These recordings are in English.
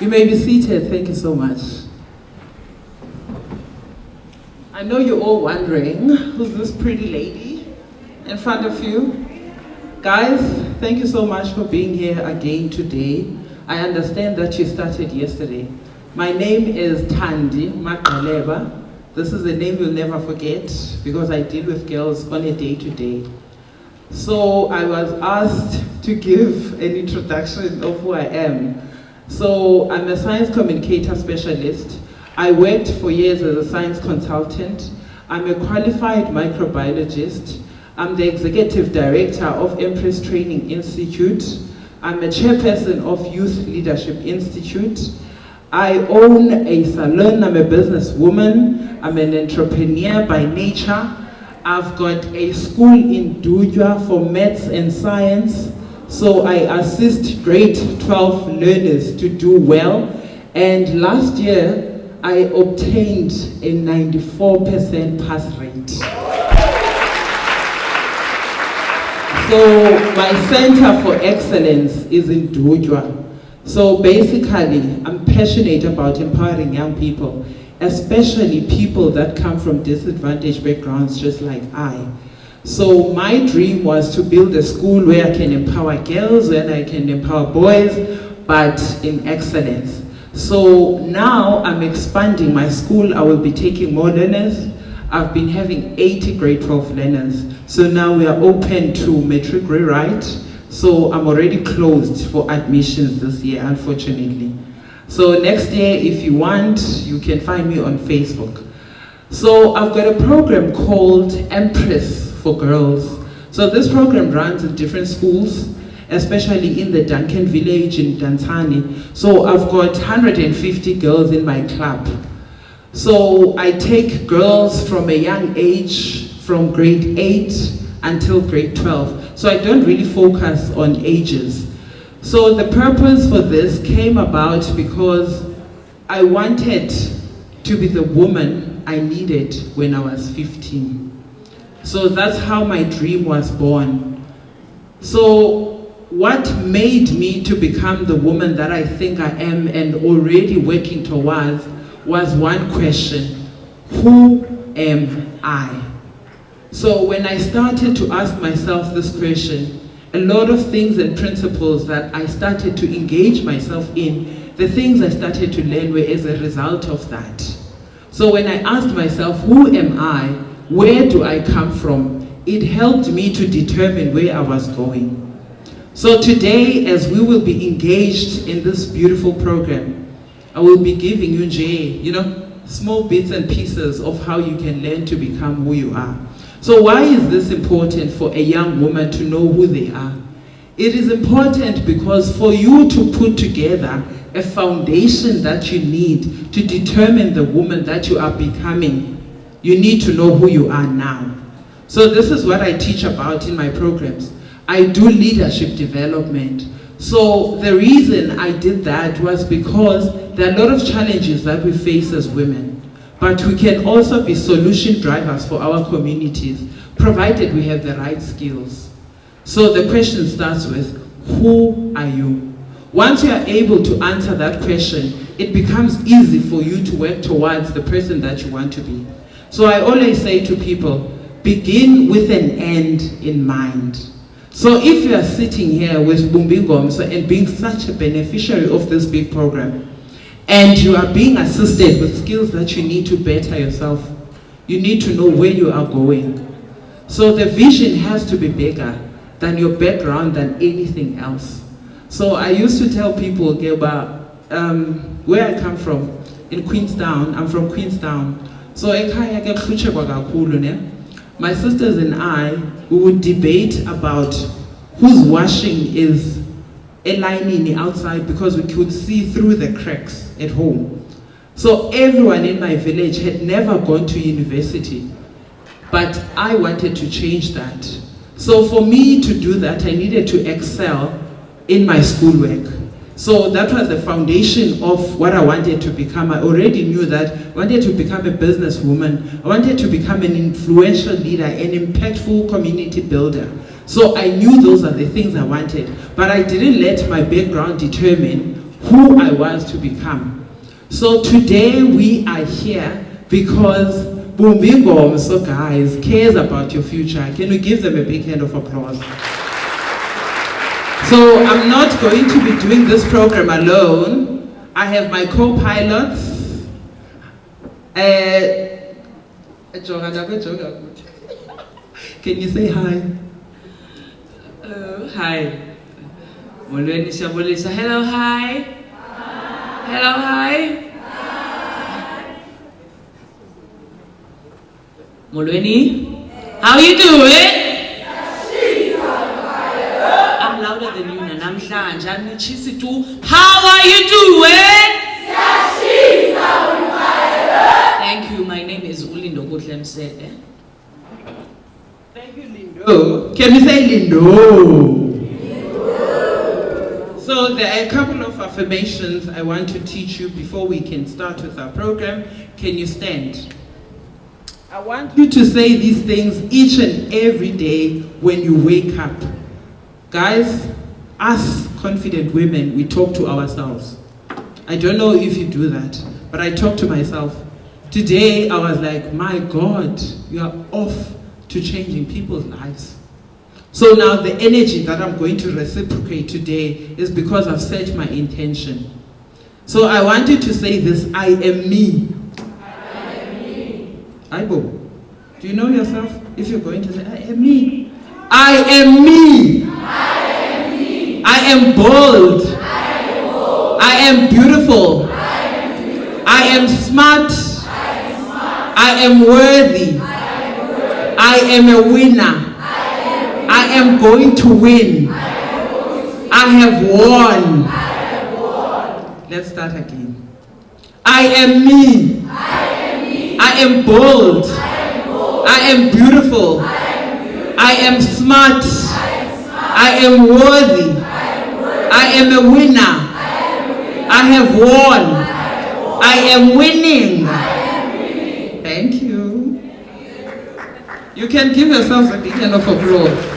You may be seated. Thank you so much. I know you're all wondering, who's this pretty lady in front of you? Guys, thank you so much for being here again today. I understand that you started yesterday. My name is Thandi Maqaleba. This is a name you'll never forget because I deal with girls on a day-to-day. So I was asked to give an introduction of who I am. So I'm a science communicator specialist. I worked for years as a science consultant. I'm a qualified microbiologist. I'm the executive director of Empress Training Institute. I'm a chairperson of Youth Leadership Institute. I own a salon. I'm a businesswoman. I'm an entrepreneur by nature. I've got a school in Dudwa for maths and science. So I assist grade 12 learners to do well. And last year, I obtained a 94% pass rate. So my Center for Excellence is in Dudwa. So basically, I'm passionate about empowering young people, especially people that come from disadvantaged backgrounds just like I. So my dream was to build a school where I can empower girls, where I can empower boys, but in excellence. So now I'm expanding my school. I will be taking more learners. I've been having 80 grade 12 learners. So now we are open to matric rewrite. So I'm already closed for admissions this year, unfortunately. So next year, if you want, you can find me on Facebook. So I've got a program called Empress for Girls. So this program runs in different schools, especially in the Duncan village in Dansani. So I've got 150 girls in my club. So I take girls from a young age, from grade 8 until grade 12. So I don't really focus on ages. So the purpose for this came about because I wanted to be the woman I needed when I was 15. So that's how my dream was born. So what made me to become the woman that I think I am and already working towards was one question: who am I? So when I started to ask myself this question, a lot of things and principles that I started to engage myself in, the things I started to learn were as a result of that. So when I asked myself, who am I? Where do I come from? It helped me to determine where I was going. So today, as we will be engaged in this beautiful program, I will be giving you, small bits and pieces of how you can learn to become who you are. So why is this important for a young woman to know who they are? It is important because for you to put together a foundation that you need to determine the woman that you are becoming, you need to know who you are now. So this is what I teach about in my programs. I do leadership development. So the reason I did that was because there are a lot of challenges that we face as women, but we can also be solution drivers for our communities, provided we have the right skills. So the question starts with, who are you? Once you are able to answer that question, it becomes easy for you to work towards the person that you want to be. So I always say to people, begin with an end in mind. So if you are sitting here with bumb'INGOMSO and being such a beneficiary of this big program, and you are being assisted with skills that you need to better yourself, you need to know where you are going. So the vision has to be bigger than your background, than anything else. So I used to tell people about where I come from, in Queenstown. I'm from Queenstown. So my sisters and I, we would debate about whose washing is lining outside because we could see through the cracks at home. So everyone in my village had never gone to university, but I wanted to change that. So for me to do that, I needed to excel in my schoolwork. So that was the foundation of what I wanted to become. I already knew that I wanted to become a businesswoman. I wanted to become an influential leader, an impactful community builder. So I knew those are the things I wanted, but I didn't let my background determine who I was to become. So today we are here because bumb'INGOMSO, guys, cares about your future. Can we give them a big hand of applause? So I'm not going to be doing this program alone. I have my co-pilots. Can you say hi? Hi. Hello, hi. Hello, hi. Molweni, how you doing? I'm louder than you, namhlanje. How are you doing? Thank you. My name is Ulindo Kutlemsede. Thank you, Lindo. Can we say Lindo? So there are a couple of affirmations I want to teach you before we can start with our program. Can you stand? I want you to say these things each and every day when you wake up. Guys, us confident women, we talk to ourselves. I don't know if you do that, but I talk to myself. Today, I was like, my God, you are off to changing people's lives. So now the energy that I'm going to reciprocate today is because I've set my intention. So I want you to say this: I am me. I am me. Aibo, do you know yourself? If you're going to say, I am me. I am me. I am me. I am bold. I am bold. I am beautiful. I am beautiful. I am smart. I am worthy. I am a winner. I am going to win. I have won. Let's start again. I am me. I am bold. I am beautiful. I am smart. I am worthy. I am a winner. I have won. I am winning. Thank you. You can give yourselves a big hand of applause.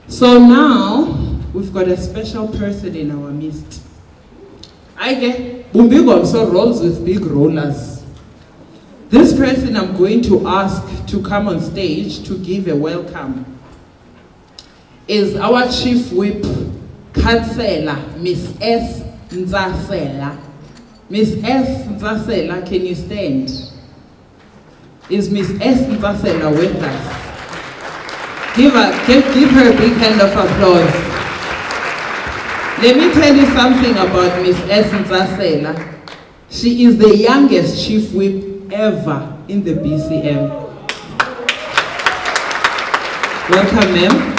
So now, we've got a special person in our midst. I get bumb'INGOMSO rolls with big rollers. This person I'm going to ask to come on stage to give a welcome is our Chief Whip, Councillor, Miss S. Ndzube. Miss S. Ndzube, can you stand? Is Miss S. Ndzube with us? Give her a big hand of applause. Let me tell you something about Miss S. Ndzube. She is the youngest Chief Whip ever in the BCM. Welcome, ma'am.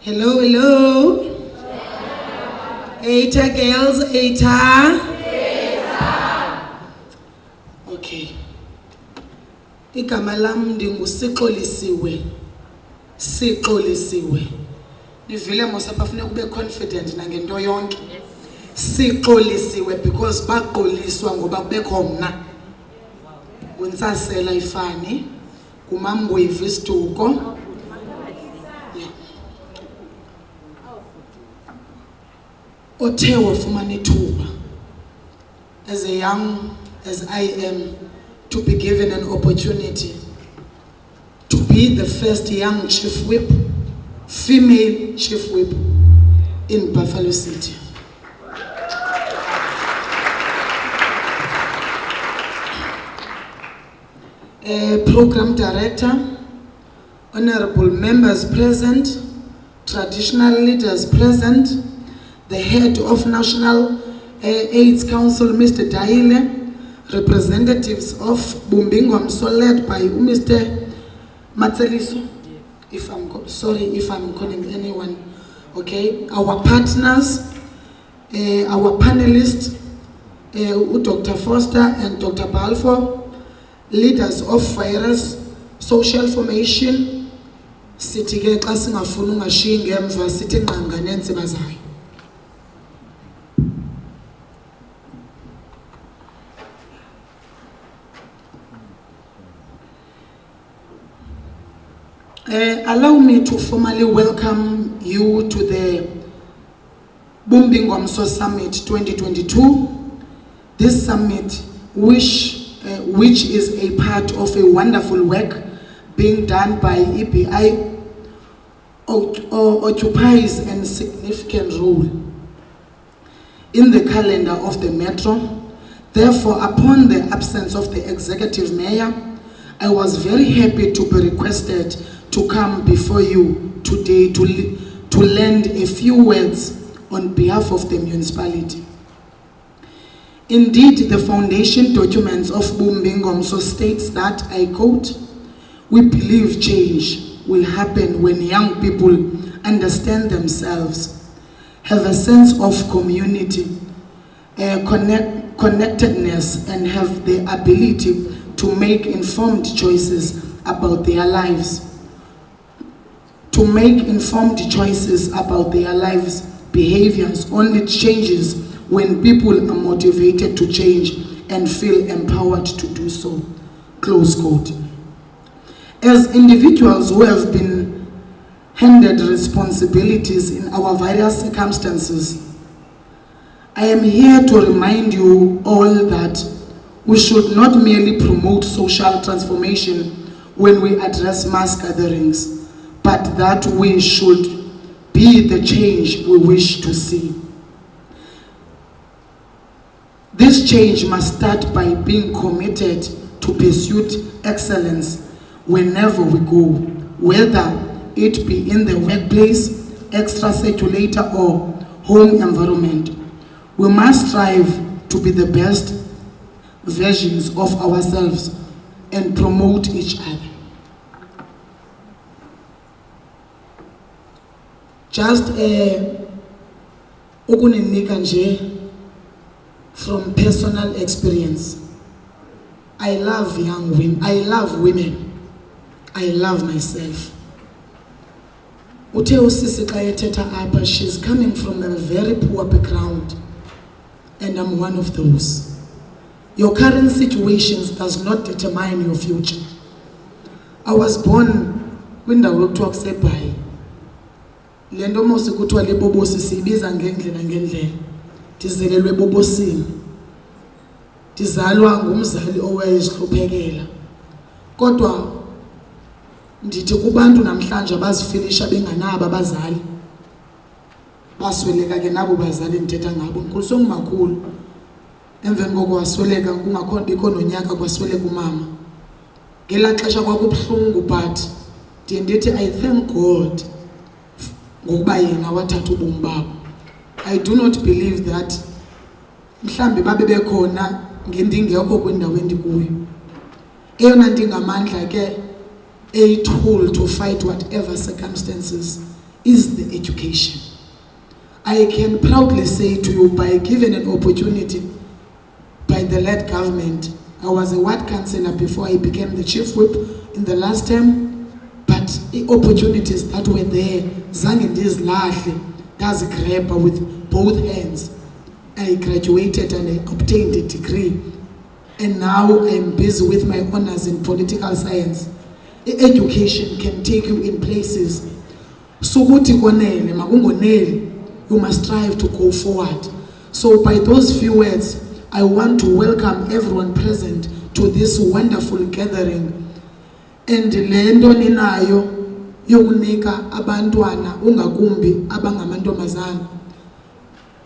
Hello, hello. Eta girls, eta. Okay. Igama lam ndinguSixolisiwe. Sixolisiwe. Nivile mos abafuna ube confident nangento yonke. Sixolisiwe because baqoliswa ngoba kubekho mna. Untsasela ifani. Kumambwevu isiduko. Othe wafumana ithuba as a young as I am to be given an opportunity to be the first young Chief Whip, female Chief Whip in Buffalo City. Program Director, honorable members present, traditional leaders present, the head of National AIDS Council, Mr. Dayile, representatives of bumb'INGOMSO led by Mr. Matseliso, if I'm calling anyone, okay, our partners, our panelists, Dr. Foster and Dr. Balfour, leaders of virus, social formation, sithi ke xa singafuna ungashiyi ngemva sithi nqanga nentsiba zayo. Allow me to formally welcome you to the bumb'INGOMSO Summit 2022. This summit, which is a part of a wonderful work being done by EBI, occupies a significant role in the calendar of the Metro. Therefore, upon the absence of the executive mayor, I was very happy to be requested to come before you today to lend a few words on behalf of the municipality. Indeed, the foundation documents of bumb'INGOMSO states that, I quote, "We believe change will happen when young people understand themselves, have a sense of community, connectedness, and have the ability to make informed choices about their lives. Behaviors only changes when people are motivated to change and feel empowered to do so." Close quote. As individuals who have been handed responsibilities in our various circumstances, I am here to remind you all that we should not merely promote social transformation when we address mass gatherings, but that we should be the change we wish to see. This change must start by being committed to pursue excellence whenever we go, whether it be in the workplace, extracirculator, or home environment. We must strive to be the best versions of ourselves and promote each other. Just ukuninika nje from personal experience. I love young women. I love women. I love myself. Uthe usisi xa ethetha apha, she's coming from a very poor background, and I'm one of those. Your current situations does not determine your future. I was born kwindawo ekuthiwa kuseBhayi. Le nto mos kuthiwa lebobosi siyibiza ngendlela ngendlela. Ndizelelwe ebobosini. Ndizalwa ngumzali owayezihluphekela. Kodwa ndithi kubantu namhlanje abazifilisha benganabo abazali. Basweleka ke nabo bazali ndithetha ngabo. Nkuluso ngumakhulu. Emveni koko wasweleka kungakhona bikho nonyaka kwasweleka umama. Ngela xesha kwakubuhlungu, but ndithi I thank God ngokuba yena wathatha ubomi babo. I do not believe that mhlambe babe bekhona ngendingekho kwindawo endikuyo. Eyona ndingamandla ke a tool to fight whatever circumstances is the education. I can proudly say to you, by given an opportunity by the led government, I was a ward councillor before I became the chief whip in the last term, but the opportunities that were there, zange ndizilahle, ndazigrabha with both hands. I graduated and I obtained a degree, and now I'm busy with my honors in political science. Education can take you in places. So konele makungoneli, you must strive to go forward. So by those few words, I want to welcome everyone present to this wonderful gathering. And le nto ninayo yokunika abantwana ungakumbi abangamantombazana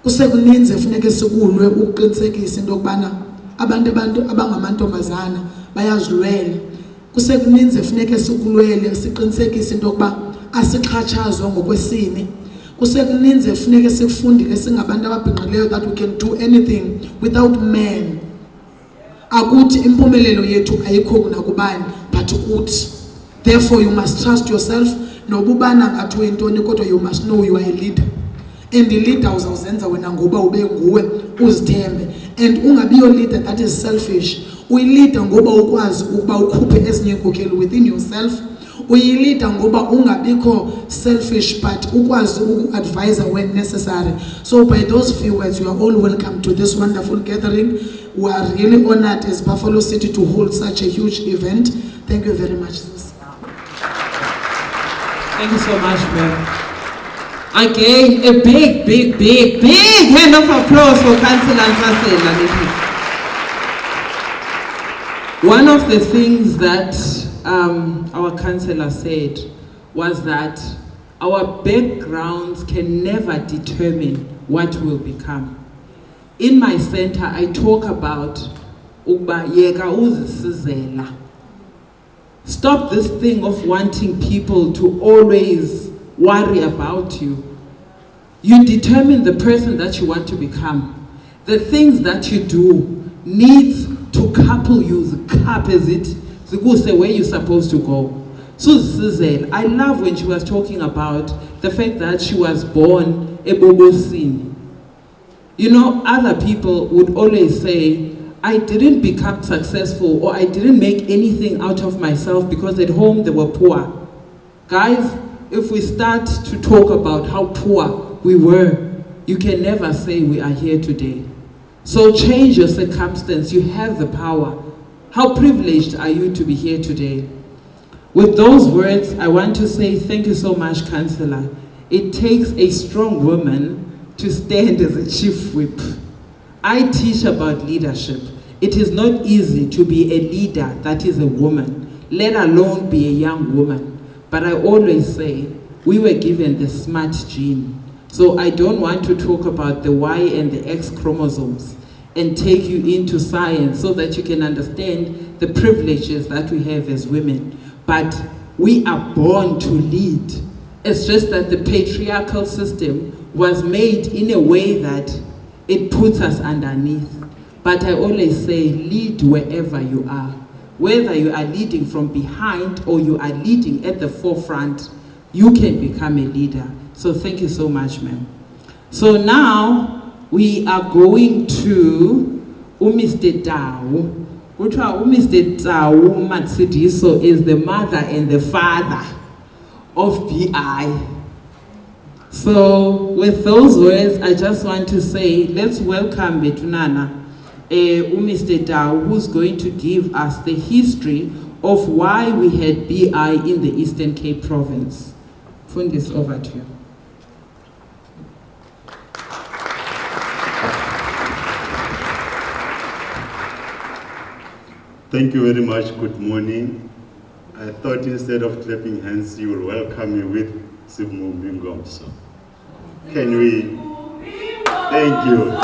Kusekuninzi efuneke sikulwe ukuqinisekisa into yokubana abantu abangamantombazana bayazilwela. Kusekuninzi efuneke sikulwele siqinisekise into yokuba asixhatshazwa ngokwesini. Kusekuninzi efuneke sifundile singabantu ababhinqileyo that we can do anything without men. Akuthi impumelelo yethu ayikho kunakubani but kuthi. Therefore you must trust yourself. Nobubana ngathi uyintoni kodwa you must know you are a leader. And the leader uzawuzenza wena ngoba ube nguwe uzithembe. And ungabi your leader that is selfish. Uyilida ngoba ukwazi ukuba ukhuphe ezinye inkokeli within yourself. Uyilida ngoba ungabikho selfish but ukwazi uku-advise when necessary. So by those few words, you are all welcome to this wonderful gathering. We are really honored as Buffalo City to hold such a huge event. Thank you very much. Thank you so much, ma'am. Again, a big hand of applause for Councillor Ndzube. One of the things that our councillor said was that our backgrounds can never determine what we'll become. In my center, I talk about Uba yeka uzisizela. Stop this thing of wanting people to always worry about you. You determine the person that you want to become. The things that you do needs to couple you, say where you're supposed to go. So I love when she was talking about the fact that she was born a Bobosin. You know, other people would always say, I didn't become successful or I didn't make anything out of myself because at home they were poor. Guys, if we start to talk about how poor we were, you can never say we are here today. So change your circumstance. You have the power. How privileged are you to be here today? With those words, I want to say thank you so much, Councillor. It takes a strong woman to stand as a chief whip. I teach about leadership. It is not easy to be a leader that is a woman, let alone be a young woman. But I always say, we were given the smart gene. So I don't want to talk about the Y and the X chromosomes and take you into science so that you can understand the privileges that we have as women. But we are born to lead. It's just that the patriarchal system was made in a way that it puts us underneath. But I always say, lead wherever you are. Whether you are leading from behind or you are leading at the forefront, you can become a leader. So thank you so much, ma'am. So now we are going to Mr. Tau. Mr. Tau Matsidiso is the mother and the father of BI. So with those words, I just want to say, let's welcome Betunana, Mr. Tau, who's going to give us the history of why we had BI in the Eastern Cape Province. Fundis, over to you. Thank you very much. Good morning. I thought instead of clapping hands, you will welcome me with bumb'INGOMSO. Can we? Thank you.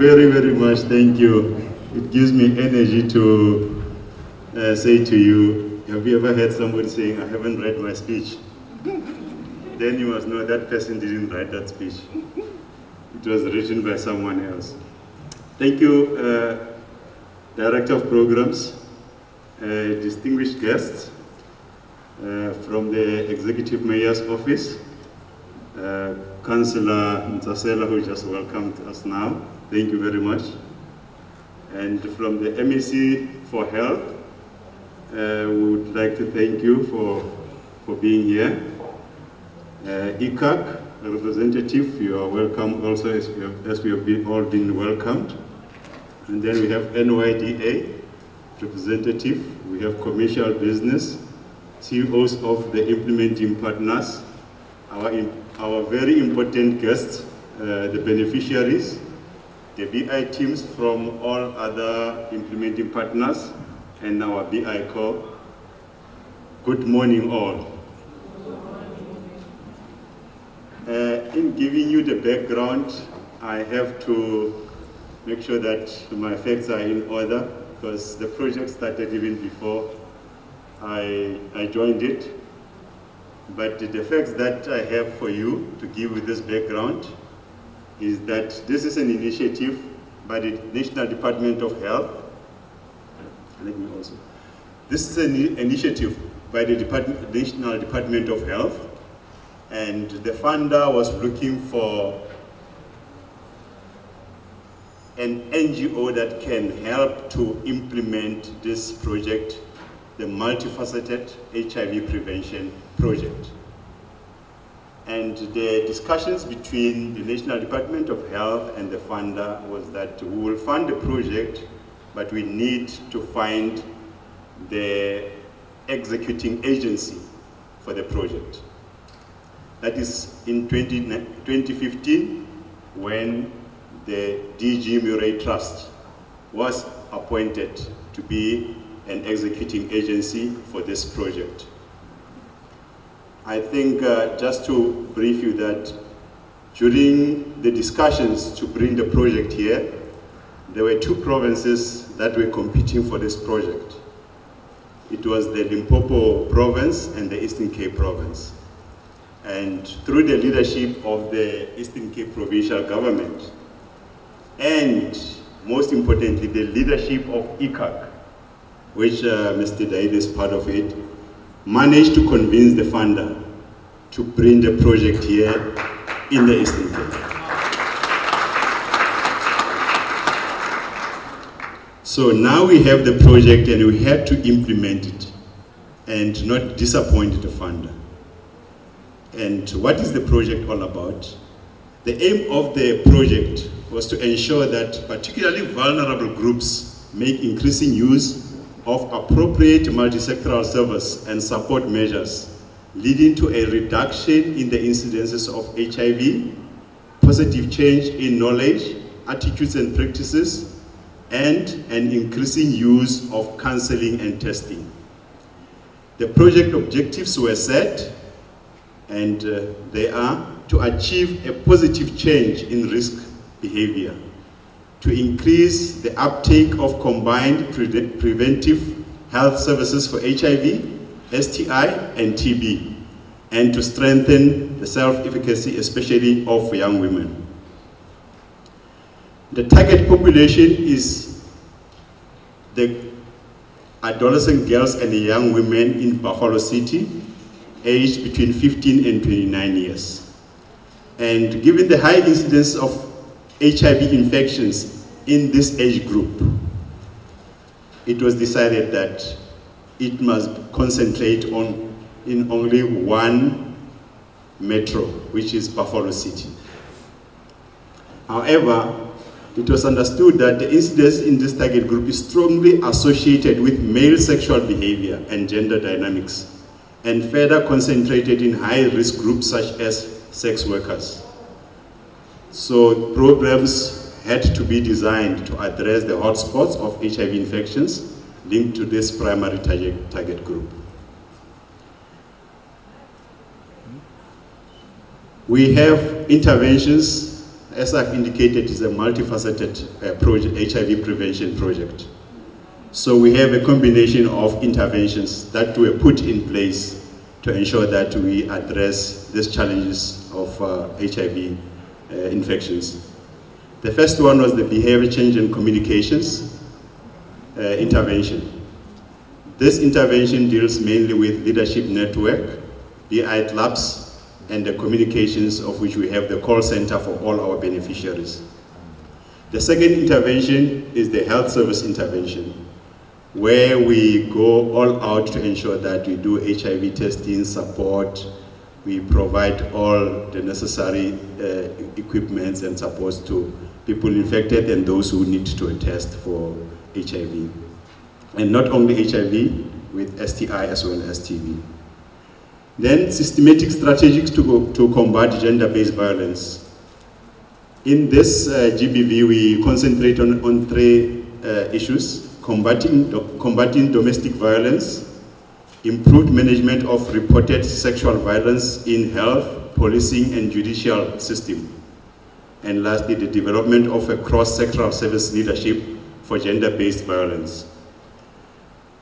very, very much. Thank you. It gives me energy to say to you, have you ever heard somebody saying, I haven't read my speech? Then you must know that person didn't write that speech. It was written by someone else. Thank you, Director of Programs, distinguished guests from the Executive Mayor's Office, Councillor Ntsasela, who just welcomed us now. Thank you very much. And from the MEC for Health, we would like to thank you for being here. ICAC representative, you are welcome also, as we have all been welcomed. And then we have NYDA representative, we have commercial business, CEOs of the implementing partners, our very important guests, the beneficiaries, the BI teams from all other implementing partners, and our BI core. Good morning all. In giving you the background, I have to make sure that my facts are in order, because the project started even before I joined it. But the facts that I have for you to give with this background is that this is an initiative by the National Department of Health. This is an initiative by the National Department of Health, and the funder was looking for an NGO that can help to implement this project, the multifaceted HIV prevention project. And the discussions between the National Department of Health and the funder was that we will fund the project, but we need to find the executing agency for the project. That is in 2015, when the DG Murray Trust was appointed to be an executing agency for this project. I think just to brief you that during the discussions to bring the project here, there were two provinces that were competing for this project. It was the Limpopo province and the Eastern Cape province. And through the leadership of the Eastern Cape provincial government, and most importantly, the leadership of ICAC, which Mr. Dayile is part of it, managed to convince the funder to bring the project here in the Eastern Cape. So now we have the project and we had to implement it and not disappoint the funder. And what is the project all about? The aim of the project was to ensure that particularly vulnerable groups make increasing use of appropriate multi-sectoral service and support measures, leading to a reduction in the incidences of HIV, positive change in knowledge, attitudes and practices, and an increasing use of counseling and testing. The project objectives were set, and they are to achieve a positive change in risk behavior, to increase the uptake of combined preventive health services for HIV, STI, and TB, and to strengthen the self-efficacy, especially of young women. The target population is the adolescent girls and young women in Buffalo City, aged between 15 and 29 years. And given the high incidence of HIV infections in this age group, it was decided that it must concentrate in only one metro, which is Buffalo City. However, it was understood that the incidence in this target group is strongly associated with male sexual behavior and gender dynamics, and further concentrated in high-risk groups such as sex workers. So programs had to be designed to address the hotspots of HIV infections linked to this primary target group. We have interventions as I've indicated, is a multifaceted project, HIV prevention project. So we have a combination of interventions that were put in place to ensure that we address these challenges of HIV infections. The first one was the behavior change and communications intervention. This intervention deals mainly with leadership network, BI labs, and the communications, of which we have the call center for all our beneficiaries. The second intervention is the health service intervention, where we go all out to ensure that we do HIV testing, support, we provide all the necessary equipments and supports to people infected and those who need to test for HIV. And not only HIV, with STI as well as TB. Then systematic strategies to combat gender-based violence. In this GBV, we concentrate on three issues: combating domestic violence, improved management of reported sexual violence in health, policing, and judicial system. And lastly, the development of a cross-sectoral service leadership for gender-based violence.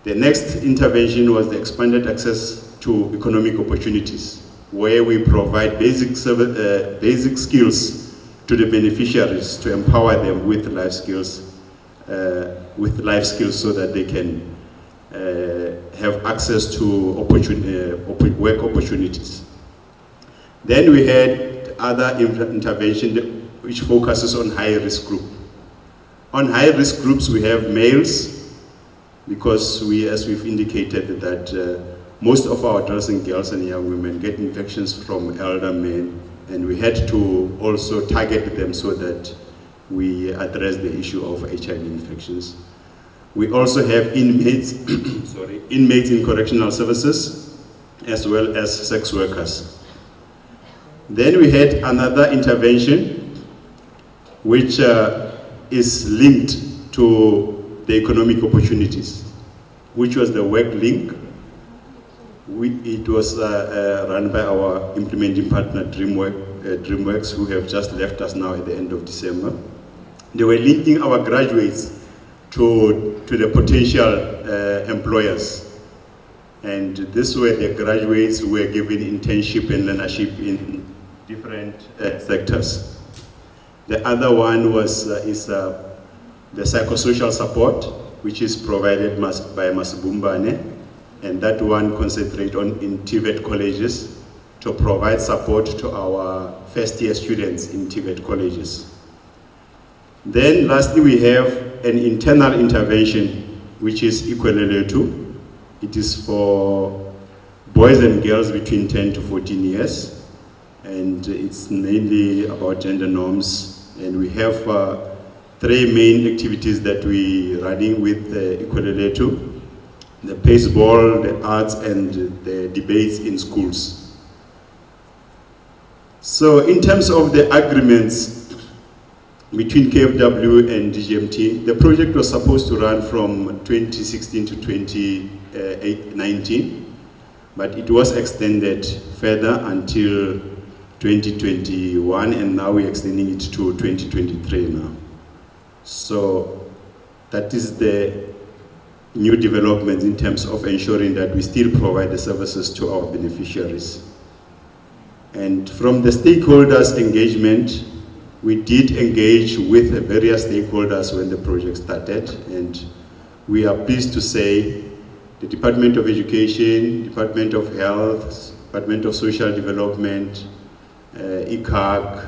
The next intervention was the expanded access to economic opportunities, where we provide basic skills to the beneficiaries to empower them with life skills, so that they can have access to work opportunities. Then we had other intervention which focuses on high-risk group. On high-risk groups, we have males, because as we've indicated, that most of our adolescent girls and young women get infections from elder men, and we had to also target them so that we address the issue of HIV infections. We also have inmates, inmates in correctional services, as well as sex workers. Then we had another intervention, which is linked to the economic opportunities, which was the work link. It was run by our implementing partner, DreamWorks, who have just left us now at the end of December. They were linking our graduates to the potential employers. And this were the graduates who were given internship and learnership in different sectors. The other one is the psychosocial support, which is provided by Masimanyane, and that one concentrates in TVET colleges to provide support to our first-year students in TVET colleges. Then lastly, we have an internal intervention, which is Ikweleletu. It is for boys and girls between 10 to 14 years, and it's mainly about gender norms. And we have three main activities that we are running with Ikweleletu: the baseball, the arts, and the debates in schools. So in terms of the agreements between KFW and DGMT, the project was supposed to run from 2016 to 2019, but it was extended further until 2021, and now we're extending it to 2023 now. So that is the new developments in terms of ensuring that we still provide the services to our beneficiaries. And from the stakeholders engagement, we did engage with the various stakeholders when the project started, and we are pleased to say the Department of Education, Department of Health, Department of Social Development, ICAG,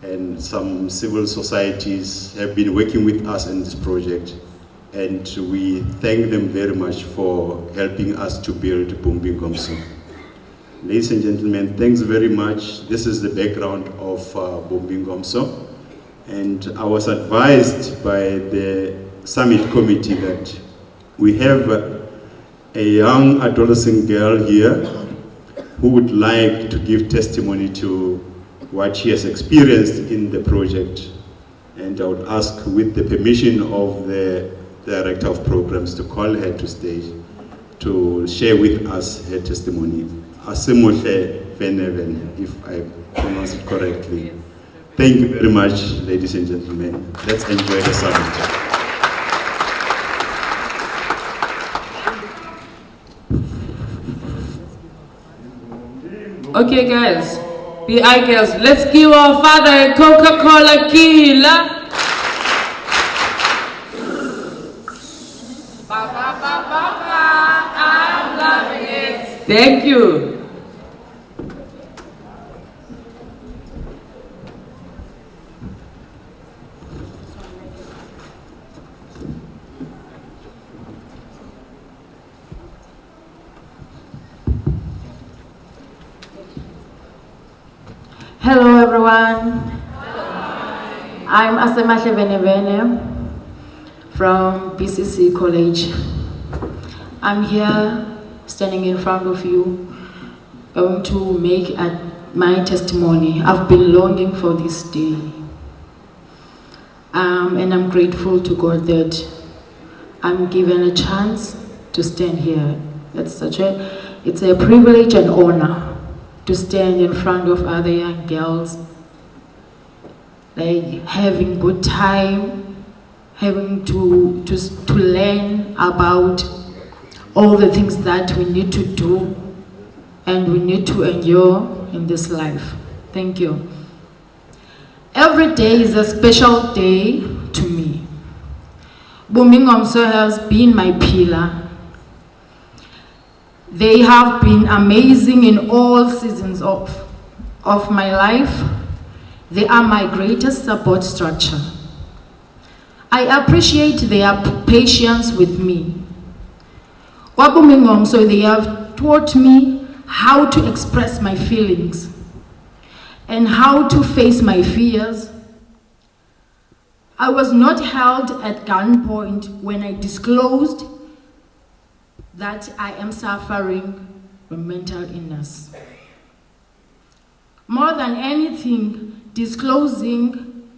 and some civil societies have been working with us in this project, and we thank them very much for helping us to build bumb'INGOMSO. Ladies and gentlemen, thanks very much. This is the background of bumb'INGOMSO, and I was advised by the summit committee that we have a young adolescent girl here who would like to give testimony to what she has experienced in the project, and I would ask, with the permission of the Director of Programs, to call her to stage to share with us her testimony. Asemohle Veneven, if I pronounce it correctly. Thank you very much, ladies and gentlemen. Let's enjoy the summit. Okay, guys, BI girls, let's give our father a Coca-Cola killer. I'm loving it. Thank you. Hello everyone. I'm Masimanyane from BCC College. I'm here standing in front of you, going to make my testimony. I've been longing for this day. And I'm grateful to God that I'm given a chance to stand here. It's a privilege and honor to stand in front of other young girls, like having good time, having to learn about all the things that we need to do and we need to endure in this life. Thank you. Every day is a special day to me. bumb'INGOMSO has been my pillar. They have been amazing in all seasons of my life. They are my greatest support structure. I appreciate their patience with me. bumb'INGOMSO, they have taught me how to express my feelings and how to face my fears. I was not held at gunpoint when I disclosed that I am suffering from mental illness. More than anything, disclosing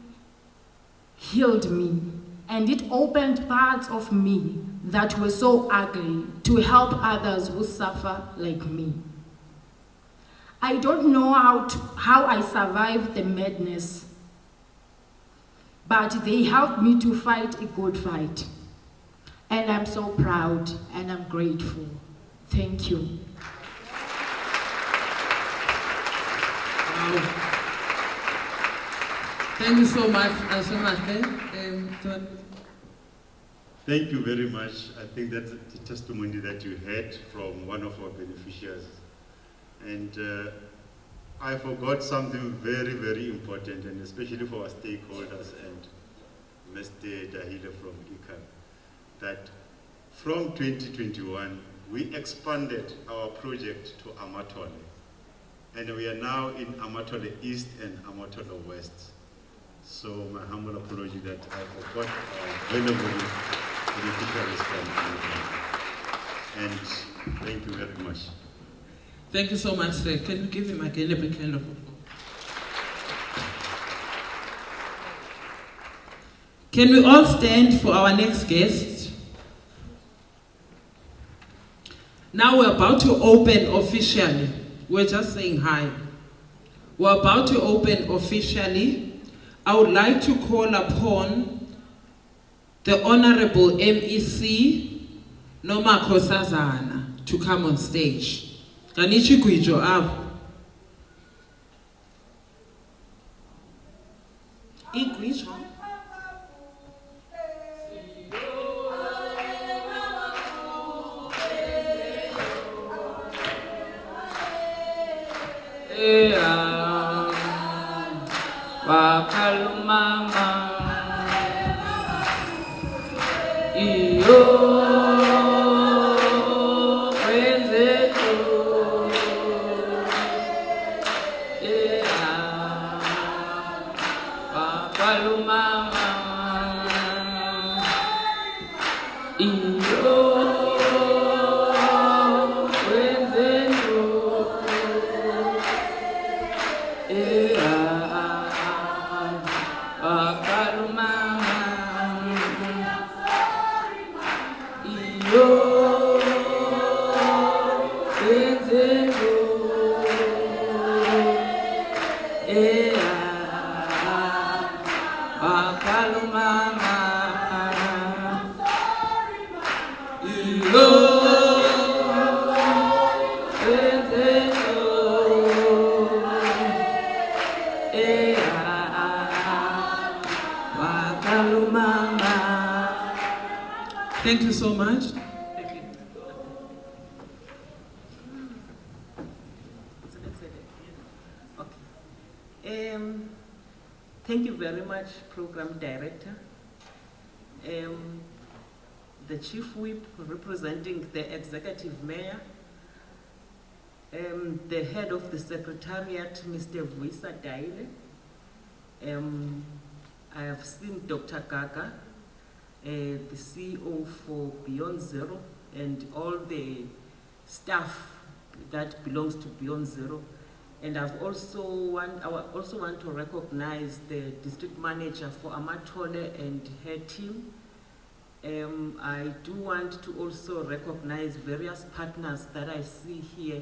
healed me, and it opened parts of me that were so ugly to help others who suffer like me. I don't know how I survived the madness, but they helped me to fight a good fight. And I'm so proud and I'm grateful. Thank you. Wow. Thank you so much, Thank you very much. I think that's the testimony that you heard from one of our beneficiaries. And I forgot something very, very important, and especially for our stakeholders and Mr. Dayile from ICAN, that from 2021, we expanded our project to Amatole. And we are now in Amatole East and Amatole West. So my humble apology that I forgot our valuable beneficiaries from Amatole. And thank you very much. Thank you so much, sir. Can you give him again a big hand of applause? Can we all stand for our next guest? Now we're about to open officially. We're just saying hi. We're about to open officially. I would like to call upon the Honorable MEC, Noma Kosazana, to come on stage. Kanichi Kuijo Ab. Ikuijo. Wakalumama iyo you so much. Thank you very much, Program Director. The Chief Whip representing the Executive Mayor, the Head of the Secretariat, Mr. Vuyisa Dayile. I have seen Dr. Gaga, the CEO for Beyond Zero, and all the staff that belongs to Beyond Zero. And I also want to recognize the district manager for Amatole and her team. I do want to also recognize various partners that I see here,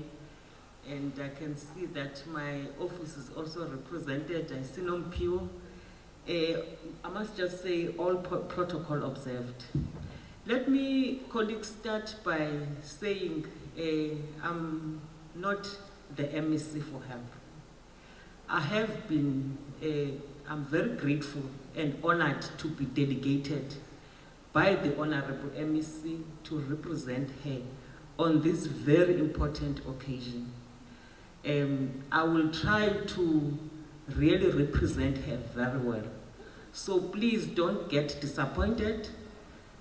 and I can see that my office is also represented. I see Nompio. I must just say all protocol observed. Let me, colleagues, start by saying I'm not the MEC for help. I have been, I'm very grateful and honored to be delegated by the Honorable MEC to represent her on this very important occasion. I will try to really represent her very well. So please don't get disappointed.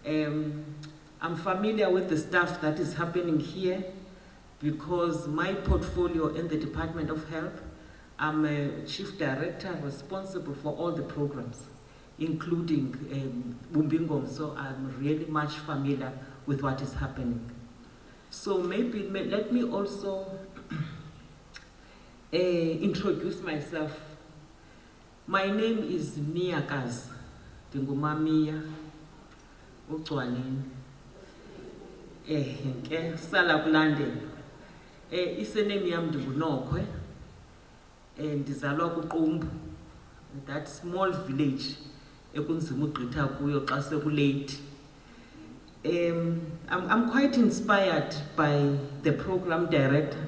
I'm familiar with the stuff that is happening here, because my portfolio in the Department of Health, I'm a Chief Director responsible for all the programs, including bumb'INGOMSO. I'm really much familiar with what is happening. So maybe let me also introduce myself. My name is Miyakazi Dingumamiya Ucwanini. Sala kulandela. Isename yami ndinguNokhwe, ndizalwa kuQumbu, that small village ekunzima ugqitha kuyo xa sekulate. I'm quite inspired by the program director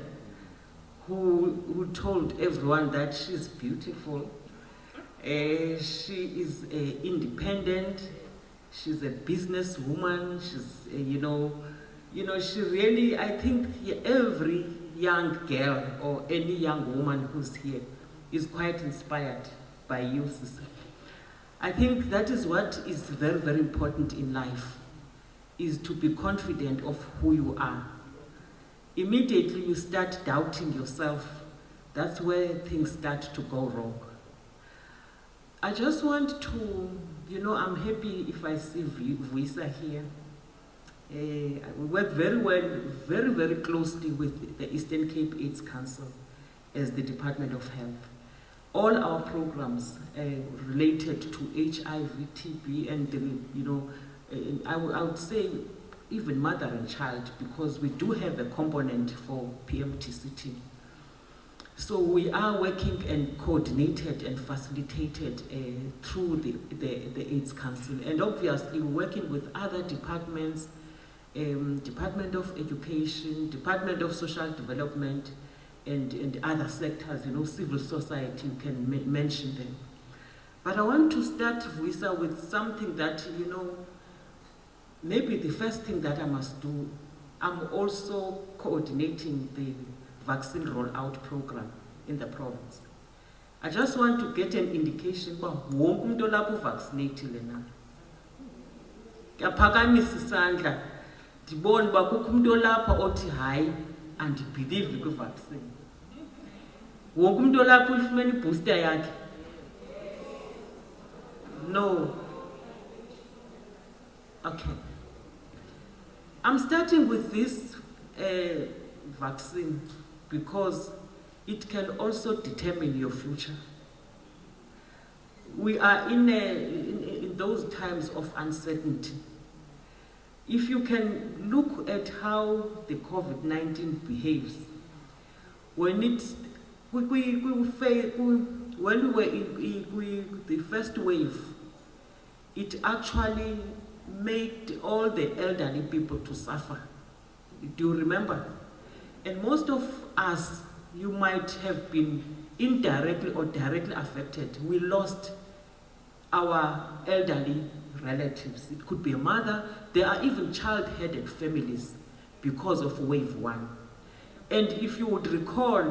who told everyone that she's beautiful. She is independent, she's a businesswoman, she's she really, I think every young girl or any young woman who's here is quite inspired by you, sister. I think that is what is very, very important in life, is to be confident of who you are. Immediately you start doubting yourself, that's where things start to go wrong. I just want to, I'm happy if I see Vuyisa here. We work very well, very, very closely with the Eastern Cape AIDS Council as the Department of Health. All our programs related to HIV, TB, and I would say even mother and child, because we do have a component for PMTCT. So we are working and coordinated and facilitated through the AIDS Council, and obviously working with other departments, Department of Education, Department of Social Development, and other sectors, civil society, you can mention them. But I want to start, Vuyisa, with something that, maybe the first thing that I must do. I'm also coordinating the vaccine rollout program in the province. I just want to get an indication about wonke umuntu olapho vaccinated na. Ngiyaphakamisa isandla ndibone uba kukho umuntu olapha othi hayi andibelieve kwi-vaccine. Wonke umuntu olapho uyifumene i-booster yakhe? No. Okay. I'm starting with this vaccine because it can also determine your future. We are in those times of uncertainty. If you can look at how the COVID-19 behaves, when we were in the first wave, it actually made all the elderly people to suffer. Do you remember? And most of us, you might have been indirectly or directly affected. We lost our elderly relatives. It could be a mother. There are even child-headed families because of wave 1. And if you would recall,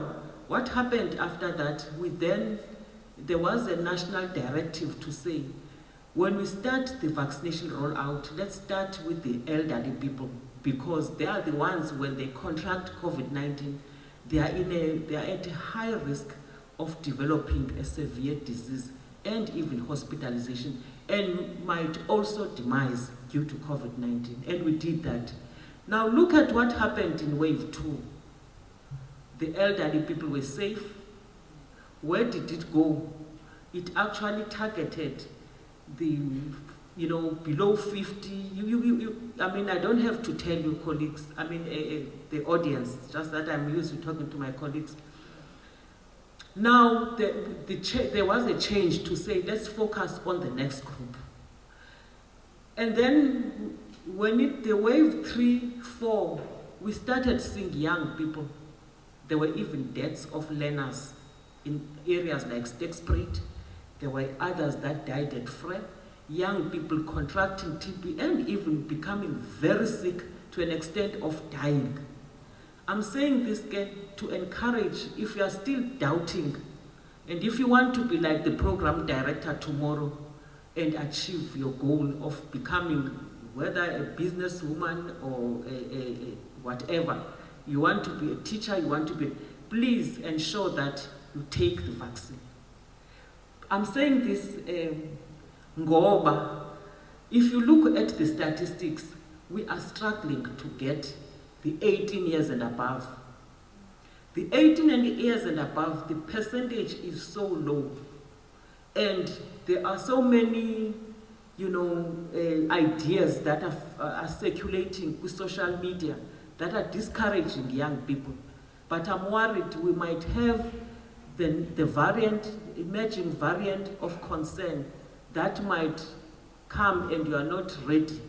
what happened after that, there was a national directive to say, when we start the vaccination rollout, let's start with the elderly people, because they are the ones, when they contract COVID-19, they are at a high risk of developing a severe disease and even hospitalization, and might also demise due to COVID-19. And we did that. Now look at what happened in wave 2. The elderly people were safe. Where did it go? It actually targeted the, below 50. I mean, I don't have to tell you, colleagues, the audience, just that I'm used to talking to my colleagues. Now, there was a change to say, let's focus on the next group. And then, when the wave 3, 4, we started seeing young people. There were even deaths of learners in areas like Stegspruit. There were others that died at Frey. Young people contracting TB and even becoming very sick to an extent of dying. I'm saying this to encourage, if you are still doubting, and if you want to be like the program director tomorrow and achieve your goal of becoming, whether a businesswoman or whatever, you want to be a teacher, you want to be, please ensure that you take the vaccine. I'm saying this, ngoba, if you look at the statistics, we are struggling to get the 18 years and above. The 18 years and above, the percentage is so low. And there are so many, ideas that are circulating with social media that are discouraging young people. But I'm worried we might have the variant, emerging variant of concern that might come and you are not ready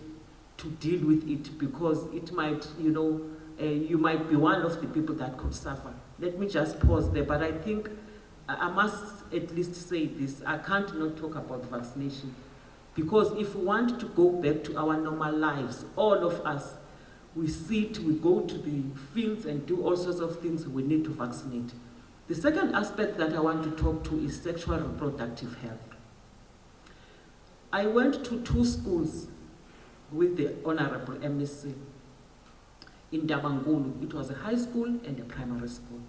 to deal with it, because it might, you might be one of the people that could suffer. Let me just pause there, but I think I must at least say this. I can't not talk about vaccination, because if we want to go back to our normal lives, all of us, we sit, we go to the fields and do all sorts of things, we need to vaccinate. The second aspect that I want to talk to is sexual reproductive health. I went to 2 schools with the Honorable MSc in Dabangulu. It was a high school and a primary school.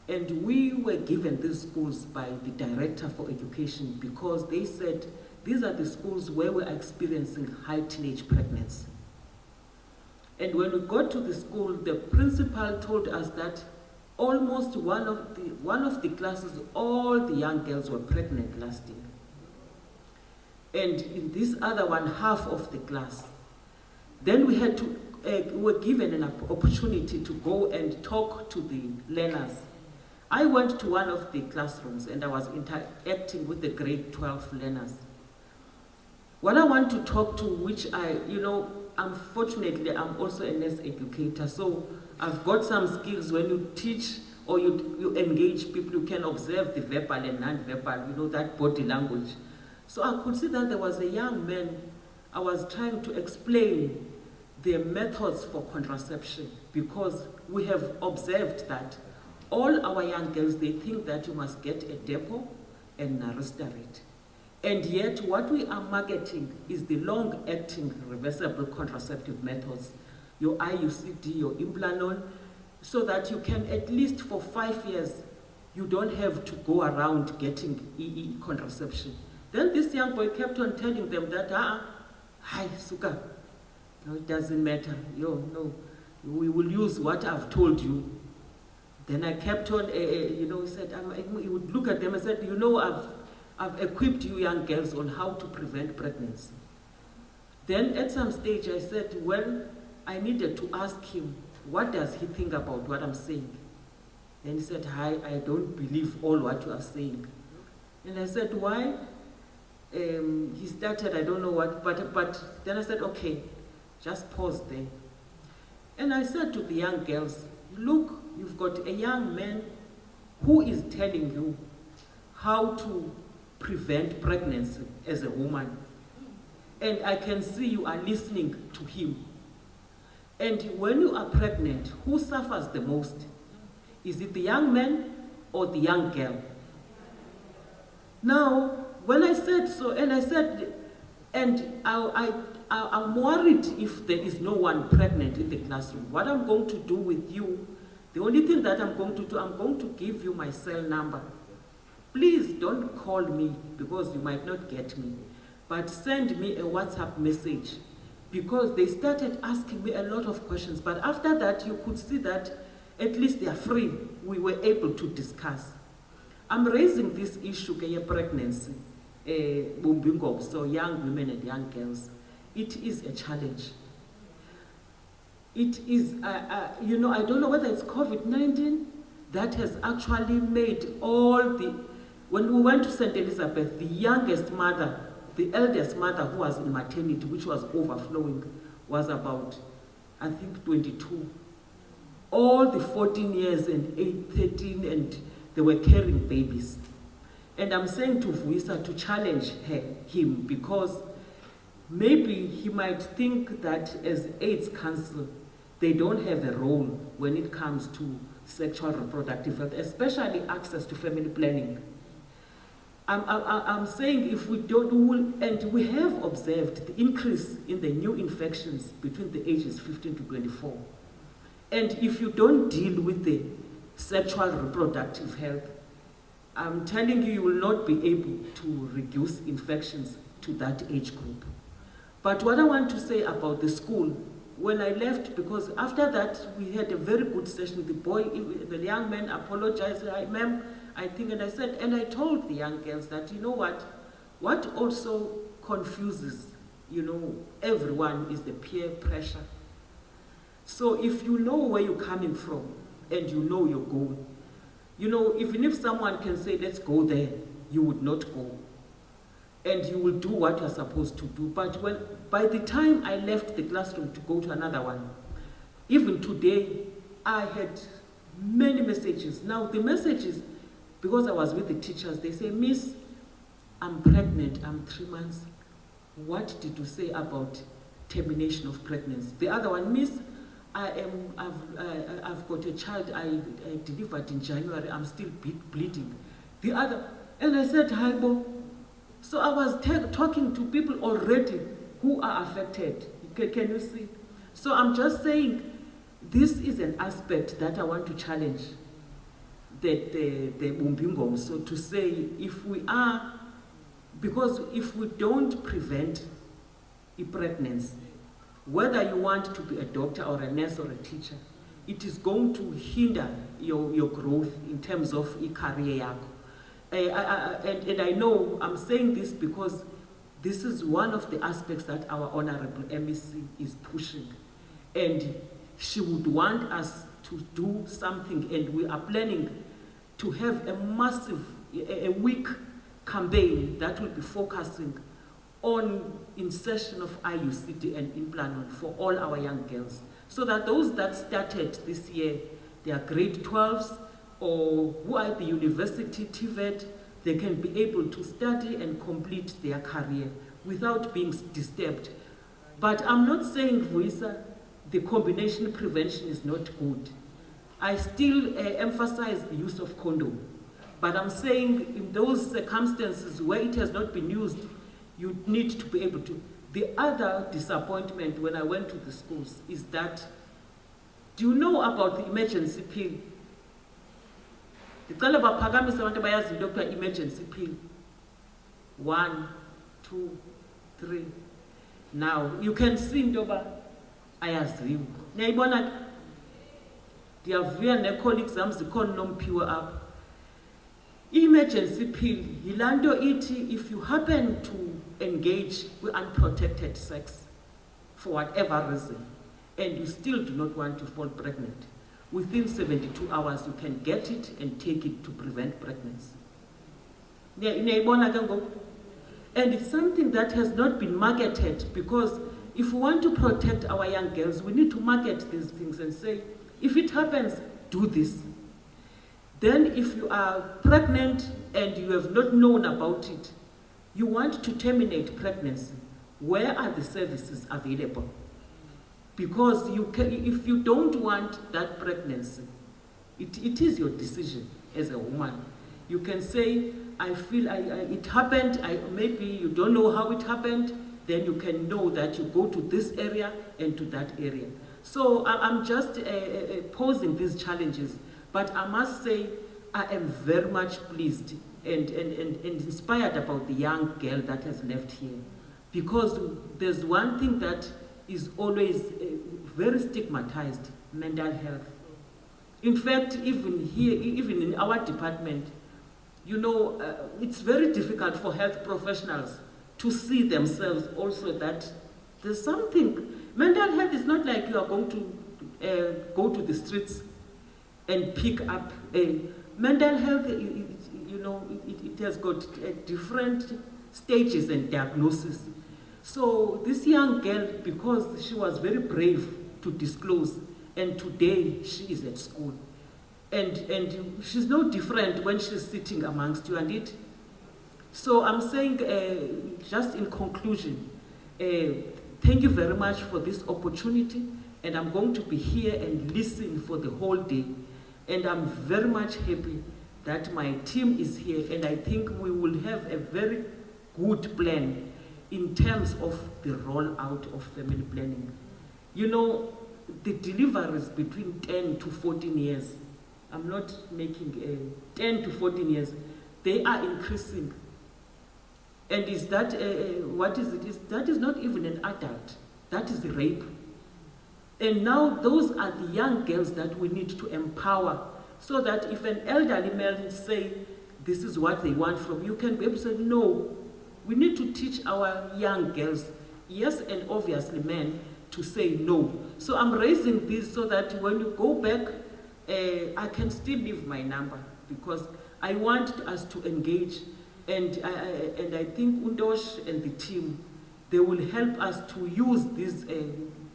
And we were given these schools by the Director for Education, because they said these are the schools where we're experiencing high teenage pregnancy. And when we got to the school, the principal told us that almost one of the classes, all the young girls were pregnant last year. And in this other one, half of the class. Then we had to, we were given an opportunity to go and talk to the learners. I went to one of the classrooms and I was interacting with the grade 12 learners. What I want to talk to, which unfortunately, I'm also a nurse educator, so I've got some skills. When you teach or you engage people, you can observe the verbal and non-verbal, that body language. So I could see that there was a young man. I was trying to explain the methods for contraception, because we have observed that all our young girls, they think that you must get a Depo and Naristarate. And yet what we are marketing is the long-acting reversible contraceptive methods, your IUCD, your Implanon, so that you can, at least for 5 years, you don't have to go around getting EE contraception. Then this young boy kept on telling them that, hi, Suka, no, it doesn't matter. No, we will use what I've told you. Then I kept on, he said, he would look at them and said, I've equipped you young girls on how to prevent pregnancy. Then at some stage I said, well, I needed to ask him, what does he think about what I'm saying? Then he said, I don't believe all what you are saying. And I said, why? He started, I don't know what, but then I said, okay, just pause there. And I said to the young girls, look, you've got a young man who is telling you how to prevent pregnancy as a woman. And I can see you are listening to him. And when you are pregnant, who suffers the most? Is it the young man or the young girl? Now, when I said so, and I said, and I'm worried if there is no one pregnant in the classroom. What I'm going to do with you, the only thing that I'm going to do, I'm going to give you my cell number. Please don't call me because you might not get me, but send me a WhatsApp message, because they started asking me a lot of questions. But after that, you could see that at least they are free. We were able to discuss. I'm raising this issue of pregnancy, bumb'INGOMSO, young women and young girls. It is a challenge. It is, you know, I don't know whether it's COVID-19 that has actually made all the, when we went to St. Elizabeth, the youngest mother, the eldest mother who was in maternity, which was overflowing, was about, I think, 22. All the 14 years and 13, and they were carrying babies. And I'm saying to Vuyisa to challenge him, because maybe he might think that as AIDS Council, they don't have a role when it comes to sexual reproductive health, especially access to family planning. I'm saying if we don't, and we have observed the increase in the new infections between the ages 15 to 24. And if you don't deal with the sexual reproductive health, I'm telling you, you will not be able to reduce infections to that age group. But what I want to say about the school, when I left, because after that we had a very good session, the boy, the young man apologized, ma'am, I think, and I said, and I told the young girls that, you know what also confuses, you know, everyone is the peer pressure. So if you know where you're coming from and you know your goal, you know, even if someone can say, let's go there, you would not go. And you will do what you're supposed to do. But by the time I left the classroom to go to another one, even today, I had many messages. Now the messages, because I was with the teachers, they say, Miss, I'm pregnant, I'm 3 months. What did you say about termination of pregnancy? The other one, Miss, I've got a child I delivered in January, I'm still bleeding. The other, and I said, hi, Bo. So I was talking to people already who are affected. Can you see? So I'm just saying, this is an aspect that I want to challenge the bumb'INGOMSO, to say, if we are, because if we don't prevent a pregnancy, whether you want to be a doctor or a nurse or a teacher, it is going to hinder your growth in terms of a career. And I know I'm saying this because this is one of the aspects that our Honorable MEC is pushing. And she would want us to do something, and we are planning to have a massive, a week campaign that will be focusing on insertion of IUCD and implant for all our young girls, so that those that started this year, they are grade 12s or who are at the university, TVET, they can be able to study and complete their career without being disturbed. But I'm not saying, Vuyisa, the combination prevention is not good. I still emphasize the use of condom. But I'm saying in those circumstances where it has not been used, you need to be able to. The other disappointment when I went to the schools is that, do you know about the emergency pill? The emergency pill. 1, 2, 3. Now you can see Ndoba ayaziwa. Niyayibona ndiyavuya ne-colleagues zami zikhona nompiwe apha. Emergency pill yilando iti, if you happen to engage with unprotected sex for whatever reason and you still do not want to fall pregnant, within 72 hours you can get it and take it to prevent pregnancy. And it's something that has not been marketed, because if we want to protect our young girls, we need to market these things and say, if it happens, do this. Then if you are pregnant and you have not known about it, you want to terminate pregnancy, where are the services available? Because if you don't want that pregnancy, it is your decision as a woman. You can say, I feel it happened, maybe you don't know how it happened, then you can know that you go to this area and to that area. So I'm just posing these challenges, but I must say I am very much pleased and inspired about the young girl that has left here. Because there's one thing that is always very stigmatized, mental health. In fact, even here, even in our department, you know, it's very difficult for health professionals to see themselves also that there's something. Mental health is not like you are going to go to the streets and pick up. Mental health, you know, it has got different stages and diagnosis. So this young girl, because she was very brave to disclose, and today she is at school. And she's no different when she's sitting amongst you and it. So I'm saying, just in conclusion, thank you very much for this opportunity, and I'm going to be here and listen for the whole day. And I'm very much happy that my team is here, and I think we will have a very good plan in terms of the rollout of family planning. You know, the deliveries between 10 to 14 years, I'm not making 10 to 14 years, they are increasing. And is that, what is it? That is not even an adult, that is rape. And now those are the young girls that we need to empower, so that if an elderly male say, this is what they want from you, can be able to say, no, we need to teach our young girls, yes, and obviously men, to say no. So I'm raising this so that when you go back, I can still leave my number, because I want us to engage, and I think Undosh and the team, they will help us to use these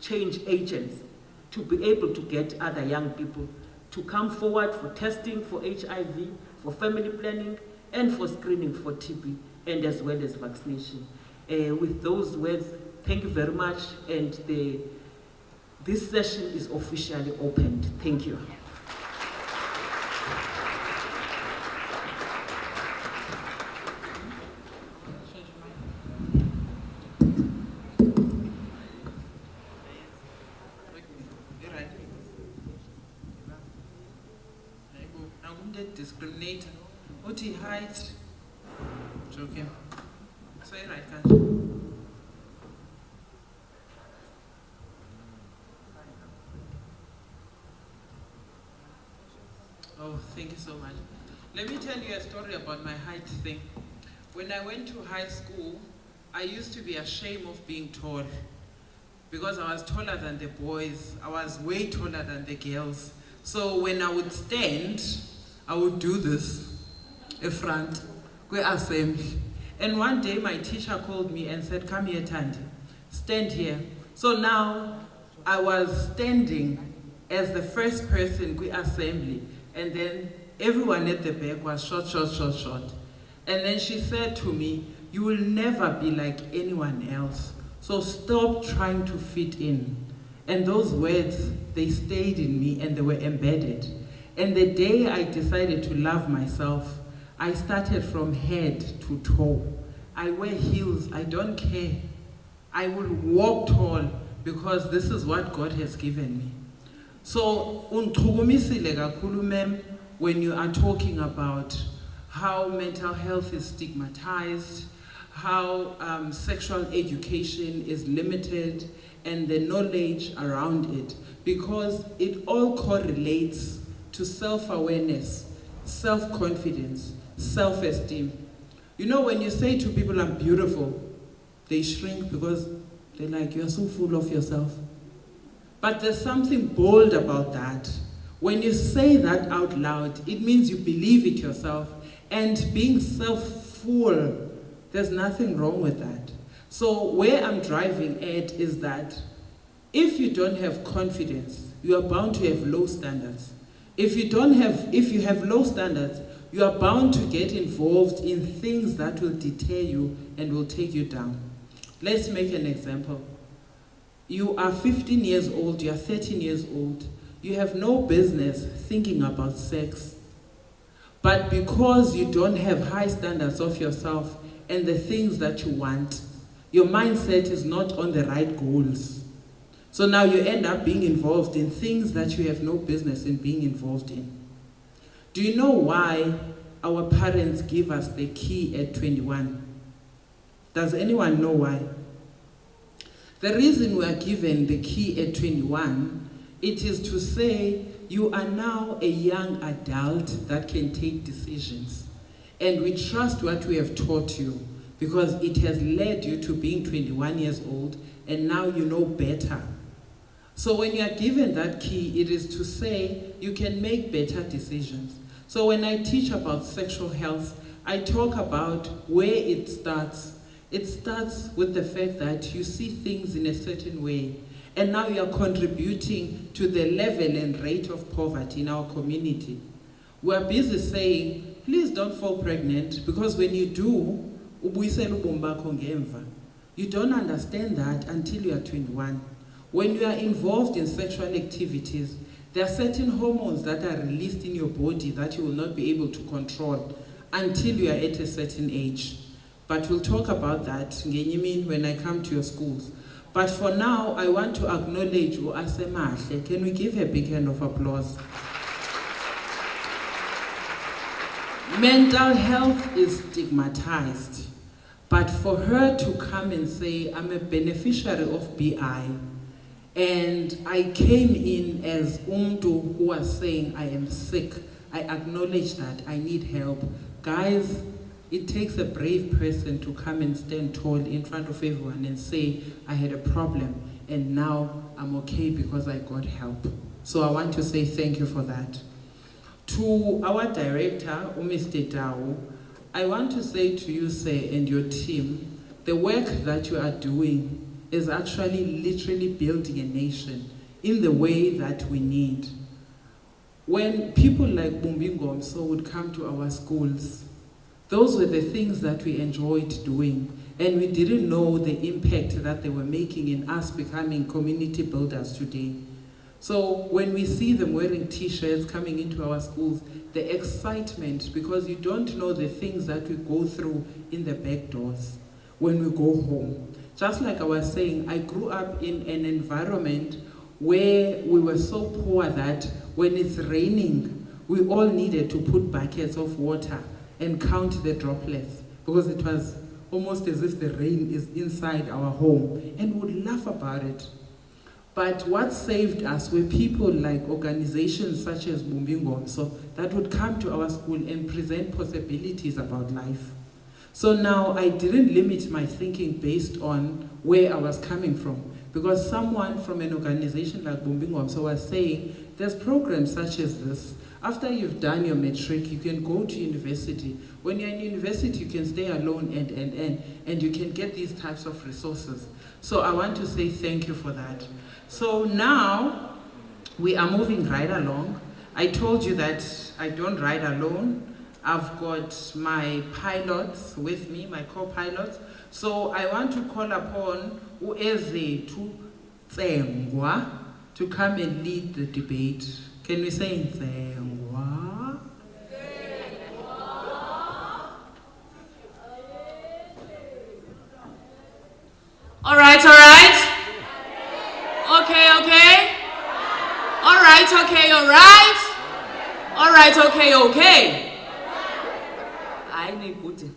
change agents to be able to get other young people to come forward for testing for HIV, for family planning, and for screening for TB, and as well as vaccination. With those words, thank you very much, and this session is officially opened. Thank you. Discriminator. What he hides? Joking. Say right, can't. Oh, thank you so much. Let me tell you a story about my height thing. When I went to high school, I used to be ashamed of being tall, because I was taller than the boys. I was way taller than the girls. So when I would stand, I would do this, in front, go assembly. And one day my teacher called me and said, come here, Tandi, stand here. So now I was standing as the first person go assembly, and then everyone at the back was short. And then she said to me, you will never be like anyone else, so stop trying to fit in. And those words, they stayed in me and they were embedded. And the day I decided to love myself, I started from head to toe. I wear heels, I don't care. I will walk tall because this is what God has given me. So, unchukumisile kakhulu ma'am, when you are talking about how mental health is stigmatized, how sexual education is limited, and the knowledge around it, because it all correlates to self-awareness, self-confidence, self-esteem. You know, when you say to people, I'm beautiful, they shrink because they're like, you're so full of yourself. But there's something bold about that. When you say that out loud, it means you believe it yourself. And being self-full, there's nothing wrong with that. So where I'm driving at is that if you don't have confidence, you are bound to have low standards. If you have low standards, you are bound to get involved in things that will deter you and will take you down. Let's make an example. You are 15 years old, you are 13 years old, you have no business thinking about sex. But because you don't have high standards of yourself and the things that you want, your mindset is not on the right goals. So now you end up being involved in things that you have no business in being involved in. Do you know why our parents give us the key at 21? Does anyone know why? The reason we are given the key at 21, it is to say you are now a young adult that can take decisions. And we trust what we have taught you because it has led you to being 21 years old and now you know better. So when you are given that key, it is to say you can make better decisions. So when I teach about sexual health, I talk about where it starts. It starts with the fact that you see things in a certain way, and now you are contributing to the level and rate of poverty in our community. We are busy saying, please don't fall pregnant, because when you do, ubuyisela ubomi bakho ngemva. You don't understand that until you are 21. When you are involved in sexual activities, there are certain hormones that are released in your body that you will not be able to control until you are at a certain age. But we'll talk about that when I come to your schools. But for now, I want to acknowledge Asemahle. Can we give a big hand of applause? Mental health is stigmatized. But for her to come and say, I'm a beneficiary of BI, and I came in as Umdu who was saying, I am sick. I acknowledge that, I need help. Guys, it takes a brave person to come and stand tall in front of everyone and say, I had a problem and now I'm okay because I got help. So I want to say thank you for that. To our director, Mr. Dao, I want to say to you, sir, and your team, the work that you are doing is actually literally building a nation in the way that we need. When people like bumb'INGOMSO would come to our schools, those were the things that we enjoyed doing, and we didn't know the impact that they were making in us becoming community builders today. So when we see them wearing t-shirts coming into our schools, the excitement, because you don't know the things that we go through in the back doors when we go home. Just like I was saying, I grew up in an environment where we were so poor that when it's raining, we all needed to put buckets of water and count the droplets, because it was almost as if the rain is inside our home, and would laugh about it. But what saved us were people like organizations such as bumb'INGOMSO that would come to our school and present possibilities about life. So now I didn't limit my thinking based on where I was coming from, because someone from an organization like bumb'INGOMSO was saying, there's programs such as this. After you've done your matric, you can go to university. When you're in university, you can stay alone and you can get these types of resources. So I want to say thank you for that. So now we are moving right along. I told you that I don't ride alone. I've got my pilots with me, my co-pilots. So I want to call upon Ueze Tsengwa to come and lead the debate. Can we say Tsengwa? All right, all right. Okay, okay. All right, okay, all right. All right, okay, okay. I need good.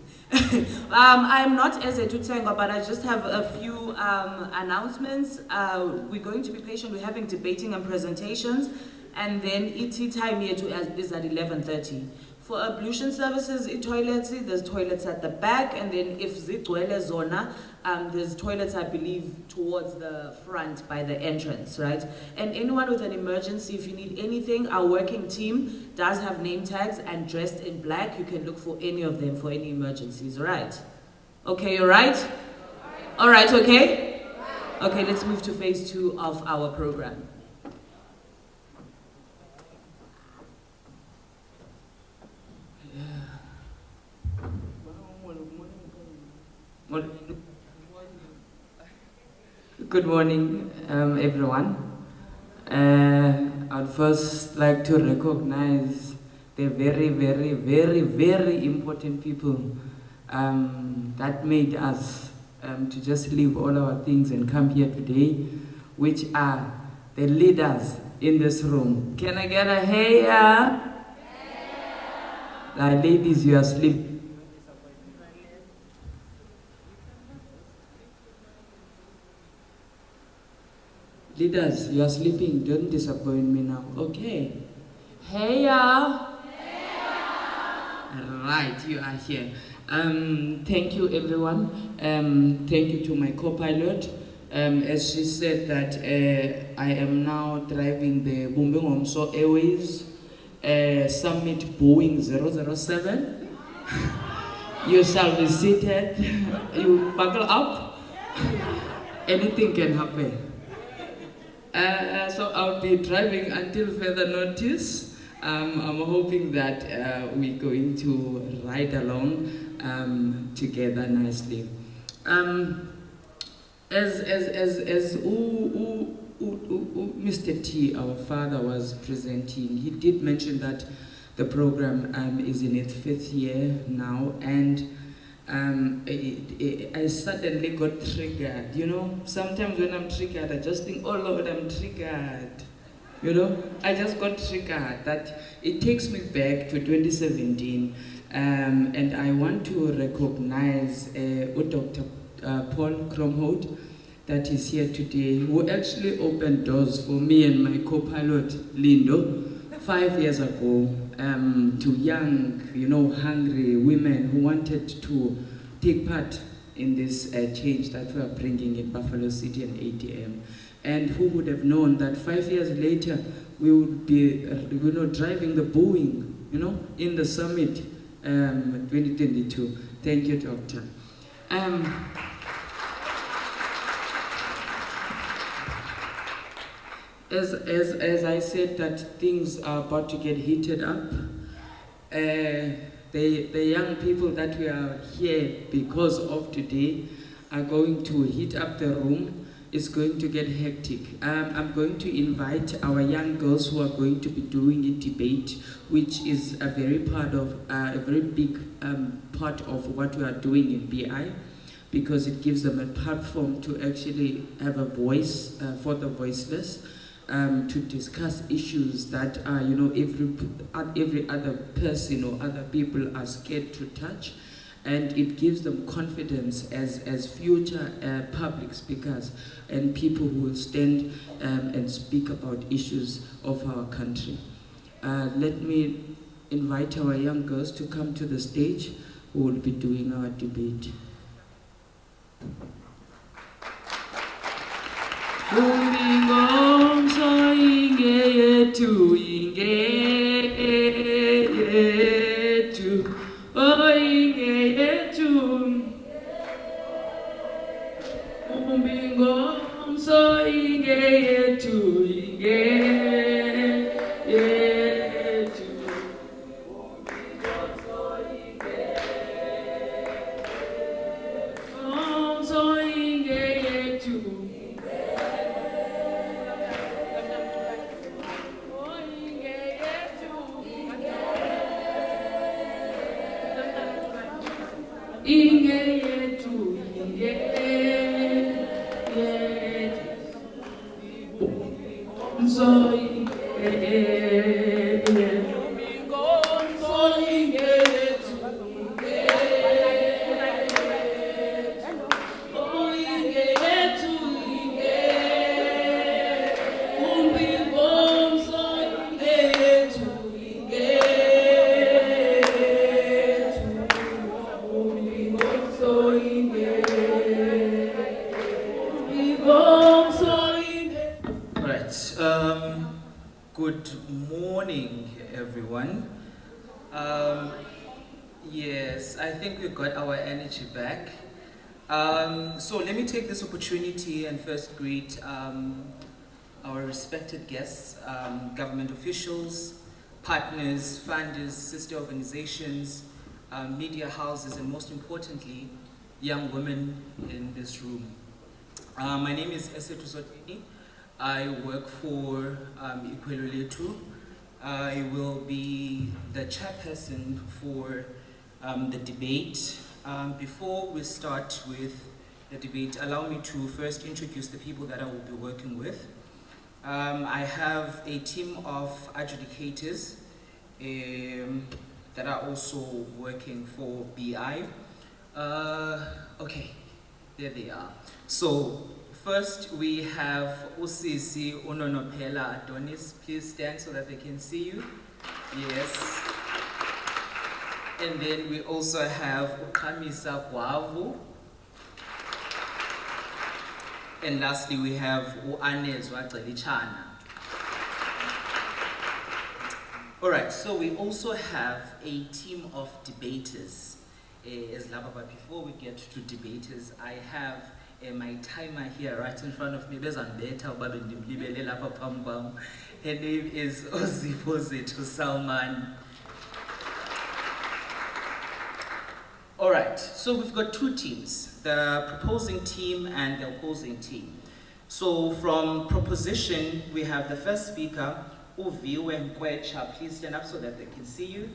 I'm not as a Tutengwa, but I just have a few announcements. We're going to be patient. We're having debating and presentations, and then ET time here is at 11:30. For ablution services, there's toilets at the back, and then if zigcwele zona, there's toilets, I believe, towards the front by the entrance, right? And anyone with an emergency, if you need anything, our working team does have name tags and dressed in black. You can look for any of them for any emergencies, right? Okay, all right? All right, okay? Okay, let's move to phase 2 of our program. Good morning, everyone. I'd first like to recognize the very, very, very, very important people that made us to just leave all our things and come here today, which are the leaders in this room. Can I get a hey? Ladies, you are asleep. Leaders, you are sleeping. Don't disappoint me now. Okay. Hey, Right, you are here. Thank you, everyone. Thank you to my co-pilot. As she said that I am now driving the bumb'INGOMSO Airways Summit Boeing 007. You shall be seated. You buckle up. Anything can happen. So I'll be driving until further notice. I'm hoping that we're going to ride along together nicely. As Mr. T, our father, was presenting, he did mention that the program is in its 5th year now, and I suddenly got triggered. You know, sometimes when I'm triggered, I just think, oh Lord, I'm triggered. You know, I just got triggered. That it takes me back to 2017, and I want to recognize Dr. Paul Kromhout, that is here today, who actually opened doors for me and my co-pilot Lindo 5 years ago, to young, you know, hungry women who wanted to take part in this change that we are bringing in Buffalo City and ADM. And who would have known that 5 years later we would be, you know, driving the Boeing, you know, in the summit 2022. Thank you, Doctor. As I said that things are about to get heated up, the young people that we are here because of today are going to heat up the room. It's going to get hectic. I'm going to invite our young girls who are going to be doing a debate, which is a very big part of what we are doing in BI, because it gives them a platform to actually have a voice for the voiceless. To discuss issues that you know, every other person or other people are scared to touch, and it gives them confidence as future public speakers and people who will stand and speak about issues of our country. Let me invite our young girls to come to the stage who will be doing our debate. Bumb'INGOMSO ingeyetu ingeyetu oh ingeyetu Bumb'INGOMSO ingeyetu ingeyetu Bumb'INGOMSO ingeyetu. Good morning, everyone. Yes, I think we got our energy back. So let me take this opportunity and first greet our respected guests, government officials, partners, funders, sister organizations, media houses, and most importantly, young women in this room. My name is Esetu Sotini. I work for Ikweleletu. I will be the chairperson for the debate. Before we start with the debate, allow me to first introduce the people that I will be working with. I have a team of adjudicators that are also working for BI. Okay, there they are. So first we have Usisi Nonelela Adonis. Please stand so that they can see you. Yes. And then we also have Ukamisa Kwavu. And lastly, we have Uanezwa Celichana. All right, so we also have a team of debaters. As Lababa, before we get to debaters, I have my timer here right in front of me. Her name is Ozipozeto Salman. All right, so we've got two teams, the proposing team and the opposing team. So from proposition, we have the first speaker, Uviwe Nkwecha. Please stand up so that they can see you.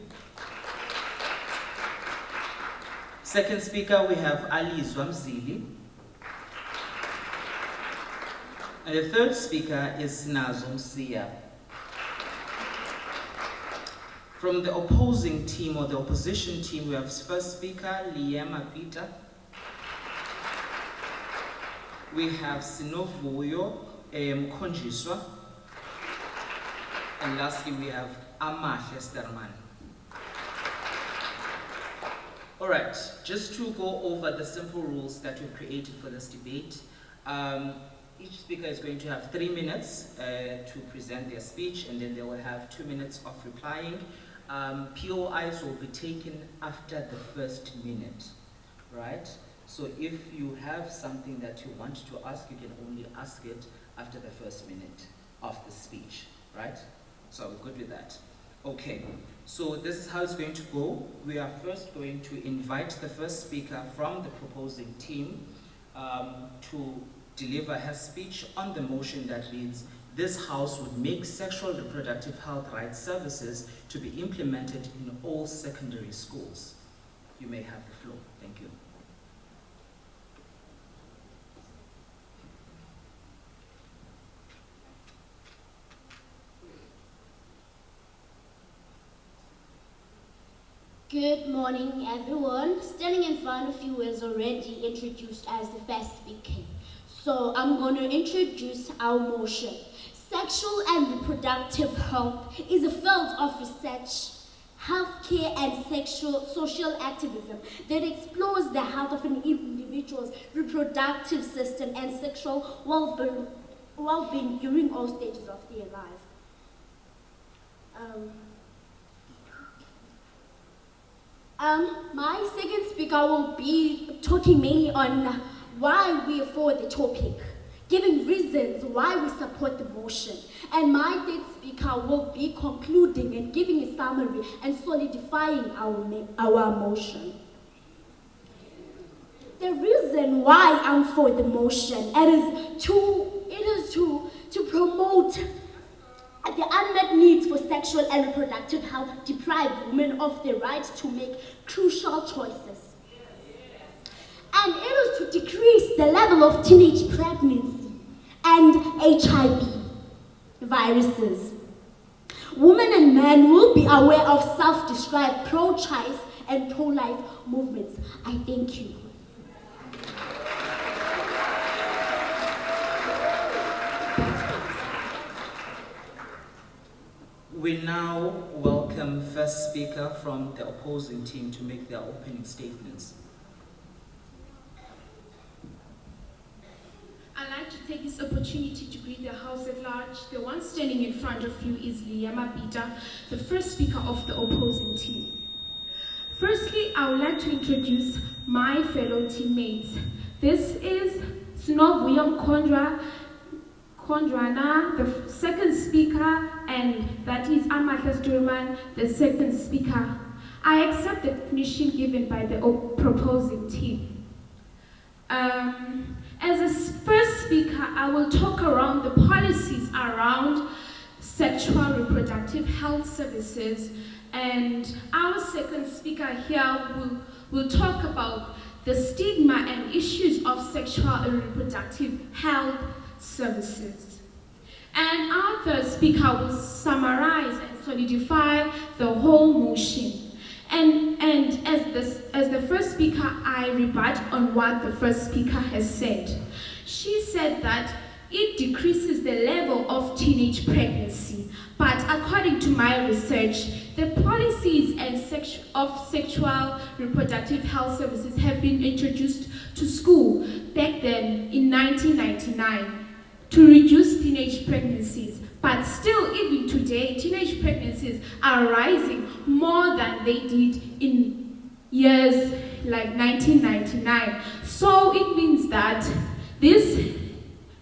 Second speaker, we have Ali Zwamzili. And the third speaker is Nazo Msia. From the opposing team or the opposition team, we have first speaker, Liema Peter. We have Sinovuyo Mkonjiswa. And lastly, we have Amahle Sterman. All right, just to go over the simple rules that we've created for this debate. Each speaker is going to have 3 minutes to present their speech, and then they will have 2 minutes of replying. POIs will be taken after the first minute, right? So if you have something that you want to ask, you can only ask it after the first minute of the speech, right? So we're good with that. Okay, so this is how it's going to go. We are first going to invite the first speaker from the proposing team to deliver her speech on the motion that reads, this House would make sexual reproductive health rights services to be implemented in all secondary schools. You may have the floor. Thank you. Good morning, everyone. Standing in front of you is already introduced as the first speaker. So I'm going to introduce our motion. Sexual and reproductive health is a field of research, healthcare, and social activism that explores the health of an individual's reproductive system and sexual well-being during all stages of their life. My second speaker will be talking mainly on why we are for the topic, giving reasons why we support the motion. And my third speaker will be concluding and giving a summary and solidifying our motion. The reason why I'm for the motion, it is to promote the unmet needs for sexual and reproductive health, deprive women of the right to make crucial choices. And it is to decrease the level of teenage pregnancy and HIV viruses. Women and men will be aware of self-described pro-choice and pro-life movements. I thank you. We now welcome first speaker from the opposing team to make their opening statements. I'd like to take this opportunity to greet the House at large. The one standing in front of you is Liema Peter, the first speaker of the opposing team. Firstly, I would like to introduce my fellow teammates. This is Sinovuyo Kondrana, the second speaker, and that is Amahle Sterman, the second speaker. I accept the definition given by the proposing team. As a first speaker, I will talk around the policies around sexual reproductive health services, and our second speaker here will talk about the stigma and issues of sexual and reproductive health services. And our third speaker will summarize and solidify the whole motion. And as the first speaker, I rebut on what the first speaker has said. She said that it decreases the level of teenage pregnancy. But according to my research, the policies and of sexual reproductive health services have been introduced to school back then in 1999 to reduce teenage pregnancies. But still, even today, teenage pregnancies are rising more than they did in years like 1999. So it means that this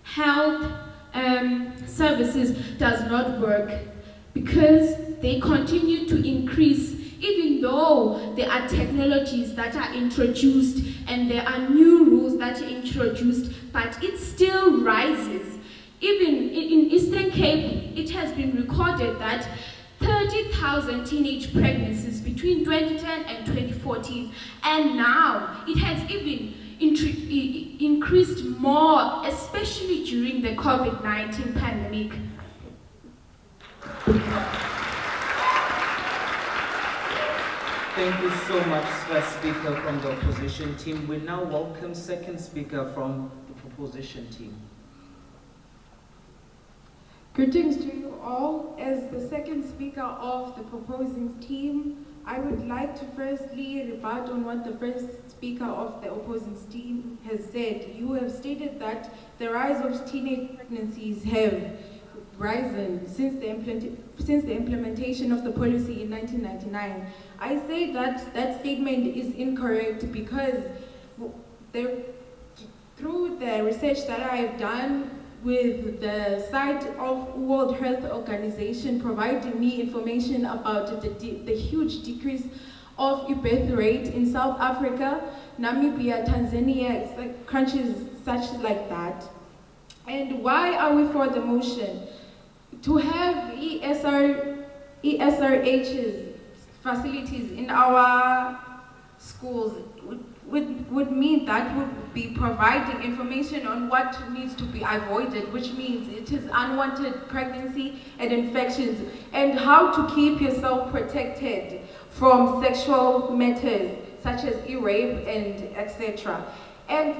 health services does not work because they continue to increase, even though there are technologies that are introduced and there are new rules that are introduced, but it still rises. Even in Eastern Cape, it has been recorded that 30,000 teenage pregnancies between 2010 and 2014, and now it has even increased more, especially during the COVID-19 pandemic. Thank you so much, first speaker from the opposition team. We now welcome second speaker from the proposition team. Greetings to you all. As the second speaker of the proposing team, I would like to firstly rebut on what the first speaker of the opposing team has said. You have stated that the rise of teenage pregnancies have risen since the implementation of the policy in 1999. I say that that statement is incorrect because through the research that I have done with the site of World Health Organization providing me information about the huge decrease of birth rate in South Africa, Namibia, Tanzania, it's like countries such like that. And why are we for the motion? To have ESRH's facilities in our schools would mean that we'll be providing information on what needs to be avoided, which means it is unwanted pregnancy and infections, and how to keep yourself protected from sexual matters such as rape and etc. And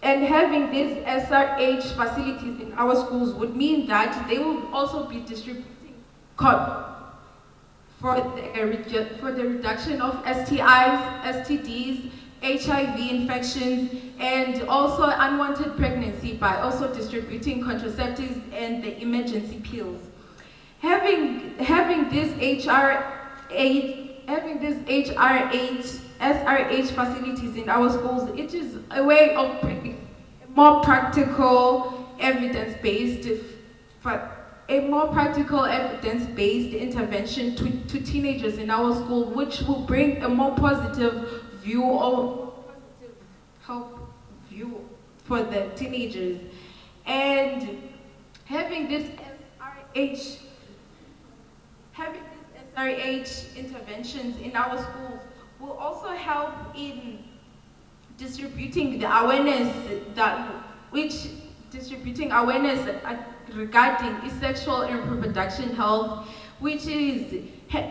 having these SRH facilities in our schools would mean that they will also be distributing for the reduction of STIs, STDs, HIV infections, and also unwanted pregnancy by also distributing contraceptives and the emergency pills. Having this SRH facilities in our schools, it is a way of bringing more practical evidence-based intervention to teenagers in our school, which will bring a more positive view or help view for the teenagers. And having this SRH interventions in our schools will also help in distributing the awareness regarding sexual and reproduction health, which is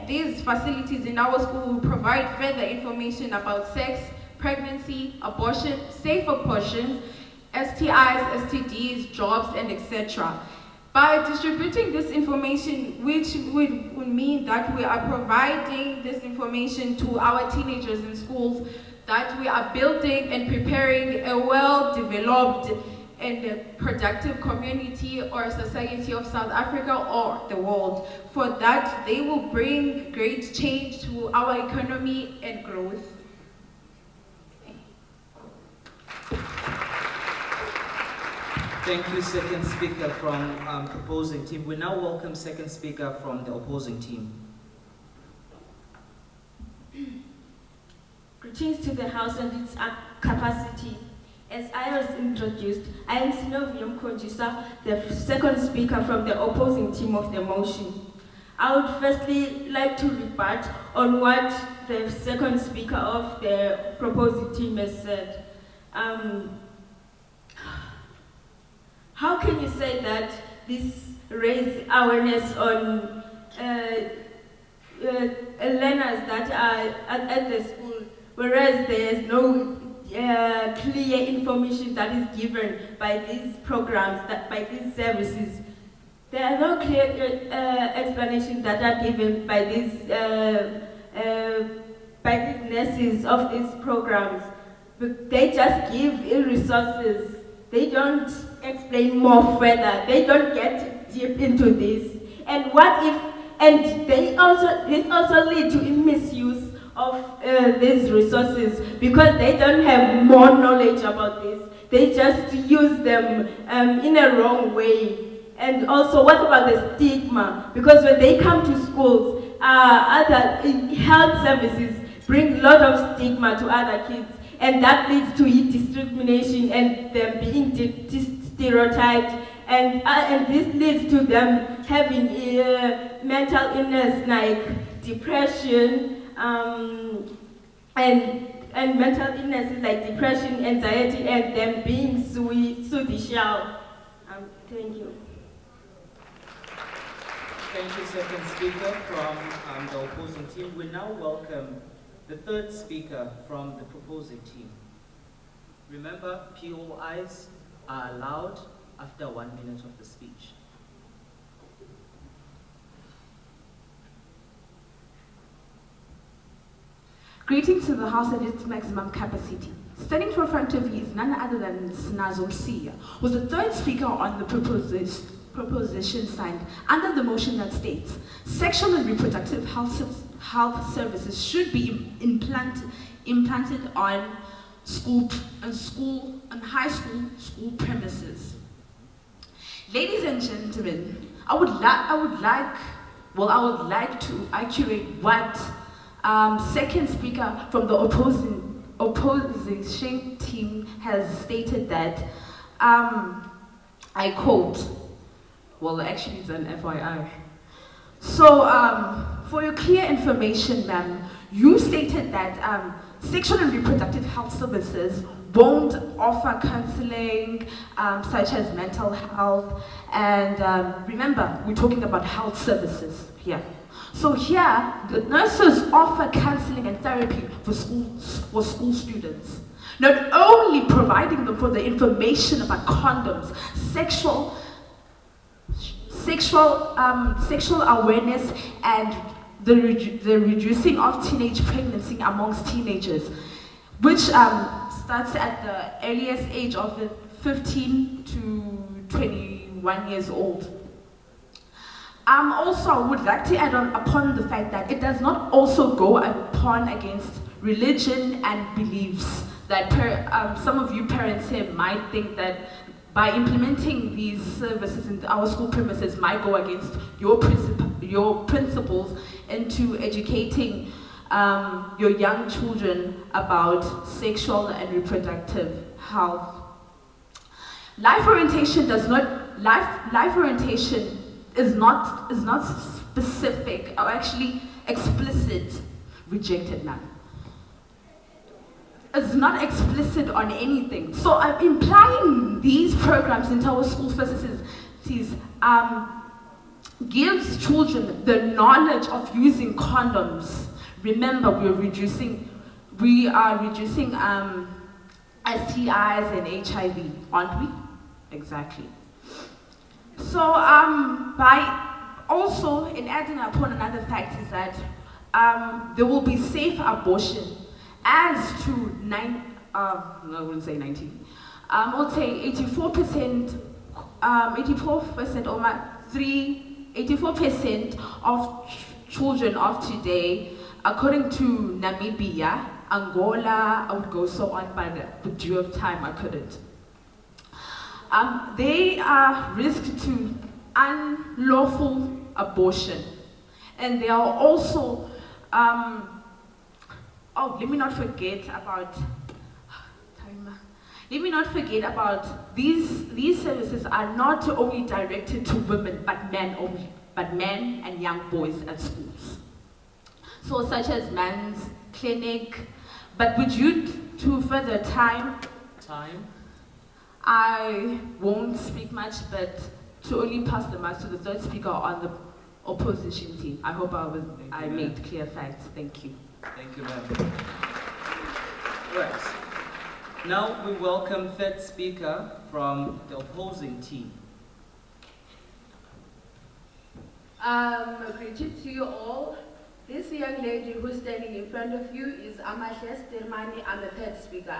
these facilities in our school will provide further information about sex, pregnancy, abortion, safe abortions, STIs, STDs, jobs, and etc. By distributing this information, which would mean that we are providing this information to our teenagers in schools, that we are building and preparing a well-developed and a productive community or society of South Africa or the world. For that, they will bring great change to our economy and growth. Thank you, second speaker from proposing team. We now welcome second speaker from the opposing team. Greetings to the House and its capacity. As I was introduced, I am Sinovium Kojisa, the second speaker from the opposing team of the motion. I would firstly like to rebut on what the second speaker of the proposing team has said. How can you say that this raised awareness on learners that are at the school, whereas there is no clear information that is given by these programs, by these services? There are no clear explanations that are given by these nurses of these programs. But they just give resources. They don't explain more further. They don't get deep into this. And what if? And this also lead to misuse of these resources because they don't have more knowledge about this. They just use them in a wrong way. And also, what about the stigma? Because when they come to schools, other health services bring a lot of stigma to other kids, and that leads to discrimination and them being stereotyped, and this leads to them having mental illness like depression, and mental illnesses like depression, anxiety, and them being suicidal. Thank you. Thank you, second speaker from the opposing team. We now welcome the third speaker from the proposing team. Remember, POIs are allowed after 1 minute of the speech. Greetings to the House at its maximum capacity. Standing in front of you is none other than Snazo Msiya, who's the third speaker on the proposition signed under the motion that states sexual and reproductive health services should be implanted on high school premises. Ladies and gentlemen, I would like to actuate what second speaker from the opposition team has stated, that I quote, well, actually it's an FYI. So, for your clear information, ma'am, you stated that sexual and reproductive health services won't offer counseling such as mental health, and remember, we're talking about health services here. So here, the nurses offer counseling and therapy for school students, not only providing them for the information about condoms, sexual awareness, and the reducing of teenage pregnancy amongst teenagers, which starts at the earliest age of 15 to 21 years old. Also, I would like to add on upon the fact that it does not also go upon against religion and beliefs. That some of you parents here might think that by implementing these services in our school premises might go against your principles into educating your young children about sexual and reproductive health. Life orientation is not specific, or actually explicit. Rejected, ma'am. It's not explicit on anything. So I'm implying these programs into our school facilities gives children the knowledge of using condoms. Remember, we are reducing STIs and HIV, aren't we? Exactly. So by also, in adding upon another fact is that there will be safe abortion as to I wouldn't say 19. I would say 84%, 84% of children of today, according to Namibia, Angola, I would go so on, but due of time I couldn't. They are risked to unlawful abortion, and they are also let me not forget about Let me not forget about these services are not only directed to women, but men only, but men and young boys at schools. So such as men's clinic, but with you to further time, I won't speak much, but to only pass the mic to the third speaker on the opposition team. I hope I made clear facts. Thank you. Thank you, ma'am. Right. Now we welcome third speaker from the opposing team. Greetings to you all. This young lady who's standing in front of you is Amahle Stelmani. I'm the third speaker.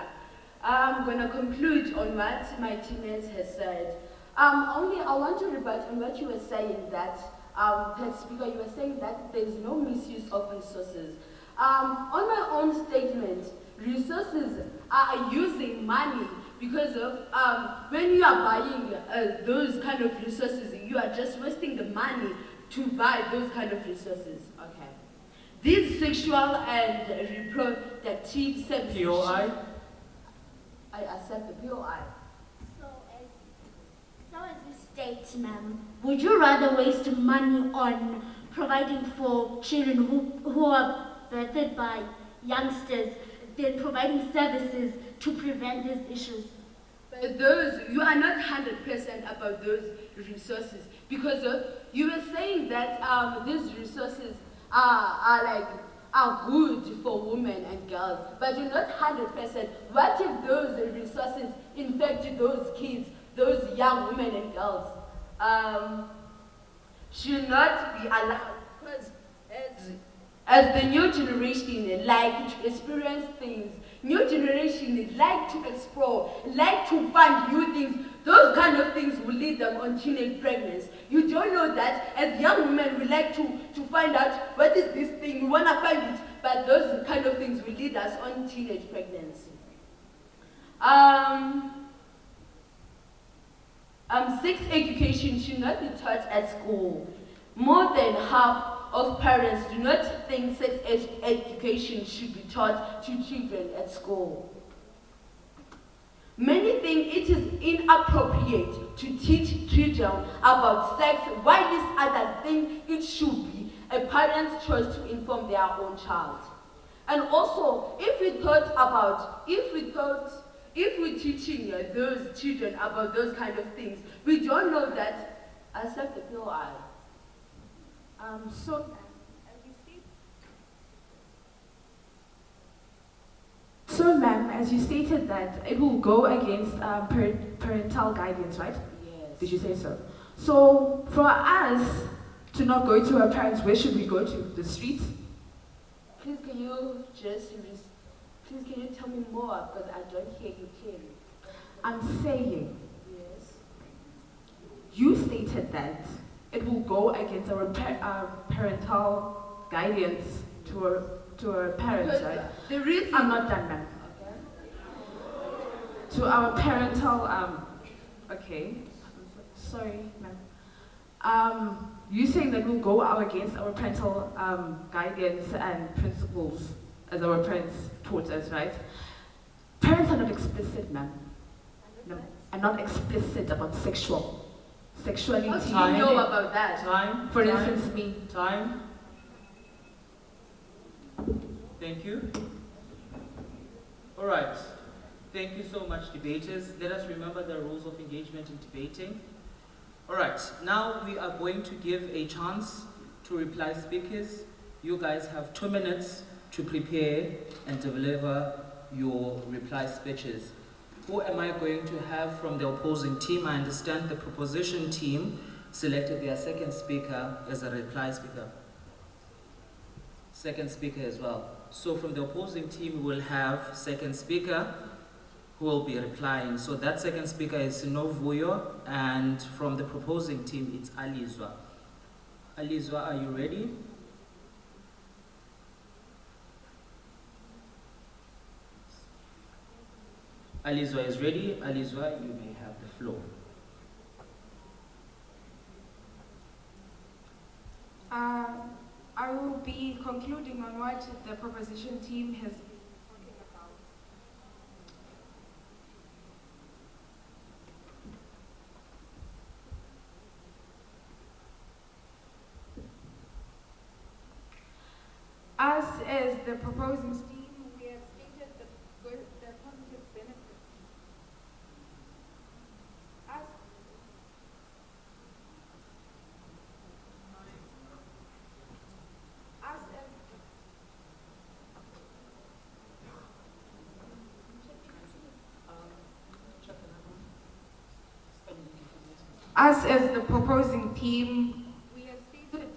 I'm going to conclude on what my teammates has said. Only I want to rebut on what you were saying that, third speaker, you were saying that there's no misuse of resources. On my own statement, resources are using money because of when you are buying those kind of resources, you are just wasting the money to buy those kind of resources. Okay. These sexual and reproductive services. POI? I accept the POI. So as you state, ma'am, would you rather waste money on providing for children who are birthed by youngsters than providing services to prevent these issues? But those, you are not 100% about those resources because you were saying that these resources are good for women and girls, but you're not 100%. What if those resources infect those kids, those young women and girls? Should not be allowed because as the new generation like to experience things, new generation like to explore, like to find new things. Those kind of things will lead them on teenage pregnancy. You don't know that as young women we like to find out what is this thing, we want to find it, but those kind of things will lead us on teenage pregnancy. Sex education should not be taught at school. More than half of parents do not think sex education should be taught to children at school. Many think it is inappropriate to teach children about sex, while these others think it should be a parent's choice to inform their own child. And also, if we're teaching those children about those kind of things, we don't know that, accept the POI. So, ma'am, as you stated that it will go against parental guidance, right? Yes. Did you say so? So, for us to not go to our parents, where should we go to? The streets? Please, can you tell me more because I don't hear you clearly. I'm saying, yes, you stated that it will go against our parental guidance to our parents, right? The reason I'm not done, ma'am. Okay. To our parental, okay, sorry, ma'am. You saying that we'll go out against our parental guidance and principles as our parents taught us, right? Parents are not explicit, ma'am. No, are not explicit about sexuality. How do you know about that? For instance, me. Time. Thank you. All right. Thank you so much, debaters. Let us remember the rules of engagement in debating. All right. Now we are going to give a chance to reply speakers. You guys have 2 minutes to prepare and deliver your reply speeches. Who am I going to have from the opposing team? I understand the proposition team selected their second speaker as a reply speaker. Second speaker as well. So from the opposing team, we will have second speaker who will be replying. So that second speaker is Novuyo, and from the proposing team, it's Alizwa. Alizwa, are you ready? Alizwa is ready. Alizwa, you may have the floor. I will be concluding on what the proposition team has been talking Us as the proposing team, we have stated the positive benefits. Us as the proposing team, we have stated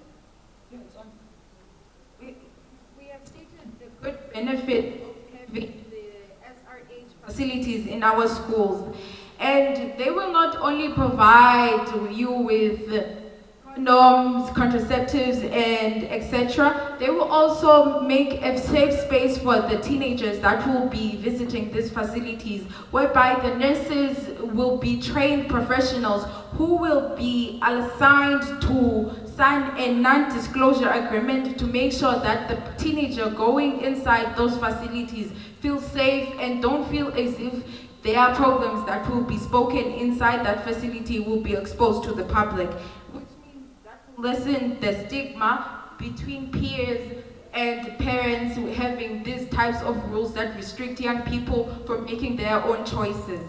the good benefit of having the SRH facilities in our schools. And they will not only provide you with condoms, contraceptives, and etc. They will also make a safe space for the teenagers that will be visiting these facilities, whereby the nurses will be trained professionals who will be assigned to sign a non-disclosure agreement to make sure that the teenager going inside those facilities feels safe and don't feel as if there are problems that will be spoken inside that facility will be exposed to the public, which means that will lessen the stigma between peers and parents having these types of rules that restrict young people from making their own choices.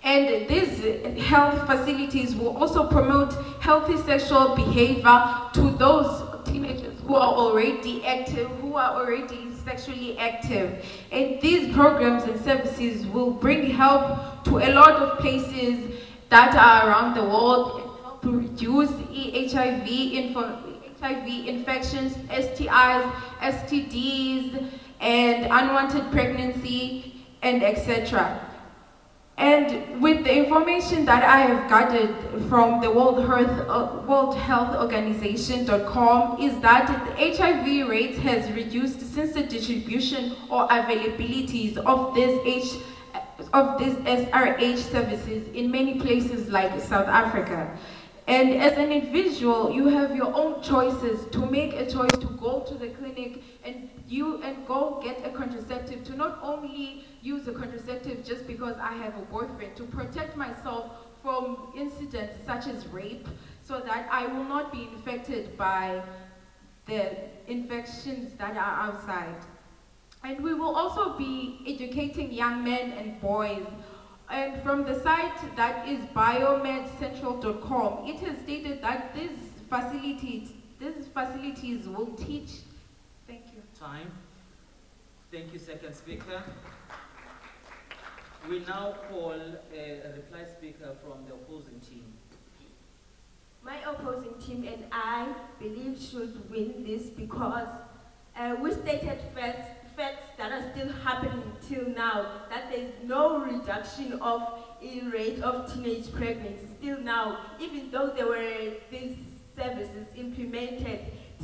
And these health facilities will also promote healthy sexual behavior to those teenagers who are already active, who are already sexually active. And these programs and services will bring help to a lot of places that are around the world and help to reduce HIV infections, STIs, STDs, and unwanted pregnancy, and etc. And with the information that I have gathered from the World Health Organization.com is that the HIV rates has reduced since the distribution or availabilities of these SRH services in many places like South Africa. And as an individual, you have your own choices to make a choice to go to the clinic and go get a contraceptive, to not only use a contraceptive just because I have a boyfriend, to protect myself from incidents such as rape, so that I will not be infected by the infections that are outside. And we will also be educating young men and boys. And from the site that is biomedcentral.com, it has stated that these facilities will teach. Thank you. Time. Thank you, second speaker. We now call a reply speaker from the opposing team. My opposing team and I believe should win this because we stated facts that are still happening till now, that there is no reduction of the rate of teenage pregnancy still now, even though there were these services implemented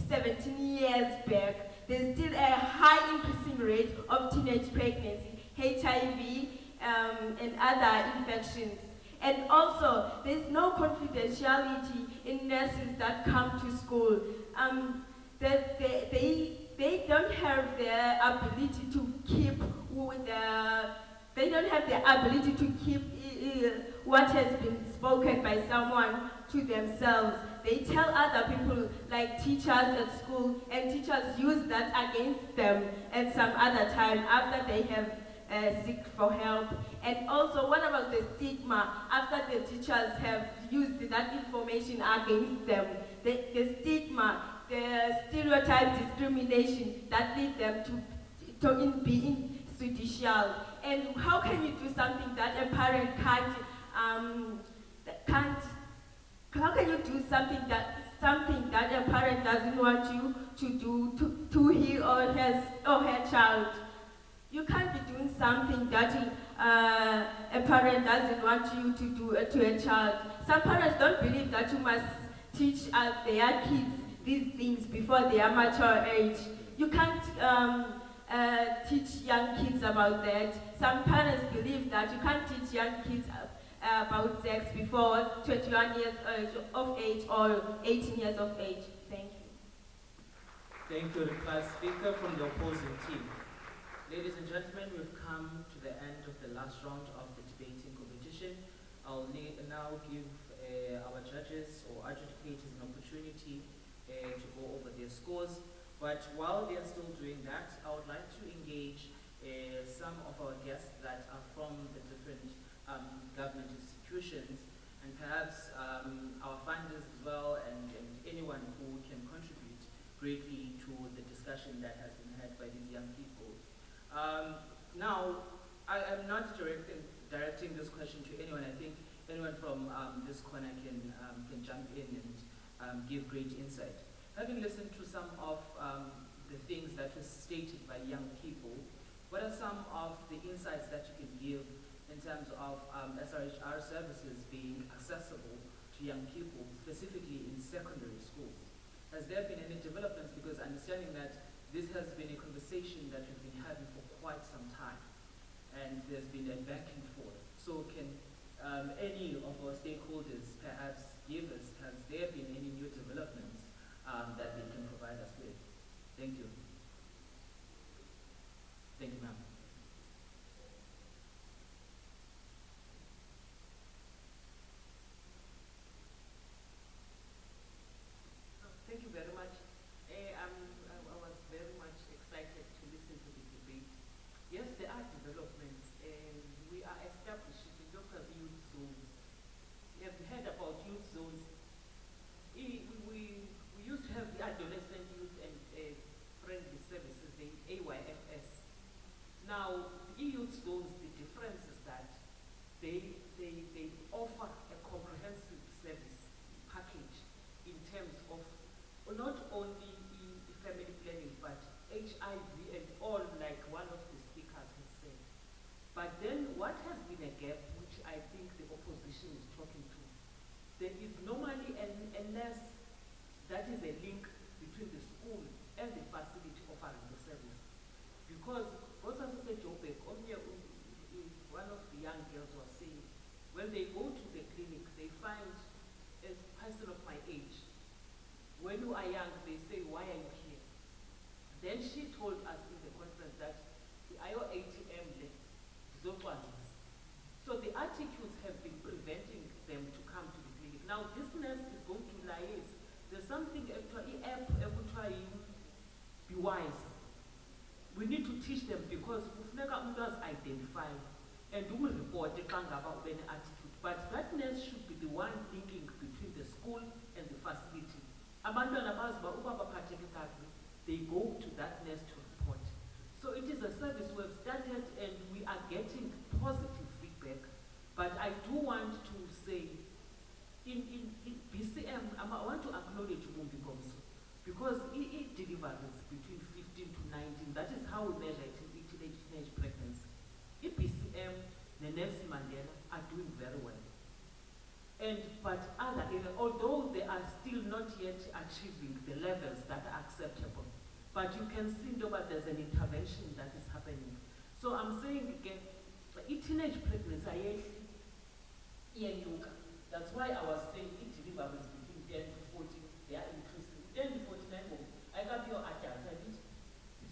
17 years back. There's still a high increasing rate of teenage pregnancy, HIV, and other infections. And also, there's no confidentiality in nurses that come to school. They don't have the ability to keep what has been spoken by someone to themselves. They tell other people, like teachers at school, and teachers use that against them at some other time after they have seek for help. And also, what about the stigma after the teachers have used that information against them? The stigma, the stereotype discrimination that lead them to being judicial. And how can you do something that a parent can't? How can you do something that a parent doesn't want you to do to he or her child? You can't be doing something that a parent doesn't want you to do to a child. Some parents don't believe that you must teach their kids these things before they are mature age. You can't teach young kids about that. Some parents believe that you can't teach young kids about sex before 21 years of age or 18 years of age. Thank you. Thank you, reply speaker from the opposing team. Ladies and gentlemen, we've come to the end of the last round of the debating competition. I'll now give our judges or adjudicators an opportunity to go over their scores. But while they are still doing that, I would like to engage some of our guests that are from the different government institutions, and perhaps our funders as well, and anyone who can contribute greatly to the discussion that has been had by these young people. Now, I am not directing this question to anyone. I think anyone from this corner can jump in and give great insight. Having listened to some of the things that were stated by young people, what are some of the insights that you can give in terms of SRHR services being accessible to young people, specifically in secondary schools? Has there been any developments? Because understanding that this has been a conversation that we've been having for quite some time, and there's been a back and forth. So can any of our stakeholders perhaps give us, has there been any new developments that they can provide us with? Thank you. Thank you, ma'am. Thank you very much. I was very much excited to listen to the debate. Yes, there are developments. We are establishing local youth zones. We have heard about youth zones. We used to have the adolescent youth and friendly services, the AYFS. Now, the youth zones, the difference is that they offer a comprehensive service package in terms of not only family planning, but HIV and all, like one of the speakers has said. But then what has been a gap, which I think the opposition is talking to, there is normally a nurse that is a link between the school and the facility offering the service. Because also said Jobek, one of the young girls was saying, when they go to the clinic, they find a person of my age. When you are young, they say, why are you here? Then she told us in the conference that the IO-ATM left. So the attitudes have been preventing them to come to the clinic. Now this nurse is going to liaise. There's something actually able to be wise. We need to teach them, because we identify and do report the about any attitude. But that nurse should be the one linking between the school and the facility. They go to that nurse to report. So it is a service we've started and we are getting positive feedback. But I do want to say, in BCM, I want to acknowledge bumb'INGOMSO, because it delivers between 15 to 19. That is how we measure it in teenage pregnancy. In BCM, the Nelson Mandela are doing very well. But other areas, although they are still not yet achieving the levels that are acceptable, but you can see that there's an intervention that is happening. So I'm saying again, teenage pregnancy, that's why I was saying it delivers between 10 to 14, they are increasing. 10 to 49, I got your adult.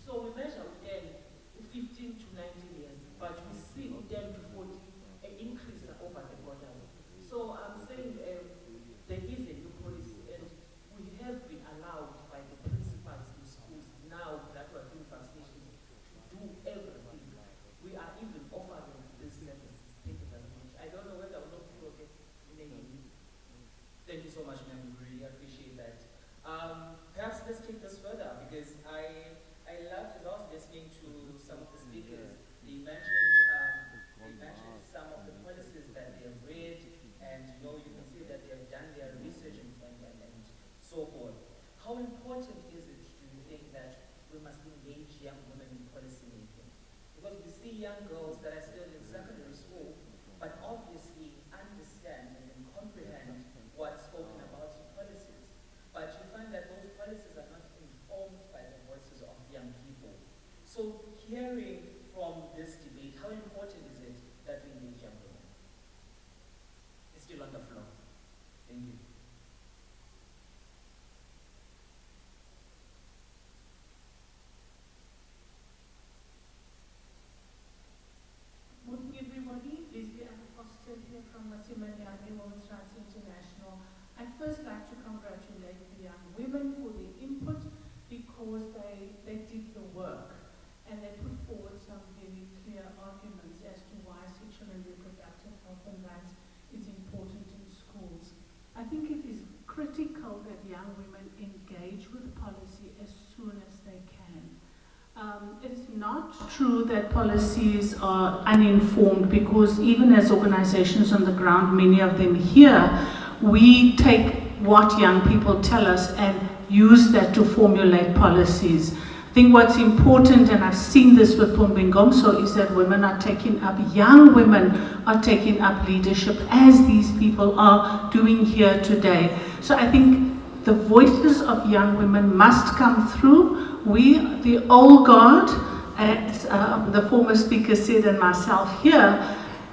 So we measure 15 to 19 years, but we see 10 to 40 an increase over the borders. So I'm saying there is a new policy, and we have been allowed by the principals in schools now that we're doing vaccinations to do everything. We are even offering this service. Thank you very much. I don't know whether or not you will get in. Thank you so much, ma'am. We really appreciate that. Perhaps let's take this further, because I loved, as I was listening to some of the speakers, they mentioned some of the policies that they have read, and you can see that they have done their research and so forth. How important is it, do you think, that we must engage young women in policy making? Because we see young girls that are still in secondary school, but obviously understand and comprehend what's spoken about in policies. But you find that those policies are not informed by the voices of young people. So hearing from this debate, how important is it that we engage young women? It's still on the floor. Thank you. Morning everybody, Lesley-Ann Foster here from Masimanyane, Women's Rights International. I'd first like to congratulate the young women for their input, because they It's not true that policies are uninformed, because even as organizations on the ground, many of them here, we take what young people tell us and use that to formulate policies. I think what's important, and I've seen this with bumb'INGOMSO, is that women are taking up, young women are taking up leadership, as these people are doing here today. So I think the voices of young women must come through. We, the old guard, as the former speaker said, and myself here,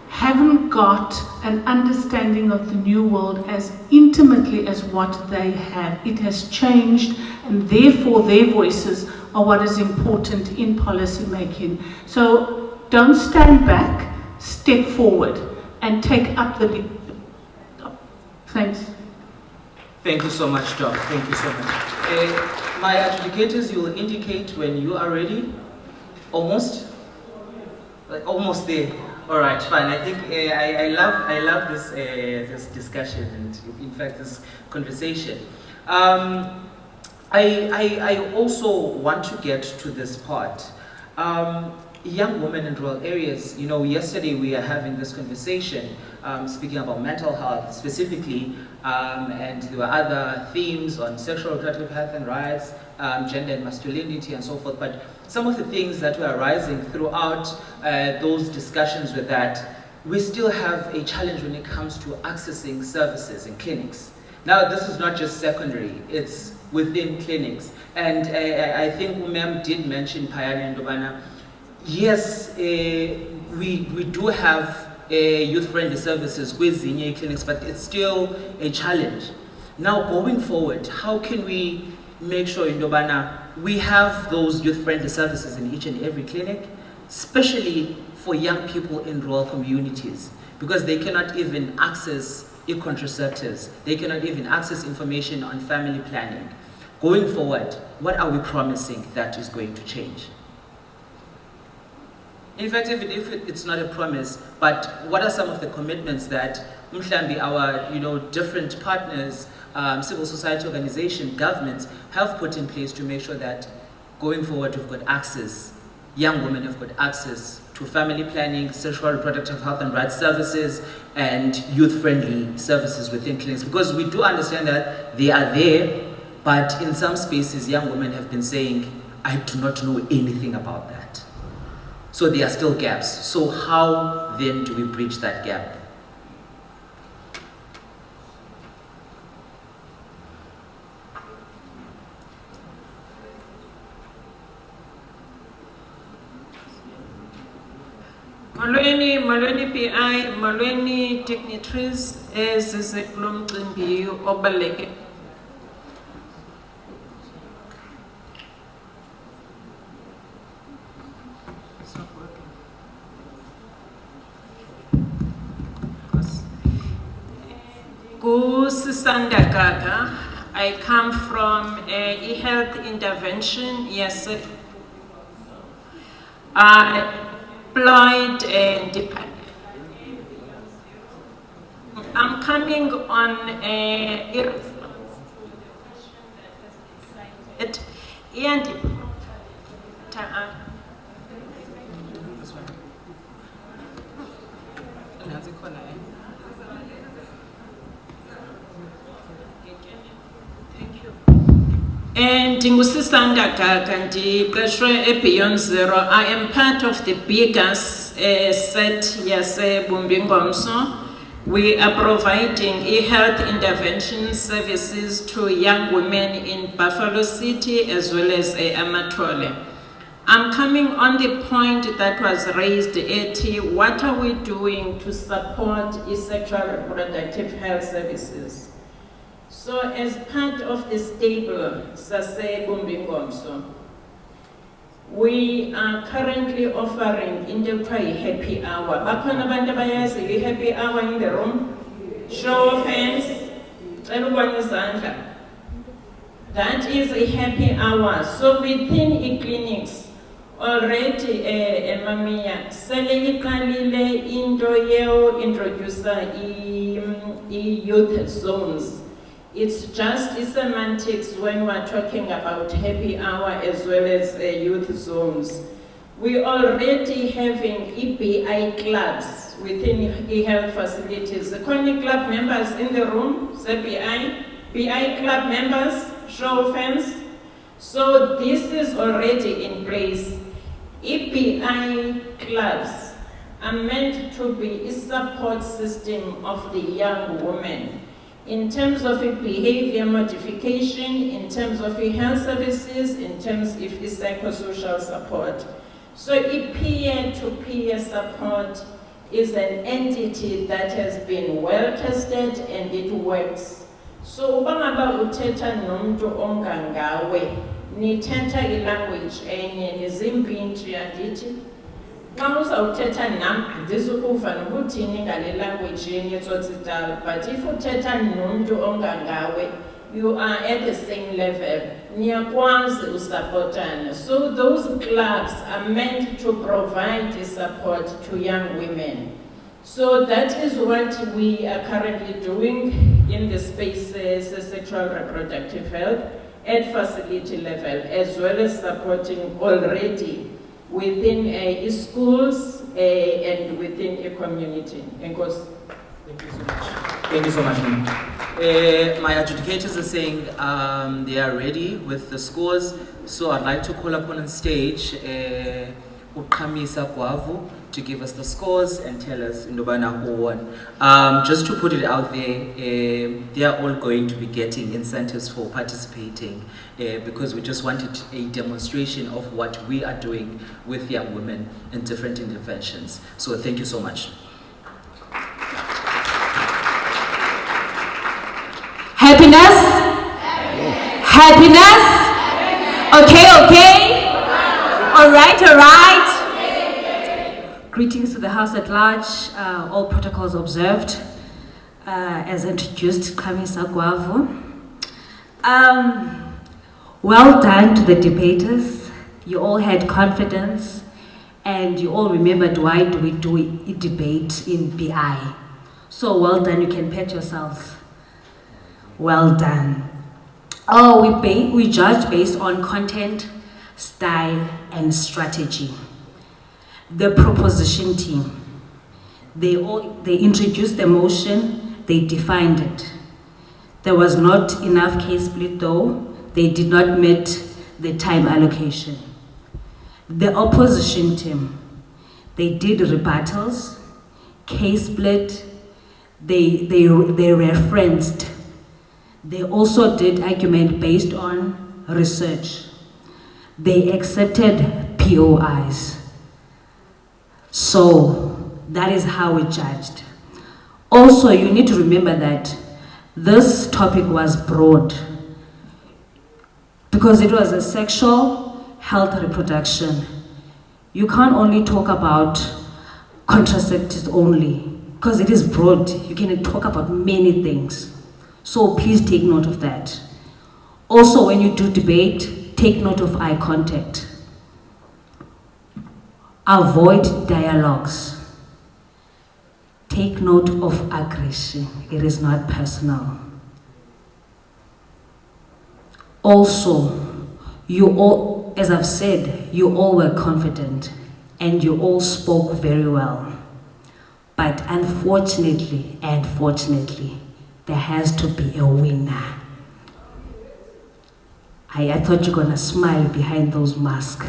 haven't got an understanding of the new world as intimately as what they have. It has changed, and therefore their voices are what is important in policy making. So don't stand back, step forward and take up the lead. Thanks. Thank you so much, Doc. Thank you so much. My adjudicators, you will indicate when you are ready. Almost? Like almost there. All right, fine. I think I love this this discussion and in fact this conversation. I also want to get to this part. Young women in rural areas, you know, yesterday we are having this conversation, speaking about mental health specifically, and there were other themes on sexual reproductive health and rights, gender and masculinity and so forth, but some of the things that were arising throughout those discussions were that we still have a challenge when it comes to accessing services in clinics. Now, this is not just secondary, it's within clinics. And I think Umem did mention Payani and Dobana. Yes, we do have youth-friendly services with Zinye clinics, but it's still a challenge. Now, going forward, how can we make sure in Dobana we have those youth-friendly services in each and every clinic, especially for young people in rural communities, because they cannot even access contraceptives, they cannot even access information on family planning. Going forward, what are we promising that is going to change? In fact, even if it's not a promise, but what are some of the commitments that Mhlambi, our different partners, civil society organizations, governments have put in place to make sure that going forward we've got access, young women have got access to family planning, sexual reproductive health and rights services, and youth-friendly services within clinics? Because we do understand that they are there, but in some spaces young women have been saying, I do not know anything about that. So there are still gaps. So how then do we bridge that gap? Malweni PI, Malweni Technitrice, Ezesekulum Mcimbi Obaleke. Sisanda Gaga. I come from a health intervention. Yes, I employed and I'm coming on a Ndingusisanda Gaga ndiqeshwe Beyond Zero. I am part of the biggest set yase bumb'INGOMSO. We are providing e-health intervention services to young women in Buffalo City as well as Amatole. I'm coming on the point that was raised, Eti, what are we doing to support sexual reproductive health services? So as part of the stable, Sase bumb'INGOMSO, we are currently offering in the happy hour. Bakhona abantu abayazi happy hour in the room. Show of hands. That is a happy hour. So within clinics, already Mamiya, sele iqalile into yeo introducer youth zones. It's just semantics when we're talking about happy hour as well as youth zones. We already having EBI clubs within e-health facilities. The CONI club members in the room, the BI club members, show of hands. So this is already in place. EBI clubs are meant to be a support system of the young women in terms of behavior modification, in terms of health services, in terms of psychosocial support. So peer-to-peer support is an entity that has been well tested and it works. So ubangaba uthetha nomuntu ongangawe, nithetha ilanguage enye, nizimpintshi andithi. Xa uzawuthetha nam andisukuva nokuthini ngale language yenye tsotsitayo, but if uthetha nomuntu ongangawe, you are at the same level. Niyakwazi usupportana. So those clubs are meant to provide support to young women. So that is what we are currently doing in the spaces of sexual reproductive health at facility level, as well as supporting already within schools and within a community. Thank you so much. Thank you so much, ma'am. My adjudicators are saying they are ready with the scores, so I'd like to call upon on stage Vuyisa Dayile to give us the scores and tell us Ndobana who won. Just to put it out there, they are all going to be getting incentives for participating because we just wanted a demonstration of what we are doing with young women in different interventions. So thank you so much. Happiness? Happiness? Okay. All right. Greetings to the House at large, all protocols observed. As introduced, Vuyisa Dayile. Well done to the debaters. You all had confidence and you all remembered why do we do a debate in BI. So well done, you can pat yourselves. Well done. We judge based on content, style, and strategy. The proposition team, they introduced the motion, they defined it. There was not enough case split though, they did not meet the time allocation. The opposition team, they did rebuttals, case split, they referenced. They also did argument based on research. They accepted POIs. So that is how we judged. Also, you need to remember that this topic was broad because it was a sexual health reproduction. You can't only talk about contraceptives only because it is broad. You can talk about many things. So please take note of that. Also, when you do debate, take note of eye contact. Avoid dialogues. Take note of aggression. It is not personal. Also, you all, as I've said, you all were confident and you all spoke very well. But unfortunately, there has to be a winner. I thought you were gonna smile behind those masks.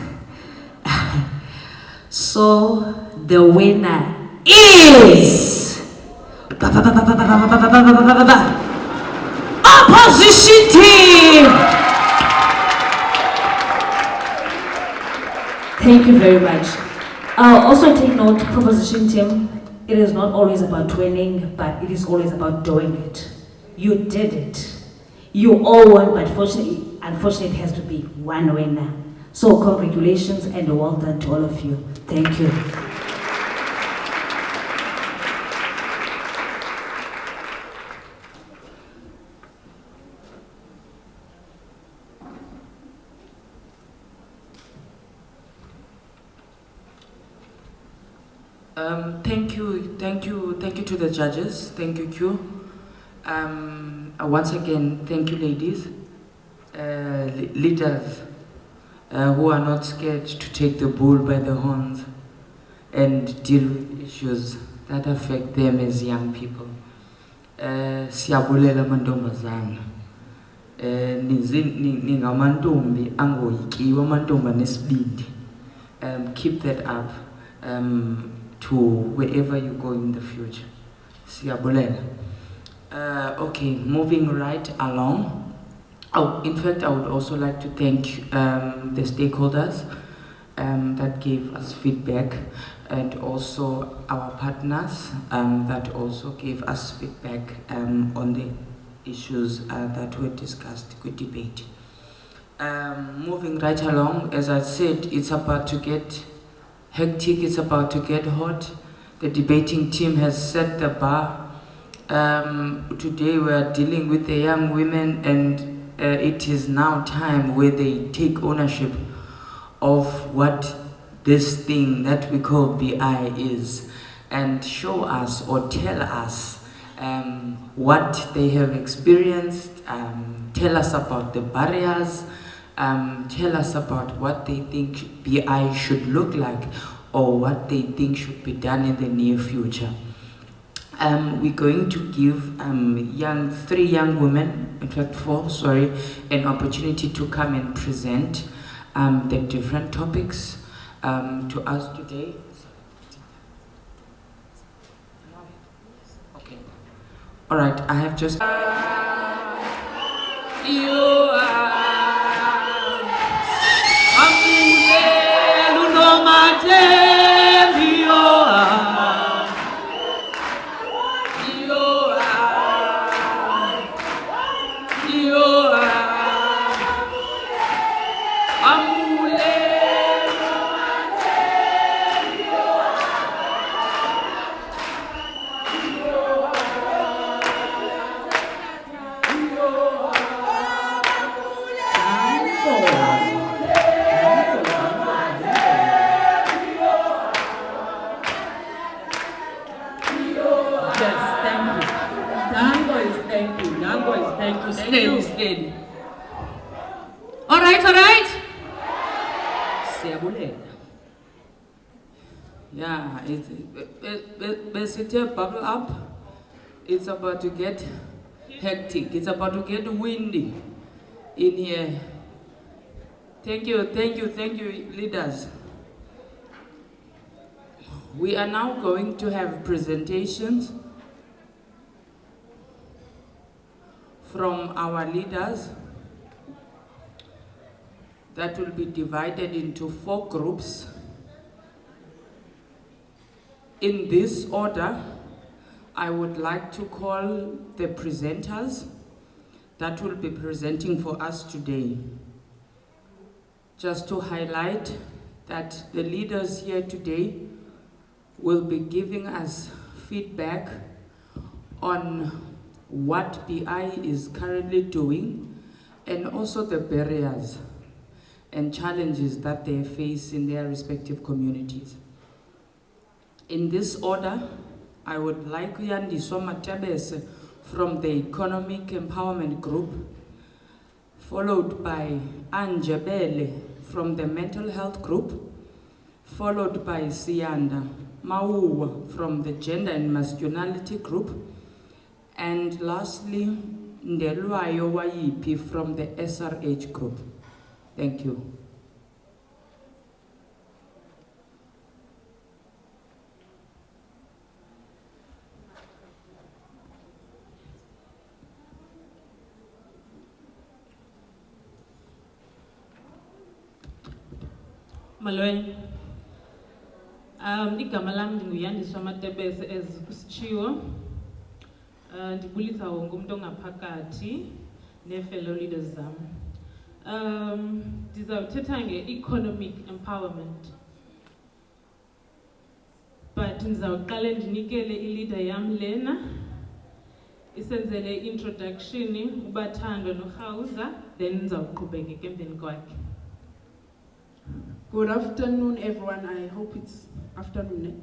So the winner is opposition team. Thank you very much. Also take note, proposition team, it is not always about winning, but it is always about doing it. You did it. You all won, but unfortunately, it has to be one winner. So congratulations and well done to all of you. Thank you. Thank you to the judges. Thank you, Q. Once again, thank you, ladies, leaders who are not scared to take the bull by the horns and deal with issues that affect them as young people. Siyabulela mantombazana. Ningamantombi angoyikiwa amantombi anesibindi. Keep that up to wherever you go in the future. Siyabulela. Okay, moving right along. Oh, in fact, I would also like to thank the stakeholders that gave us feedback, and also our partners that also gave us feedback on the issues that were discussed, good debate. Moving right along, as I said, it's about to get hectic, it's about to get hot. The debating team has set the bar. Today we are dealing with the young women, and it is now time where they take ownership of what this thing that we call BI is, and show us or tell us what they have experienced, tell us about the barriers, tell us about what they think BI should look like, or what they think should be done in the near future. We're going to give 3 young women, in fact 4, sorry, an opportunity to come and present the different topics to us today. Okay. All right, I have just... Steady. All right. Yeah, it's a bubble up. It's about to get hectic. It's about to get windy in here. Thank you, leaders. We are now going to have presentations from our leaders that will be divided into 4 groups. In this order, I would like to call the presenters that will be presenting for us today. Just to highlight that the leaders here today will be giving us feedback on what BI is currently doing, and also the barriers and challenges that they face in their respective communities. In this order, I would like Vuyisa Dayile from the Economic Empowerment Group, followed by Ndzube from the Mental Health Group, followed by Siyanda Mauwa from the Gender and Masculinity Group, and lastly, Ndelwayo Wayipi from the SRH Group. Thank you. Malwe, igama lami nguyandiswa Matebese as kusitshiwo. Ndibulisa wonke umuntu ongaphakathi ne-fellow leaders zami. Ndizawuthetha nge-economic empowerment. But ndizawuqala ndinikele i-leader yam lena. Isenzele introduction ubathando noHausa, then ndizawuqhubeka emveni kwakhe. Good afternoon, everyone. I hope it's afternoon.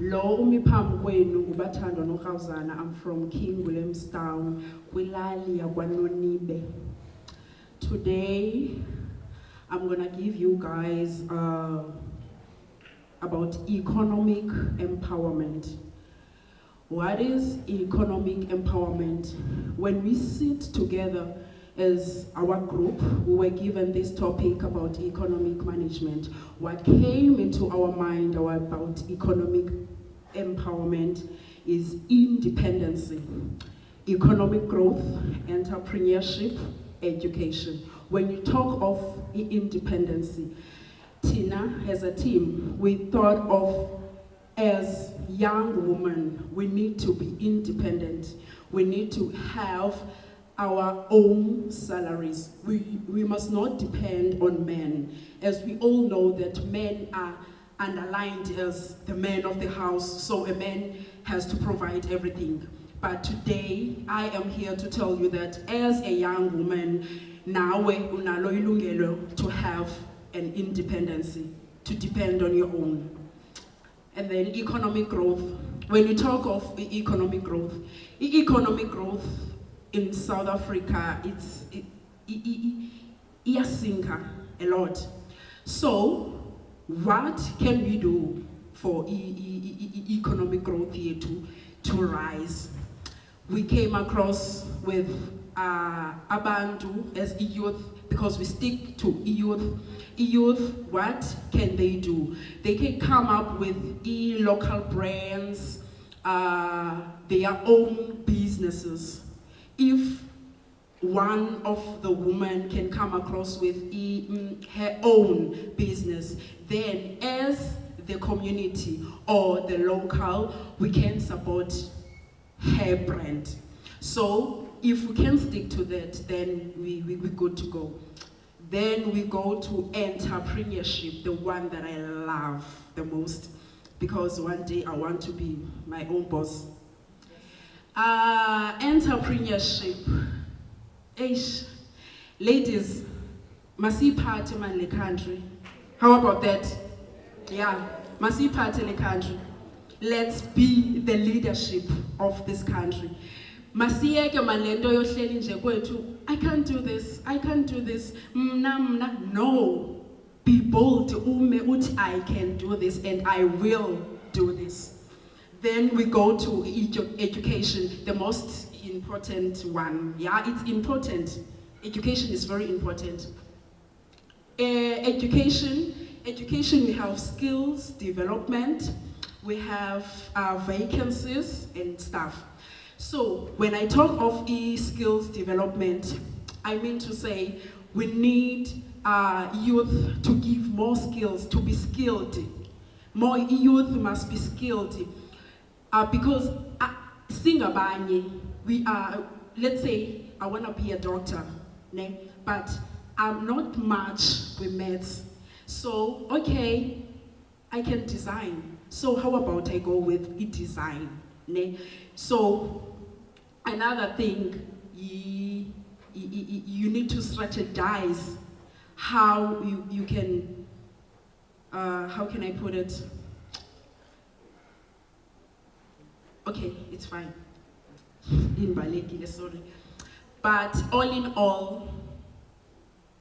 Lo umiphambi kwenu ngubathandwa noRhawuzana. I'm from King Williamstown, kwilali yakwaNonibe. Today, I'm gonna give you guys about economic empowerment. What is economic empowerment? When we sit together as our group, we were given this topic about economic management. What came into our mind about economic empowerment is independency, economic growth, entrepreneurship, education. When you talk of independency, Tina, as a team, we thought of as young women, we need to be independent. We need to have our own salaries. We must not depend on men. As we all know that men are underlined as the man of the house, so a man has to provide everything. But today, I am here to tell you that as a young woman, nawe unalo ilungelo to have an independency, to depend on your own. And then economic growth. When you talk of economic growth in South Africa, it's sinker a lot. So, what can we do for economic growth here to rise? We came across with Abantu as youth, because we stick to youth. Youth, what can they do? They can come up with local brands, their own businesses. If one of the women can come across with her own business, then as the community or the local, we can support her brand. So if we can stick to that, then we're good to go. Then we go to entrepreneurship, the one that I love the most, because one day I want to be my own boss. Entrepreneurship. Ladies, masiphathe man le country. How about that? Yeah, masiphathe le country. Let's be the leadership of this country. Masiyeke malento yohleli nje kwethu, I can't do this, I can't do this, mna. No, be bold, ume uthi I can do this and I will do this. Then we go to education, the most important one. Yeah, it's important. Education is very important. Education, we have skills development, we have vacancies and stuff. So when I talk of skills development, I mean to say we need youth to give more skills, to be skilled. More youth must be skilled. Because singabanye, we are, let's say I want to be a doctor, but I'm not much with maths. So, okay, I can design. So how about I go with design? So another thing, you need to strategize how you can, how can I put it? Okay, it's fine. Sorry. But all in all,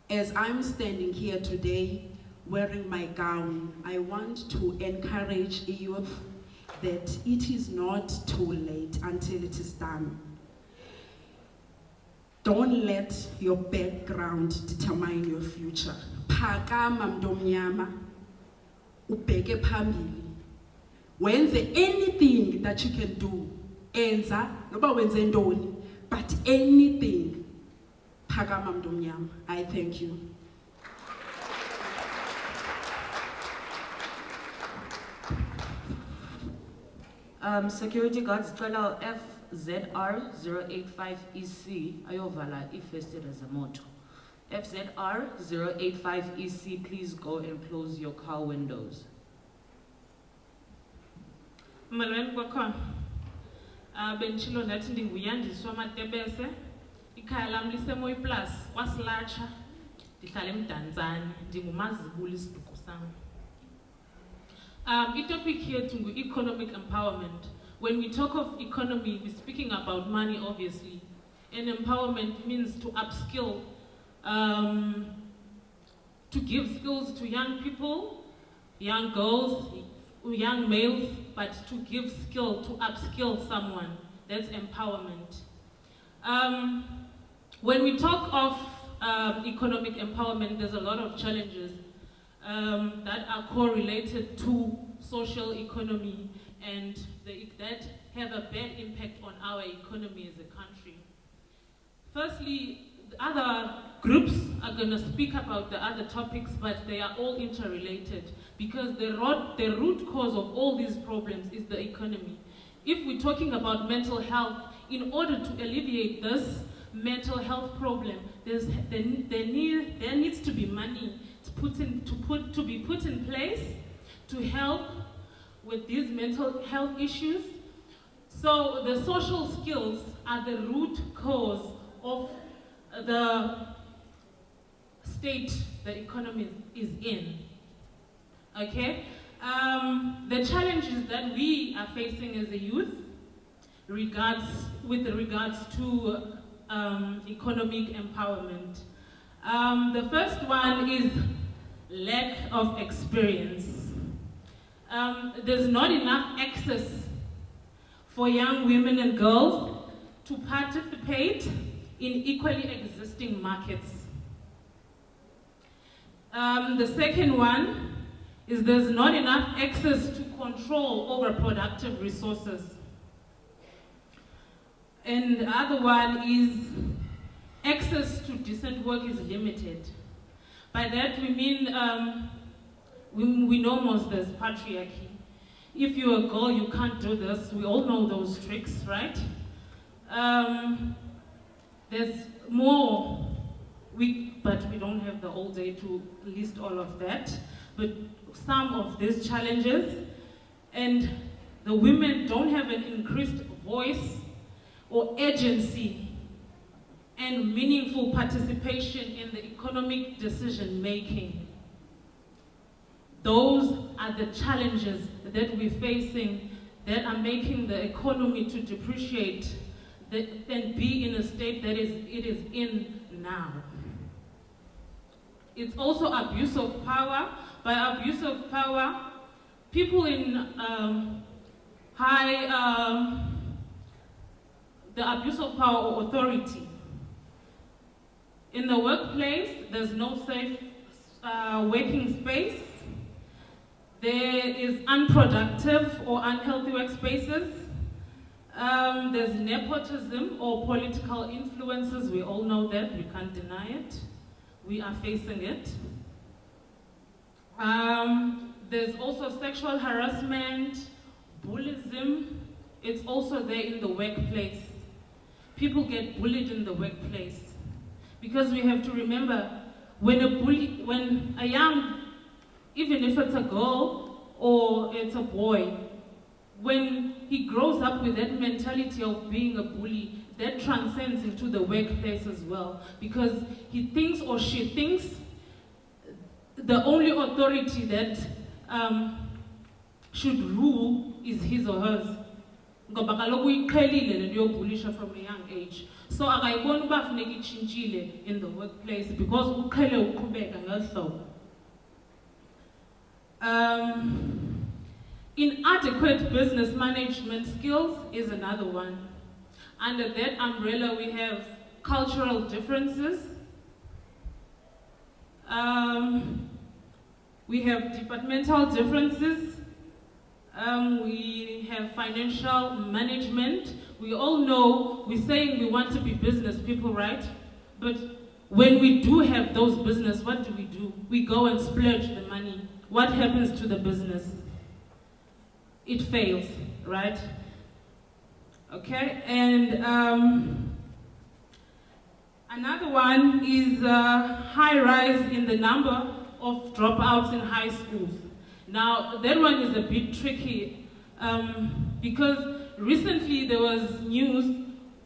as I'm standing here today, wearing my gown, I want to encourage youth that it is not too late until it is done. Don't let your background determine your future. Phakama mntomnyama, ubheke phambili. Wenze anything that you can do. Enza, noba wenze ntoni, but anything. Phakama mntomnyama. I thank you. Security guards call FZR 085EC ayovala ifested as a moto. FZR 085EC, please go and close your car windows. Malweni kwakhona. Benchilo nathi ndinguyandiswa amatebese. Ikhaya lam liseMoyi Plus kwaSilatsha. Ndihlala eMdantsane, ndingumazibuli isiduko sam. topic here is economic empowerment. When we talk of economy, we're speaking about money, obviously. And empowerment means to upskill, to give skills to young people, young girls, young males, but to give skill, to upskill someone. That's empowerment. When we talk of economic empowerment, there's a lot of challenges that are correlated to social economy and that have a bad impact on our economy as a country. Firstly, the other groups are going to speak about the other topics, but they are all interrelated because the root cause of all these problems is the economy. If we're talking about mental health, in order to alleviate this mental health problem, there needs to be money to be put in place to help with these mental health issues. So the social skills are the root cause of the state the economy is in. Okay? The challenges that we are facing as a youth with regards to economic empowerment. The first one is lack of experience. There's not enough access for young women and girls to participate in equally existing markets. The second one is there's not enough access to control over productive resources. And the other one is access to decent work is limited. By that we mean, we know most there's patriarchy. If you're a girl, you can't do this. We all know those tricks, right? There's more, but we don't have the whole day to list all of that. But some of these challenges, and the women don't have an increased voice or agency and meaningful participation in the economic decision making. Those are the challenges that we're facing that are making the economy to depreciate and be in a state that it is in now. It's also abuse of power. By abuse of power, people in the abuse of power or authority. In the workplace, there's no safe working space. There is unproductive or unhealthy workspaces. There's nepotism or political influences. We all know that, we can't deny it. We are facing it. There's also sexual harassment, bullying. It's also there in the workplace. People get bullied in the workplace. Because we have to remember, when a young, even if it's a girl or it's a boy, when he grows up with that mentality of being a bully, that transcends into the workplace as well. Because he thinks or she thinks the only authority that should rule is his or hers. Ngoba kaloku uyiqhelile le nto yobhulisha from a young age. So akayiboni uba funeka itshintshile in the workplace because uqhele uqhubeka ngelo hlobo. Inadequate business management skills is another one. Under that umbrella we have cultural differences. We have departmental differences. We have financial management. We all know we're saying we want to be business people, right? But when we do have those business, what do? We go and splurge the money. What happens to the business? It fails, right? Okay, and another one is high rise in the number of dropouts in high schools. Now, that one is a bit tricky because recently there was news,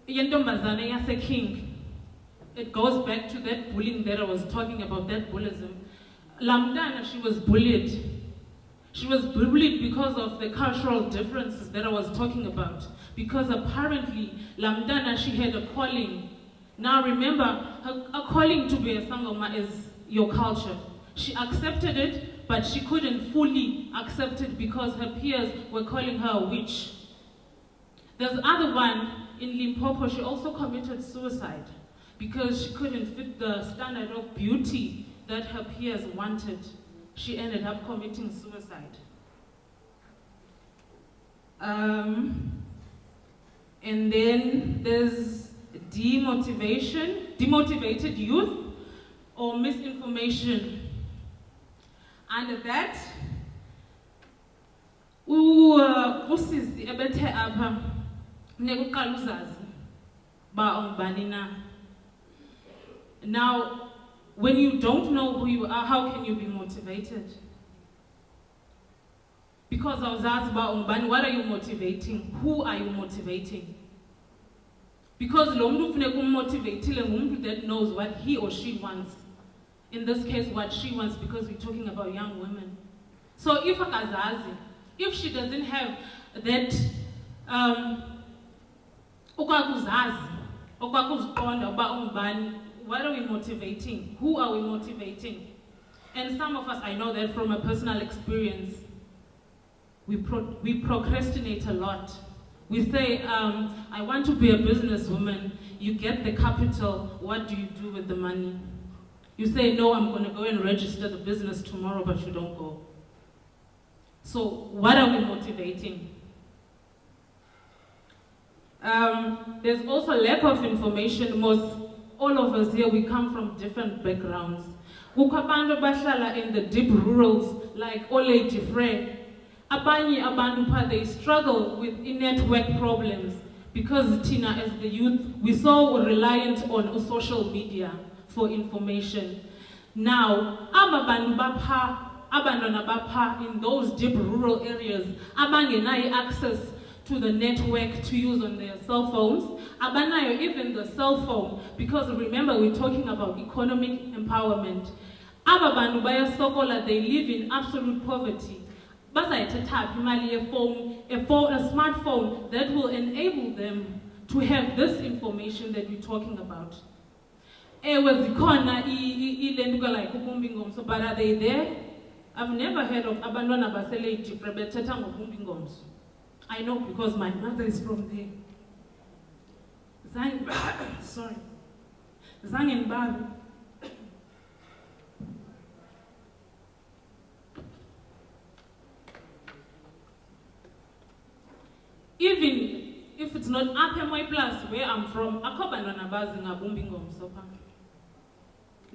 yentombazane yase King. It goes back to that bullying that I was talking about, that bullyism. Lamdana, she was bullied. She was bullied because of the cultural differences that I was talking about. Because apparently, Lamdana, she had a calling. Now remember, a calling to be a Sangoma is your culture. She accepted it, but she couldn't fully accept it because her peers were calling her a witch. There's other one in Limpopo, she also committed suicide because she couldn't fit the standard of beauty that her peers wanted. She ended up committing suicide. And then there's demotivated youth or misinformation. Under that, usisi ebethe apha nekuqala uzazi ba ungubani na. Now, when you don't know who you are, how can you be motivated? Because I was asked about ungubani, what are you motivating? Who are you motivating? Because lo muntu ufuneka ummotivatile ngumuntu that knows what he or she wants. In this case, what she wants, because we're talking about young women. So if akazazi, if she doesn't have that ukwakuzazi, ukwakuziqonda uba ungubani, what are we motivating? Who are we motivating? And some of us, I know that from a personal experience, we procrastinate a lot. We say, I want to be a businesswoman. You get the capital. What do you do with the money? You say, no, I'm going to go and register the business tomorrow, but you don't go. So what are we motivating? There's also lack of information. All of us here, we come from different backgrounds. Kukabantu bahlala in the deep rurals, like Ole Jifre. Abanye abantu pa, they struggle with network problems because Tina, as the youth, we so reliant on social media for information. Now, abantwana bapha in those deep rural areas, abangenayo access to the network to use on their cell phones, abanayo even the cell phone, because remember we're talking about economic empowerment. Ababantu bayasokola, they live in absolute poverty. A smartphone that will enable them to have this information that we're talking about. But are they there? I've never heard of abantwana basele-Jifre bethetha ngobumb'INGOMSO. I know because my mother is from there. Sorry. Zangenbaru. Even if it's not up in my place where I'm from,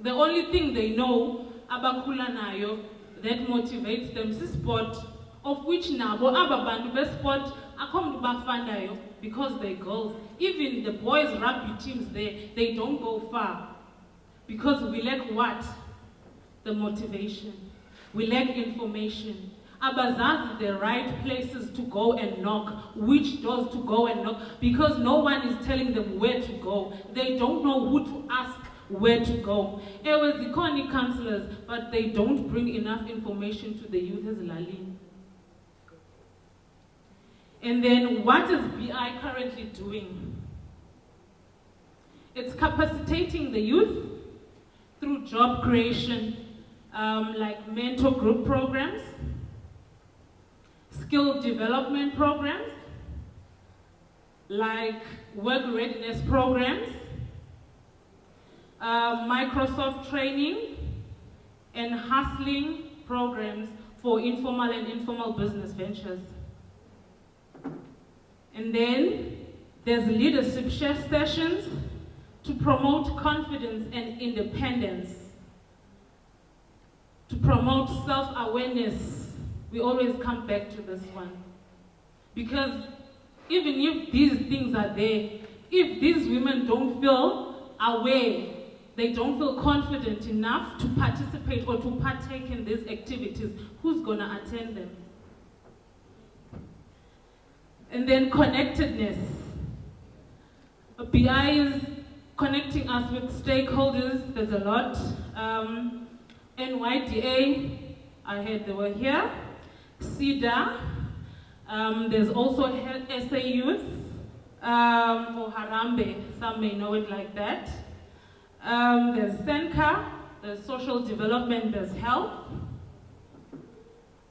the only thing they know abakula nayo that motivates them is sport, of which nabo ababantu be sport akomdu bafandayo because they're girls. Even the boys rugby teams there, they don't go far because we lack what? The motivation. We lack information. Abazazi the right places to go and knock, which doors to go and knock, because no one is telling them where to go. They don't know who to ask where to go. It was the county councillors, but they don't bring enough information to the youth as Lalin. And then what is BI currently doing? It's capacitating the youth through job creation, like mentor group programs, skill development programs, like work readiness programs, Microsoft training, and hustling programs for informal and informal business ventures. And then there's leadership sessions to promote confidence and independence, to promote self-awareness. We always come back to this one. Because even if these things are there, if these women don't feel aware, they don't feel confident enough to participate or to partake in these activities, who's gonna attend them? And then connectedness. BI is connecting us with stakeholders, there's a lot. NYDA, I heard they were here. SIDA. There's also SA Youth, or Harambe, some may know it like that. There's SENCA, there's social development, there's health.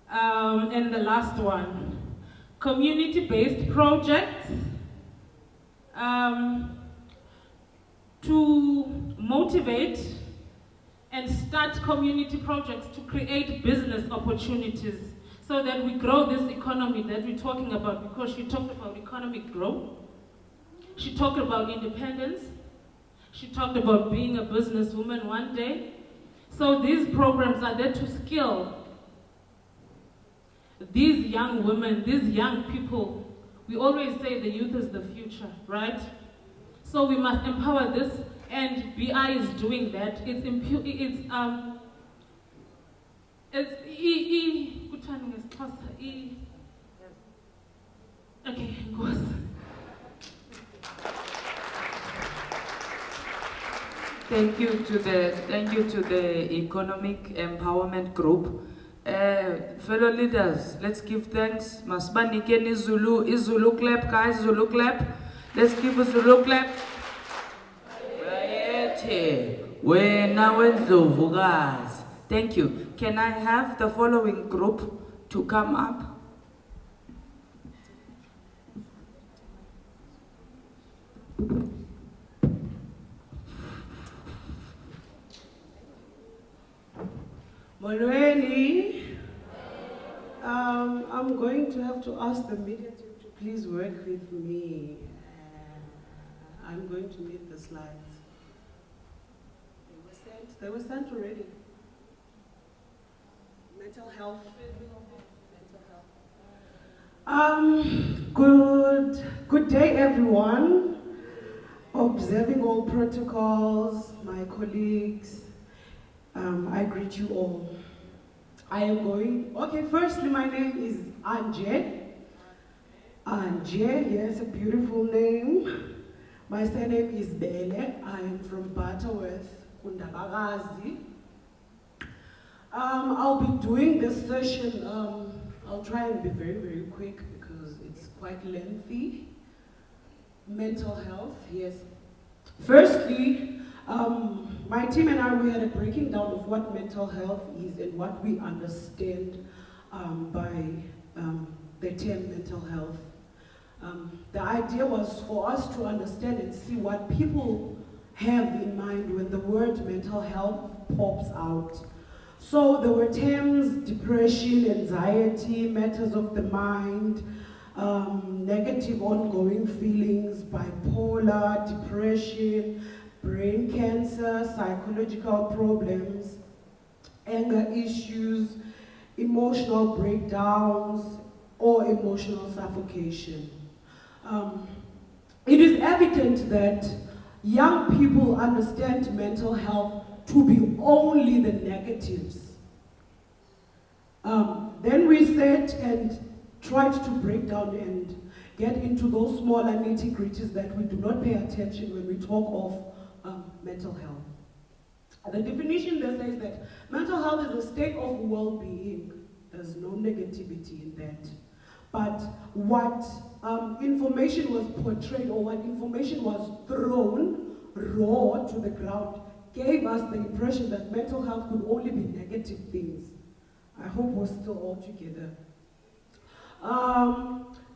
And the last one, community-based projects to motivate and start community projects to create business opportunities so that we grow this economy that we're talking about, because she talked about economic growth. She talked about independence. She talked about being a businesswoman one day. So these programs are there to skill these young women, these young people. We always say the youth is the future, right? So we must empower this, and BI is doing that. Okay, goes. Thank you to the Economic Empowerment Group. Fellow leaders, let's give thanks. Masimanyane Zulu clap, guys, Zulu clap. Let's give a Zulu clap. Thank you. Can I have the following group to come up? Molweni, I'm going to have to ask the media to please work with me. I'm going to need the slides. They were sent already. Mental health. Good day, everyone. Observing all protocols, my colleagues, I greet you all. Firstly, my name is Anje. Anje, yes, a beautiful name. My surname is Bele. I am from Butterworth, Kundabagazi. I'll be doing this session, I'll try and be very, very quick because it's quite lengthy. Mental health, yes. Firstly, my team and I, we had a breaking down of what mental health is and what we understand by the term mental health. The idea was for us to understand and see what people have in mind when the word mental health pops out. So there were terms: depression, anxiety, matters of the mind, negative ongoing feelings, bipolar, depression, brain cancer, psychological problems, anger issues, emotional breakdowns, or emotional suffocation. It is evident that young people understand mental health to be only the negatives. Then we sat and tried to break down and get into those smaller nitty-gritties that we do not pay attention when we talk of mental health. The definition there says that mental health is a state of well-being. There's no negativity in that. But what information was portrayed, or what information was thrown raw to the ground, gave us the impression that mental health could only be negative things. I hope we're still all together.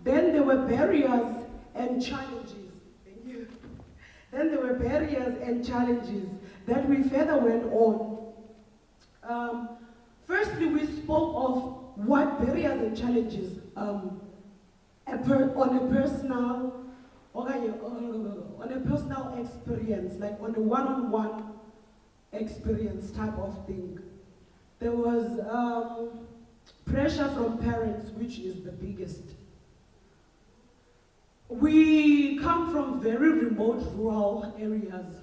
Then there were barriers and challenges. Thank you. Then there were barriers and challenges that we further went on. Firstly, we spoke of what barriers and challenges on a personal experience, like on a one-on-one experience type of thing. There was pressure from parents, which is the biggest. We come from very remote rural areas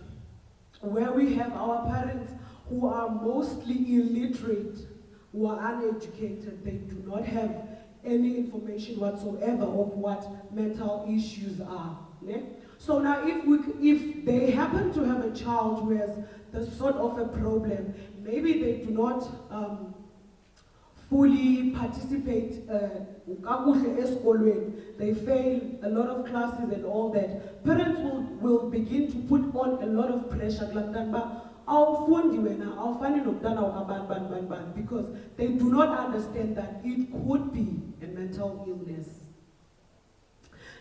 where we have our parents who are mostly illiterate, who are uneducated. They do not have any information whatsoever of what mental issues are. Ne? So now if they happen to have a child who has the sort of a problem, maybe they do not fully participate. They fail a lot of classes and all that. Parents will begin to put on a lot of pressure. Because they do not understand that it could be a mental illness.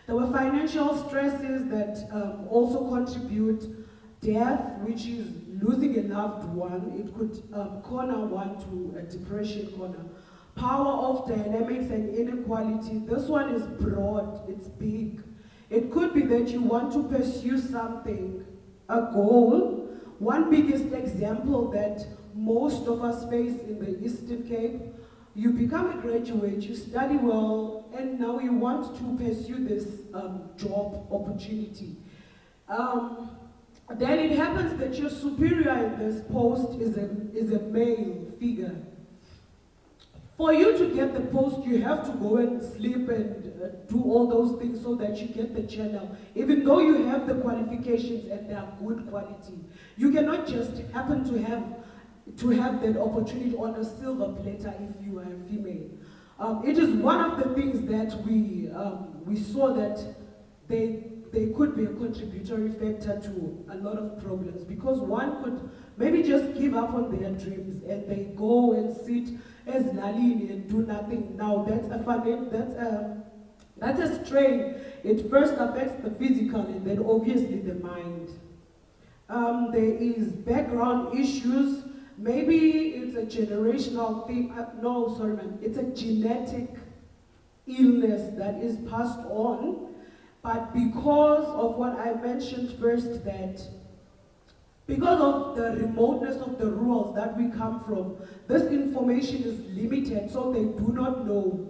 There were financial stresses that also contribute. Death, which is losing a loved one, it could corner one to a depression corner. Power of dynamics and inequality, this one is broad, it's big. It could be that you want to pursue something, a goal. One biggest example that most of us face in the Eastern Cape, you become a graduate, you study well, and now you want to pursue this job opportunity. Then it happens that your superior in this post is a male figure. For you to get the post, you have to go and sleep and do all those things so that you get the channel. Even though you have the qualifications and they are good quality, you cannot just happen to have that opportunity on a silver platter if you are a female. It is one of the things that we saw that they could be a contributory factor to a lot of problems, because one could maybe just give up on their dreams and they go and sit as Lalini and do nothing. Now that's a strain. It first affects the physical and then obviously the mind. There is background issues. Maybe it's a generational thing. No, sorry, man. It's a genetic illness that is passed on. But because of what I mentioned first, that because of the remoteness of the rurals that we come from, this information is limited, so they do not know.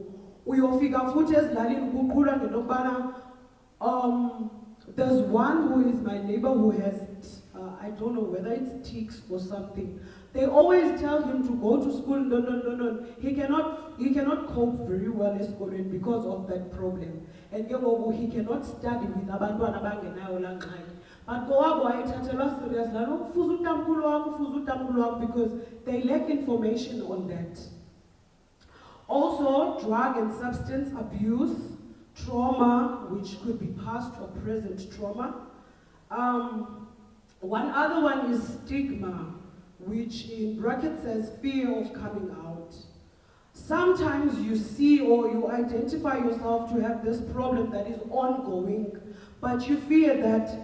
There's one who is my neighbor who has, I don't know whether it's tics or something. They always tell him to go to school. No. He cannot cope very well in school because of that problem. And he cannot study with abantwana abangenayo la ngxaki. But go ayithathelwa serious because they lack information on that. Also, drug and substance abuse, trauma, which could be past or present trauma. One other one is stigma, which in brackets says fear of coming out. Sometimes you see or you identify yourself to have this problem that is ongoing, but you fear that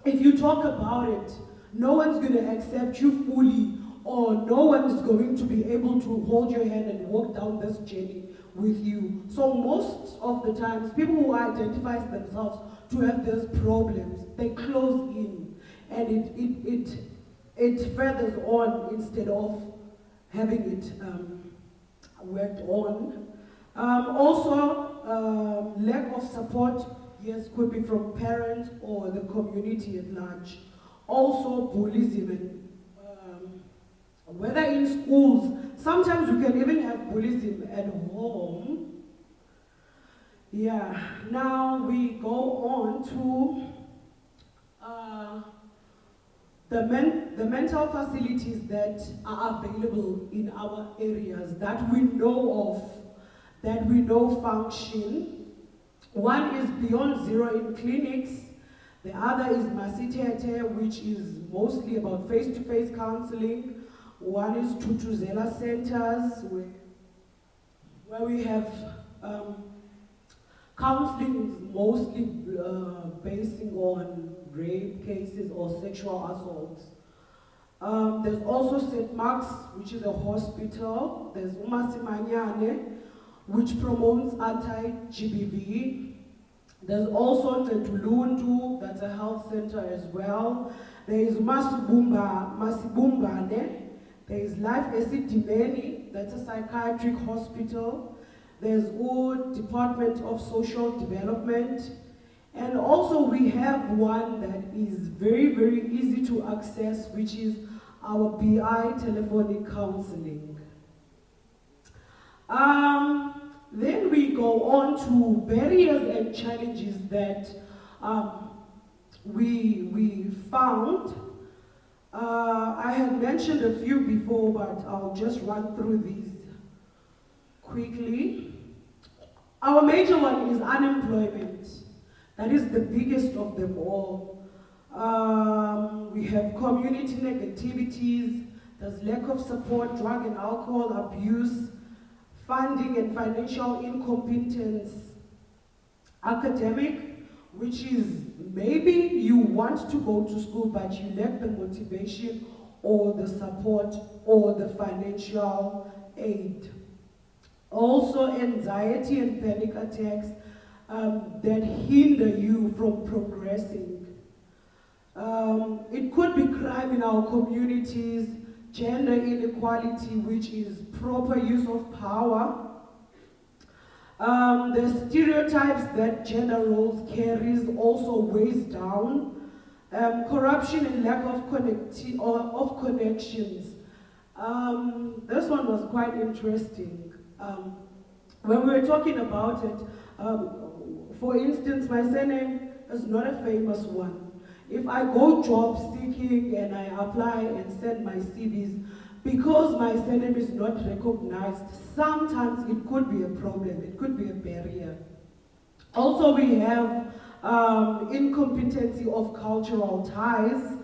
if you talk about it, no one's going to accept you fully, or no one is going to be able to hold your hand and walk down this journey with you. So most of the times, people who identify themselves to have these problems, they close in, and it furthers on instead of having it worked on. Also, lack of support, yes, could be from parents or the community at large. Also, bullyism, whether in schools, sometimes you can even have bullyism at home. Yeah, now we go on to the mental facilities that are available in our areas that we know of, that we know function. One is Beyond Zero in clinics. The other is Masitete, which is mostly about face-to-face counseling. One is Tutuzela centers, where we have counseling is mostly basing on rape cases or sexual assaults. There's also St. Mark's, which is a hospital. There's Masimanyane, which promotes anti-GBV. There's also Netulundu, that's a health center as well. There is Masibumbane. There is Life Esidimeni, that's a psychiatric hospital. There's Department of Social Development. And also we have one that is very, very easy to access, which is our BI telephonic counseling. Then we go on to barriers and challenges that we found. I had mentioned a few before, but I'll just run through these quickly. Our major one is unemployment. That is the biggest of them all. We have community negativities, there's lack of support, drug and alcohol abuse, funding and financial incompetence, academic, which is maybe you want to go to school but you lack the motivation or the support or the financial aid. Also anxiety and panic attacks that hinder you from progressing. It could be crime in our communities, gender inequality, which is proper use of power. The stereotypes that gender roles carries also weighs down. Corruption and lack of connections. This one was quite interesting. When we were talking about it, for instance, my surname is not a famous one. If I go job seeking and I apply and send my CVs, because my surname is not recognized, sometimes it could be a problem, it could be a barrier. Also, we have incompetency of cultural ties,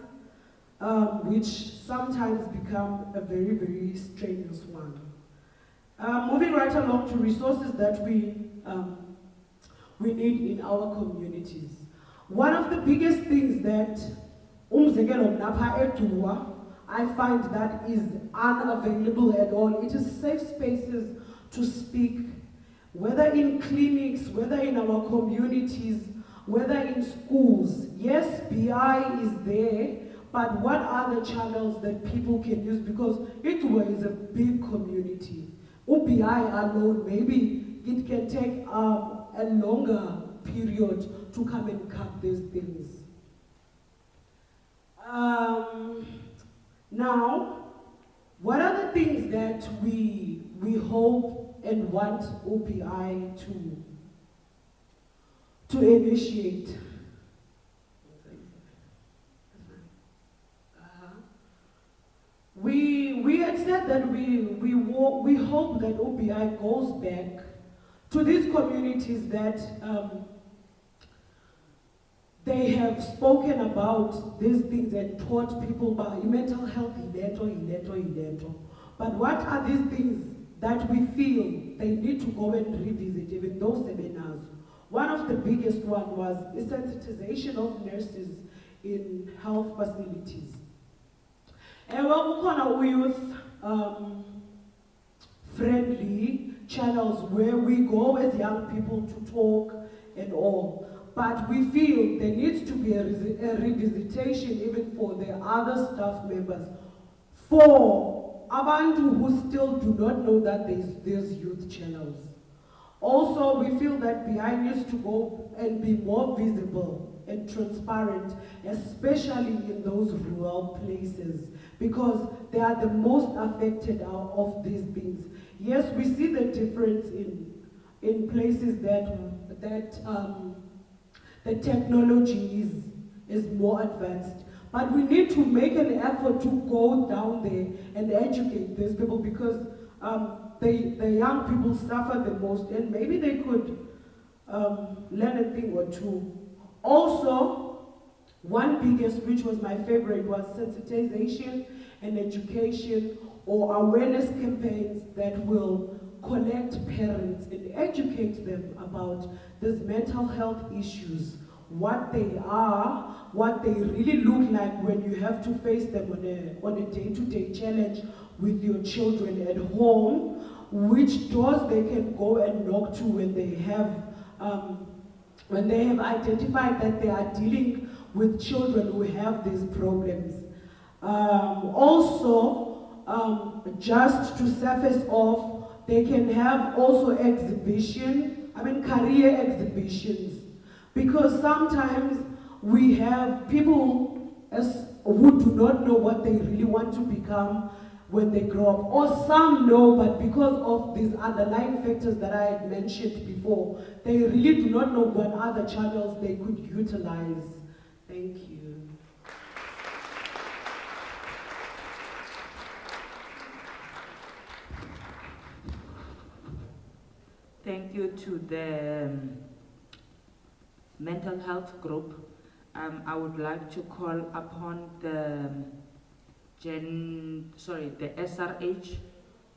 which sometimes become a very, very strenuous one. Moving right along to resources that we need in our communities. One of the biggest things that I find that is unavailable at all, it is safe spaces to speak, whether in clinics, whether in our communities, whether in schools. Yes, BI is there, but what are the channels that people can use? Because Ituwa is a big community. UBI alone, maybe it can take a longer period to come and cut these things. Now, what are the things that we hope and want OBI to initiate? We had said that we hope that OBI goes back to these communities that they have spoken about these things and taught people about mental health, but what are these things that we feel they need to go and revisit, even those seminars? One of the biggest one was the sensitization of nurses in health facilities. And we youth friendly channels where we go as young people to talk and all. But we feel there needs to be a revisitation even for the other staff members, for abantu who still do not know that there's youth channels. Also, we feel that BI needs to go and be more visible and transparent, especially in those rural places, because they are the most affected of these things. Yes, we see the difference in places that the technology is more advanced. But we need to make an effort to go down there and educate these people, because the young people suffer the most, and maybe they could learn a thing or two. Also, one biggest, which was my favorite, was sensitization and education or awareness campaigns that will collect parents and educate them about these mental health issues, what they are, what they really look like when you have to face them on a day-to-day challenge with your children at home, which doors they can go and knock to when they have identified that they are dealing with children who have these problems. Just to surface off, they can have also career exhibitions, because sometimes we have people who do not know what they really want to become when they grow up, or some know, but because of these underlying factors that I had mentioned before, they really do not know what other channels they could utilize. Thank you. thank you to the mental health group. I would like to call upon the SRH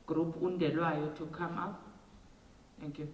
group Undelwayo to come up. Thank you.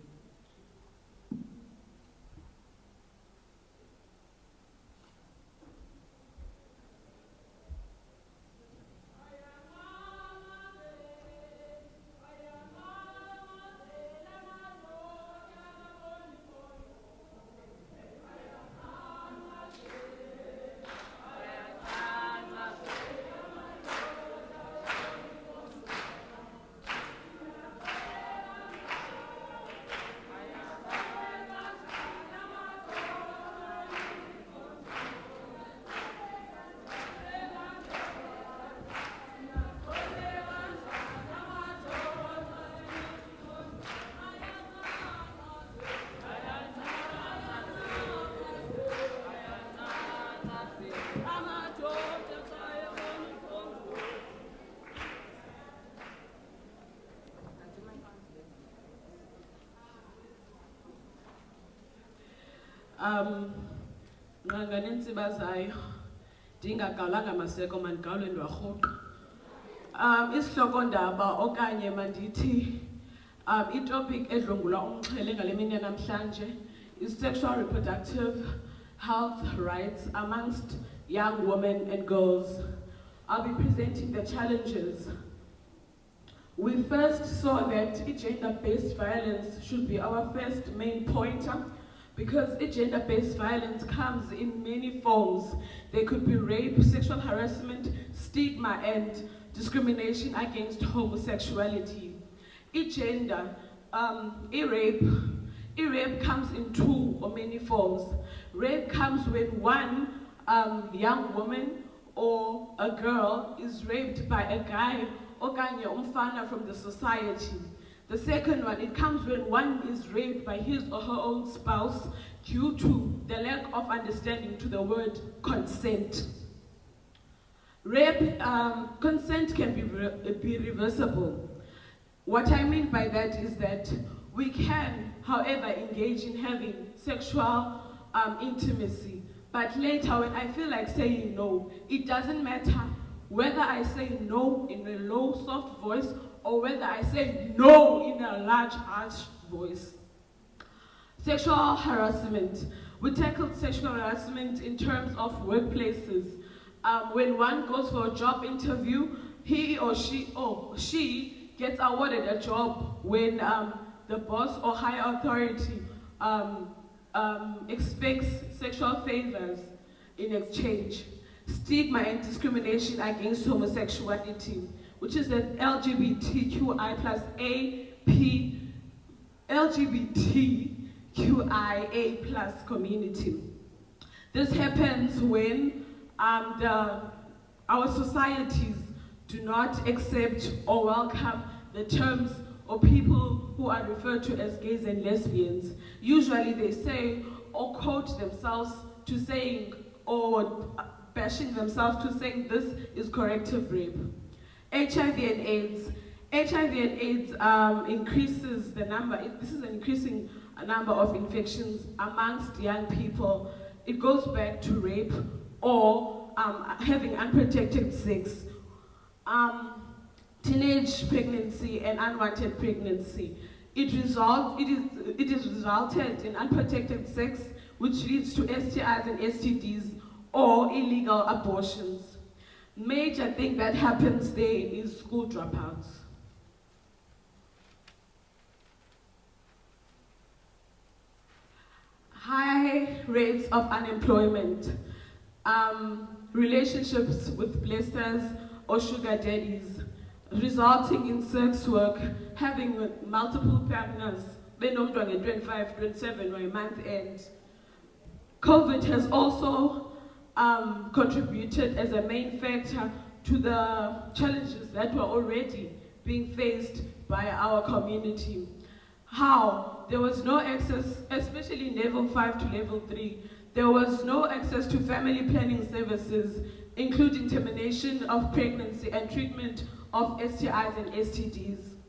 Nganganensi bazayo ndingaqalanga maseko mandigawule ndwarhuqa. Isihloko ndaba okanye mandithi itopic edlwengula umxhele ngale mini yanamhlanje is sexual reproductive health rights amongst young women and girls. I'll be presenting the challenges. We first saw that gender-based violence should be our first main pointer, because gender-based violence comes in many forms. There could be rape, sexual harassment, stigma, and discrimination against homosexuality. Gender, rape comes in two or many forms. Rape comes when one young woman or a girl is raped by a guy okanye umfana from the society. The second one, it comes when one is raped by his or her own spouse due to the lack of understanding to the word consent. Rape, consent can be reversible. What I mean by that is that we can, however, engage in having sexual intimacy, but later when I feel like saying no, it doesn't matter whether I say no in a low, soft voice or whether I say no in a large, harsh voice. Sexual harassment. We tackled sexual harassment in terms of workplaces. When one goes for a job interview, he or she gets awarded a job when the boss or higher authority expects sexual favors in exchange. Stigma and discrimination against homosexuality, which is an LGBTQIA+ community. This happens when our societies do not accept or welcome the terms or people who are referred to as gays and lesbians. Usually they say or quote themselves to saying or bashing themselves to saying this is corrective rape. HIV and AIDS. HIV and AIDS increases the number, this is an increasing number of infections amongst young people. It goes back to rape or having unprotected sex. Teenage pregnancy and unwanted pregnancy. It is resulted in unprotected sex, which leads to STIs and STDs or illegal abortions. Major thing that happens there is school dropouts. High rates of unemployment, relationships with blessers or sugar daddies, resulting in sex work, having multiple partners, 25, 27 or a month end. COVID has also contributed as a main factor to the challenges that were already being faced by our community. How? There was no access, especially level 5 to level 3, there was no access to family planning services, including termination of pregnancy and treatment of STIs and STDs.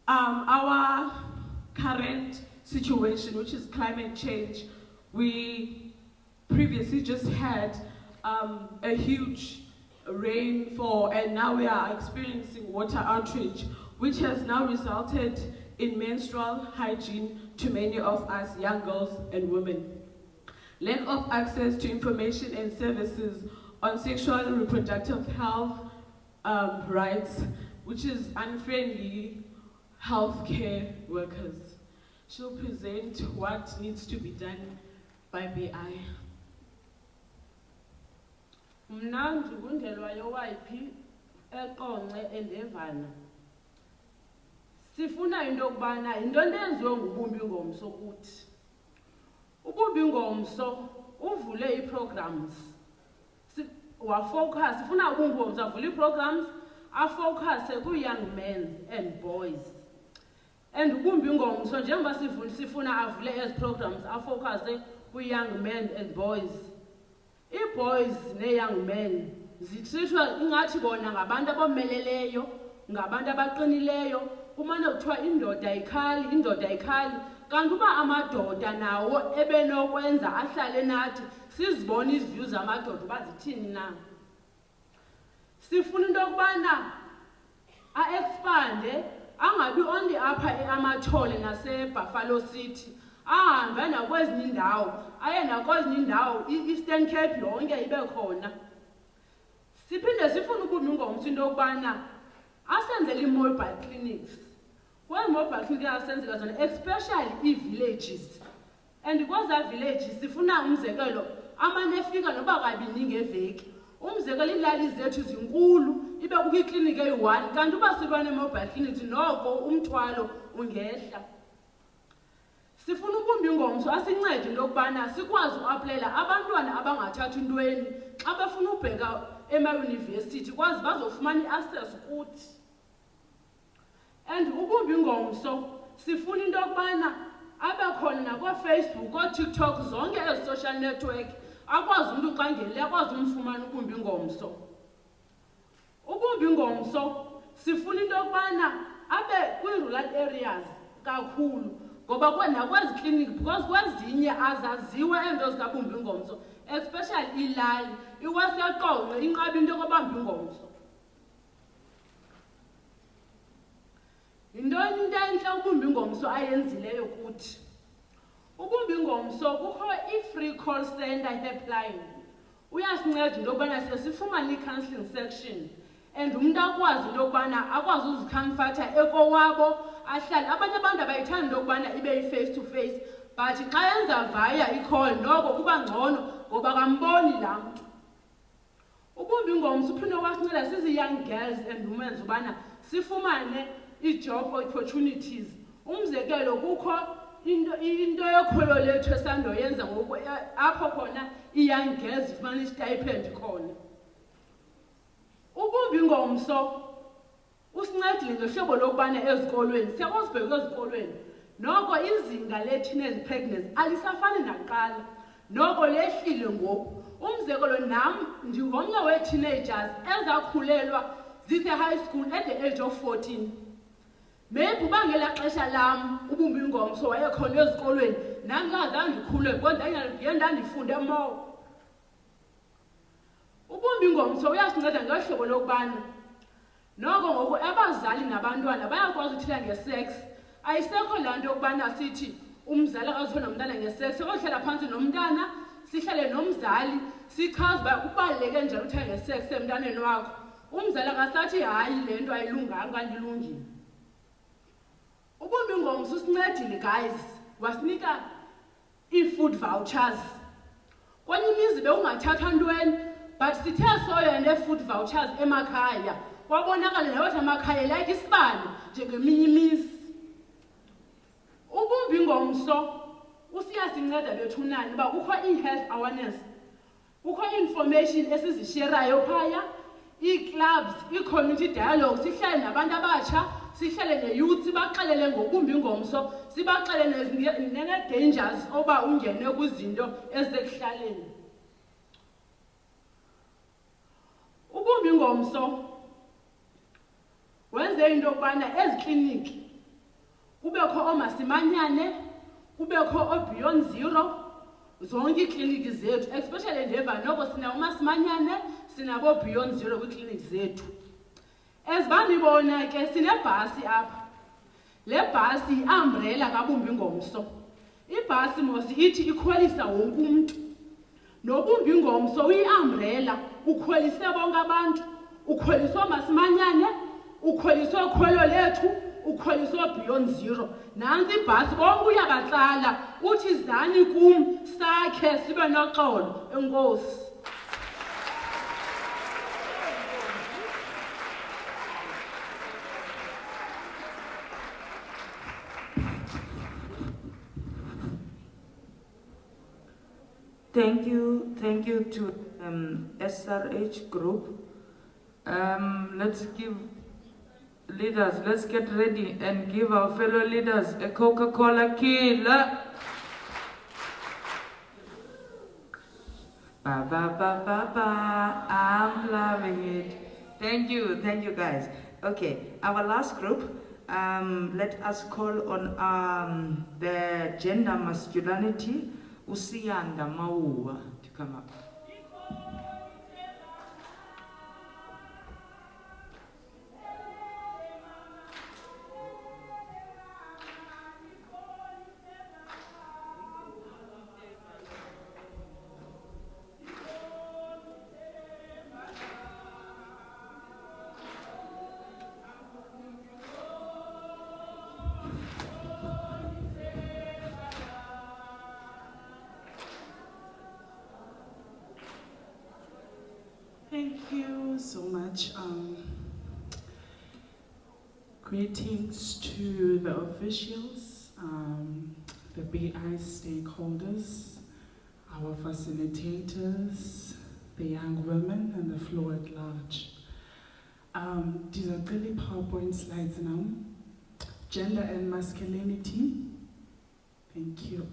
Our current situation, which is climate change. We previously just had a huge rainfall, and now we are experiencing water outrage, which has now resulted in menstrual hygiene to many of us young girls and women. Lack of access to information and services on sexual and reproductive health rights, which is unfriendly healthcare workers. She'll present what needs to be done by BI. Mnandi kundelwa yowayiphi eqonce endevana. Sifuna into yokubana into enziwe ngubumb'INGOMSO kuthi. Ubumb'INGOMSO uvule ii-programs. Wafocus, sifuna ubumb'INGOMSO avule ii-programs, afocuse ku-young men and boys. And ubumb'INGOMSO njengoba sifuna avule ezi programs, afocuse ku-young men and boys. I-boys ne-young men zithishwa ingathi bona ngabantu abomeleleyo, ngabantu abaqinileyo, kumane kuthiwa indoda ayikhali, kanti uba amadoda nawo ebenokwenza ahlale nathi sizibone iziview zamadoda uba zithini na. Sifuna into yokubana a-expande, angabi only apha eAmathole nase-Buffalo City, ahambe nakwezinye indawo, aye nakwezinye indawo, i-Eastern Cape yonke ibe khona. Siphinde sifuna ubumb'INGOMSO into yokubana asenzele i-mobile clinics. Mobile clinics asenzela zona, especially ii-villages. And kweza villages sifuna umzekelo amane efika noba kabini ngeveki. Umzekelo iilali zethu zinkulu, ibe kukho iklinik eyi-1, kanti uba siba ne-mobile clinic noko umthwalo ungehla. Sifuna ubumb'INGOMSO asincede into yokubana sikwazi uaplayela abantwana abangathathi ntweni xa befuna ubheka emayunivesithi kwazi bazofumana i-access kuthi. And ubumb'INGOMSO sifuna into yokubana abe khona nakooFacebook, kooTikTok, zonke ezi social network, akwazi umntu xa ngenile akwazi umfumana ubumb'INGOMSO. Ubumb'INGOMSO sifuna into yokubana abe kwi-rural areas kakhulu, ngoba nakwezi clinic, because kwezinye azaziwe eento zikabumb'INGOMSO, especially ilali, iwaseqonce inqaba into yokubumb'INGOMSO. Yintoni into entle ubumb'INGOMSO ayenzileyo kuthi? Ubumb'INGOMSO kukho i-free call center helpline. Uyasinceda into yokubana sifumane i-counselling section, and umntu akwazi into yokubana akwazi uzikhamfatha ekowabo, ahlale. Abanye abantu abayithandi into yokubana ibe yi-face to face, but xa yenza via i-call noko kuba ngcono ngoba kamboni laa mntu. Ubumb'INGOMSO uphinde wasinceda sizi-young girls and women ubana sifumane ii-job opportunities. Umzekelo kukho into yokholo lethu esandoyenza ngoku apho khona ii-young girls zifumana i-stipend khona. Ubumb'INGOMSO usincedile ngohlobo lokubana ezikolweni, siyakwazi ubheka ezikolweni, noko izinga le-teenage pregnancy alisafani nakuqala, noko lehlile ngoku. Umzekelo nam ndingomnye wee-teenagers ezakhulelwa zise-high school at the age of 14. Maybe uba ngelaa xesha lam ubumb'INGOMSO wayekhona ezikolweni, nam ngazange ndikhulelwe kodwa ndiye ndandifunde more. Ubumb'INGOMSO uyasinceda ngohlobo lokubana noko ngoku abazali nabantwana bayakwazi uthetha ngesex. Ayisekho laa nto yokubana sithi umzali akazithetha nomntana ngesex, sekohlala phantsi nomntana, sihlale nomzali, sichaze uba kubaluleke njani uthetha ngesex emntaneni wakho. Umzali akasathi hayi le nto ayilunganga kanti ilungile. Ubumb'INGOMSO usincedile guys, wasinika ii-food vouchers. Kwenye imizi bekungathathwa ntweni, but sithe soya nee-food vouchers emakhaya, kwabonakala nabathi amakhaya like isibane njengeminye imizi. Ubumb'INGOMSO usiyasinceda bethunani uba kukho i-health awareness, kukho i-information esizisherayo phaya, ii-clubs, ii-community dialogues, sihlale nabantu abatsha, sihlale ne-youth, sibaxelele ngobumb'INGOMSO, sibaxelele nee-dangers oba ungene kwizinto ezisekuhlaleni. Ubumb'INGOMSO wenze into yokubana ezi kliniki kubekho Masimanyane, kubekho Beyond Zero, zonke iikliniki zethu, especially ndeva noko sina uMasimanyane, sinabo Beyond Zero kwiikliniki zethu. Ezibanibona ke sinebhasi apha. Le bhasi yi-umbrella kabumb'INGOMSO. Ibhasi mos ithi ikhwelisa wonke umuntu. Nobumb'INGOMSO uyi-umbrella, ukhwelise bonke abantu. Ukhweliswa Masimanyane, ukhweliswa ukhwelo lethu, ukhweliswa Beyond Zero. Nansi ibhasi bonke uyabatsala, uthi zani kum sakhe sibe noxolo. Enkosi. Thank you to SRH group. Let's give leaders, let's get ready and give our fellow leaders a Coca-Cola killer. Ba ba ba ba ba, I'm loving it. Thank you guys. Okay, our last group, let us call on the gender masculinity. Usiyanda Mauwa to come up. Thank you so much. Greetings to the officials, the BI stakeholders, our facilitators, the young women, and the floor at large. These are really PowerPoint slides now. Gender and masculinity. Thank you.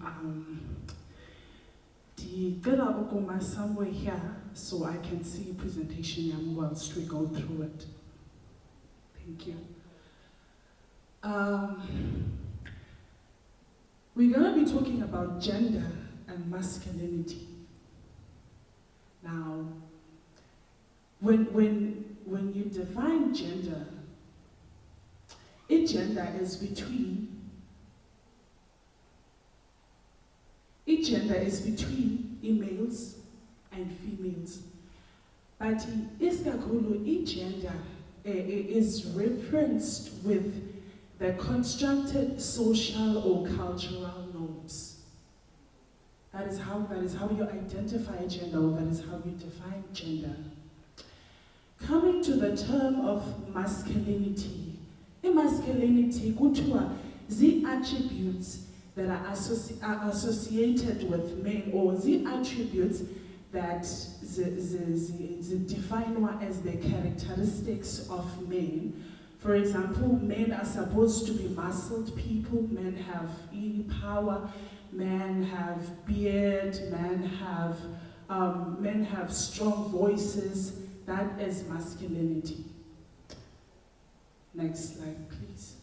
Ndicela ukuma somewhere here so I can see presentation whilst we go through it. Thank you. We're going to be talking about gender and masculinity. Now, when you define gender, gender is between males and females. But iskakhulu gender is referenced with the constructed social or cultural norms. That is how you identify gender, or that is how you define gender. Coming to the term of masculinity, masculinity kuthiwa the attributes that are associated with men, or the attributes that define as the characteristics of men. For example, men are supposed to be muscled people, men have power, men have beard, men have strong voices. That is masculinity. Next slide, please.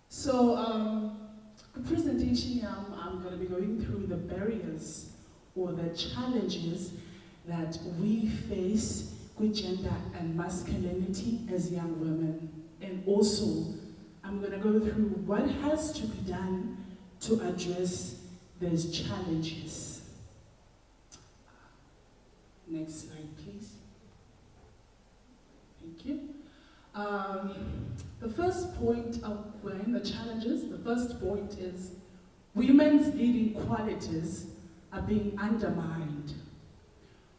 So, the presentation I'm going to be going through the barriers or the challenges that we face with gender and masculinity as young women. And also, I'm going to go through what has to be done to address those challenges. Next slide, please. Thank you. The first point when the challenges, the first point is women's leading qualities are being undermined.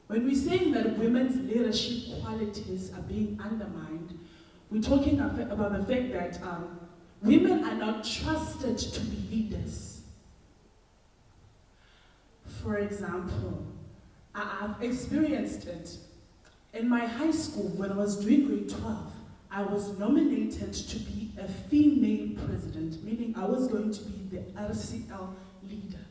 When we're saying that women's leadership qualities are being undermined, we're talking about the fact that women are not trusted to be leaders. For example, I've experienced it. In my high school, when I was doing grade 12, I was nominated to be a female president, meaning I was going to be the RCL leader.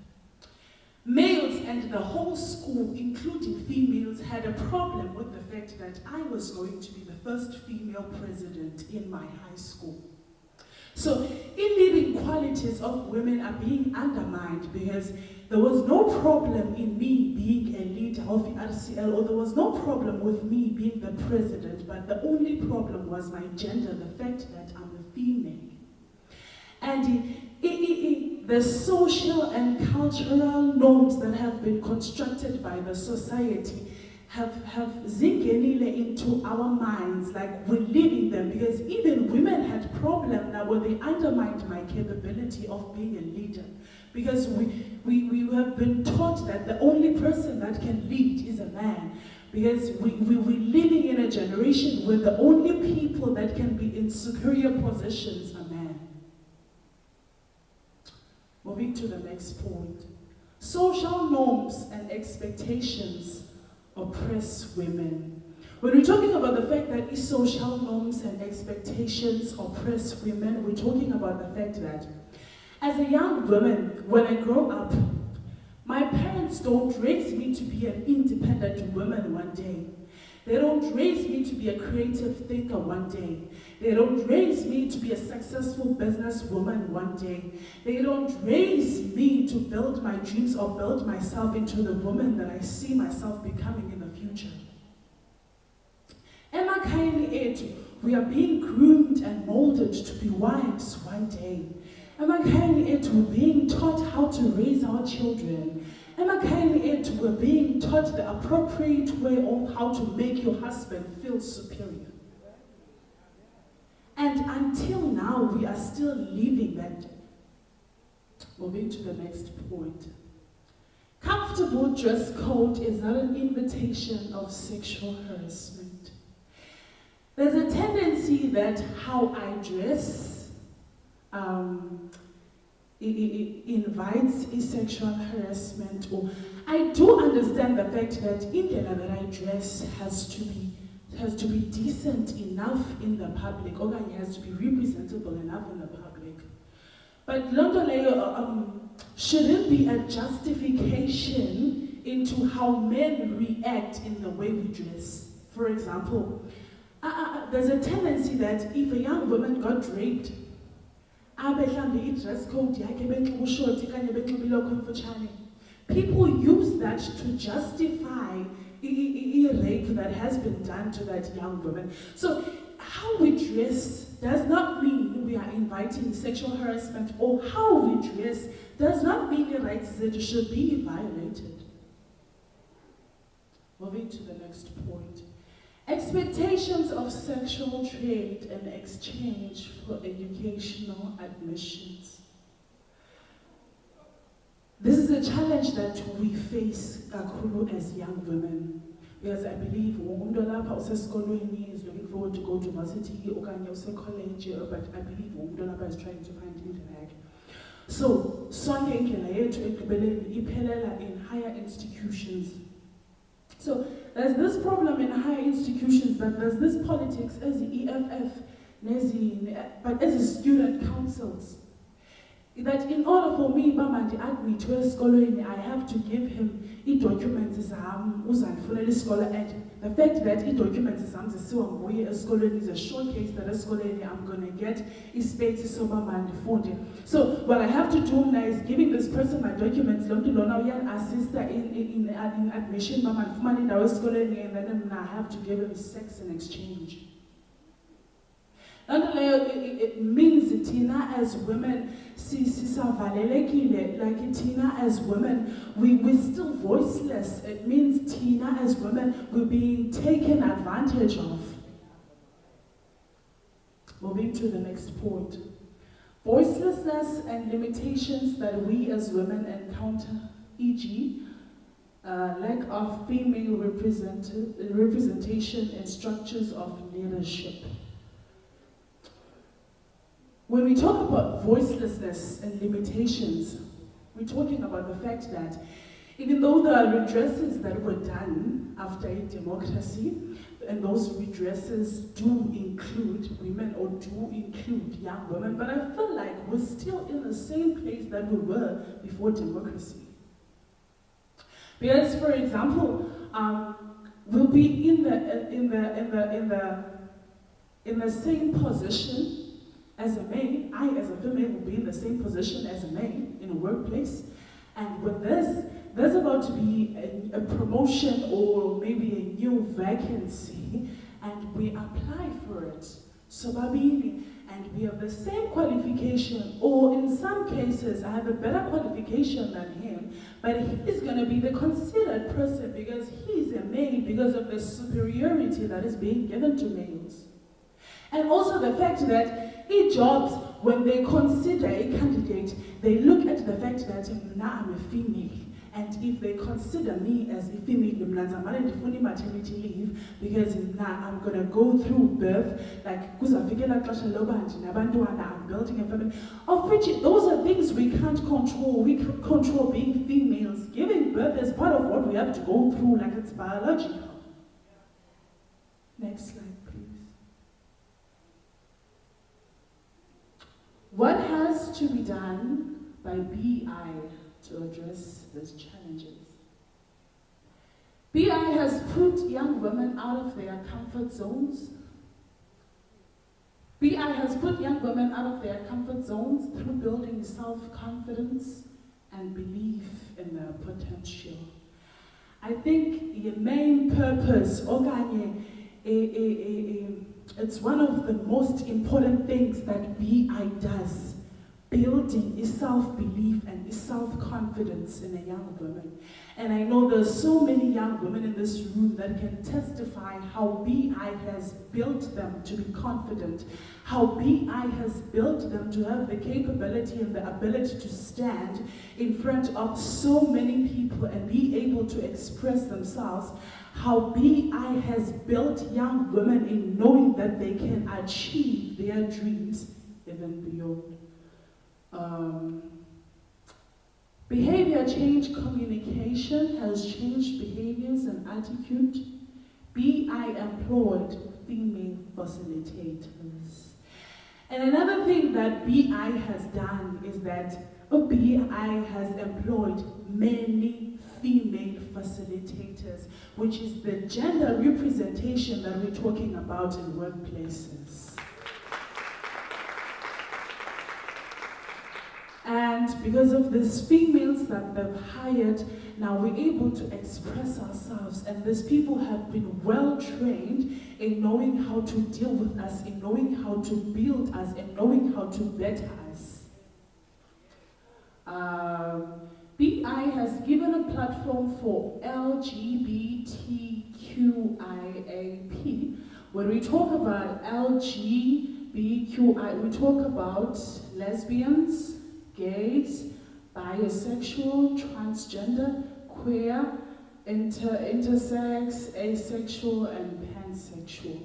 Males and the whole school, including females, had a problem with the fact that I was going to be the first female president in my high school. So in-leading qualities of women are being undermined because there was no problem in me being a leader of the RCL, or there was no problem with me being the president, but the only problem was my gender, the fact that I'm a female. And the social and cultural norms that have been constructed by the society have zingenile into our minds, like we're living them, because even women had problems now where they undermined my capability of being a leader. Because we have been taught that the only person that can lead is a man. Because we're living in a generation where the only people that can be in superior positions are men. Moving to the next point. Social norms and expectations oppress women. When we're talking about the fact that these social norms and expectations oppress women, we're talking about the fact that as a young woman, when I grow up, my parents don't raise me to be an independent woman one day. They don't raise me to be a creative thinker one day. They don't raise me to be a successful businesswoman one day. They don't raise me to build my dreams or build myself into the woman that I see myself becoming in the future. Emakhayeni ethu, we are being groomed and molded to be wives one day. Emakhayeni ethu, we're being taught how to raise our children. Emakhayeni ethu, we're being taught the appropriate way of how to make your husband feel superior. And until now, we are still living that. Moving to the next point. Comfortable dress code is not an invitation of sexual harassment. There's a tendency that how I dress invites sexual harassment. Or I do understand the fact that indlela that I dress has to be decent enough in the public, or it has to be representable enough in the public. But Londo Leyo shouldn't be a justification into how men react in the way we dress. For example, there's a tendency that if a young woman got raped, dress code, people use that to justify rape that has been done to that young woman. So how we dress does not mean we are inviting sexual harassment, or how we dress does not mean the rights that should be violated. Moving to the next point. Expectations of sexual trade and exchange for educational admissions. This is a challenge that we face kakhulu as young women. Because I believe umuntu lapha usesikolweni is looking forward to go to varsity okanye use-college, but I believe umuntu lapha is trying to find indlela yakhe. So, sonke indlela yethu ekugqibeleni iphelela in higher institutions. So, there's this problem in higher institutions that there's this politics as the EFF, but as the student councils. That in order for me, Bama to add me to a scholar, I have to give him documents and the fact that documents is a scholar is a showcase that a scholar I'm gonna get is space so So what I have to do now is giving this person my documents, assist in admission, and then I have to give him sex in exchange. It means Tina as women, like Tina as women, we're still voiceless. It means Tina as women, we're being taken advantage of. Moving to the next point. Voicelessness and limitations that we as women encounter, e.g., lack of female representation in structures of leadership. When we talk about voicelessness and limitations, we're talking about the fact that even though there are redresses that were done after democracy, and those redresses do include women or do include young women, but I feel like we're still in the same place that we were before democracy. Because, for example, we'll be in the same position as a male. I, as a female, will be in the same position as a male in a workplace. And with this, there's about to be a promotion or maybe a new vacancy, and we apply for it. So babili, and we have the same qualification, or in some cases, I have a better qualification than him, but he's going to be the considered person because he's a male, because of the superiority that is being given to males. And also the fact that in jobs, when they consider a candidate, they look at the fact that now I'm a female. And if they consider me as a female, I'm on maternity leave because now I'm going to go through birth, like I'm building a family. Of which those are things we can't control. We can't control being females. Giving birth is part of what we have to go through, like it's biological. Next slide, please. What has to be done by BI to address these challenges? BI has put young women out of their comfort zones. BI has put young women out of their comfort zones through building self-confidence and belief in their potential. I think the main purpose, it's one of the most important things that BI does, building is self-belief and is self-confidence in a young woman. And I know there's so many young women in this room that can testify how BI has built them to be confident, how BI has built them to have the capability and the ability to stand in front of so many people and be able to express themselves, how BI has built young women in knowing that they can achieve their dreams even beyond. Behavior change communication has changed behaviors and attitude. BI employed female facilitators. And another thing that BI has done is that BI has employed many female facilitators, which is the gender representation that we're talking about in workplaces. And because of these females that they've hired, now we're able to express ourselves, and these people have been well trained in knowing how to deal with us, in knowing how to build us, and knowing how to better us. BI has given a platform for LGBTQIAP. When we talk about LGBTQI, we talk about lesbians, gays, bisexual, transgender, queer, intersex, asexual, and pansexual.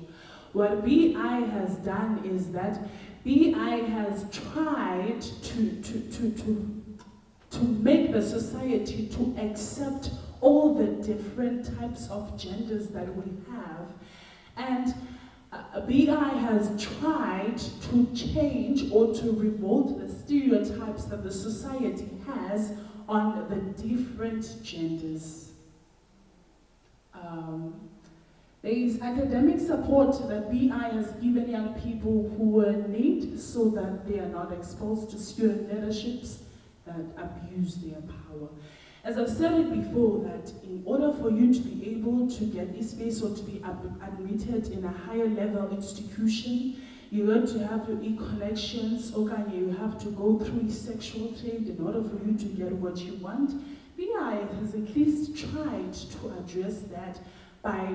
What BI has done is that BI has tried to make the society to accept all the different types of genders that we have. And BI has tried to change or to revolt the stereotypes that the society has on the different genders. There is academic support that BI has given young people who need so that they are not exposed to student leaderships that abuse their power. As I've said it before, that in order for you to be able to get this space or to be admitted in a higher level institution, you have to have your e-connections, or you have to go through sexual trade in order for you to get what you want. BI has at least tried to address that by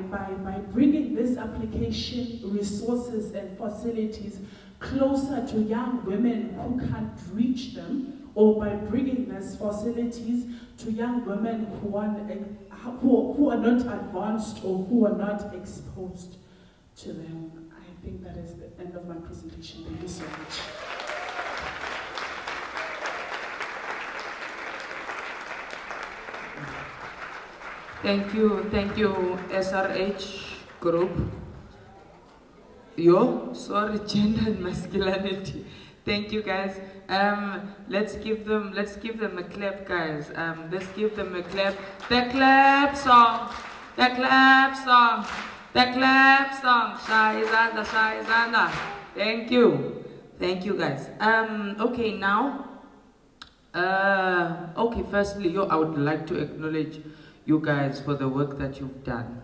bringing this application resources and facilities closer to young women who can't reach them, or by bringing these facilities to young women who are not advanced or who are not exposed to them. I think that is the end of my presentation. Thank you so much. Thank you, SRH group. Gender and masculinity. Thank you, guys. Let's give them a clap, guys. Let's give them a clap. The clap song. The clap song. The clap song. Shayzanda, Shayzanda. Thank you. Thank you, guys. Okay, now. Okay, firstly, I would like to acknowledge you guys for the work that you've done.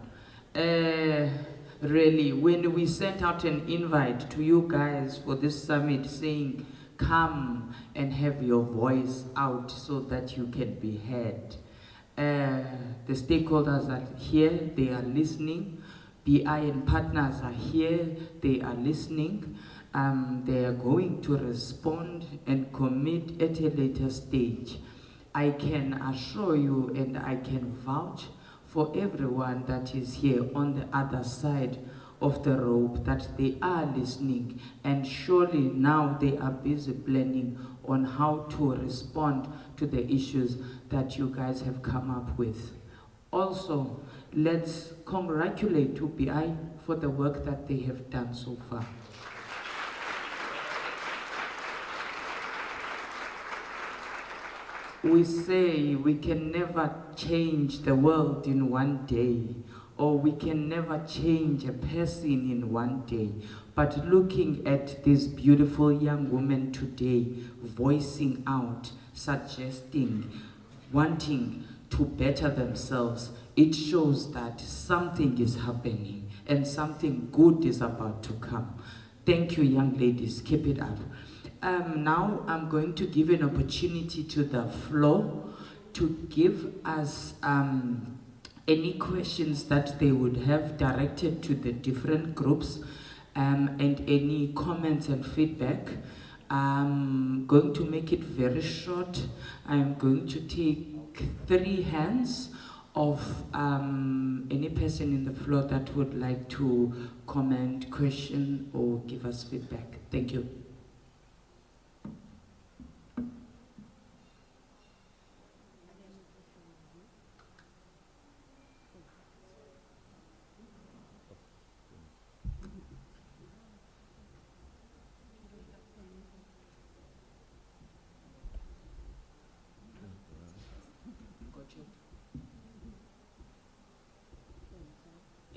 Really, when we sent out an invite to you guys for this summit saying, come and have your voice out so that you can be heard. The stakeholders are here, they are listening. BI and partners are here, they are listening. They are going to respond and commit at a later stage. I can assure you and I can vouch for everyone that is here on the other side of the rope that they are listening, and surely now they are busy planning on how to respond to the issues that you guys have come up with. Also, let's congratulate BI for the work that they have done so far. We say we can never change the world in one day, or we can never change a person in one day. But looking at this beautiful young woman today, voicing out, suggesting, wanting to better themselves, it shows that something is happening and something good is about to come. Thank you, young ladies. Keep it up. Now I'm going to give an opportunity to the floor to give us any questions that they would have directed to the different groups, and any comments and feedback. I'm going to make it very short. I'm going to take 3 hands of any person in the floor that would like to comment, question, or give us feedback. Thank you.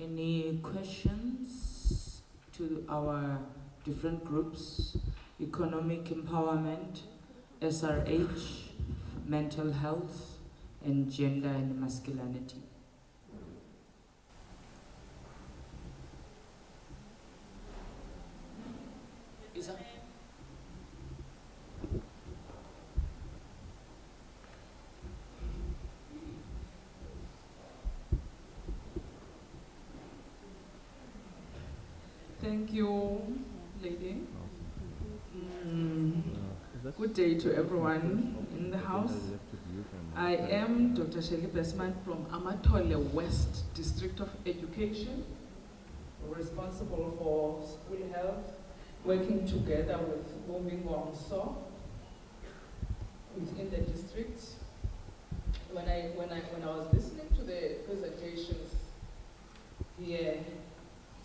Any questions to our different groups? Economic empowerment, SRH, mental health, and gender and masculinity. Thank you, lady. Good day to everyone in the house. I am Dr. Shelley Besman from Amatole West District of Education, responsible for school health, working together with bumb'INGOMSO within the district. When I was listening to the presentations here,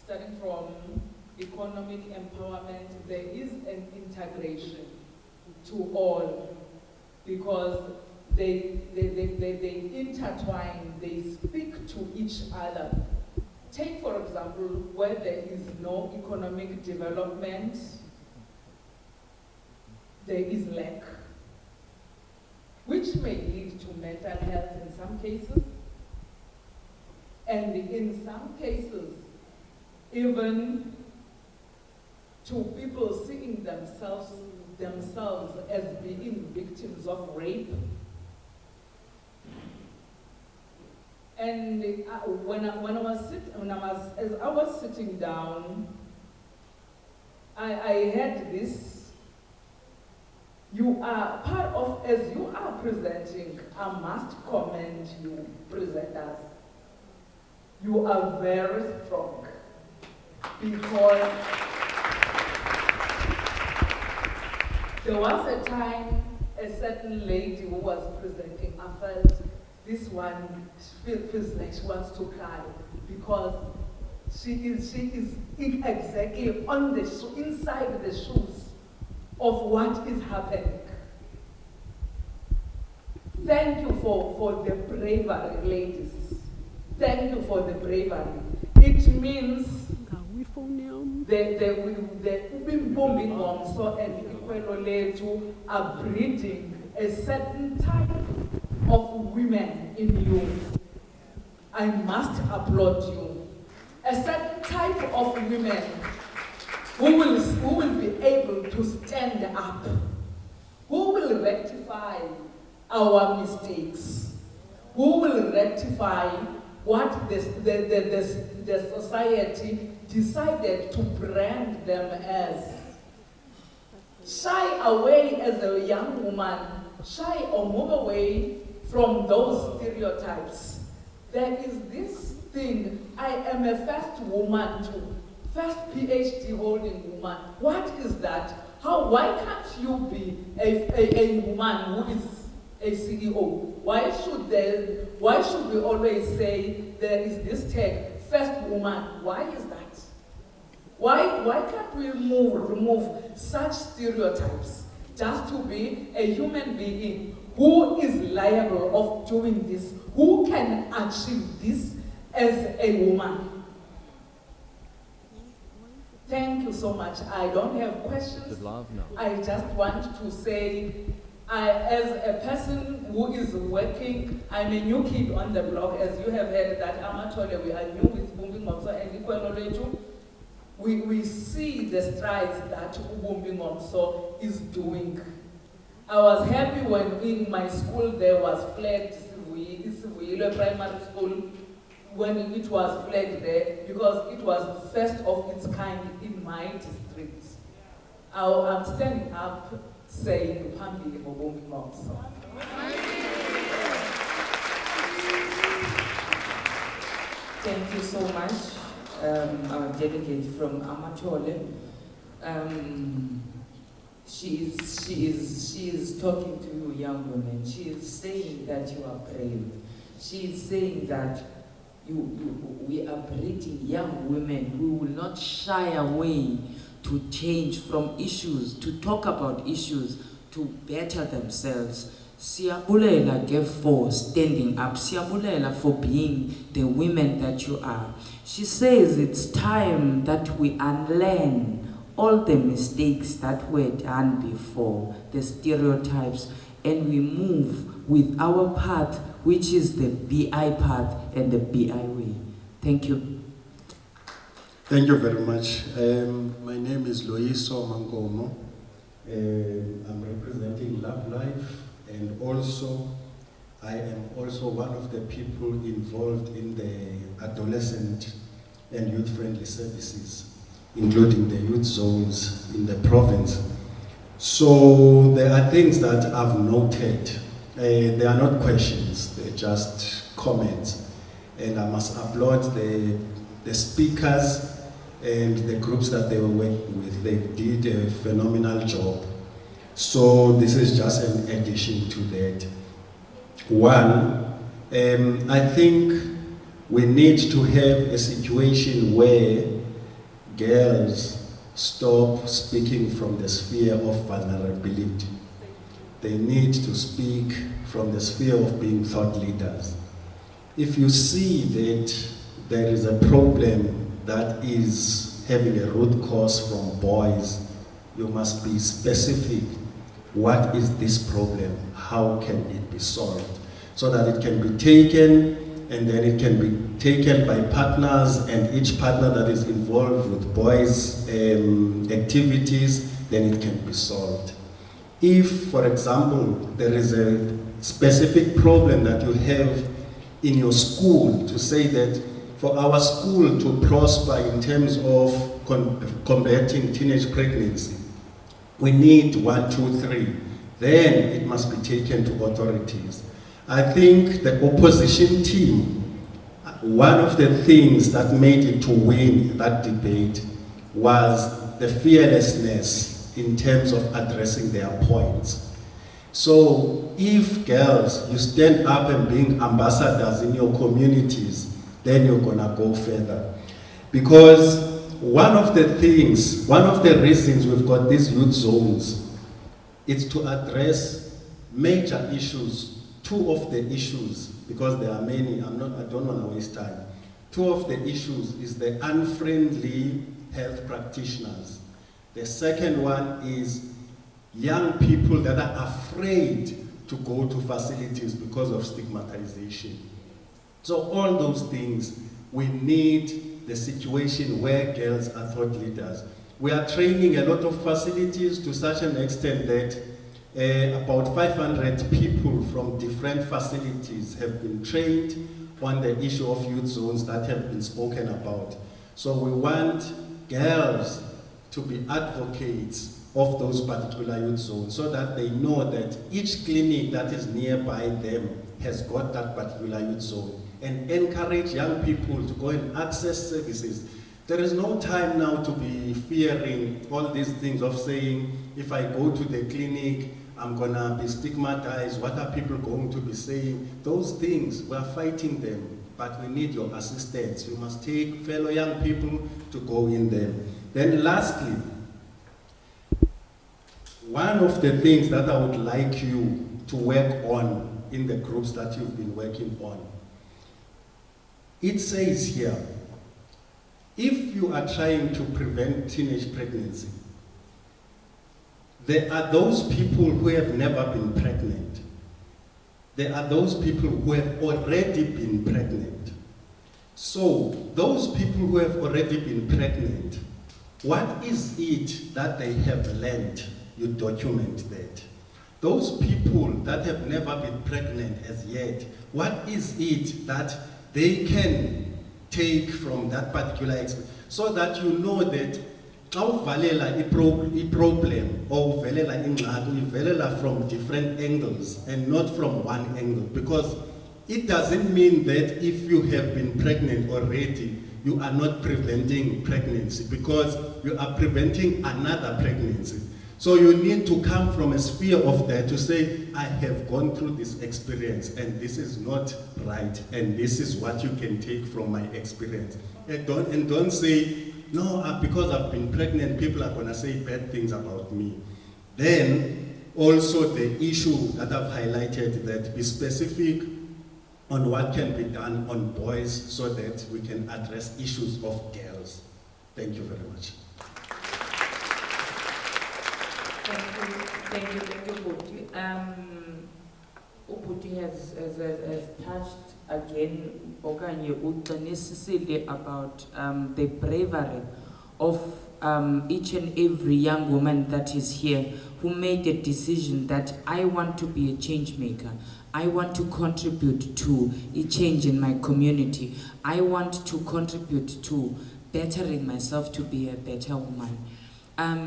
starting from economic empowerment, there is an integration to all, because they intertwine, they speak to each other. Take, for example, where there is no economic development, there is lack, which may lead to mental health in some cases, and in some cases, even to people seeing themselves as being victims of rape. And as I was sitting down, I had this. You are part of, as you are presenting, I must commend you, presenters. You are very strong, because there was a time a certain lady who was presenting, I felt this one feels like she wants to cry, because she is exactly on the inside the shoes of what is happening. Thank you for the bravery, ladies. Thank you for the bravery. It means the bumb'INGOMSO and Lesley are breeding a certain type of women in you. I must applaud you. A certain type of women who will be able to stand up, who will rectify our mistakes, who will rectify what the society decided to brand them as. Shy away as a young woman, shy or move away from those stereotypes. There is this thing, I am a first woman too, first PhD holding woman. What is that? Why can't you be a woman who is a CEO? Why should we always say there is this tag, first woman? Why is that? Why can't we remove such stereotypes just to be a human being who is liable of doing this, who can achieve this as a woman? Thank you so much. I don't have questions. I just want to say, as a person who is working, I'm a new kid on the block, as you have heard that Amatole, we are new with bumb'INGOMSO and Lesley-Ann. We see the strides that bumb'INGOMSO is doing. I was happy when in my school there was flagged Vuyisa Primary School, when it was flagged there, because it was first of its kind in my district. I'm standing up saying phambili bumb'INGOMSO. Thank you so much, our delegate from Amatole. She is talking to you young women. She is saying that you are brave. She is saying that we are breeding young women who will not shy away to change from issues, to talk about issues, to better themselves. Siyabulela ke for standing up. Siyabulela for being the women that you are. She says it's time that we unlearn all the mistakes that were done before, the stereotypes, and we move with our path, which is the BI path and the BI way. Thank you. Thank you very much. My name is Vuyisa Dayile. I'm representing Love Life, and also I am also one of the people involved in the adolescent and youth-friendly services, including the youth zones in the province. So there are things that I've noted. They are not questions, they're just comments. And I must applaud the speakers and the groups that they were working with. They did a phenomenal job. So this is just an addition to that. One, I think we need to have a situation where girls stop speaking from the sphere of vulnerability. They need to speak from the sphere of being thought leaders. If you see that there is a problem that is having a root cause from boys, you must be specific. What is this problem? How can it be solved? So that it can be taken, and then it can be taken by partners, and each partner that is involved with boys' activities, then it can be solved. If, for example, there is a specific problem that you have in your school, to say that for our school to prosper in terms of combating teenage pregnancy, we need 1, 2, 3. Then it must be taken to authorities. I think the opposition team, one of the things that made it to win that debate was the fearlessness in terms of addressing their points. So if girls, you stand up and being ambassadors in your communities, then you're gonna go further. Because one of the reasons we've got these youth zones It's to address major issues. Two of the issues, because there are many, I don't want to waste time. Two of the issues is the unfriendly health practitioners. The second one is young people that are afraid to go to facilities because of stigmatization. So all those things, we need the situation where girls are thought leaders. We are training a lot of facilities to such an extent that about 500 people from different facilities have been trained on the issue of youth zones that have been spoken about. So we want girls to be advocates of those particular youth zones so that they know that each clinic that is nearby them has got that particular youth zone, and encourage young people to go and access services. There is no time now to be fearing all these things of saying, if I go to the clinic, I'm gonna be stigmatized, what are people going to be saying? Those things, we're fighting them, but we need your assistance. You must take fellow young people to go in there. Then lastly, one of the things that I would like you to work on in the groups that you've been working on, it says here, if you are trying to prevent teenage pregnancy, there are those people who have never been pregnant. There are those people who have already been pregnant. So, those people who have already been pregnant, what is it that they have learned? You document that. Those people that have never been pregnant as yet, what is it that they can take from that particular experience, so that you know that xa uvalela i-problem or uvelela ingxaki, uvelela from different angles and not from one angle, because it doesn't mean that if you have been pregnant already, you are not preventing pregnancy, because you are preventing another pregnancy. So you need to come from a sphere of that to say, I have gone through this experience and this is not right, and this is what you can take from my experience. And don't say, no, because I've been pregnant, people are going to say bad things about me. Then also the issue that I've highlighted, that be specific on what can be done on boys so that we can address issues of girls. Thank you very much. Thank you, Bhuti. Bhuti has touched again, okanye uqinisile about the bravery of each and every young woman that is here who made a decision that I want to be a change maker. I want to contribute to a change in my community. I want to contribute to bettering myself to be a better woman.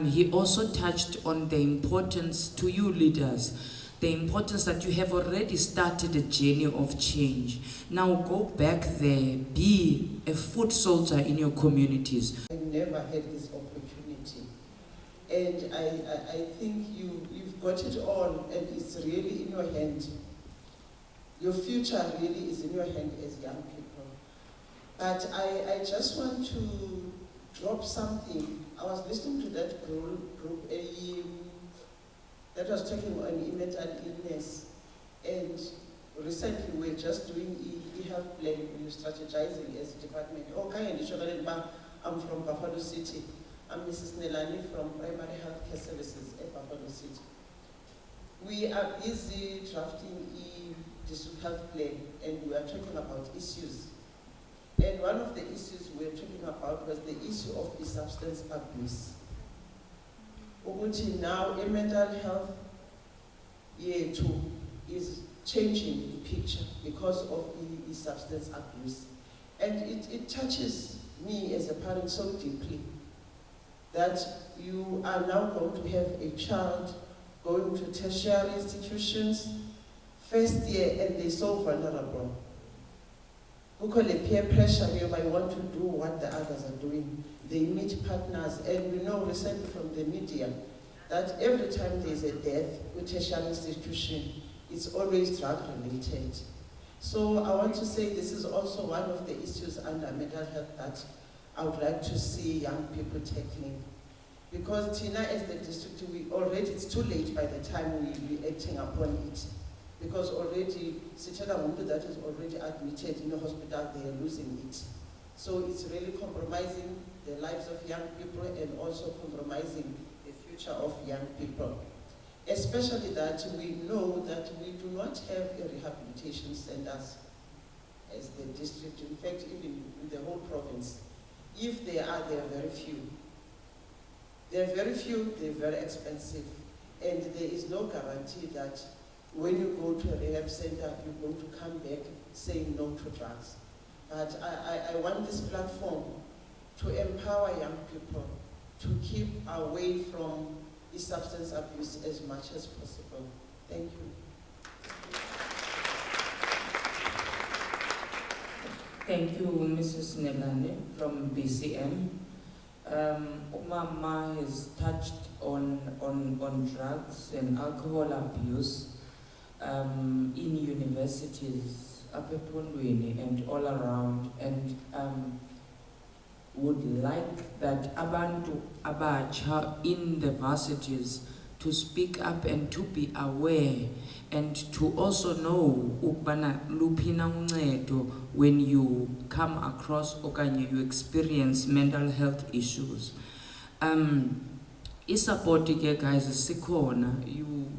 He also touched on the importance to you leaders, the importance that you have already started a journey of change. Now go back there, be a foot soldier in your communities. I never had this opportunity. And I think you've got it all, and it's really in your hand. Your future really is in your hand as young people. But I just want to drop something. I was listening to that group that was talking on mental illness, and recently we're just doing e-health plan, we're strategizing as a department. Okay, I'm from Buffalo City. I'm Mrs. Nelani from Primary Healthcare Services at Buffalo City. We are busy drafting district health plan, and we are talking about issues. And one of the issues we were talking about was the issue of substance abuse. Now, mental health too is changing the picture because of substance abuse. And it touches me as a parent so deeply that you are now going to have a child going to tertiary institutions, first year, and they're so vulnerable. We call it peer pressure, whereby you want to do what the others are doing. They meet partners, and we know recently from the media that every time there's a death with tertiary institution, it's always drug related. So I want to say this is also one of the issues under mental health that I would like to see young people tackling. Because Tina, as the district, it's too late by the time we're acting upon it. Because already, that is already admitted in the hospital, they are losing it. So it's really compromising the lives of young people and also compromising the future of young people. Especially that we know that we do not have a rehabilitation centers as the district. In fact, even in the whole province. If they are very few. They're very few, they're very expensive. And there is no guarantee that when you go to a rehab center, you're going to come back saying no to drugs. But I want this platform to empower young people to keep away from the substance abuse as much as possible. Thank you. Thank you, Mrs. Nelane from BCM. Umama has touched on drugs and alcohol abuse in universities, Apepondweni and all around, and would like that abantu abatsha in the varsities to speak up and to be aware and to also know ukubana luphina uncedo when you come across okanye you experience mental health issues. Support ke guys sikhona.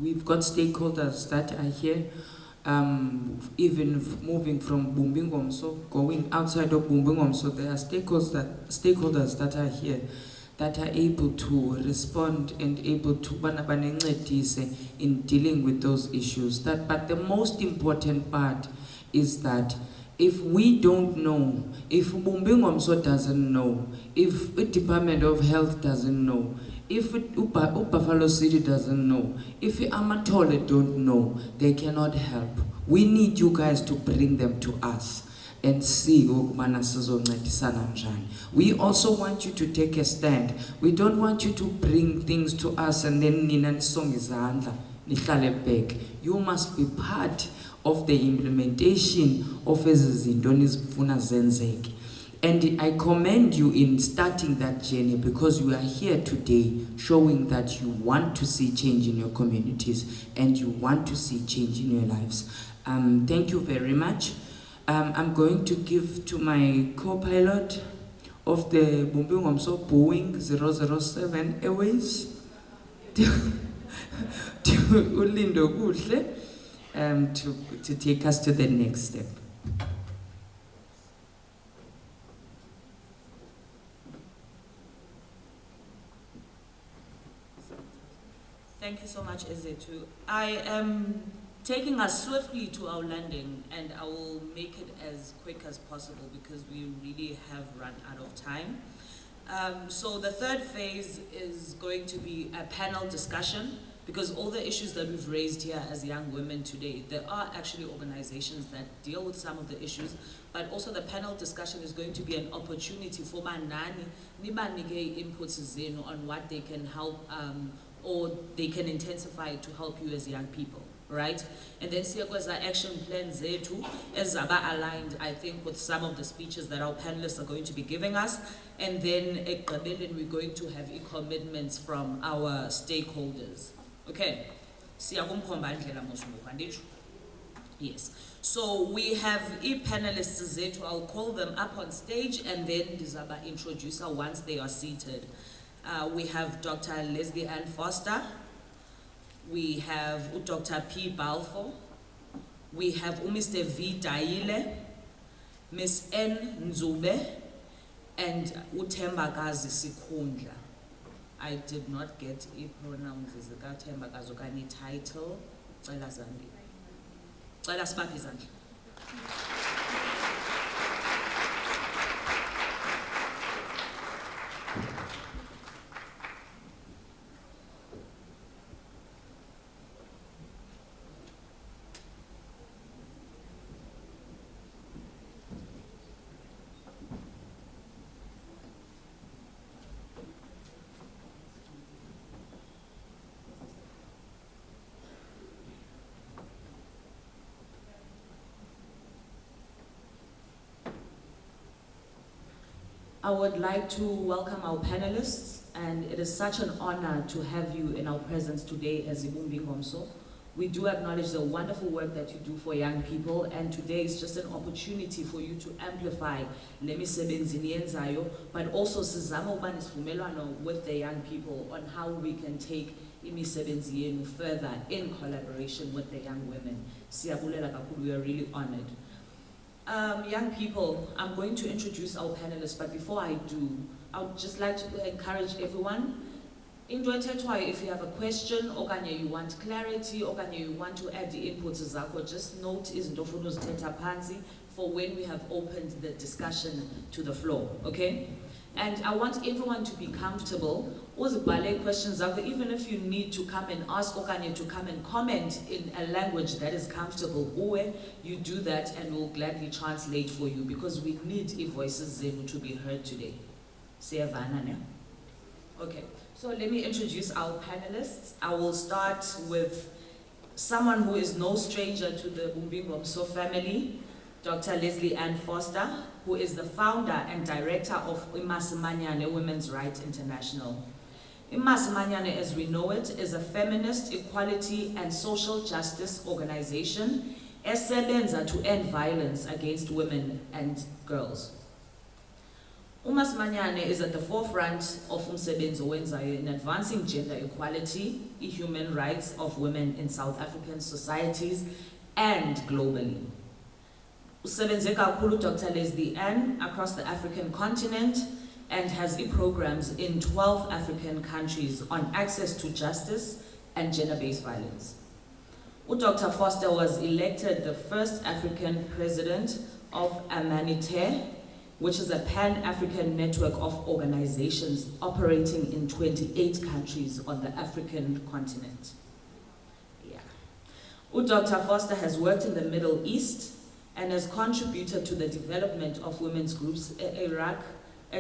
We've got stakeholders that are here, even moving from bumb'INGOMSO, going outside of bumb'INGOMSO, there are stakeholders that are here that are able to respond and able to in dealing with those issues. But the most important part is that if we don't know, if bumb'INGOMSO doesn't know, if the Department of Health doesn't know, if Buffalo City doesn't know, if Amatole don't know, they cannot help. We need you guys to bring them to us and see. We also want you to take a stand. We don't want you to bring things to us and then you must be part of the implementation of zenzeki. And I commend you in starting that journey because you are here today showing that you want to see change in your communities and you want to see change in your lives. Thank you very much. I'm going to give to my co-pilot of the bumb'INGOMSO Boeing 007 Airways, to Ulindo Kuhle, to take us to the next step. Thank you so much, Ezetu. I am taking us swiftly to our landing, and I will make it as quick as possible because we really have run out of time. So the third phase is going to be a panel discussion because all the issues that we've raised here as young women today, there are actually organizations that deal with some of the issues, but also the panel discussion is going to be an opportunity for manani, nibanike inputs zenu on what they can help or they can intensify to help you as young people, right? And then siyakweza action plans zethu ezaba aligned, I think, with some of the speeches that our panelists are going to be giving us. And then ekugqibeleni we're going to have commitments from our stakeholders. Okay, siyakumkhomba indlela mosumuka nditsho. Yes. So we have panelists zethu. I'll call them up on stage and then ndizaba introduce her once they are seated. We have Dr. Lesley-Ann Foster. We have Dr. P. Balfour. We have Mr. Vuyisa Dayile, Ms. N. Ndzube, and Utembakazi Sikundla. I did not get a pronouns as a Tembakazi okanye title. Cela zandi. Cela sibaphe izandla. I would like to welcome our panelists and it is such an honor to have you in our presence today as bumb'INGOMSO. We do acknowledge the wonderful work that you do for young people, and today is just an opportunity for you to amplify le misebenzi niyenzayo, but also sizama ukuba nesivumelwano with the young people on how we can take imisebenzi yenu further in collaboration with the young women. Siyabulela kakhulu, we are really honored. Young people, I'm going to introduce our panelists, but before I do, I would just like to encourage everyone. Into ethethwayo, if you have a question, okanye you want clarity, okanye you want to add the inputs zakho, just note izinto ofuna uzithetha phansi for when we have opened the discussion to the floor, okay? And I want everyone to be comfortable. Uzibhale questions zakho, even if you need to come and ask okanye to come and comment in a language that is comfortable, you do that and we'll gladly translate for you because we need voices zenu to be heard today. Siyavana, ne? Okay. So let me introduce our panelists. I will start with someone who is no stranger to the bumb'INGOMSO family, Dr. Lesley-Ann Foster, who is the founder and director of Masimanyane Women's Rights International. Masimanyane, as we know it, is a feminist, equality, and social justice organization esebenza to end violence against women and girls. Masimanyane is at the forefront of umsebenzi owenzayo in advancing gender equality, human rights of women in South African societies and globally. Usebenze kakhulu Dr. Lesley-Ann across the African continent and has programs in 12 African countries on access to justice and gender-based violence. Dr. Foster was elected the first African president of Amanite, which is a pan-African network of organizations operating in 28 countries on the African continent. Yeah. Dr. Foster has worked in the Middle East and has contributed to the development of women's groups in Iraq,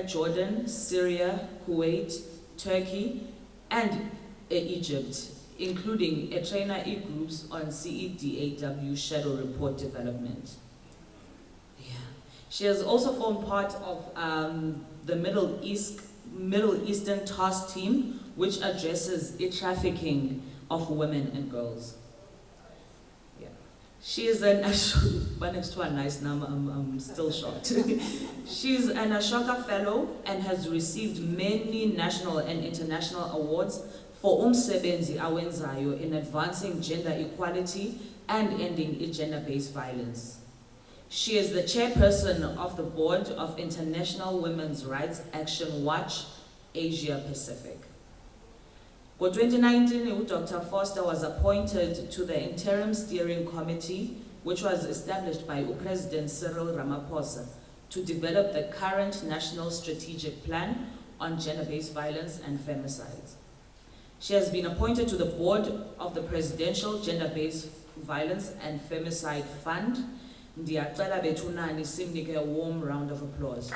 Jordan, Syria, Kuwait, Turkey, and Egypt, including trainer groups on CEDAW Shadow Report development. She has also formed part of the Middle Eastern Task Team, which addresses trafficking of women and girls. Yeah. She is an next to a nice name, I'm still shocked. She's an Ashoka Fellow and has received many national and international awards for umsebenzi awenzayo in advancing gender equality and ending gender-based violence. She is the chairperson of the board of International Women's Rights Action Watch, Asia Pacific. In 2019, Dr. Foster was appointed to the Interim Steering Committee, which was established by President Cyril Ramaphosa to develop the current National Strategic Plan on Gender-Based Violence and Femicides. She has been appointed to the board of the Presidential Gender-Based Violence and Femicide Fund. Ndiyacela bethunani simnike a warm round of applause.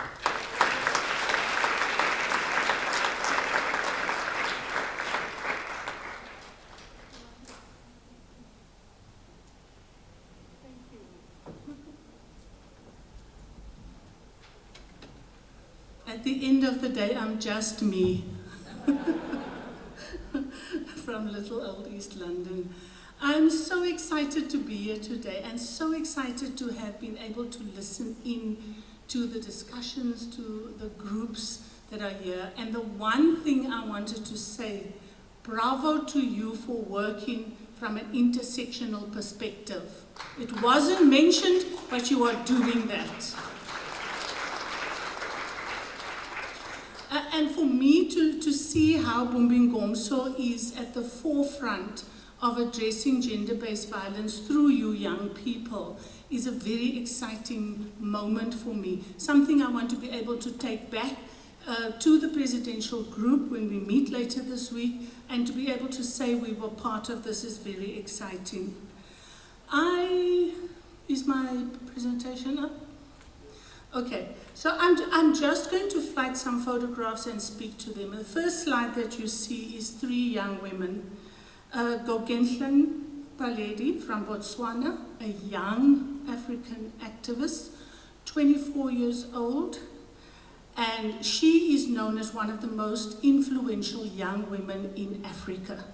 At the end of the day, I'm just me from little old East London. I'm so excited to be here today and so excited to have been able to listen in to the discussions, to the groups that are here. And the one thing I wanted to say, bravo to you for working from an intersectional perspective. It wasn't mentioned, but you are doing that. And for me to see how bumb'INGOMSO is at the forefront of addressing gender-based violence through you young people is a very exciting moment for me. Something I want to be able to take back to the presidential group when we meet later this week, and to be able to say we were part of this is very exciting. Is my presentation up? Okay, so I'm just going to flight some photographs and speak to them. The first slide that you see is 3 young women. Gogenhlan Paledi from Botswana, a young African activist, 24 years old, And she is known as one of the most influential young women in Africa.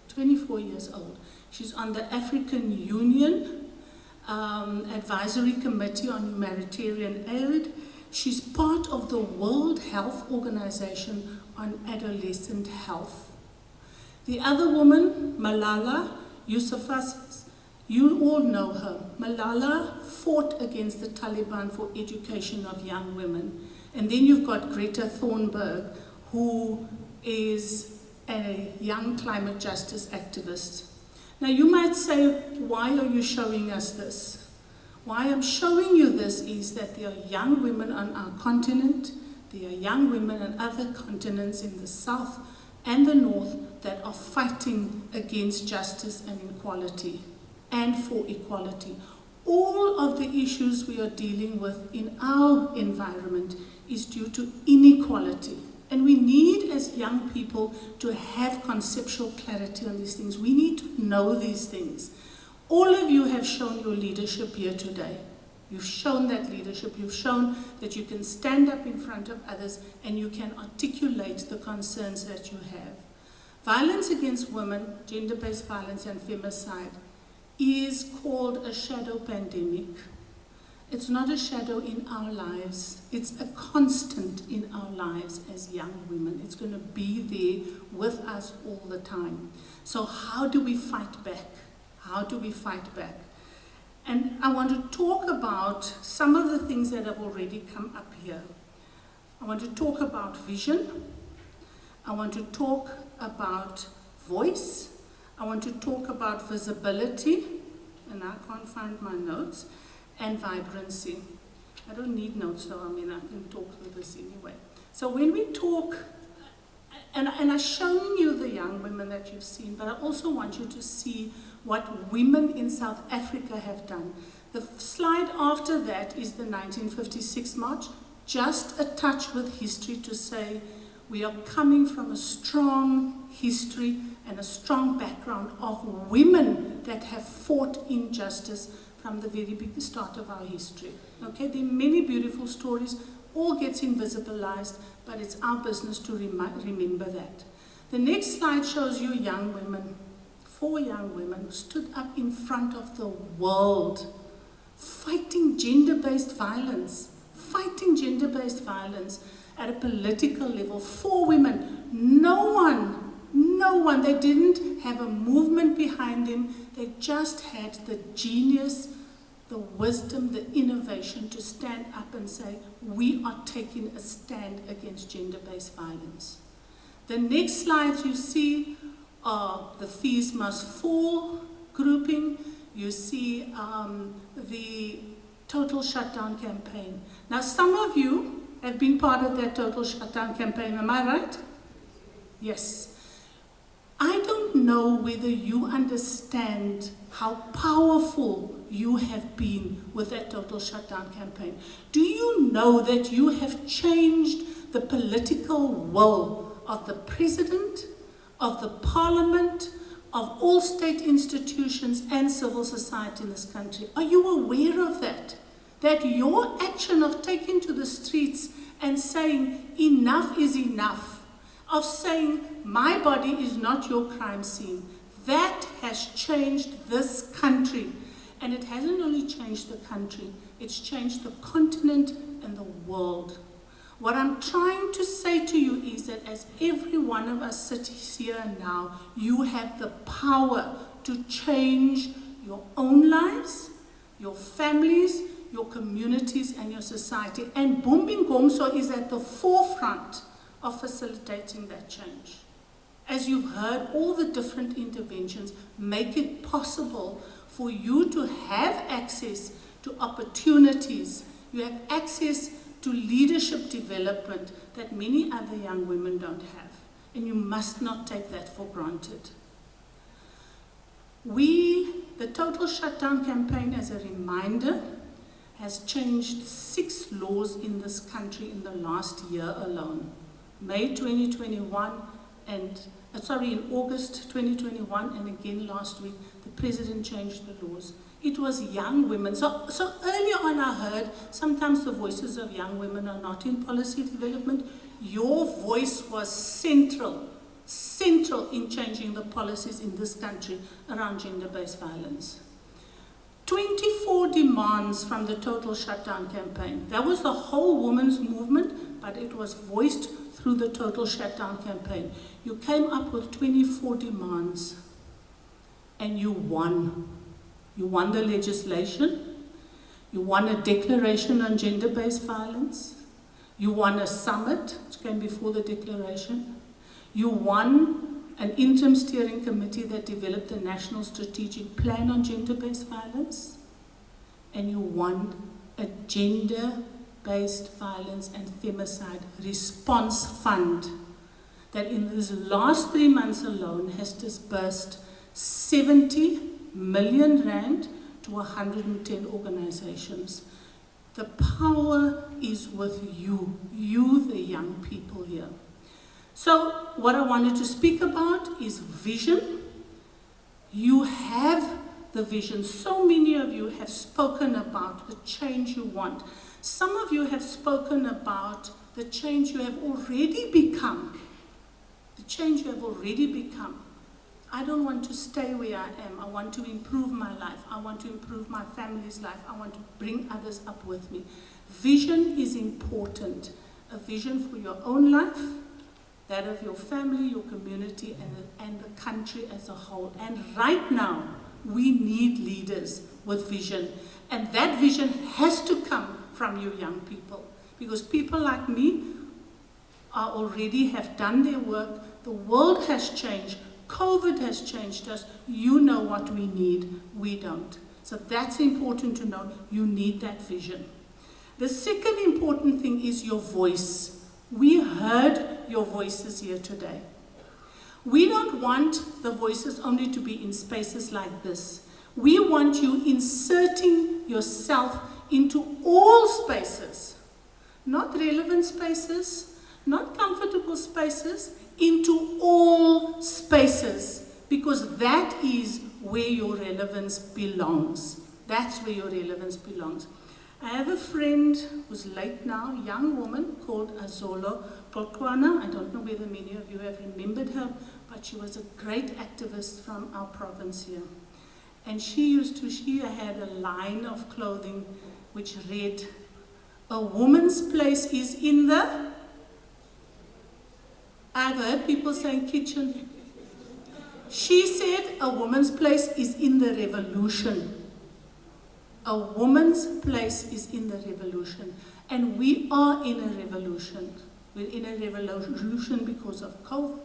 24 years old. She's on the African Union Advisory Committee on Humanitarian Aid. She's part of the World Health Organization on Adolescent Health. The other woman, Malala Yousafzai, you all know her. Malala fought against the Taliban for education of young women. And then you've got Greta Thunberg, who is a young climate justice activist. Now you might say, why are you showing us this? Why I'm showing you this is that there are young women on our continent, there are young women on other continents in the south and the north that are fighting against justice and equality and for equality. All of the issues we are dealing with in our environment is due to inequality. And we need, as young people, to have conceptual clarity on these things. We need to know these things. All of you have shown your leadership here today. You've shown that leadership. You've shown that you can stand up in front of others and you can articulate the concerns that you have. Violence against women, gender-based violence and femicide is called a shadow pandemic. It's not a shadow in our lives. It's a constant in our lives as young women. It's going to be there with us all the time. So how do we fight back? How do we fight back? And I want to talk about some of the things that have already come up here. I want to talk about vision. I want to talk about voice. I want to talk about visibility, and I can't find my notes, and vibrancy. I don't need notes though, I mean I can talk through this anyway. So when we talk, and I've shown you the young women that you've seen, but I also want you to see what women in South Africa have done. The slide after that is the 1956 march, just a touch with history to say we are coming from a strong history and a strong background of women that have fought injustice from the very big start of our history. Okay, there are many beautiful stories, all gets invisibilized, but it's our business to remember that. The next slide shows you young women, 4 young women who stood up in front of the world, fighting gender-based violence at a political level. 4 women, no one, they didn't have a movement behind them, they just had the genius, the wisdom, the innovation to stand up and say, we are taking a stand against gender-based violence. The next slides you see are the Fees Must Fall grouping. You see the Total Shutdown campaign. Now some of you have been part of that Total Shutdown campaign, am I right? Yes. I don't know whether you understand how powerful you have been with that Total Shutdown campaign. Do you know that you have changed the political will of the president, of the parliament, of all state institutions and civil society in this country? Are you aware of that? That your action of taking to the streets and saying enough is enough, of saying my body is not your crime scene, that has changed this country. And it hasn't only changed the country, it's changed the continent and the world. What I'm trying to say to you is that as every one of us sits here now, you have the power to change your own lives, your families, your communities and your society. And bumb'INGOMSO is at the forefront of facilitating that change. As you've heard, all the different interventions make it possible for you to have access to opportunities. You have access to leadership development that many other young women don't have. And you must not take that for granted. The Total Shutdown campaign, as a reminder, has changed 6 laws in this country in the last year alone. May 2021 and, in August 2021 and again last week, the President changed the laws. It was young women. So earlier on I heard sometimes the voices of young women are not in policy development. Your voice was central in changing the policies in this country around gender-based violence. 24 demands from the Total Shutdown campaign. That was the whole women's movement, but it was voiced through the Total Shutdown campaign. You came up with 24 demands and you won. You won the legislation. You won a declaration on gender-based violence. You won a summit, which came before the declaration. You won an interim steering committee that developed a national strategic plan on gender-based violence. And you won a gender-based violence and femicide response fund that in these last 3 months alone has disbursed 70 million rand to 110 organizations. The power is with you, the young people here. So what I wanted to speak about is vision. You have the vision. So many of you have spoken about the change you want. Some of you have spoken about the change you have already become. The change you have already become. I don't want to stay where I am. I want to improve my life. I want to improve my family's life. I want to bring others up with me. Vision is important. A vision for your own life, that of your family, your community, and the country as a whole. And right now, we need leaders with vision. And that vision has to come from you young people. Because people like me already have done their work. The world has changed. COVID has changed us. You know what we need. We don't. So that's important to know. You need that vision. The second important thing is your voice. We heard your voices here today. We don't want the voices only to be in spaces like this. We want you inserting yourself into all spaces. Not relevant spaces, not comfortable spaces, into all spaces, because that is where your relevance belongs. That's where your relevance belongs. I have a friend who's late now, a young woman called Azolo Polkwana. I don't know whether many of you have remembered her, but she was a great activist from our province here. And she had a line of clothing which read, "A woman's place is in the..." I've heard people saying kitchen. She said a woman's place is in the revolution. A woman's place is in the revolution. And we are in a revolution. We're in a revolution because of COVID.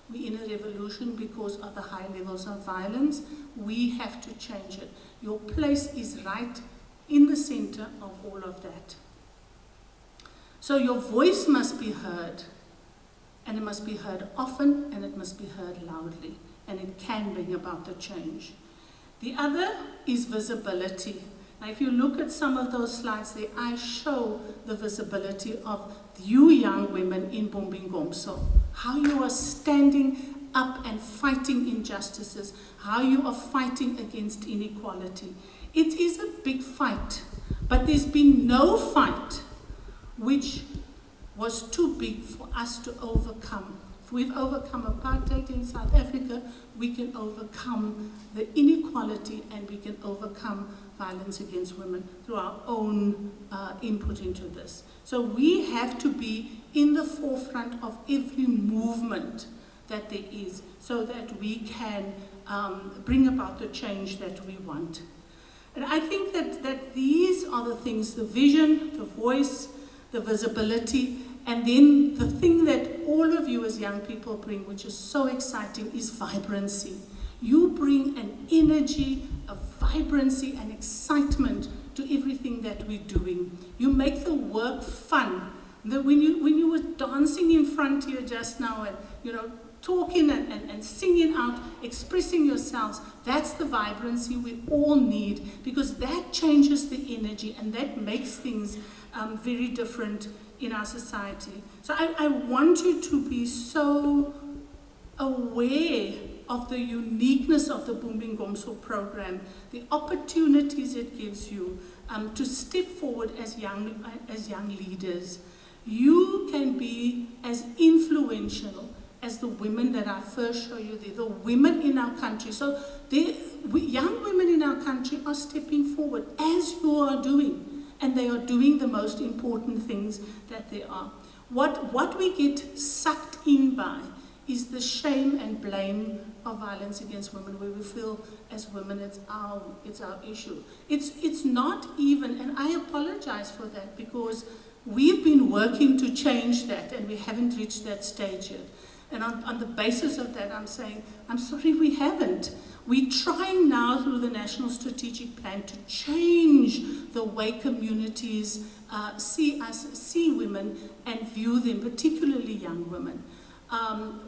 We're in a revolution because of the high levels of violence. We have to change it. Your place is right in the center of all of that. So your voice must be heard. And it must be heard often, and it must be heard loudly. And it can bring about the change. The other is visibility. Now, if you look at some of those slides there, I show the visibility of you young women in bumb'INGOMSO. How you are standing up and fighting injustices. How you are fighting against inequality. It is a big fight. But there's been no fight which was too big for us to overcome. If we've overcome apartheid in South Africa, we can overcome the inequality and we can overcome violence against women through our own input into this. So we have to be in the forefront of every movement that there is so that we can bring about the change that we want. And I think that these are the things, the vision, the voice, the visibility, and then the thing that all of you as young people bring, which is so exciting, is vibrancy. You bring an energy, a vibrancy, and excitement to everything that we're doing. You make the work fun. When you were dancing in front here just now and talking and singing out, expressing yourselves, that's the vibrancy we all need, because that changes the energy and that makes things very different in our society. So I want you to be so aware of the uniqueness of the bumb'INGOMSO program, the opportunities it gives you to step forward as young leaders. You can be as influential as the women that I first show you there, the women in our country. So young women in our country are stepping forward, as you are doing, and they are doing the most important things that there are. What we get sucked in by is the shame and blame of violence against women, where we feel as women it's our issue. It's not even, and I apologize for that, because we've been working to change that and we haven't reached that stage yet. And on the basis of that, I'm saying, I'm sorry, we haven't. We're trying now through the National Strategic Plan to change the way communities see women and view them, particularly young women.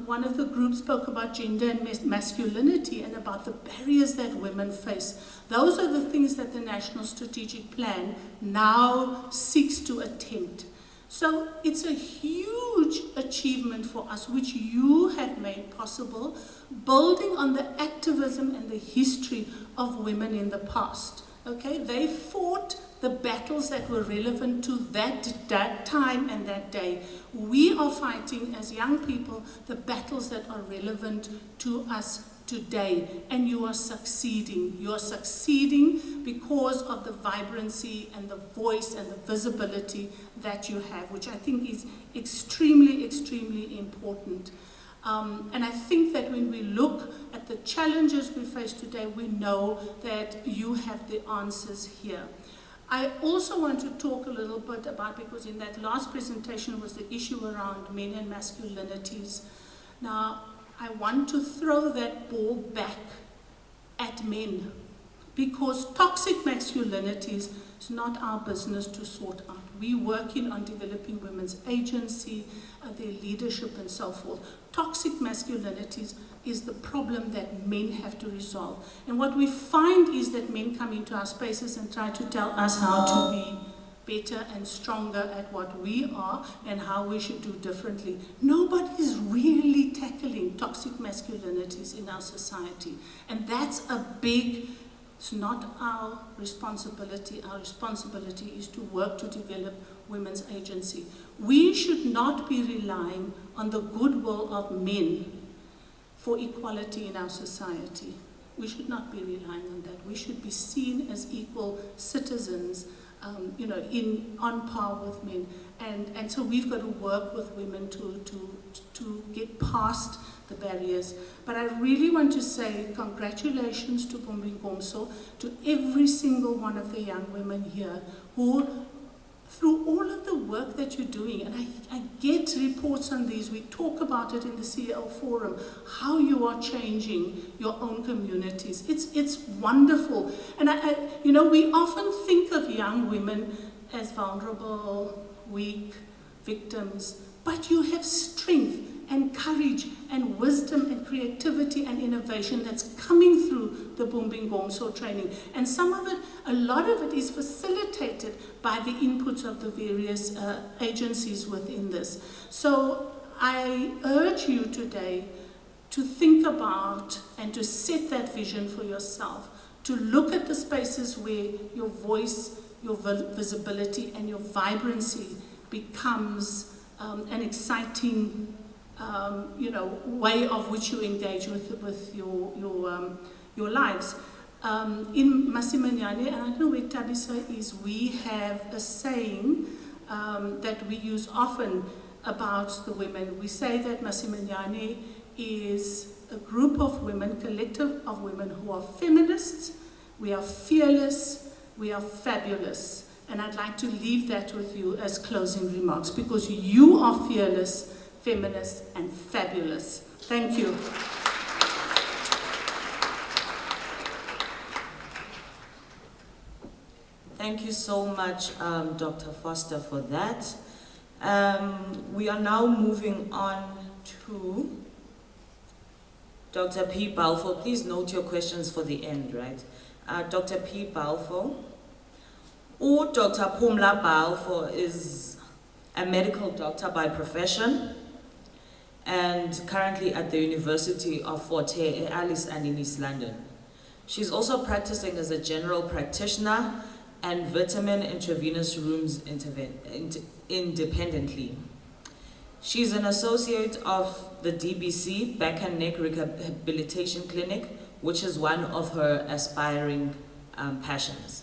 One of the groups spoke about gender and masculinity and about the barriers that women face. Those are the things that the National Strategic Plan now seeks to attempt. So it's a huge achievement for us, which you have made possible, building on the activism and the history of women in the past. Okay, they fought the battles that were relevant to that time and that day. We are fighting as young people the battles that are relevant to us today, and you are succeeding. You are succeeding because of the vibrancy and the voice and the visibility that you have, which I think is extremely, extremely important. And I think that when we look at the challenges we face today, we know that you have the answers here. I also want to talk a little bit about, because in that last presentation was the issue around men and masculinities. Now, I want to throw that ball back at men, because toxic masculinities is not our business to sort out. We're working on developing women's agency, their leadership and so forth. Toxic masculinities is the problem that men have to resolve. And what we find is that men come into our spaces and try to tell us how to be better and stronger at what we are and how we should do differently. Nobody's really tackling toxic masculinities in our society. And that's it's not our responsibility. Our responsibility is to work to develop women's agency. We should not be relying on the goodwill of men for equality in our society. We should not be relying on that. We should be seen as equal citizens, on par with men. And so we've got to work with women to get past the barriers. But I really want to say congratulations to bumb'INGOMSO, to every single one of the young women here who, through all of the work that you're doing, and I get reports on these, we talk about it in the CL Forum, how you are changing your own communities. It's wonderful. And we often think of young women as vulnerable, weak, victims, but you have strength and courage and wisdom and creativity and innovation that's coming through the bumb'INGOMSO training. And a lot of it is facilitated by the inputs of the various agencies within this. So I urge you today to think about and to set that vision for yourself, to look at the spaces where your voice, your visibility and your vibrancy becomes an exciting way of which you engage with your lives. In Masimanyane, and I don't know where Tabisa is, we have a saying that we use often about the women. We say that Masimanyane is a group of women, collective of women who are feminists, we are fearless, we are fabulous. And I'd like to leave that with you as closing remarks, because you are fearless, feminist and fabulous. Thank you. Thank you so much, Dr. Foster, for that. We are now moving on to Dr. P. Balfour. Please note your questions for the end, right? Dr. P. Balfour. Dr. Pumla Balfour is a medical doctor by profession. and currently at the University of Fort Hare, Alice and in East London. She's also practicing as a general practitioner and vitamin intravenous rooms independently. She's an associate of the DBC Back and Neck Rehabilitation Clinic, which is one of her aspiring passions.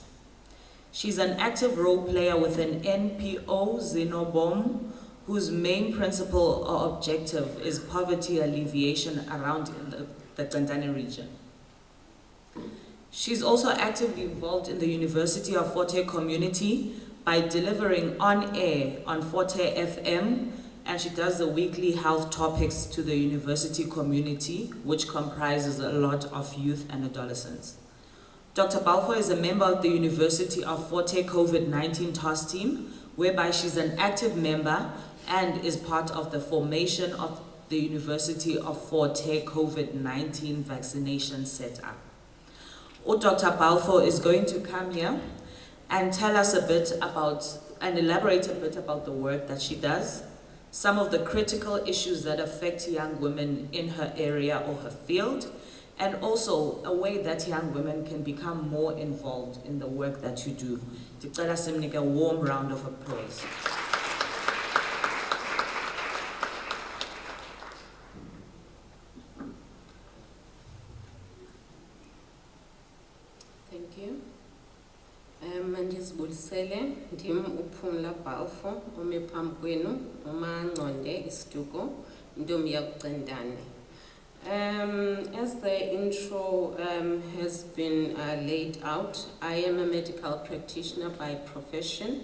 She's an active role player with an NPO, Zinobom, whose main principle or objective is poverty alleviation around the Tsantane region. She's also actively involved in the University of Fort Hare community by delivering on air on Fort Hare FM, and she does the weekly health topics to the university community, which comprises a lot of youth and adolescents. Dr. Balfour is a member of the University of Fort Hare COVID-19 task team, whereby she's an active member and is part of the formation of the University of Fort Hare COVID-19 vaccination setup. Dr. Balfour is going to come here and tell us a bit about, and elaborate a bit about the work that she does, some of the critical issues that affect young women in her area or her field, and also a way that young women can become more involved in the work that you do. Ndicela simnike a warm round of applause. Thank you. Mandizibulisele, ndim uPumla Balfour, ome phambi kwenu, uMangqonde Isituko, intombi yakuCendane. As the intro has been laid out, I am a medical practitioner by profession.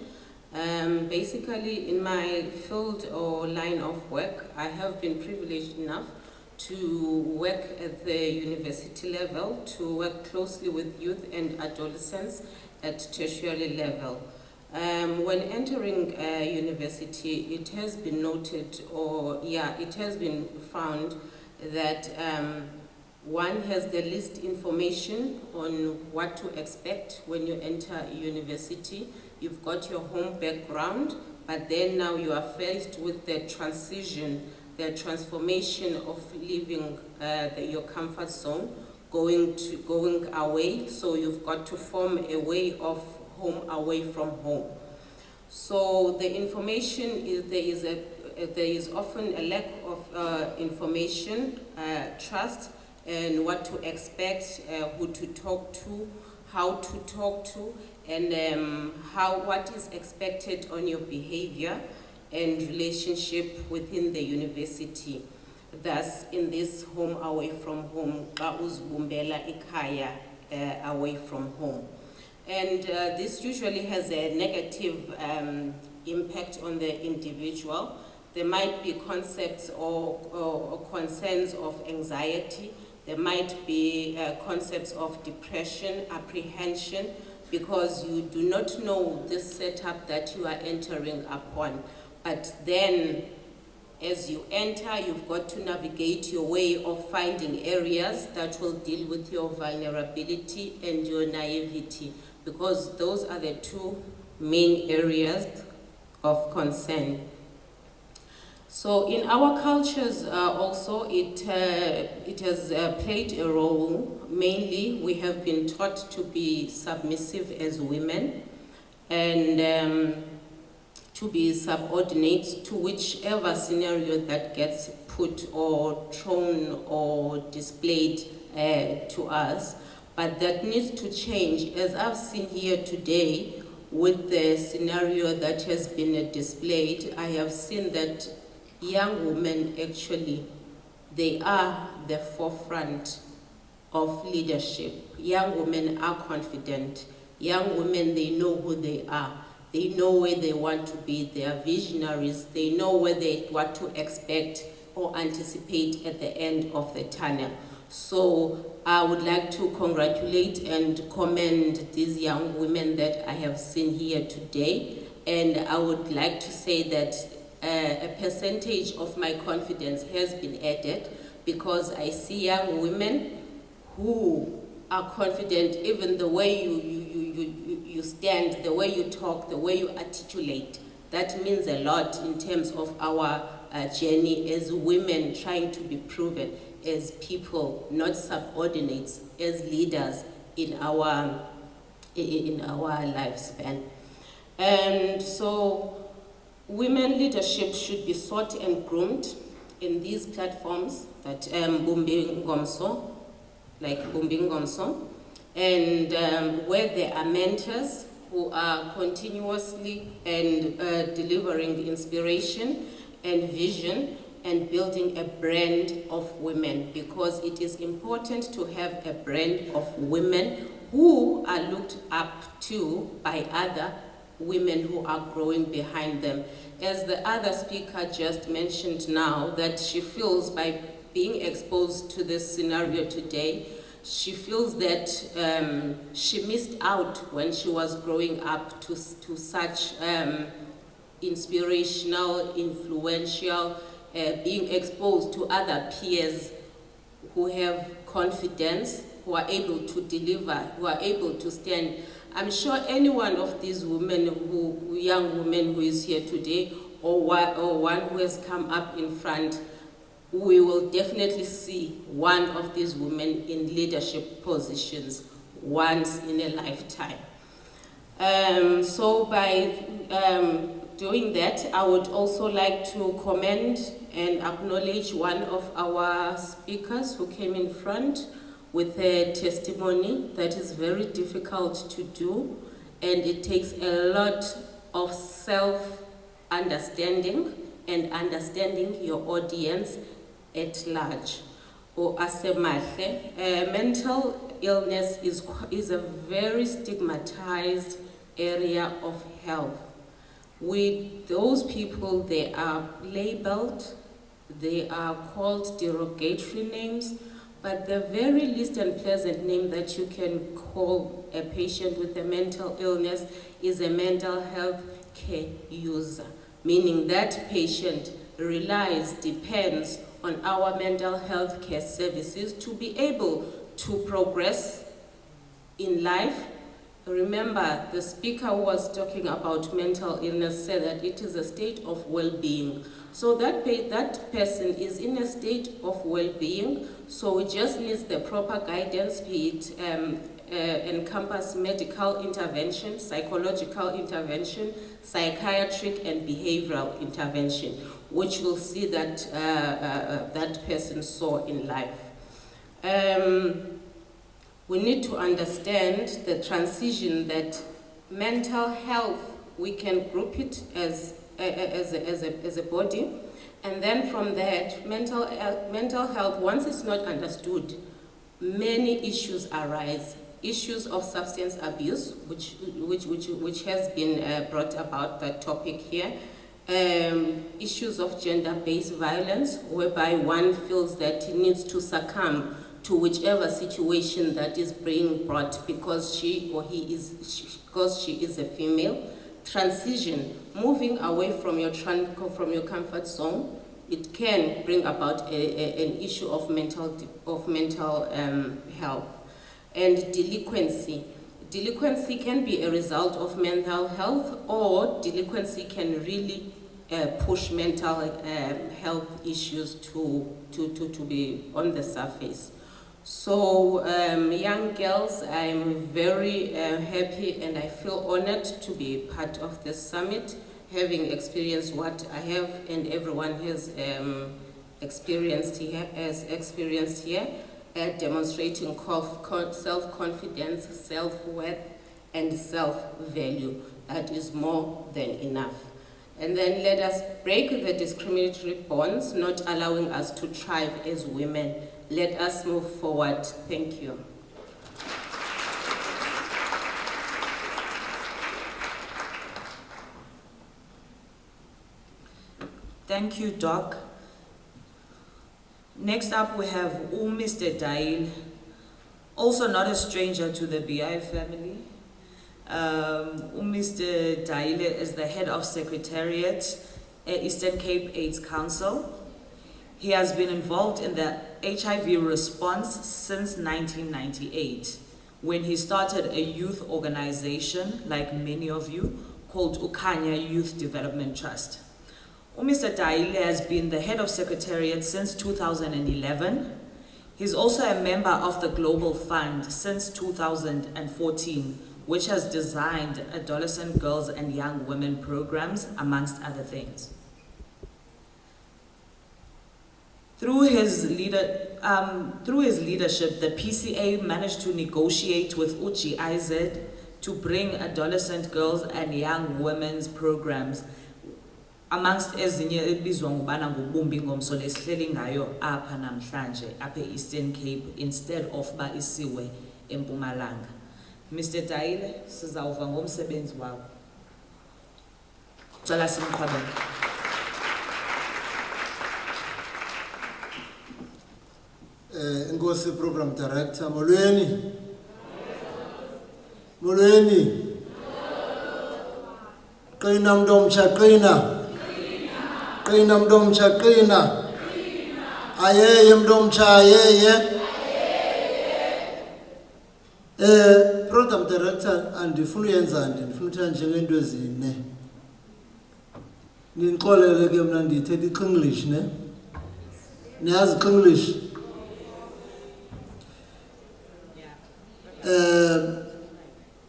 Basically, in my field or line of work, I have been privileged enough to work at the university level, to work closely with youth and adolescents at tertiary level. When entering university, it has been noted, it has been found that one has the least information on what to expect when you enter university. You've got your home background, but then now you are faced with the transition, the transformation of leaving your comfort zone, going away. So you've got to form a way of home away from home. So the information is there is often a lack of information, trust, and what to expect, who to talk to, how to talk to, and what is expected on your behavior and relationship within the university. Thus, in this home away from home, uzibumbela ikhaya away from home. And this usually has a negative impact on the individual. There might be concepts or concerns of anxiety. There might be concepts of depression, apprehension, because you do not know this setup that you are entering upon. But then, as you enter, you've got to navigate your way of finding areas that will deal with your vulnerability and your naivety, because those are the two main areas of concern. So in our cultures also, it has played a role. Mainly, we have been taught to be submissive as women and to be subordinate to whichever scenario that gets put or thrown or displayed to us. But that needs to change. As I've seen here today with the scenario that has been displayed, I have seen that young women actually, they are the forefront of leadership. Young women are confident. Young women, they know who they are. They know where they want to be. They are visionaries. They know what to expect or anticipate at the end of the tunnel. So I would like to congratulate and commend these young women that I have seen here today. And I would like to say that a percentage of my confidence has been added, because I see young women who are confident, even the way you stand, the way you talk, the way you articulate. That means a lot in terms of our journey as women trying to be proven as people, not subordinates, as leaders in our lifespan. And so women leadership should be sought and groomed in these platforms that bumb'INGOMSO, like bumb'INGOMSO, and where there are mentors who are continuously and delivering inspiration and vision and building a brand of women, because it is important to have a brand of women who are looked up to by other women who are growing behind them. As the other speaker just mentioned now, that she feels by being exposed to this scenario today, she feels that she missed out when she was growing up to such inspirational, influential, being exposed to other peers who have confidence, who are able to deliver, who are able to stand. I'm sure any one of these women, young women who is here today, or one who has come up in front, we will definitely see one of these women in leadership positions once in a lifetime. So by doing that, I would also like to commend and acknowledge one of our speakers who came in front with a testimony that is very difficult to do, and it takes a lot of self-understanding and understanding your audience at large. Or asemahle, mental illness is a very stigmatized area of health. With those people, they are labeled, they are called derogatory names, but the very least unpleasant name that you can call a patient with a mental illness is a mental health care user, meaning that patient depends on our mental health care services to be able to progress in life. Remember, the speaker who was talking about mental illness said that it is a state of well-being. So that person is in a state of well-being, so it just needs the proper guidance, be it encompass medical intervention, psychological intervention, psychiatric and behavioral intervention, which we'll see that that person saw in life. We need to understand the transition that mental health, we can group it as a body, and then from that, mental health, once it's not understood, many issues arise. Issues of substance abuse, which has been brought about, that topic here. Issues of gender-based violence, whereby one feels that he needs to succumb to whichever situation that is being brought because she is a female. Transition, moving away from your comfort zone, it can bring about an issue of mental health. And delinquency. Delinquency can be a result of mental health, or delinquency can really push mental health issues to be on the surface. So young girls, I'm very happy and I feel honored to be part of this summit, having experienced what I have and everyone has experienced here, demonstrating self-confidence, self-worth, and self-value. That is more than enough. And then let us break the discriminatory bonds, not allowing us to thrive as women. Let us move forward. Thank you. Thank you, Doc. Next up, we have Mr. Dayile, also not a stranger to the BI family. Mr. Dayile is the head of Secretariat, Eastern Cape AIDS Council. He has been involved in the HIV response since 1998, when he started a youth organization, like many of you, called Ukanya Youth Development Trust. Mr. Dayile has been the head of Secretariat since 2011. He's also a member of the Global Fund since 2014, which has designed adolescent girls and young women programs, amongst other things. Through his leadership, the PCA managed to negotiate with GIZ to bring adolescent girls and young women's programs, amongst ezinye ebizwa ngubana bumb'INGOMSO lesihleli ngayo apha namhlanje apha eEastern Cape instead of ba isiwe eMpumalanga. Mr. Dayile, sizawuva ngomsebenzi wakho. Cela simqhubele. Inkosi Program Director, molweni. Molweni. Qina mntomtsha qina. Qina mntomtsha qina. Ayeye mntomtsha ayeye. Program Director andifuna uyenza ndifuna uthatha njengento ezine. Ninixolele ke mna ndithetha iXenglish ne. Niyazi iXenglish?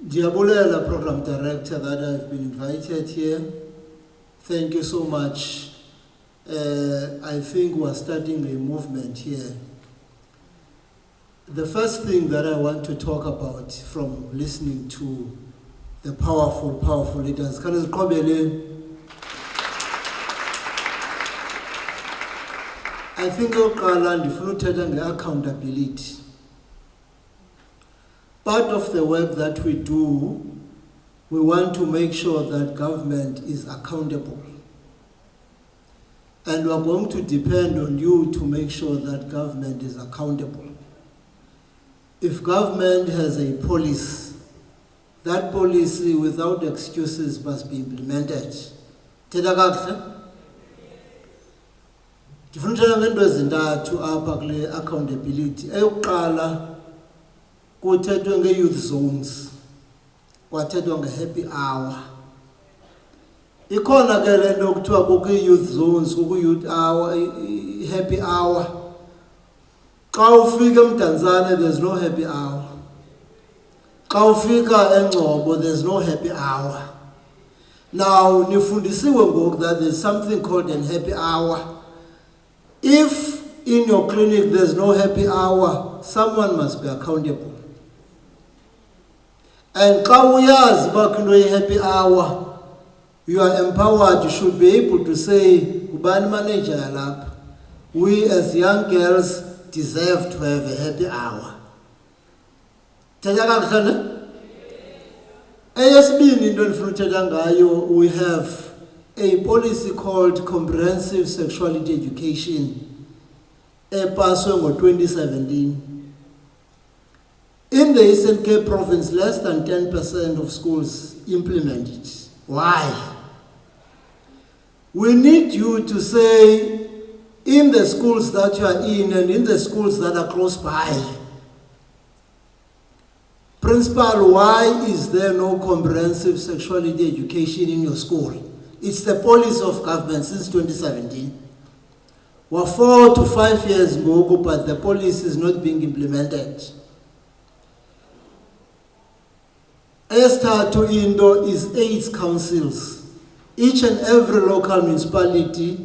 Diabulela Program Director that I've been invited here. Thank you so much. I think we're starting a movement here. The first thing that I want to talk about from listening to the powerful leaders, I think accountability. Part of the work that we do, we want to make sure that government is accountable. And we are going to depend on you to make sure that government is accountable. If government has a policy, that policy without excuses must be implemented. Thetha kakuhle? Ndifuna uthetha ngento ezintathu apha kule accountability. Eyokuqala kuthethwe nge-youth zones, kwathethwa nge-happy hour. Ikhona ke le nto kuthiwa kukho ii-youth zones, kukho i-youth hour, i-happy hour. Xa ufika eMdantsane, there's no happy hour. Xa ufika eNgcobo, there's no happy hour. Now, nifundisiwe ngoku that there's something called an happy hour. If in your clinic there's no happy hour, someone must be accountable. And xa uyazi uba into ye-happy hour, you are empowered, you should be able to say, ubani manager yalapha. We as young girls deserve to have a happy hour. Thetha kakuhle ne? Eyesibini into endifuna uthetha ngayo, we have a policy called Comprehensive Sexuality Education, epaswe ngo-2017. In the Eastern Cape province, less than 10% of schools implement it. Why? We need you to say, in the schools that you are in and in the schools that are close by, principal, why is there no comprehensive sexuality education in your school? It's the policy of government since 2017. We're 4 to 5 years ago, but the policy is not being implemented. Esithathu into is AIDS councils. Each and every local municipality,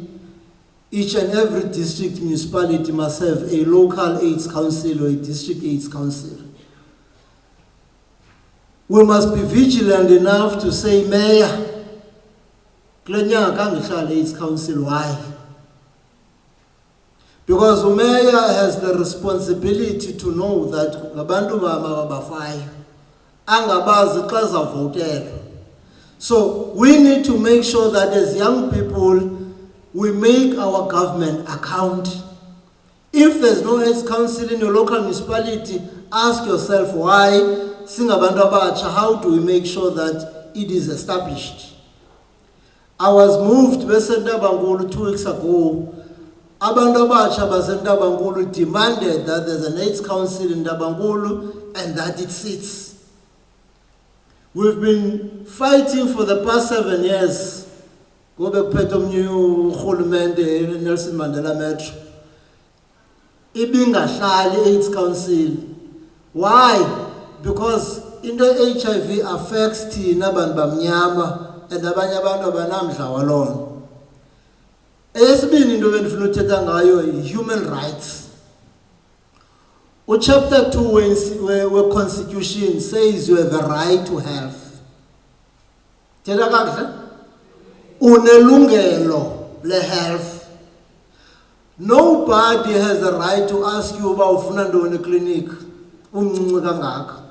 each and every district municipality must have a local AIDS council or a district AIDS council. We must be vigilant enough to say, Mayor, kule nyanga kangihlale AIDS council. Why? Because the mayor has the responsibility to know that ngabantu babafayo angabazi xa zavotelwa. So we need to make sure that as young people, we make our government account. If there's no AIDS council in your local municipality, ask yourself why. Singabantu abatsha, how do we make sure that it is established? I was moved beseNtabangulu 2 weeks ago. Abantu abatsha baseNtabangulu demanded that there's an AIDS council in Ntabangulu and that it sits. We've been fighting for the past 7 years Gobe kuphethe omnye urhulumente Nelson Mandela Metro. Ibingahlali AIDS Council. Why? Because into HIV affects thina abantu bamnyama and abanye abantu abanamdla walona. Eyesibini into bendifuna uthetha ngayo human rights. Chapter 2 where Constitution says you have a right to health. Thetha kakuhle? Unelungelo le health. Nobody has a right to ask you about ufuna ntoni clinic umncinci kangaka.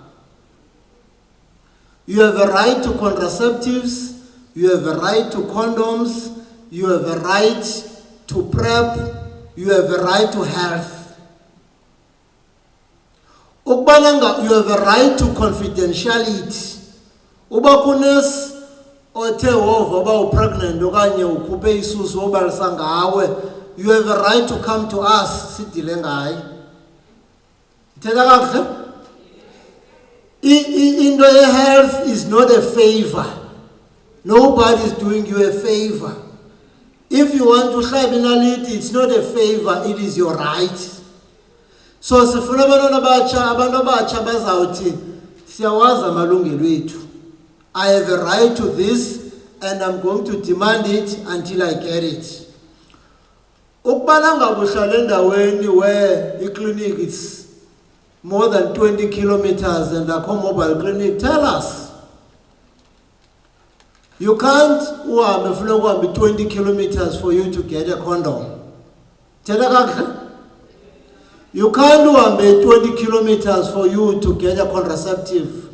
You have a right to contraceptives, you have a right to condoms, you have a right to PrEP, you have a right to health. You have a right to confidentiality. Uba kunes othe wova uba pregnant okanye ukhuphe isusu obalisa ngawe, you have a right to come to us sidile ngaye. Ithetha kakuhle? Into health is not a favor. Nobody is doing you a favor. If you want to hlaba inaliti, it's not a favor, it is your right. So sifuna abantu abatsha bazawuthi siyawazi amalungelo ethu. I have a right to this and I'm going to demand it until I get it. Ukubana ngabuhlala endaweni where clinic is more than 20 kilometers and a mobile clinic, tell us. You can't uhambe 20 kilometers for you to get a condom. Thetha kakuhle? You can't uhambe 20 kilometers for you to get a contraceptive.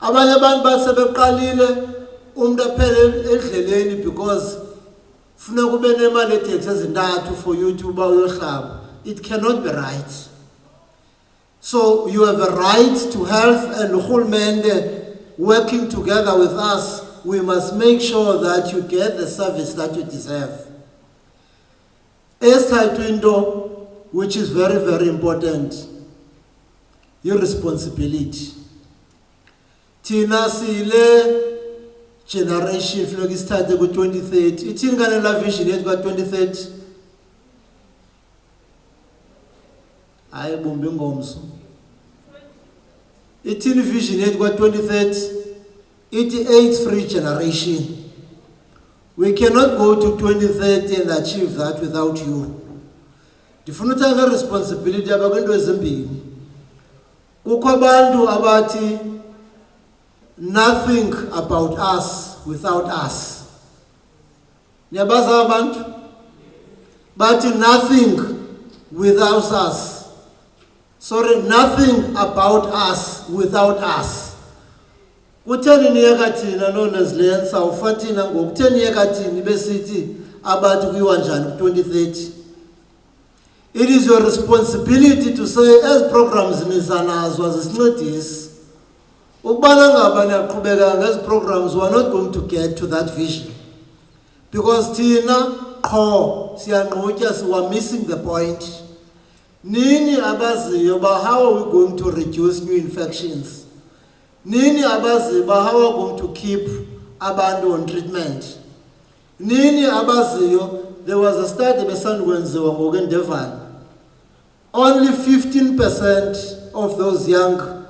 Abanye abantu basebeqalile umuntu aphele endleleni because funa kube nemali eteksi ezintathu for you to uba uyohlaba. It cannot be right. So you have a right to health, and urhulumente working together with us, we must make sure that you get the service that you deserve. Esithathu into which is very, very important, your responsibility. Thina sile generation funeka isithathe ku-2030. Ithini kane la vision yethu ka-2030? Hayi bumb'INGOMSO. Ithini vision yethu ka-2030? Ithi AIDS-free generation. We cannot go to 2030 and achieve that without you. Ndifuna uthatha responsibility abakwento ezimbini. Kukho abantu abathi nothing about us without us. Niyabazi abantu? Bathi nothing without us. Sorry, nothing about us without us. Kutheni niyeka thina Lesley-Ann sawufa thina ngoku kutheni niyeka thina besithi abathi kuyiwa njani ku-2030? It is your responsibility to say, as programs nizanazo azisincedisi, ukubana ngaba niyaqhubeka ngezi programs, we are not going to get to that vision. Because thina qho siyanqutya, we are missing the point. Nini abaziyo ba how are we going to reduce new infections? Nini abaziyo ba how are we going to keep abantu on treatment? Nini abaziyo, there was a study besandukwenziwa ngoku eNdevane. Only 15% of those young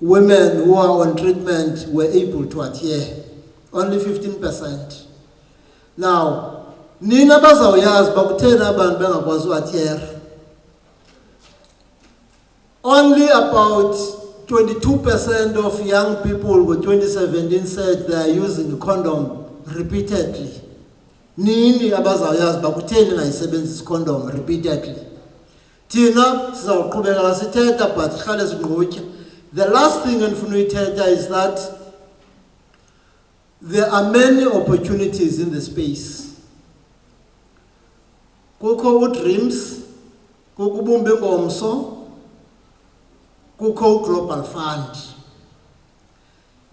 women who are on treatment were able to adhere. Only 15%. Now, nina bazawuyazi bakutheni abantu bengakwazi uadhere. Only about 22% of young people with 2017 said they are using a condom repeatedly. Nini abazawuyazi bakutheni ngayisebenzisa condom repeatedly. Thina sizawuqhubeka sithetha but sihlale sinqutya. The last thing endifuna uyithetha is that there are many opportunities in the space. Kukho uDreams, kukho bumb'INGOMSO, kukho Global Fund.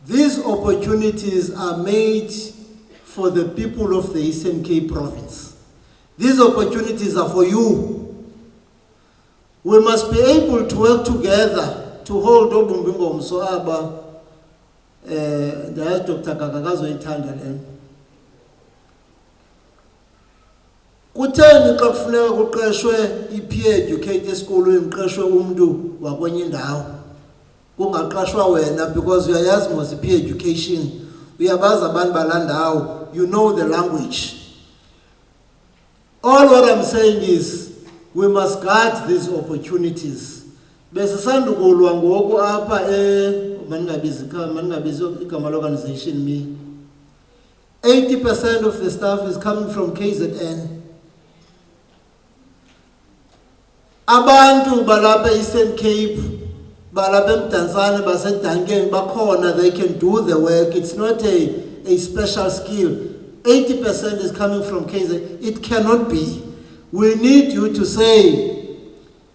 These opportunities are made for the people of the Eastern Cape province. These opportunities are for you. We must be able to work together to hold bumb'INGOMSO aba there's Dr. Gagagazo Itanda. Kutheni xa kufuneka kuqeshwe i-peer educator esikolweni uqeshwe umuntu wakwenye indawo kungaqashwa wena because uyayazi mos i-peer education uyabazi abantu balandawo, you know the language. All what I'm saying is we must guard these opportunities. Besisandukulwa ngoku apha maningabizi igama organization me. 80% of the staff is coming from KZN. Abantu balapha Eastern Cape, balapha eMdantsane, baseDuncan, bakhona, they can do the work. It's not a special skill. 80% is coming from KZN. It cannot be. We need you to say,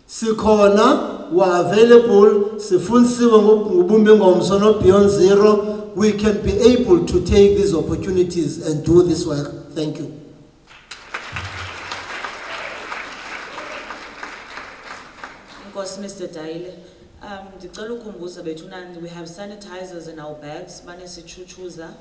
Sikhona, we're available, Sifunsiwe bumb'INGOMSO not beyond zero. We can be able to take these opportunities and do this work. Thank you. Mr. Dayile, we have sanitizers in our bags, banesichuchuza,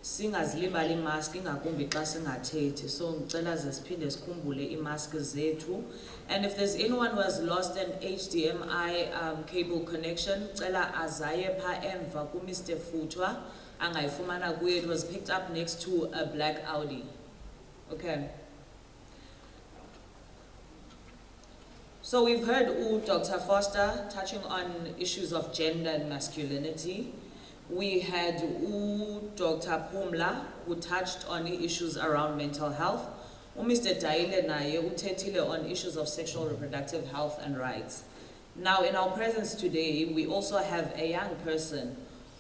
singazilibali mask ingakumbi xa singathethi. So ngicela ze siphinde sikhumbule imask zethu. And if there's anyone who has lost an HDMI cable connection, ngicela azaye pha emva ku Mr. Futwa angayifumana kuye. It was picked up next to a black Audi. Okay. So we've heard Dr. Foster touching on issues of gender and masculinity. We had Dr. Pumla, who touched on the issues around mental health. Mr. Dayile naye uthethile on issues of sexual reproductive health and rights. Now in our presence today, we also have a young person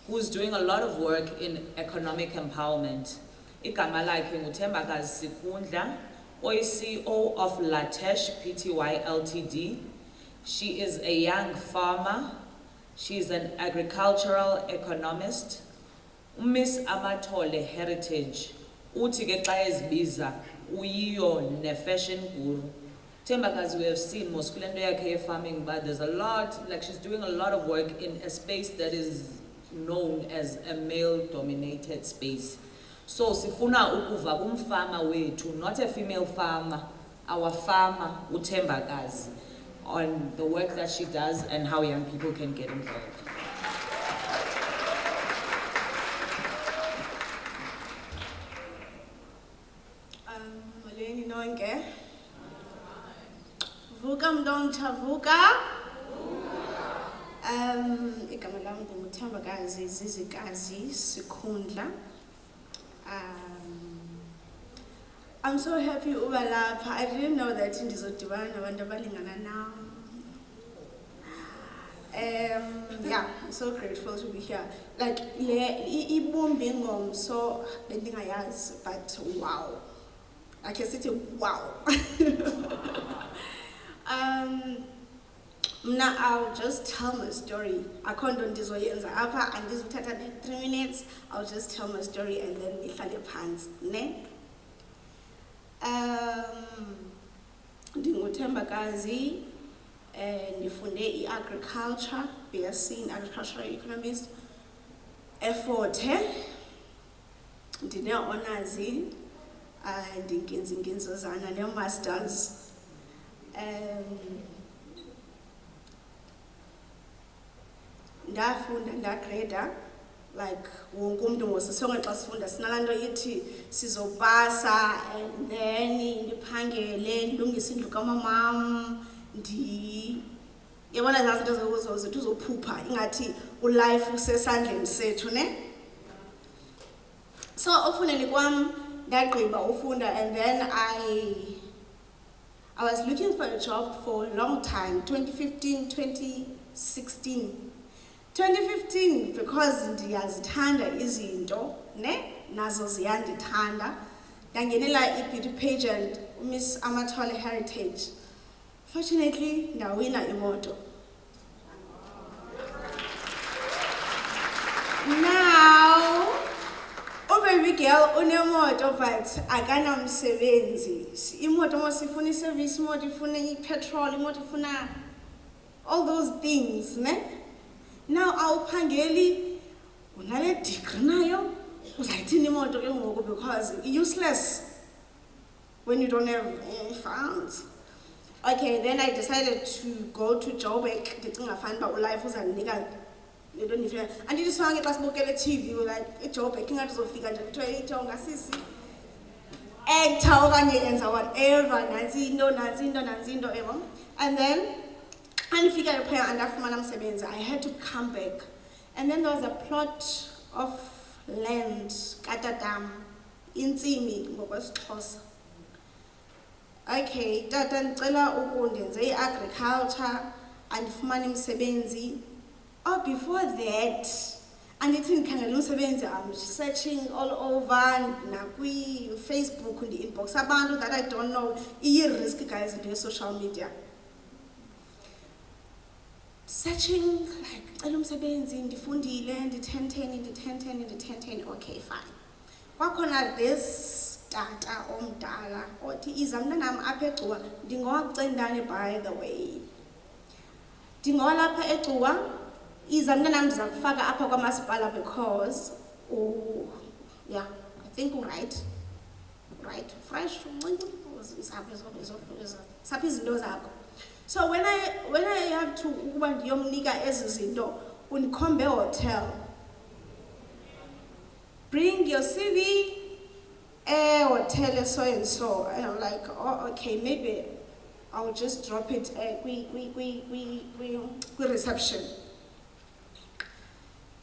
who's doing a lot of work in economic empowerment. Igama lakhe nguThembakazi Sikundla, CEO of Latesh Pty Ltd. She is a young farmer. She's an agricultural economist. Miss Amathole Heritage. Uthi ke xa ezibiza uyiyo ne-fashion guru. Thembakazi, we have seen kule nto yakhe farming, but there's a lot, like she's doing a lot of work in a space that is known as a male-dominated space. So sifuna ukuva kumfama wethu, not a female farmer, our farmer uThembakazi, on the work that she does and how young people can get involved. Molweni nonke. Vuka mntongtsha vuka. Igama lami nguThembakazi Zizikazi Sikundla. I'm so happy uba lapha. I didn't know that ndizodibana nabantu abalingana nam. Yeah, I'm so grateful to be here. Like bumb'INGOMSO bendingayazi, but wow. I can say wow. Now I'll just tell my story. Akhondo ndizoyenza apha andizothatha 3 minutes. I'll just tell my story and then nihlale phansi, ne? NdinguThembakazi, ndifunde i-agriculture, BSc in agricultural economist, eForte. Ndine-honors, ndinkinzozana ne-masters. Ndafunda ndagrada, like wonke umuntu ngosisonke xa sifunda sinalanto ithi sizopasa and then ndiphangele ndilungise indlu kamamam yabona zazi into zethu uzophupha ingathi ulife usesandleni sethu, ne? So ufundeni kwam ndagqiba ufunda, and then I was looking for a job for a long time, 2015, 2016. 2015, because ndiyazithanda izinto, ne? Nazo ziyandithanda. Ndangenela i-beauty pageant, Miss Amathole Heritage. Fortunately, ndawina imoto. Now, baby girl unemoto but akanamsebenzi. Imoto mosifuna i-service, imoto ifuna i-petrol, imoto ifuna all those things, ne? Now awuphangeli unale degree nayo uzayithini imoto ke ngoku because useless. when you don't have any funds. Okay, then I decided to go to Joburg. Ndicinga fana uba ulife uzandinika le nto ndifika. Andidisonke xa sibukele TV like eJoburg ingathi uzofika nje kuthiwe ijonga sisi. Actor okanye enza whatever, nansi into ever. And then andifika phaya andafumana umsebenzi. I had to come back. And then there was a plot of land katatam intsimi ngokwesiXhosa. Okay, tata ndicela ukundenze i-agriculture andifumane umsebenzi. Oh, before that, andithi ndikhangela umsebenzi, I'm searching all over nakwi-Facebook ndi-inbox abantu that I don't know. Iyi-risk guys into social media. Searching like cela umsebenzi ndifundile ndi-1010 okay fine. Kwakhona this tata omdala othi iza mntanam apha eGcuwa ndingowacendane by the way. Ndingowalapha eGcuwa iza mntanam ndiza kufaka apha kwamasipala because yeah, I think right fresh saphi izinto zakho. So when I have to ukuba ndiyomnika ezi zinto undikhombe hotel, bring your CV hotel so and so, and I'm like, oh okay, maybe I'll just drop it we reception.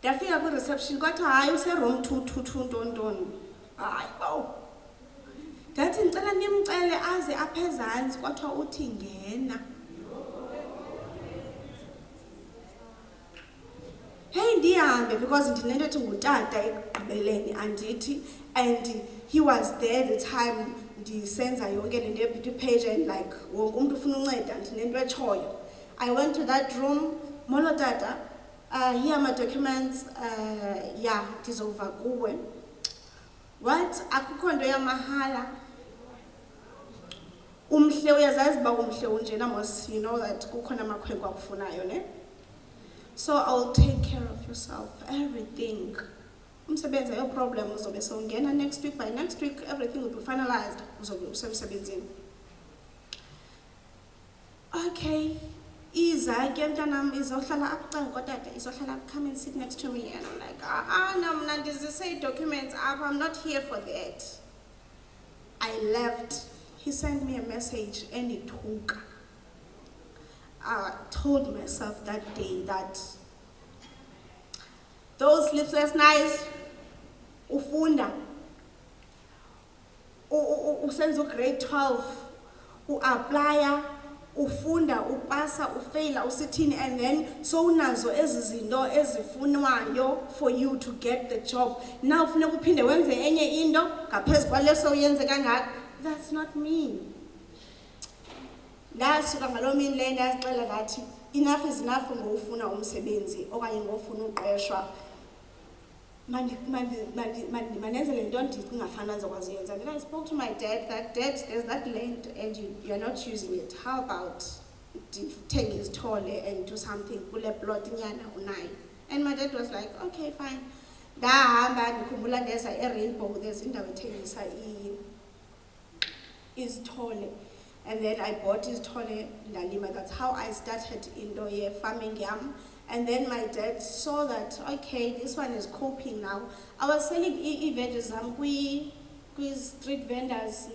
Ndafika kwi reception kwathi hayi use room 222 ntoni hayi bo ndathi ndicela nimcele aze apha ezantsi kwathiwa uthi ngena. Hey ndihambe because ndinento ethi ngutata ekugqibeleni andithi, and he was there the time ndisenza yonke le nto ye-beauty pageant like wonke umuntu ufuna unceda ndinento etshoyo. I went to that room, molo tata, here are my documents, yeah, ndizova kuwe. What? Akukho nto yamahala. Umhle uyazazi uba umhle unjena mos, you know that kukhona amakhwenkwe akufunayo ne? So I'll take care of yourself, everything. Umsebenzi ayo problem uzobe sewungena next week. By next week everything will be finalized. Uzobe usemsebenzini. Okay. Iza ke mntanam izohlala apha kotata izohlala come and sit next to me, and I'm like no mna ndizise documents apha, I'm not here for that. I left. He sent me a message and it took. I told myself that day that those sleepless nights, ufunda, usenza grade 12, uapply, ufunda, upasa, ufeyila, usithini, and then so unazo ezi zinto ezifunwayo for you to get the job. Now ufuneka uphinde wenze enye into ngaphezu kwaleso uyenze kangaka. That's not me. Ndasuka ngaloo mini le ndazixela ngathi enough is enough ngofuna umsebenzi okanye ngofuna uqeshwa. Manenze le nto ndingafana ndizokwazi uyenza. Then I spoke to my dad that, Dad, there's that land and you're not using it. How about take his tole and do something kule plot nyana unayo? And my dad was like, okay, fine. Ndahamba ndikhumbula ndeza eRainbow, there's indawo ethengisa isithole. And then I bought his tole ndalima. That's how I started into farming yam. And then my dad saw that, okay, this one is coping now. I was selling veggies with street vendors,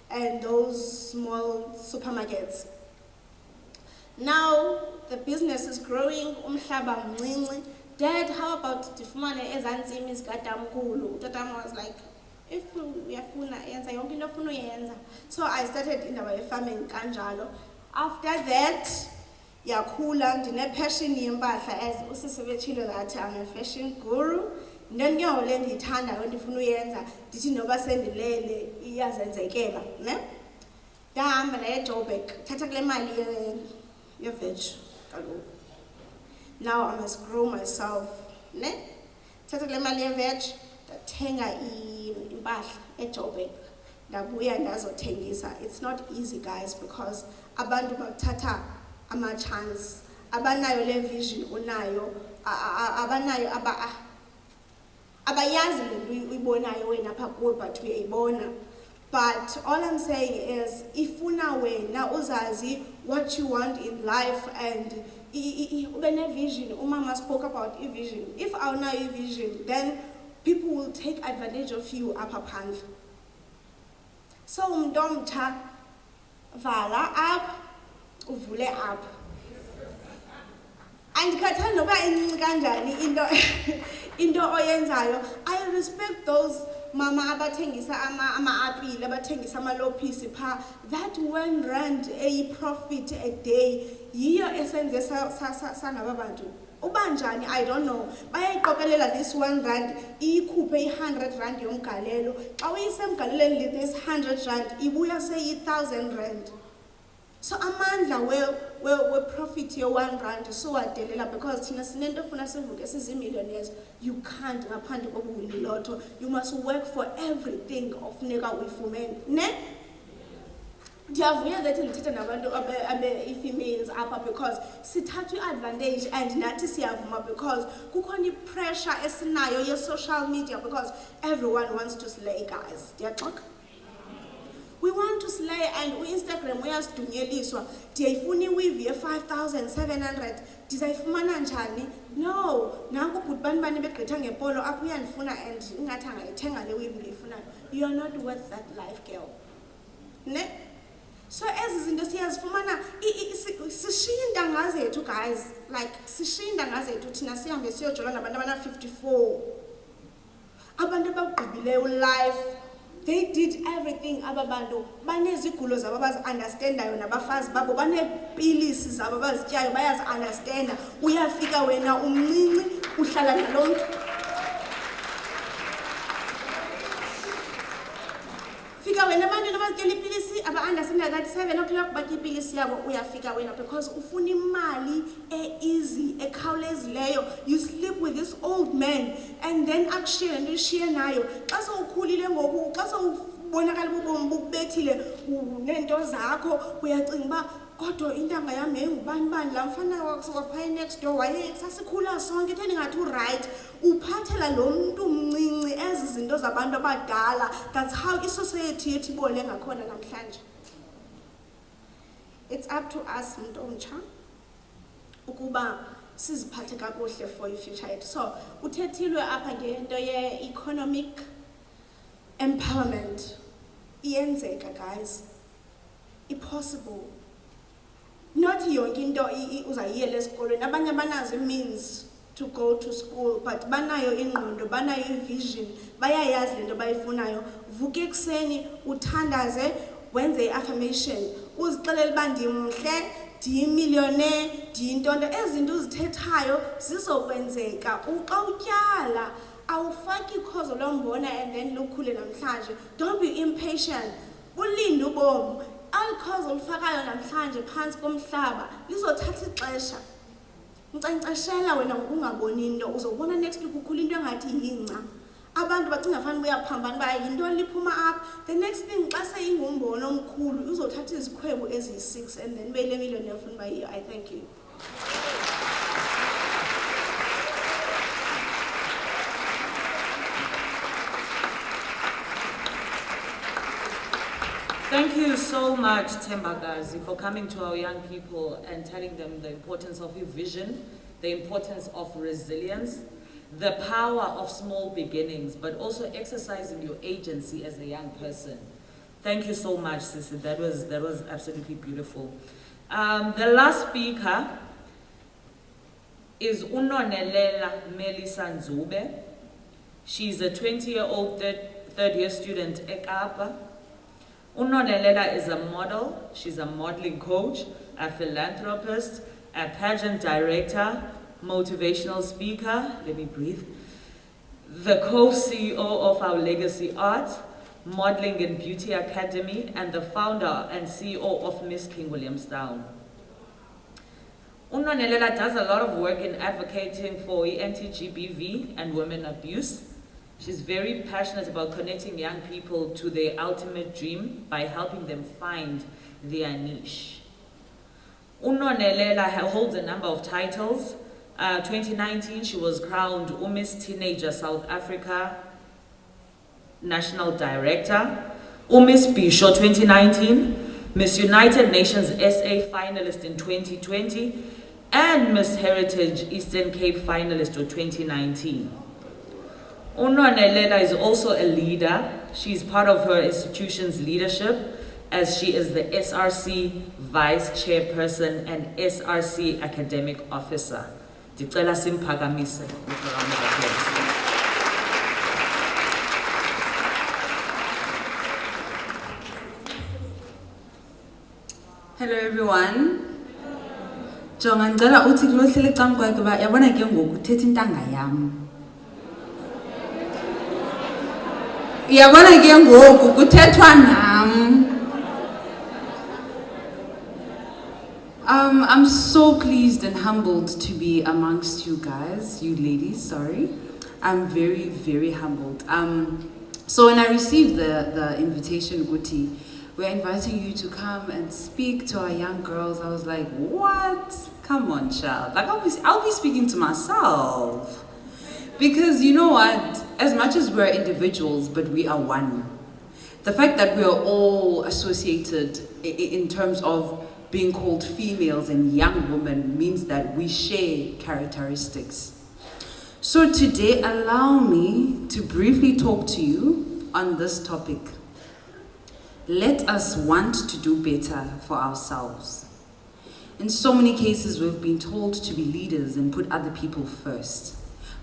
and those small supermarkets. Now the business is growing. Dad, how about ndifumane ezantsimi zikatamkhulu? Tatam was like, if uyafuna yenza yonke into ofuna uyenza. So I started indaba farming kanjalo. After that, yakhula ndine-passion yempahla, as usisi betshilo that I'm a fashion guru. Then ke le ndiyithandayo ndifuna uyenza ndithi noba sendilele iyazenzekela ne. Ndahamba ndaye eJoburg thatha kule mali ye-veg kaloku. Now I must grow myself ne. Thatha kule mali ye-veg ndathenga impahla eJoburg. Ndabuya ndazothengisa. It's not easy, guys, because abantu bathatha ama-chance, abanayo le vision unayo, abanayo Abayazi le nto uyibonayo wena apha kuwe but uyayibona. But all I'm saying is, ifuna wena uzazi what you want in life and ube ne-vision. Umama spoke about vision. If awunayo i-vision, then people will take advantage of you apha phandle. So umuntu omtsha, vala apha, uvule apha. Andikhathali noba incinci kanjani into oyenzayo. I respect those mama abathengisa ama-apile, abathengisa amalopisi pha. That R1 a profit a day. Yiyo esenze sangaba bantu. Ubanjani, I don't know. Bayayiqokelela this R1, iyikhuphe i-R100 yomgalelo. Xa uyisemgalelweni this R100, ibuya seyi-R1,000. So amandla we-profit ye-R1 suwadelela because thina sinento funa sivuke sizi-millionaires. You can't ngaphandle kokuwina ilotho. You must work for everything ofuneka uyifumene. Ne? Ndiyavuya that ndithetha nabantu abe-females apha because sithathwa i-advantage and nathi siyavuma because kukhona i-pressure esinayo ye-social media because everyone wants to slay, guys. Ndiyaxoka? We want to slay and Instagram uyasidunyeliswa. Ndiyayifuna iweave ye-5,700. Ndizayifumana njani? No. Nanku ubhuti bani begqitha ngepolo apho uyandifuna and ingathi angayithenga le weave ndiyifunayo. You are not worth that life, girl. Ne? So ezi zinto siyazifumana sishiya iintanga zethu, guys. Like sishiya iintanga zethu thina sihambe siyojola nabantu abana-54. Abantu abagqibileyo life. They did everything. Ababantu banezigulo zabo bazi-understandayo nabafazi babo baneepilisi zabo bazityayo bayazi-understanda. Uyafika wena umncinci uhlala nalo mntu. Fika wena abantu abazityela ipilisi aba-understanda that 7 o'clock batya ipilisi yabo uyafika wena because ufuna imali e-easy ekhawulezileyo. You sleep with this old man and then akushiye lento ishiye nayo. Xa sowukhulile ngoku, xa sowubonakala ubomi bukubethile neento zakho uyacinga uba kodwa intanga yam yayingubani laa mfana waphaya next door waye sasikhula sonke itheni ngathi uright. Uphathela lo mntu mncinci ezi zinto zabantu abadala. That's how i-society yethu ibole ngakhona namhlanje. It's up to us mntu omtsha ukuba siziphathe kakuhle for i-future yethu. So uthethilwe apha ngento ye-economic empowerment. Iyenzeka, guys. Impossible. Not yonke into uzayiyela esikolweni. Abanye abanazo means to go to school, but banayo ingqondo, banayo i-vision, bayayazi lento bayifunayo. Vuka ekuseni uthandaze, wenze i-affirmation. Uzixelele uba ndimhle, ndiyimillionaire, ndiyintonto. Ezi zinto uzithethayo zizokwenzeka. Xa utyala awufaki ikhozo lombona and then lukhule namhlanje. Don't be impatient. Ulinde ubomi. Alikhozo olufakayo namhlanje phansi komhlaba lizothatha ixesha. Nkcenkceshela wena ngokungaboni into uzobona next week ukhula into engathi yingca. Abantu bacinga fana uyaphambana ba yinto liphuma apha. The next thing xa seyingumbono omkhulu uzothatha izikhwebu eziyi-6 and then bele millionaire ufuna uba yiyo. I thank you. Thank you so much, Tembagazi, for coming to our young people and telling them the importance of your vision, the importance of resilience, the power of small beginnings, but also exercising your agency as a young person. Thank you so much, Sissy. That was absolutely beautiful. The last speaker is Nonelela Melissa Ndzube. She's a 20-year-old third-year student at Kapa. Nonelela is a model. She's a modeling coach, a philanthropist, a pageant director, motivational speaker, let me breathe, the co-CEO of our Legacy Arts, Modeling and Beauty Academy, and the founder and CEO of Miss King Williamstown. Nonelela does a lot of work in advocating for anti-GBV and women abuse. She's very passionate about connecting young people to their ultimate dream by helping them find their niche. Nonelela holds a number of titles. 2019, she was crowned Miss Teenager South Africa National Director. Miss Bisho 2019, Miss United Nations SA finalist in 2020, and Miss Heritage Eastern Cape finalist of 2019. Nonelela is also a leader. She's part of her institution's leadership, as she is the SRC Vice Chairperson and SRC Academic Officer. Dicela simphakamise with a round of applause. Hello everyone. Jonga ngicela uthi kulohlele ecam kwakhe ba yabona ke ngoku uthetha intanga yam. Yabona ke ngoku kuthethwa nam. I'm so pleased and humbled to be amongst you guys, you ladies, sorry. I'm very, very humbled. So when I received the invitation, Guti, we're inviting you to come and speak to our young girls. I was like, what? Come on, child. Like, I'll be speaking to myself. Because you know what? As much as we're individuals, but we are one. The fact that we are all associated in terms of being called females and young women means that we share characteristics. So today, allow me to briefly talk to you on this topic. Let us want to do better for ourselves. In so many cases, we've been told to be leaders and put other people first,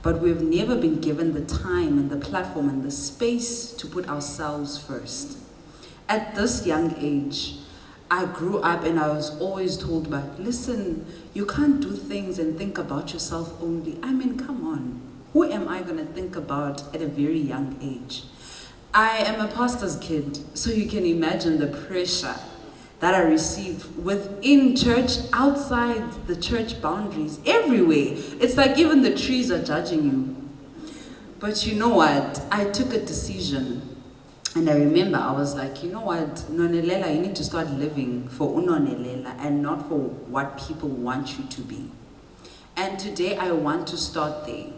but we've never been given the time and the platform and the space to put ourselves first. At this young age, I grew up and I was always told, but listen, you can't do things and think about yourself only. I mean, come on. Who am I going to think about at a very young age? I am a pastor's kid, so you can imagine the pressure that I received within church, outside the church boundaries, everywhere. It's like even the trees are judging you. But you know what? I took a decision. And I remember I was like, you know what, Nonelela, you need to start living for Nonelela and not for what people want you to be. And today I want to start there.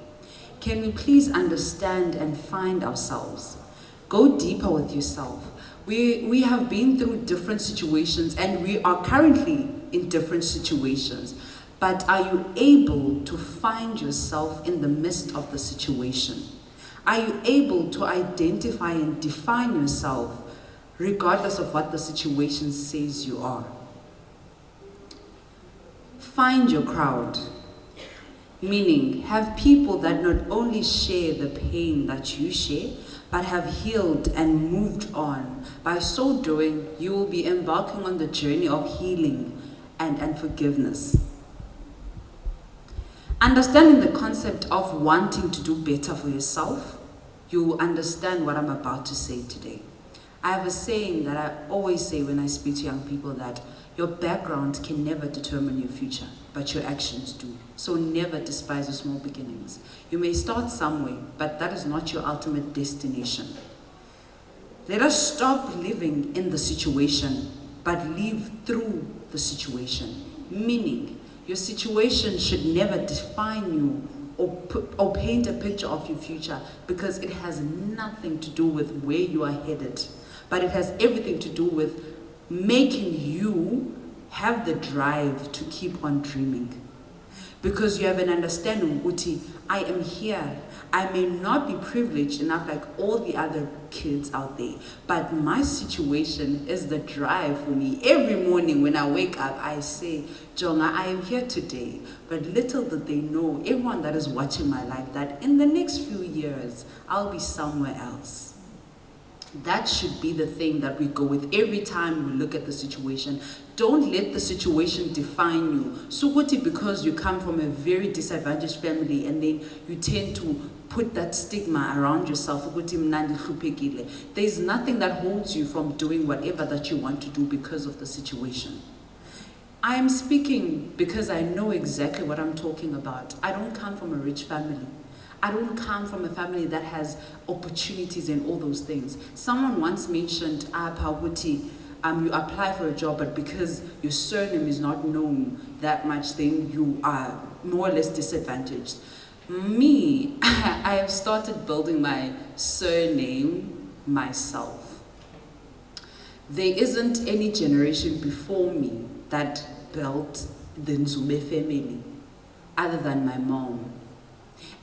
Can we please understand and find ourselves? Go deeper with yourself. We have been through different situations and we are currently in different situations. But are you able to find yourself in the midst of the situation? Are you able to identify and define yourself regardless of what the situation says you are? Find your crowd. Meaning, have people that not only share the pain that you share, but have healed and moved on. By so doing, you will be embarking on the journey of healing and forgiveness. Understanding the concept of wanting to do better for yourself, you will understand what I'm about to say today. I have a saying that I always say when I speak to young people, that your background can never determine your future, but your actions do. So never despise your small beginnings. You may start somewhere, but that is not your ultimate destination. Let us stop living in the situation, but live through the situation. Meaning, your situation should never define you or paint a picture of your future, because it has nothing to do with where you are headed, but it has everything to do with making you have the drive to keep on dreaming. Because you have an understanding, Uti, I am here. I may not be privileged enough like all the other kids out there, but my situation is the drive for me. Every morning when I wake up, I say, Jonga, I am here today. But little did they know, everyone that is watching my life, that in the next few years, I'll be somewhere else. That should be the thing that we go with every time we look at the situation. Don't let the situation define you. Sukuti, because you come from a very disadvantaged family and then you tend to put that stigma around yourself. There's nothing that holds you from doing whatever that you want to do because of the situation. I am speaking because I know exactly what I'm talking about. I don't come from a rich family. I don't come from a family that has opportunities and all those things. Someone once mentioned, Pauti, you apply for a job, but because your surname is not known that much, then you are more or less disadvantaged. Me, I have started building my surname myself. There isn't any generation before me that built the Ndzube family other than my mom.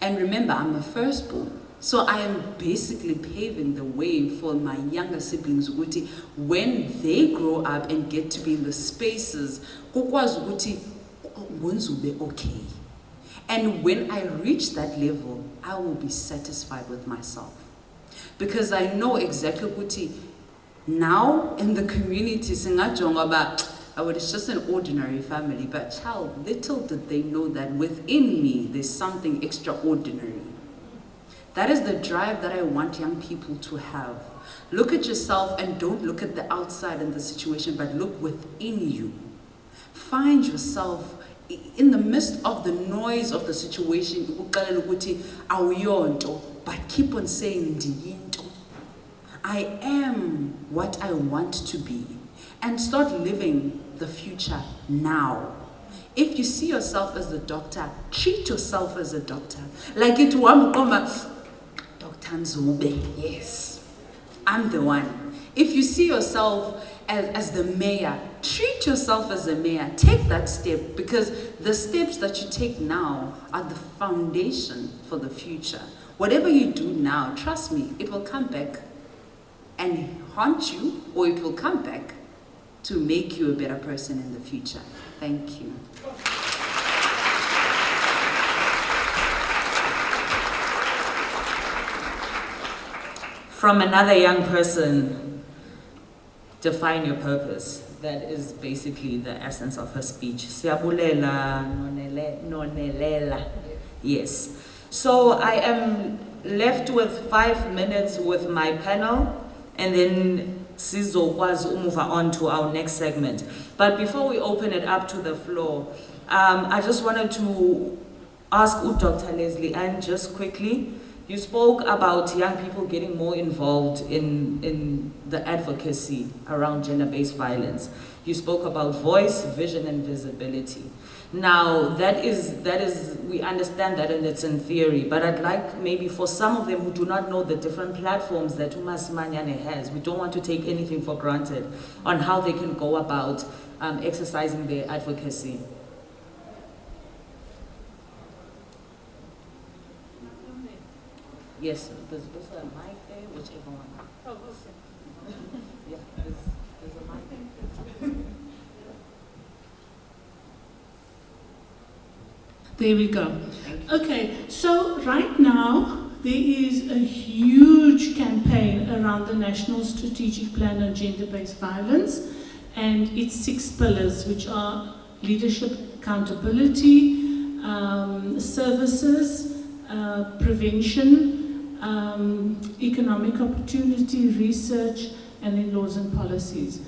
And remember, I'm a firstborn. So I am basically paving the way for my younger siblings ukuthi when they grow up and get to be in the spaces, kukwazi ukuthi nguNdzube okay. And when I reach that level, I will be satisfied with myself. Because I know exactly ukuthi now in the community, it's just an ordinary family, but child, little did they know that within me, there's something extraordinary. That is the drive that I want young people to have. Look at yourself and don't look at the outside and the situation, but look within you. Find yourself in the midst of the noise of the situation, but keep on saying, I am what I want to be. And start living the future now. If you see yourself as the doctor, treat yourself as a doctor. Like it was Dr. Ndzube, yes, I'm the one. If you see yourself as the mayor, treat yourself as a mayor. Take that step, because the steps that you take now are the foundation for the future. Whatever you do now, trust me, it will come back and haunt you, or it will come back to make you a better person in the future. Thank you. From another young person, define your purpose. That is basically the essence of her speech. Siyabulela, Nonelela. Yes. So I am left with 5 minutes with my panel, and then sizokwazi move on to our next segment. But before we open it up to the floor, I just wanted to ask Dr. Lesley-Ann just quickly. You spoke about young people getting more involved in the advocacy around gender-based violence. You spoke about voice, vision, and visibility. Now, that is, we understand that and it's in theory, but I'd like maybe for some of them who do not know the different platforms that Masimanyane has, we don't want to take anything for granted, on how they can go about exercising their advocacy. Yes, there's a mic there, whichever one. Oh, yeah, there's a mic. There we go. Okay, so right now there is a huge campaign around the National Strategic Plan on Gender-Based Violence, and its 6 pillars, which are leadership, accountability, services, prevention, economic opportunity, research, and then laws and policies.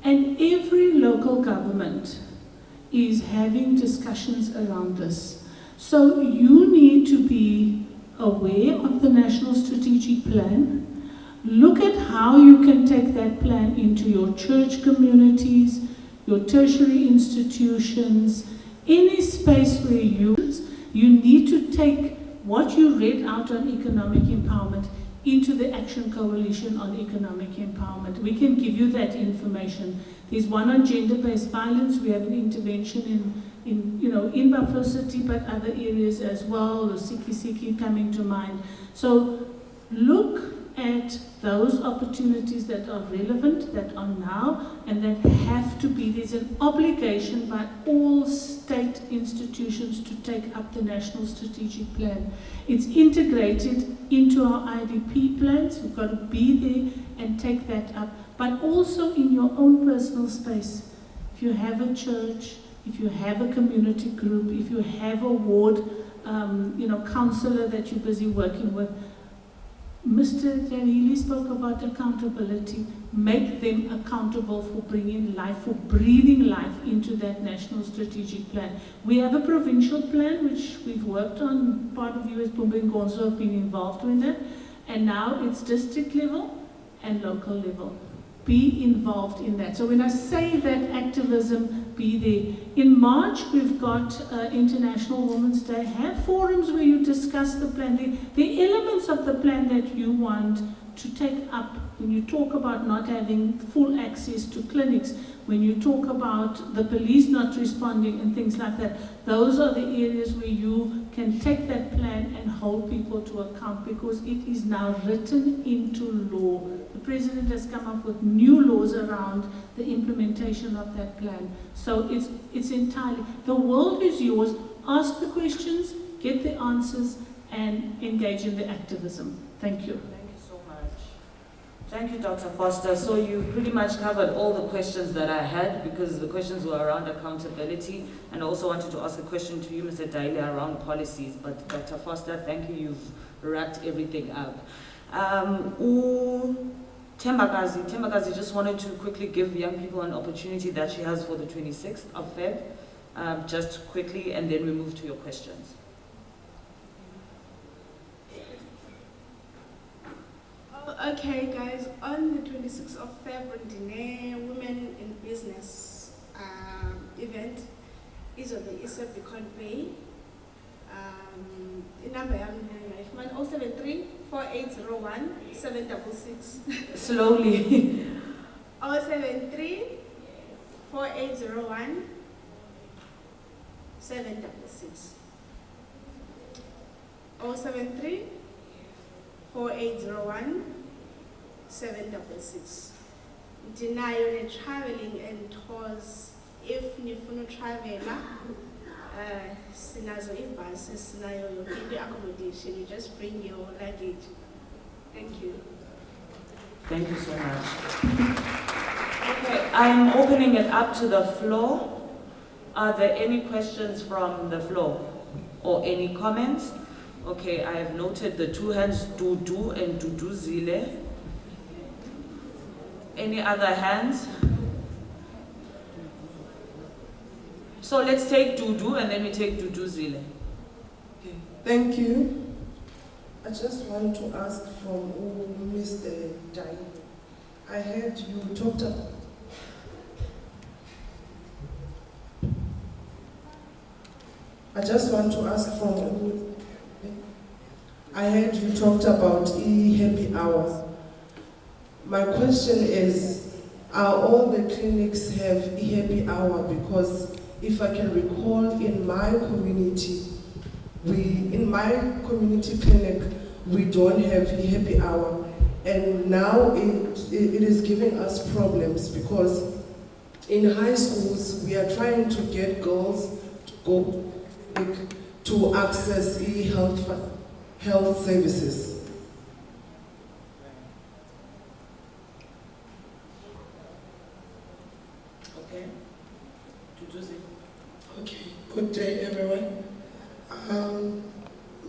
And every local government is having discussions around this. So you need to be aware of the National Strategic Plan. Look at how you can take that plan into your church communities, your tertiary institutions, any space where you need to take what you read out on economic empowerment into the Action Coalition on Economic Empowerment. We can give you that information. There's one on gender-based violence. We have an intervention in Buffalo City, but other areas as well, or Siki coming to mind. So look at those opportunities that are relevant, that are now, and that have to be. There's an obligation by all state institutions to take up the National Strategic Plan. It's integrated into our IDP plans. We've got to be there and take that up. But also in your own personal space. If you have a church, if you have a community group, if you have a ward, counselor that you're busy working with, Mr. Dayile spoke about accountability. Make them accountable for bringing life, for breathing life into that National Strategic Plan. We have a provincial plan which we've worked on. Part of you as bumb'INGOMSO have been involved in that. And now it's district level and local level. be involved in that. So when I say that activism, be there. In March, we've got International Women's Day. Have forums where you discuss the plan. The elements of the plan that you want to take up when you talk about not having full access to clinics, when you talk about the police not responding and things like that, those are the areas where you can take that plan and hold people to account, because it is now written into law. The President has come up with new laws around the implementation of that plan. So it's entirely, the world is yours. Ask the questions, get the answers, and engage in the activism. Thank you. Thank you, Dr. Foster. So you pretty much covered all the questions that I had, because the questions were around accountability, and I also wanted to ask a question to you, Mr. Dayile, around policies. But Dr. Foster, thank you, you've wrapped everything up. Tembakazi just wanted to quickly give young people an opportunity that she has for the 26th of Feb, just quickly, and then we move to your questions. Okay, guys, on the 26th of February, Women in Business event is on the East Beacon Bay. The number I have 073-4801-766. Slowly. 073-4801-766. 073-4801-766. Denial the traveling and tours. If you want to travel, sinazo buses, sinayo your accommodation. You just bring your luggage. Thank you. Thank you so much. Okay, I'm opening it up to the floor. Are there any questions from the floor or any comments? Okay, I have noted the two hands, Dudu and Dudu Zile. Any other hands? So let's take Dudu and then we take Dudu Zile. Okay, thank you. I just want to ask from Mr. Dayile. I heard you talked about I heard you talked about happy hours. My question is, are all the clinics have happy hour? Because if I can recall, in my community clinic, we don't have happy hour. And now it is giving us problems, because in high schools, we are trying to get girls to go to access health services. Okay. Okay, good day everyone.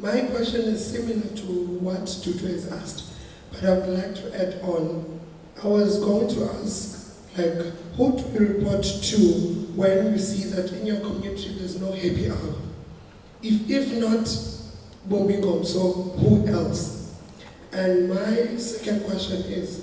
My question is similar to what Dudu has asked, but I would like to add on. I was going to ask, who do you report to when you see that in your community there's no happy hour? If not bumb'INGOMSO, who else? And my second question is,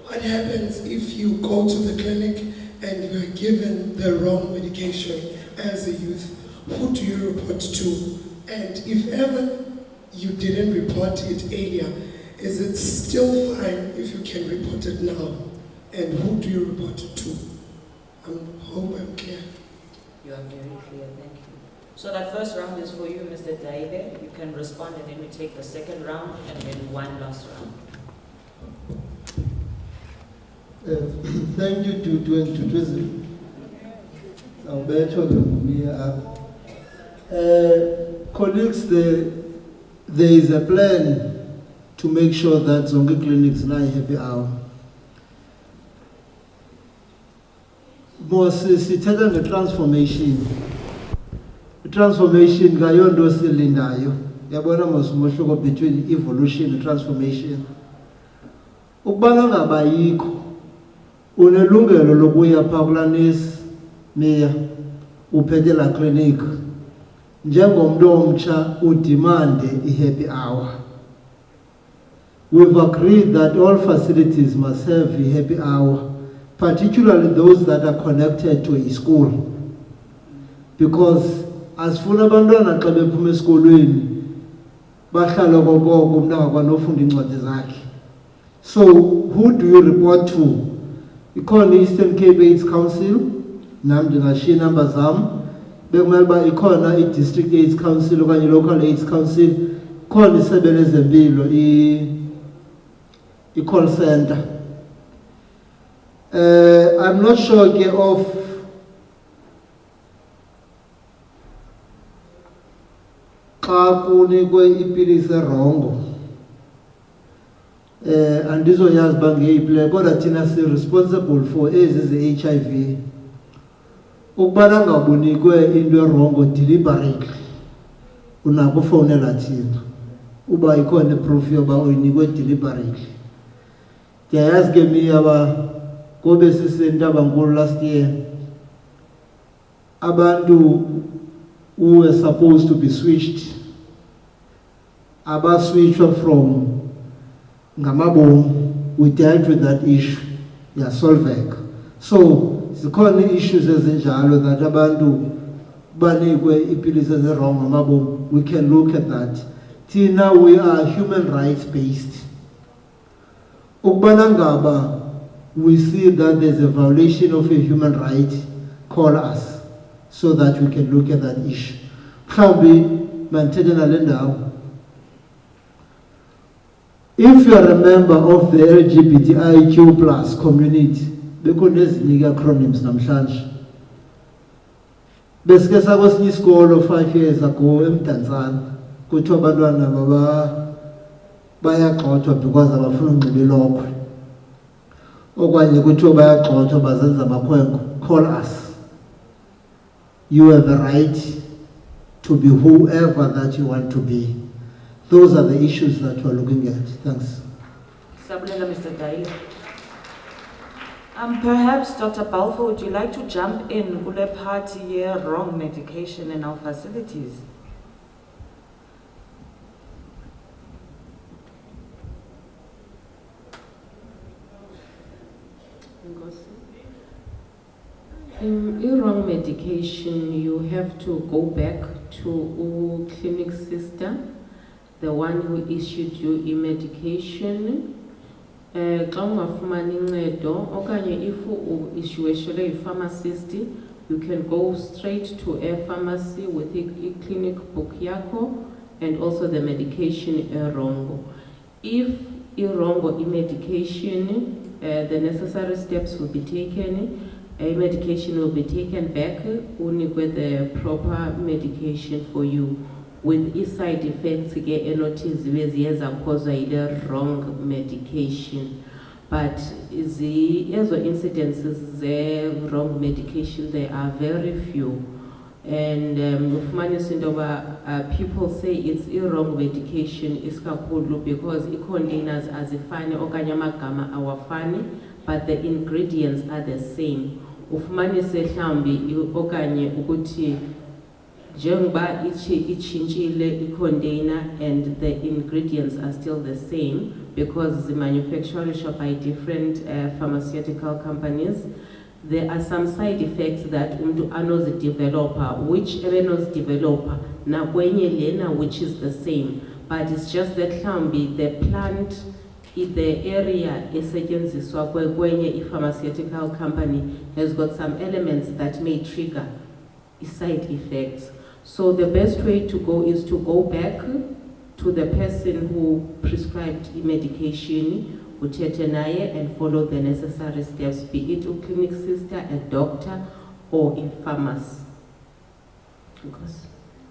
what happens if you go to the clinic and you are given the wrong medication as a youth? Who do you report to? And if ever you didn't report it earlier, is it still fine if you can report it now? And who do you report it to? I hope I'm clear. You are very clear, thank you. So that first round is for you, Mr. Dayile. You can respond, and then we take the second round and then one last round. Thank you to Dudu. I'll bet you colleagues, there is a plan to make sure that Zonke clinics now happy hour. More sithetha nge-transformation. I-transformation ngayonto osilindayo. Yabona mosumehluko between evolution and transformation. Ukubana ngabayikho unelungelo lokuya phaa kulaa nesi meya uphethe laa clinic njengomntu omtsha udimande i-happy hour. we've agreed that all facilities must have a happy hour, particularly those that are connected to a school. Because as funa abantwana xa bephuma esikolweni bahlala kokoko umntu angakwanofunda iincwadi zakhe. So who do you report to? Ikhona i-Eastern Cape AIDS Council, nam ndingashiya iinamba zam. Bekumele uba ikhona i-District AIDS Council okanye i-Local AIDS Council, ikhona isebe lezempilo, i-call center. I'm not sure ke of xa kunikwe ipilisi erongo. Andizoyazi uba ngeyiphi, kodwa thina si-responsible for ezi ze-HIV. Ukubana ngabunikwe into erongo deliberately, unako ufowunela thina uba ikhona iproof yoba uyinikwe deliberately. Ndiyayazi ke miyaba kobe sisentabankulu last year, abantu who were supposed to be switched switched from ngamabom. We dealt with that issue, yasolveka. So zikhona issues ezinjalo that abantu banikwe ipilisi ezirong ngamabom. We can look at that. Tina, we are human rights based. Ukubana ngaba we see that there's a violation of a human right, call us so that we can look at that issue. If you are a member of the LGBTIQ plus community, bekundezinye acronyms namhlanje. Besike sakwesinye isikolo 5 years ago eMdantsane, kuthiwa abantwana bayagxothwa because abafuna unxiba ilokhwe. Okanye kuthiwa bayagxothwa bazenza amakhwenkwe. Call us. You have the right to be whoever that you want to be. Those are the issues that we're looking at. Thanks. Sabulela, Mr. Dayile. Perhaps Dr. Balfour, would you like to jump in kule party here, wrong medication in our facilities? Wrong medication, you have to go back to clinic sister, the one who issued you medication. Xa ungafumani uncedo okanye if uissueshelwe yi-pharmacist, you can go straight to a pharmacy with a clinic book yakho and also the medication erongo. If irongo medication, the necessary steps will be taken. A medication will be taken back only with the proper medication for you. With side effects, a notice is caused by the wrong medication. But the incidences, the wrong medication, there are very few. And people say it's wrong medication because it contains as a funny okanyamagama our funny, but the ingredients are the same. Ufumanise mhlawumbi okanye ukuthi njengoba itshintshile i-container and the ingredients are still the same because the manufacturers shop by different pharmaceutical companies. There are some side effects that umuntu anozidevelopa, which ebenozidevelopa nakwenye lena which is the same, but it's just that mhlawumbi the plant the area esetyenziswa kwenye i-pharmaceutical company has got some elements that may trigger side effects. So the best way to go is to go back to the person who prescribed medication, uthethe naye and follow the necessary steps, be it a clinic sister, a doctor, or a pharmacy.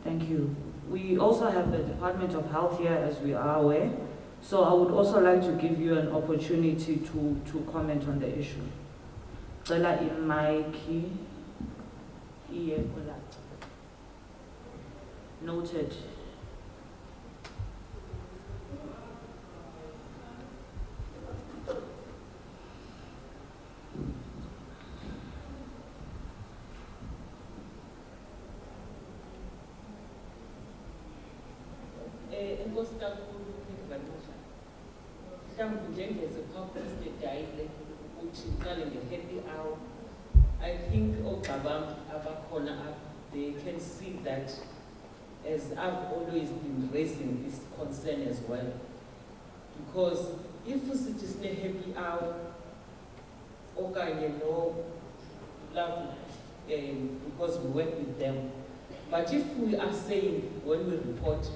Thank you. We also have the Department of Health here, as we are aware. So I would also like to give you an opportunity to comment on the issue. Cela imaiki noted. Secretariat ukuthi iqale nge-happy hour. I think Okabam Abakona, they can see that, as I've always been raising this concern as well. Because if it is a happy hour, okay, love, because we work with them. But if we are saying when we report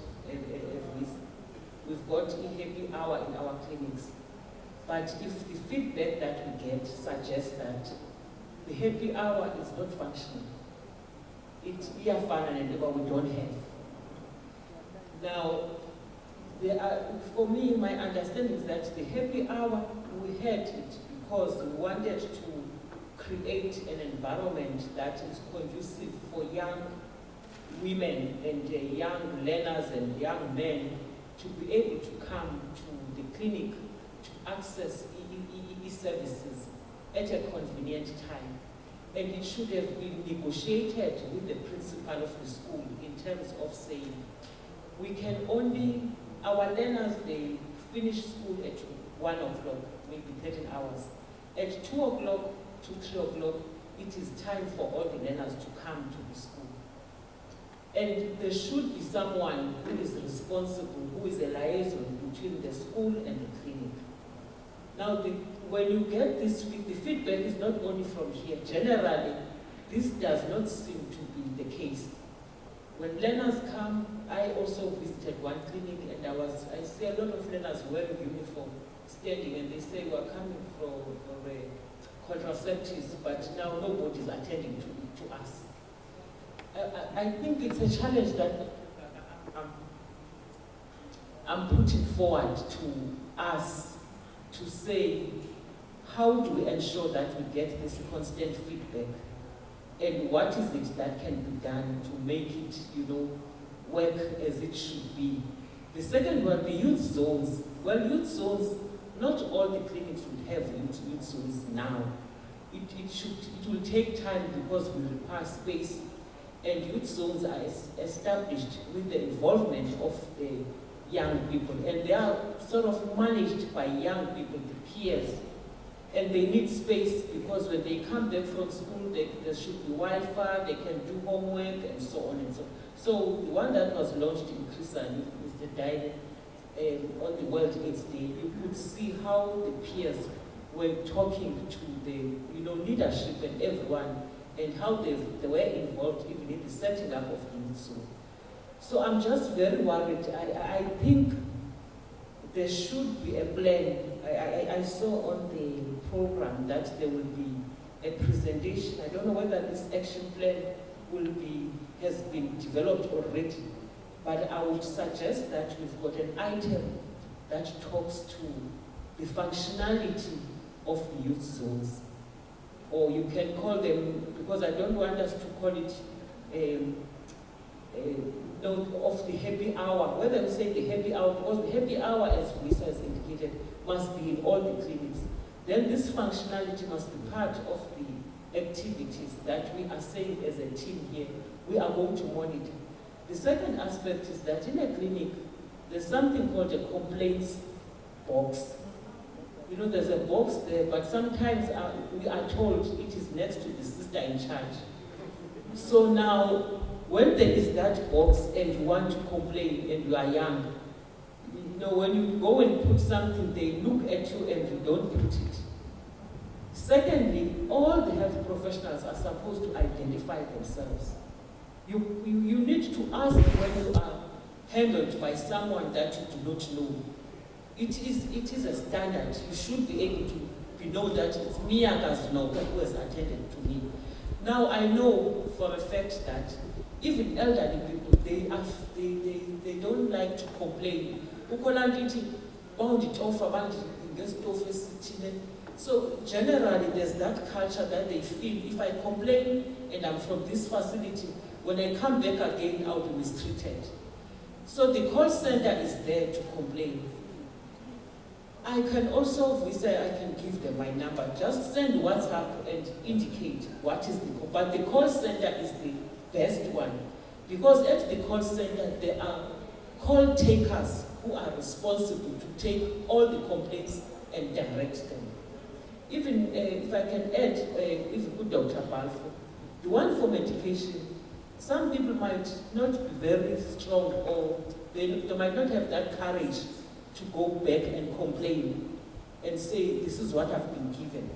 we've got a happy hour in our clinics, but if the feedback that we get suggests that the happy hour is not functional, it's fun and we don't have. Now, for me, my understanding is that the happy hour, we had it because we wanted to create an environment that is conducive for young women and young learners and young men to be able to come to the clinic to access e-services at a convenient time. And it should have been negotiated with the principal of the school in terms of saying, we can only, our learners, they finish school at 1 o'clock, maybe 13 hours. At 2 o'clock to 3 o'clock, it is time for all the learners to come to the school. And there should be someone who is responsible, who is a liaison between the school and the clinic. Now, when you get this, the feedback is not only from here. Generally, this does not seem to be the case. When learners come, I also visited one clinic and I see a lot of learners wearing uniform, standing, and they say we're coming for contraceptives, but now nobody's attending to us. I think it's a challenge that I'm putting forward to us to say, how do we ensure that we get this constant feedback? And what is it that can be done to make it, work as it should be? The second one, the youth zones. Well, youth zones, not all the clinics would have youth zones now. It will take time because we require space, and youth zones are established with the involvement of the young people, and they are sort of managed by young people, the peers. And they need space because when they come back from school, there should be Wi-Fi, they can do homework, and so on and so on. So the one that was launched in Chrisani, Mr. Dayile, on the World AIDS Day, you could see how the peers were talking to the leadership and everyone, and how they were involved even in the setting up of the So I'm just very worried. I think there should be a plan. I saw on the program that there will be a presentation. I don't know whether this action plan has been developed already, but I would suggest that we've got an item that talks to the functionality of the youth zones. Or you can call them, because I don't want us to call it of the happy hour. Whether we say the happy hour, because the happy hour, as Vuyisa has indicated, must be in all the clinics. Then this functionality must be part of the activities that we are saying as a team here, we are going to monitor. The second aspect is that in a clinic, there's something called a complaints box. There's a box there, but sometimes we are told it is next to the sister in charge. So now, when there is that box and you want to complain and you are young, when you go and put something, they look at you and you don't put it. Secondly, all the health professionals are supposed to identify themselves. You need to ask when you are handled by someone that you do not know. It is a standard. You should be able to know that it's me who has attended to me. Now I know for a fact that even elderly people, they don't like to complain. So generally there's that culture that they feel, if I complain and I'm from this facility, when I come back again, I'll be mistreated. So the call center is there to complain. I can also, I can give them my number. Just send WhatsApp and indicate what is the call. But the call center is the best one. Because at the call center, there are call takers who are responsible to take all the complaints and direct them. Even if I can add, if good Dr. Balfour, the one for medication, some people might not be very strong, or they might not have that courage to go back and complain and say, this is what I've been given.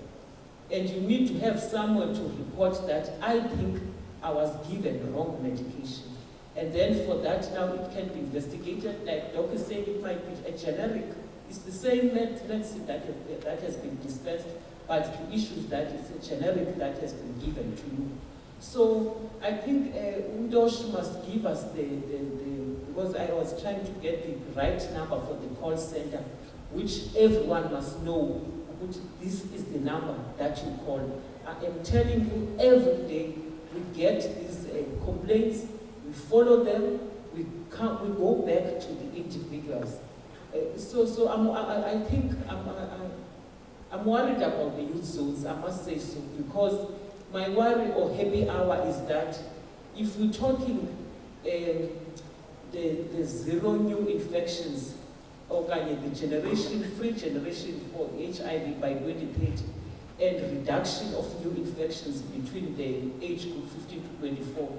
And you need to have someone to report that I think I was given wrong medication. And then for that, now it can be investigated. Like Doc is saying, it might be a generic. It's the same medicine that has been dispensed, but the issue is that it's a generic that has been given to you. So I think Undosh must give us because I was trying to get the right number for the call center, which everyone must know, which this is the number that you call. I am telling you, every day we get these complaints, we follow them, we go back to the individuals. So I think I'm worried about the youth zones, I must say so, because my worry or happy hour is that if we're talking the zero new infections, or the free generation for HIV by 2030, and reduction of new infections between the age group 15 to 24,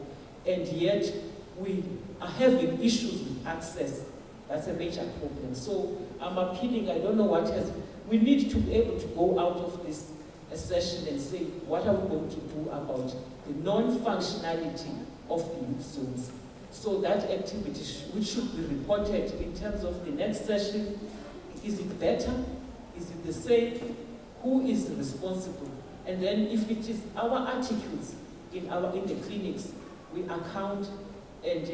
and yet we are having issues with access, that's a major problem. So I'm appealing, I don't know what we need to be able to go out of this session and say, what are we going to do about the non-functionality of the youth zones? So that activity, which should be reported in terms of the next session, is it better? Is it the same? Who is responsible? And then if it is our attitudes in the clinics, we account, and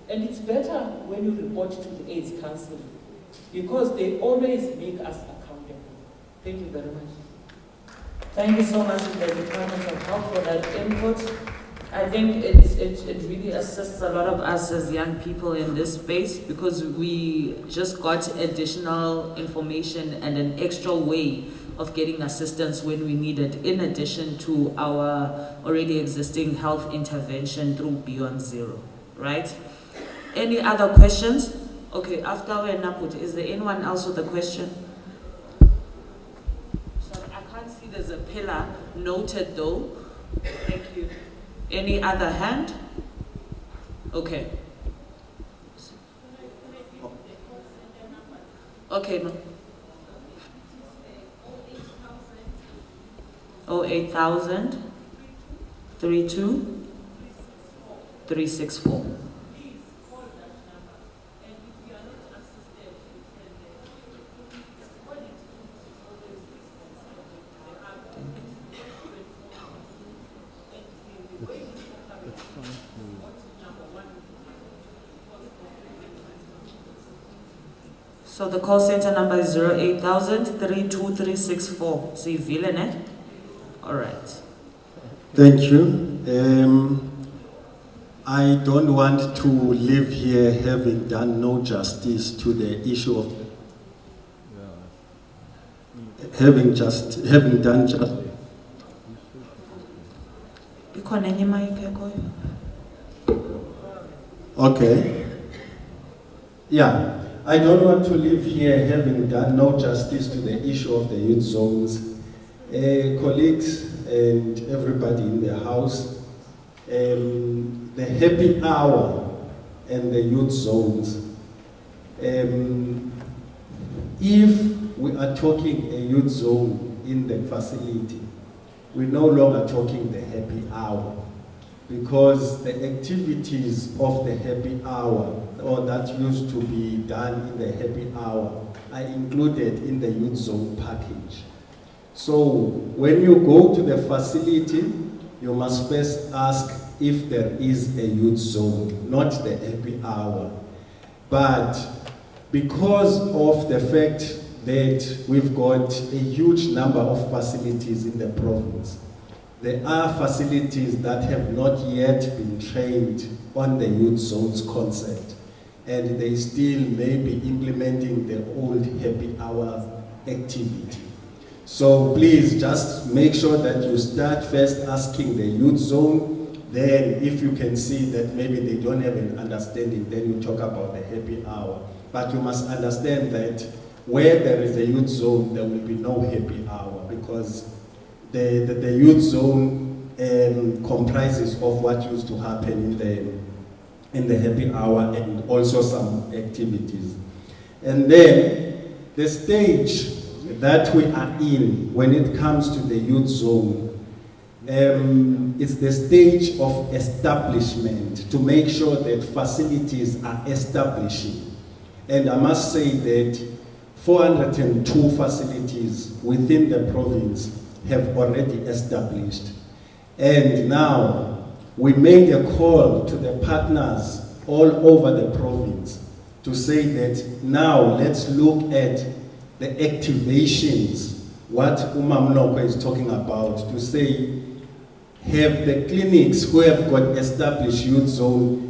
it's better when you report to the AIDS Council, because they always make us accountable. Thank you very much. Thank you so much to the Department of Health for that input. I think it really assists a lot of us as young people in this space, because we just got additional information and an extra way of getting assistance when we need it, in addition to our already existing health intervention through Beyond Zero, right? Any other questions? Okay, after we're Naput, is there anyone else with a question? Sorry, I can't see there's a pillar noted though. Thank you. Any other hand? Okay. Okay, no. 08,000 32 364. So the call center number is 08,000 32364. See Villanet? All right. Thank you. I don't want to live here having done no justice to the issue of having done justice. Okay. Yeah. I don't want to live here having done no justice to the issue of the youth zones. Colleagues and everybody in the house, the happy hour and the youth zones. If we are talking a youth zone in the facility, we're no longer talking the happy hour, because the activities of the happy hour, or that used to be done in the happy hour, are included in the youth zone package. So when you go to the facility, you must first ask if there is a youth zone, not the happy hour. But because of the fact that we've got a huge number of facilities in the province, there are facilities that have not yet been trained on the youth zones concept, and they still may be implementing the old happy hour activity. So please just make sure that you start first asking the youth zone, then if you can see that maybe they don't have an understanding, then you talk about the happy hour. but you must understand that where there is a youth zone, there will be no happy hour, because the youth zone comprises of what used to happen in the happy hour and also some activities. And then the stage that we are in when it comes to the youth zone, it's the stage of establishment to make sure that facilities are establishing. And I must say that 402 facilities within the province have already established. And now we made a call to the partners all over the province to say that now let's look at the activations, what Umamnoko is talking about, to say have the clinics who have got established youth zone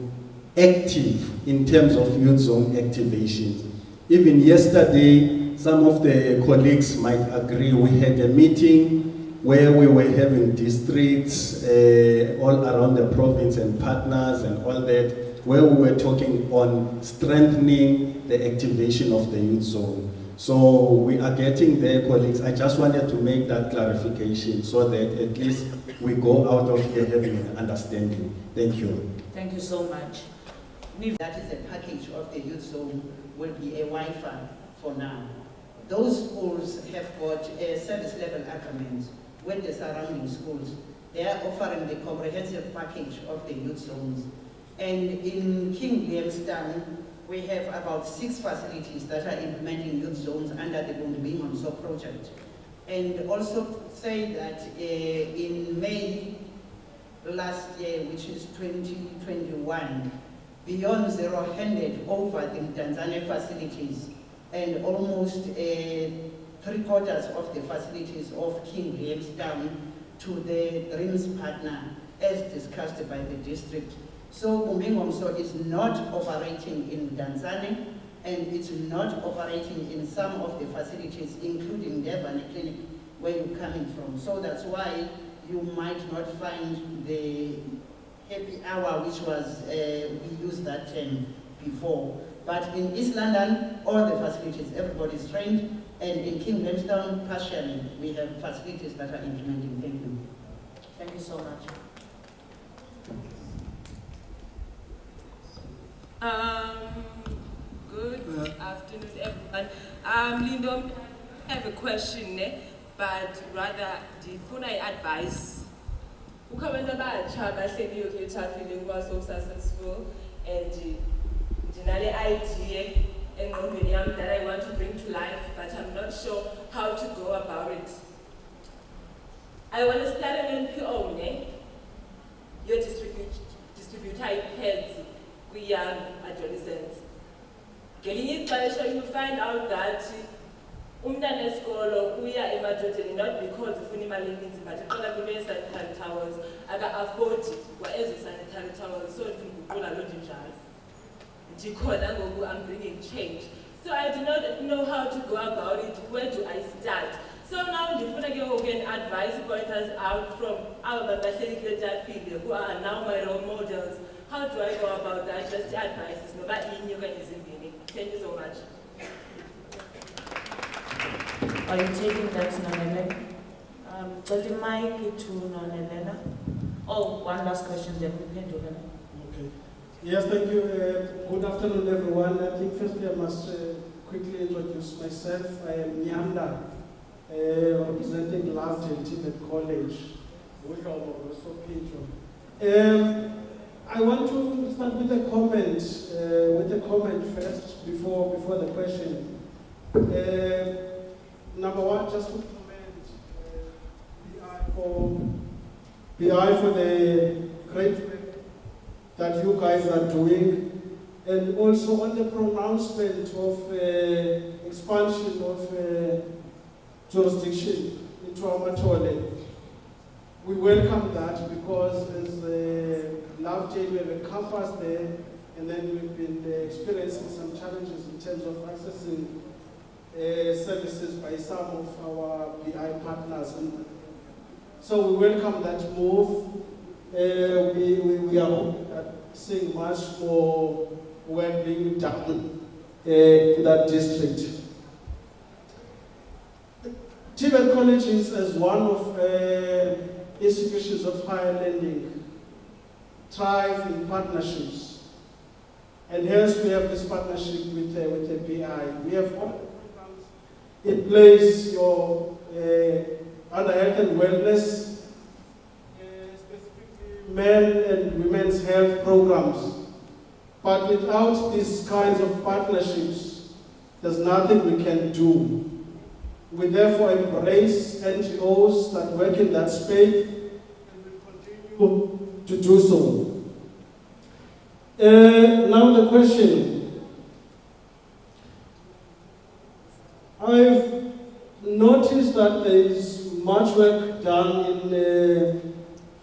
active in terms of youth zone activations. Even yesterday, some of the colleagues might agree, we had a meeting where we were having districts all around the province and partners and all that, where we were talking on strengthening the activation of the youth zone. So we are getting there, colleagues. I just wanted to make that clarification so that at least we go out of here having an understanding. Thank you. Thank you so much. That is a package of the youth zone, will be a Wi-Fi for now. Those schools have got a service level agreement with the surrounding schools. They are offering the comprehensive package of the youth zones. And in King Williamstown, we have about 6 facilities that are implementing youth zones under the bumb'INGOMSO project. And also say that in May last year, which is 2021, Beyond Zero handed over the Tanzania facilities and almost 3/4 of the facilities of King Williamstown to the DREAMS partner as discussed by the district. So bumb'INGOMSO is not operating in Tanzania and it's not operating in some of the facilities, including Devon Clinic, where you're coming from. So that's why you might not find the happy hour, which was, we used that term before. But in East London, all the facilities, everybody is trained, and in King Williamstown, partially, we have facilities that are implementing. Thank you. Thank you so much. Good afternoon, everyone. Lindo, I have a question, but rather, ndifuna advice. Ukhabenza abatsha bahleli yokuthafile kuba so successful and ndinale idea engqondweni yami that I want to bring to life, but I'm not sure how to go about it. I want to start an NPO, you distribute pads with young adolescents. Ngelinye ixesha you find out that umntana esikolo uya emadodeni not because ufuna imali eninzi but uqala kule sanitary towels aka-afford kwa-ezo sanitary towels, so ndifuna uguqula loo nto njalo. Ndikhona ngoku I'm bringing change. So I do not know how to go about it. Where do I start? So now ndifuna ke ngoku an advice pointers out from aba bahleli kule tafile who are now my role models. How do I go about that? Just advices noba inye okanye zimbini. Thank you so much. Are you taking that, Nonelela? Got the mic to Nonelela. Oh, one last question, then we can do that. Okay. Yes, thank you. Good afternoon, everyone. I think firstly I must quickly introduce myself. I am Nyanda, representing Lesley-Ann College. I want to start with a comment first before the question. Number one, just to comment BI for the great work that you guys are doing, and also on the pronouncement of expansion of jurisdiction into Amatole. We welcome that because as Love Jane, we have a campus there, and then we've been experiencing some challenges in terms of accessing services by some of our BI partners. And so we welcome that move. We are seeing much more work being done in that district. TVET colleges, as one of institutions of higher learning, thrive in partnerships. And hence we have this partnership with the BI. We have all programs in place, your under health and wellness, specifically men and women's health programs. But without these kinds of partnerships, there's nothing we can do. We therefore embrace NGOs that work in that space and will continue to do so. Now the question. I've noticed that there is much work done in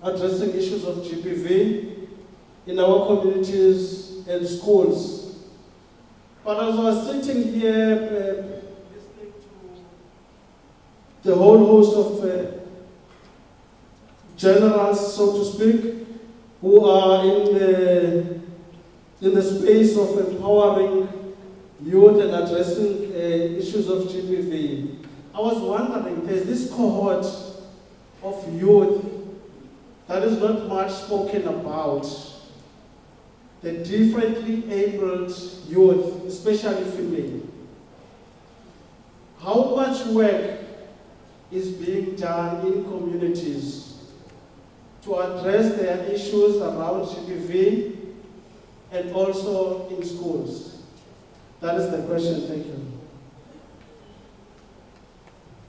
addressing issues of GBV in our communities and schools. But as I was sitting here listening to the whole host of generals, so to speak, who are in the space of empowering youth and addressing issues of GBV, I was wondering, there's this cohort of youth that is not much spoken about. The differently abled youth, especially female. How much work is being done in communities to address their issues around GBV and also in schools? That is the question. Thank you.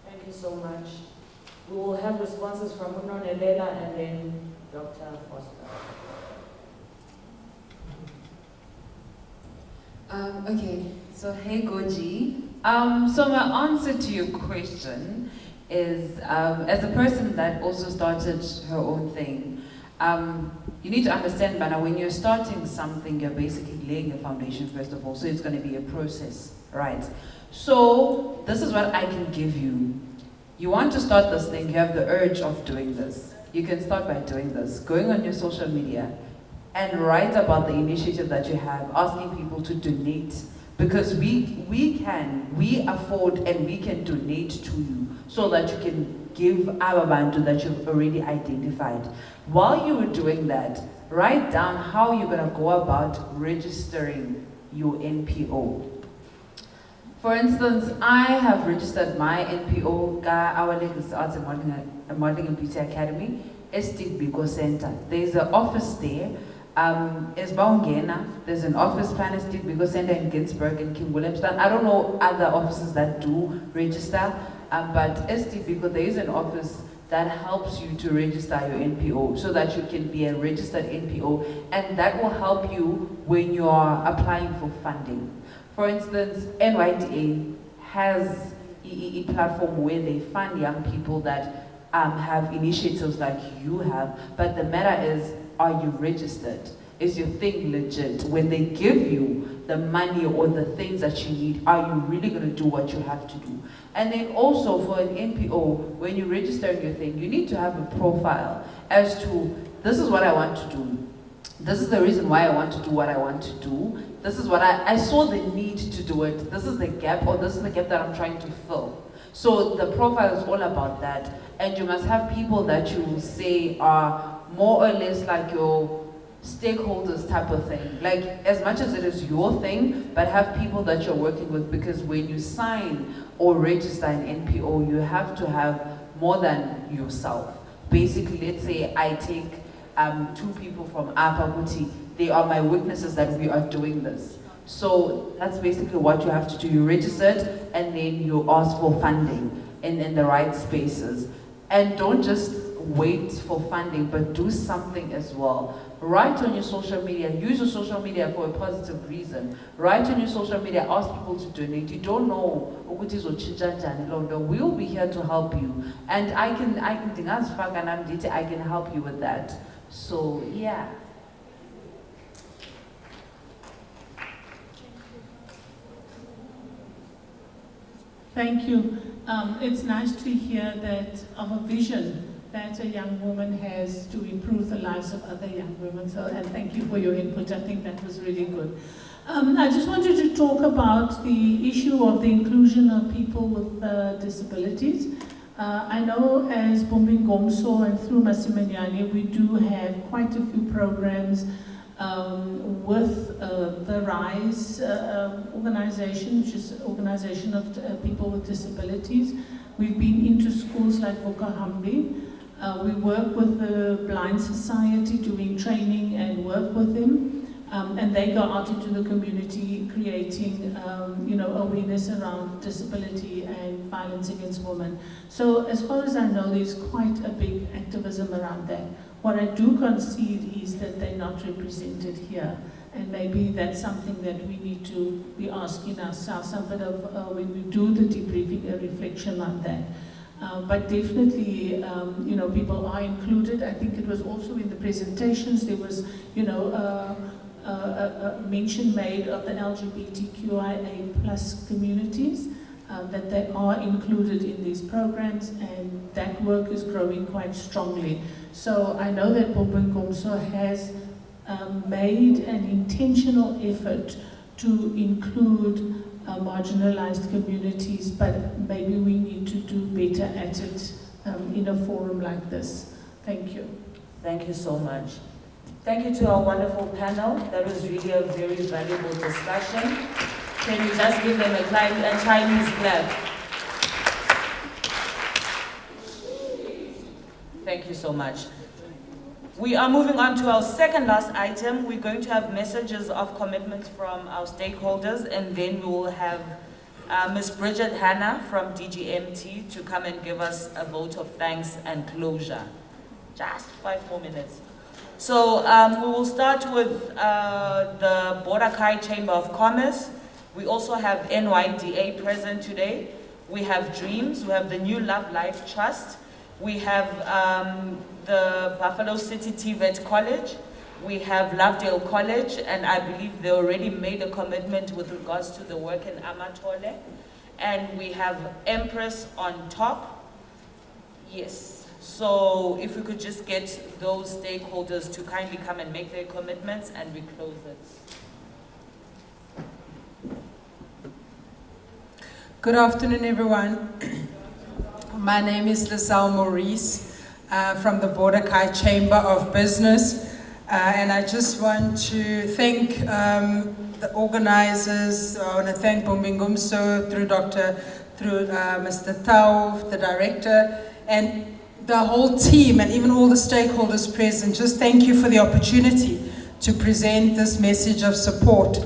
Thank you so much. We will have responses from Nonelela and then Dr. Foster. Okay, so hey Goji. So my answer to your question is, as a person that also started her own thing, you need to understand, Bana, when you're starting something, you're basically laying a foundation first of all, so it's going to be a process, right? So this is what I can give you. You want to start this thing, you have the urge of doing this. You can start by doing this, going on your social media, and write about the initiative that you have, asking people to donate. Because we afford and we can donate to you so that you can give our bantu that you've already identified. While you were doing that, write down how you're gonna go about registering your NPO. For instance, I have registered my NPO, our Legacy Arts and Modeling and Beauty Academy, Steve Biko Center. There's an office there. There's an office plan Steve Biko Center in Ginsburg and King Williamstown. I don't know other offices that do register, but Steve Biko, there is an office that helps you to register your NPO so that you can be a registered NPO, and that will help you when you are applying for funding. For instance, NYDA has a platform where they fund young people that have initiatives like you have, but the matter is, are you registered? Is your thing legit? When they give you the money or the things that you need, are you really going to do what you have to do? And then also for an NPO, when you register your thing, you need to have a profile as to, this is what I want to do. This is the reason why I want to do what I want to do. This is what I saw the need to do it. This is the gap, or this is the gap that I'm trying to fill. So the profile is all about that. And you must have people that you will say are more or less like your stakeholders type of thing. Like, as much as it is your thing, but have people that you're working with, because when you sign or register an NPO, you have to have more than yourself. Basically, let's say I take 2 people from Apaguti, they are my witnesses that we are doing this. So that's basically what you have to do. You register it, and then you ask for funding in the right spaces. And don't just wait for funding, but do something as well. Write on your social media, use your social media for a positive reason. Write on your social media, ask people to donate. You don't know, we'll be here to help you. And I can help you with that. So yeah. Thank you. It's nice to hear that our vision that a young woman has to improve the lives of other young women. So, and thank you for your input. I think that was really good. I just wanted to talk about the issue of the inclusion of people with disabilities. I know as bumb'INGOMSO and through Masimanyane, we do have quite a few programs with the RISE organization, which is an organization of people with disabilities. We've been into schools like Vukahambi. We work with the Blind Society doing training and work with them. And they go out into the community creating, awareness around disability and violence against women. So as far as I know, there's quite a big activism around that. What I do concede is that they're not represented here. And maybe that's something that we need to be asking ourselves, a bit of, when we do the debriefing, a reflection on that. But definitely, people are included. I think it was also in the presentations, there was, a mention made of the LGBTQIA plus communities, that they are included in these programs, and that work is growing quite strongly. So I know that bumb'INGOMSO has made an intentional effort to include marginalized communities, but maybe we need to do better at it in a forum like this. Thank you. Thank you so much. Thank you to our wonderful panel. That was really a very valuable discussion. Can you just give them a Chinese clap? Thank you so much. We are moving on to our second last item. We're going to have messages of commitment from our stakeholders, and then we will have Ms. Bridget Hanna from DGMT to come and give us a vote of thanks and closure. Just 5 more minutes. So we will start with the Border-Kai Chamber of Commerce. We also have NYDA present today. We have Dreams, we have the New Love Life Trust. We have the Buffalo City TVET College. We have Lovedale College, and I believe they already made a commitment with regards to the work in Amatole. And we have Empress on top. Yes. So if we could just get those stakeholders to kindly come and make their commitments, and we close it. Good afternoon, everyone. My name is Lesley-Ann Maurice from the Border-Kai Chamber of Business. And I just want to thank the organizers. I want to thank bumb'INGOMSO through Mr. Tau, the director, and the whole team, and even all the stakeholders present. Just thank you for the opportunity to present this message of support.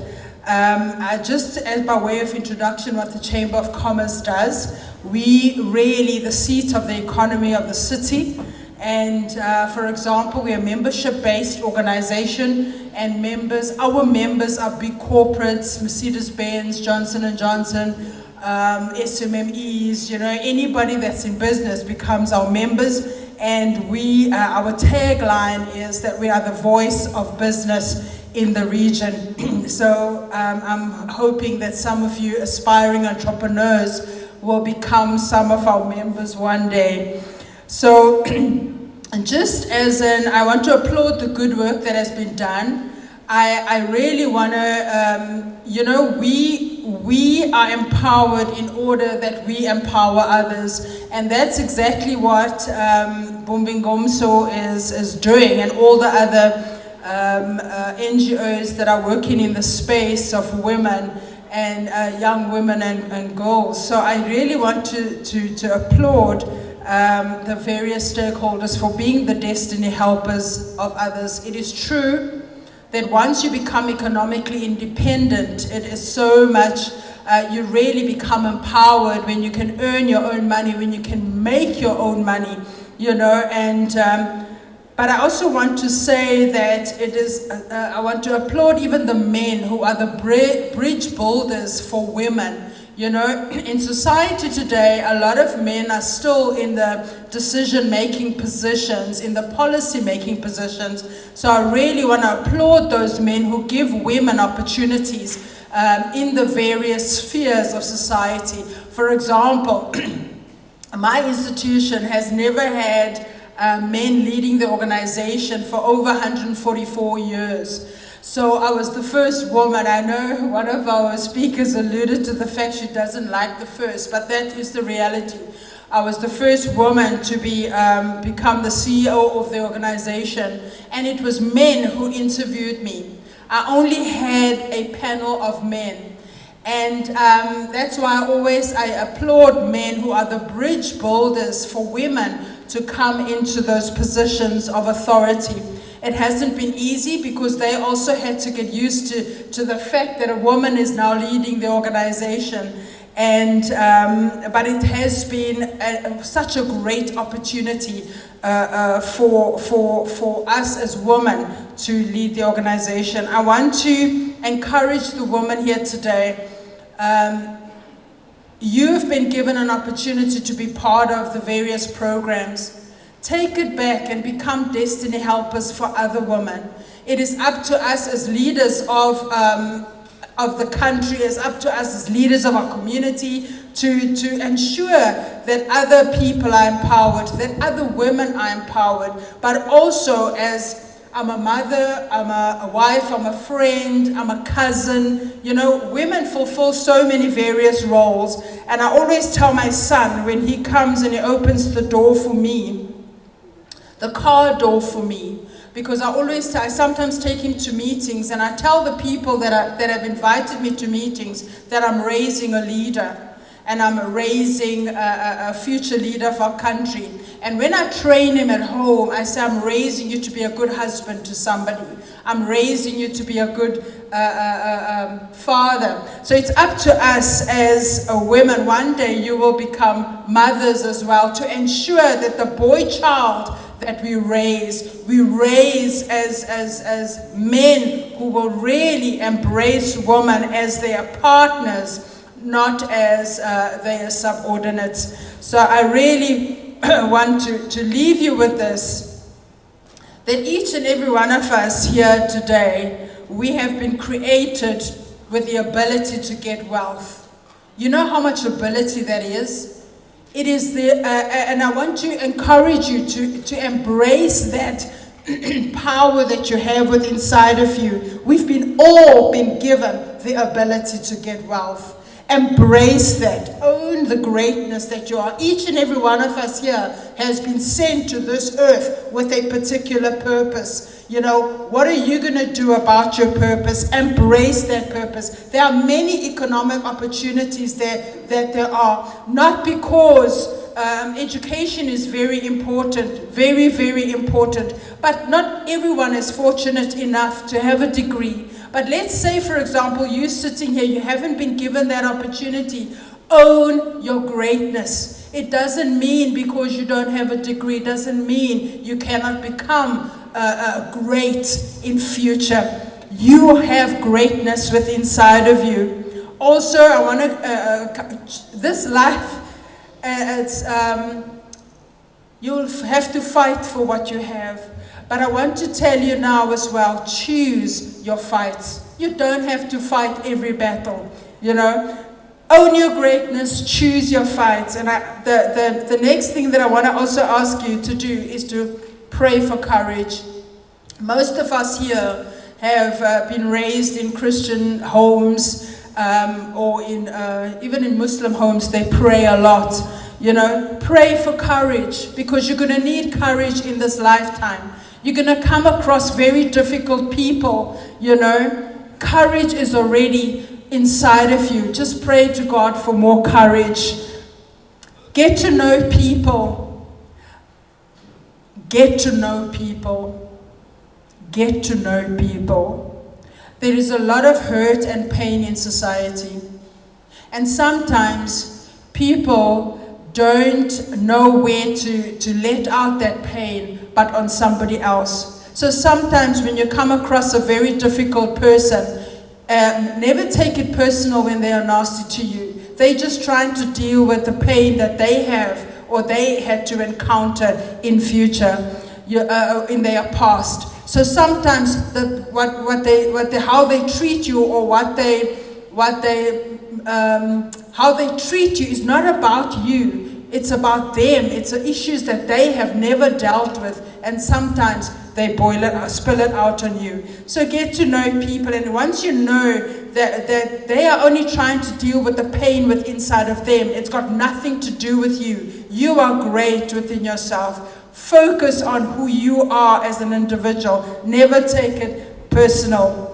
Just as by way of introduction, what the Chamber of Commerce does, we really the seat of the economy of the city. And for example, we're a membership-based organization, and our members are big corporates, Mercedes-Benz, Johnson & Johnson, SMMEs, anybody that's in business becomes our members. And our tagline is that we are the voice of business in the region. So I'm hoping that some of you aspiring entrepreneurs will become some of our members one day. So just as I want to applaud the good work that has been done. I really want to, we are empowered in order that we empower others. And that's exactly what bumb'INGOMSO is doing, and all the other NGOs that are working in the space of women and young women and girls. So I really want to applaud the various stakeholders for being the destiny helpers of others. It is true that once you become economically independent, it is so much, you really become empowered when you can earn your own money, when you can make your own money, but I also want to say that it is, I want to applaud even the men who are the bridge builders for women. In society today, a lot of men are still in the decision-making positions, in the policy-making positions. So I really want to applaud those men who give women opportunities in the various spheres of society. For example, my institution has never had men leading the organization for over 144 years. So I was the first woman. I know one of our speakers alluded to the fact she doesn't like the first, but that is the reality. I was the first woman to become the CEO of the organization, and it was men who interviewed me. I only had a panel of men. And that's why I applaud men who are the bridge builders for women to come into those positions of authority. It hasn't been easy because they also had to get used to the fact that a woman is now leading the organization. And, but it has been such a great opportunity for us as women to lead the organization. I want to encourage the women here today. You've been given an opportunity to be part of the various programs. Take it back and become destiny helpers for other women. It is up to us as leaders of the country, it's up to us as leaders of our community to ensure that other people are empowered, that other women are empowered, but also as I'm a mother, I'm a wife, I'm a friend, I'm a cousin. You know, women fulfill so many various roles. And I always tell my son when he comes and he opens the door for me, the car door for me, because I sometimes take him to meetings and I tell the people that have invited me to meetings that I'm raising a leader. And I'm raising a future leader of our country. And when I train him at home, I say, I'm raising you to be a good husband to somebody. I'm raising you to be a good father. So it's up to us as women. One day you will become mothers as well, to ensure that the boy child that we raise as men who will really embrace women as their partners, not as their subordinates. So I really want to leave you with this, that each and every one of us here today, we have been created with the ability to get wealth. You know how much ability that is? It is and I want to encourage you to embrace that power that you have within inside of you. We've all been given the ability to get wealth. Embrace that. Own the greatness that you are. Each and every one of us here has been sent to this earth with a particular purpose. You know, what are you going to do about your purpose? Embrace that purpose. There are many economic opportunities that there are. Not because education is very important, very, very important, but not everyone is fortunate enough to have a degree. But let's say, for example, you sitting here, you haven't been given that opportunity. Own your greatness. It doesn't mean because you don't have a degree, it doesn't mean you cannot become great in future. You have greatness within inside of you. Also, I want to, this life, you'll have to fight for what you have. But I want to tell you now as well, choose your fights. You don't have to fight every battle, you know. Own your greatness, choose your fights. And the next thing that I want to also ask you to do is to pray for courage. Most of us here have been raised in Christian homes or even in Muslim homes. They pray a lot. You know, pray for courage, because you're going to need courage in this lifetime. You're going to come across very difficult people, you know. Courage is already inside of you. Just pray to God for more courage. Get to know people. Get to know people. Get to know people. There is a lot of hurt and pain in society. And sometimes people don't know where to let out that pain but on somebody else. So sometimes when you come across a very difficult person, never take it personal when they are nasty to you. They're just trying to deal with the pain that they have or they had to encounter in future, in their past. So sometimes how they treat you or how they treat you is not about you. It's about them. It's issues that they have never dealt with, and sometimes they spill it out on you. So get to know people, and once you know that they are only trying to deal with the pain within inside of them, it's got nothing to do with you. You are great within yourself. Focus on who you are as an individual. Never take it personal.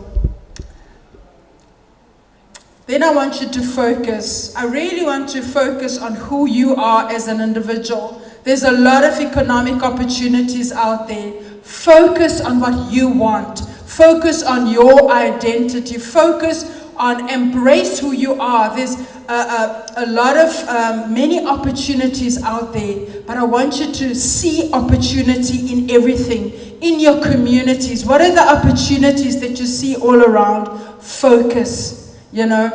Then I want you to focus. I really want to focus on who you are as an individual. There's a lot of economic opportunities out there. Focus on what you want. Focus on your identity. Focus on embrace who you are. There's a lot of many opportunities out there, but I want you to see opportunity in everything, in your communities. What are the opportunities that you see all around? Focus, you know,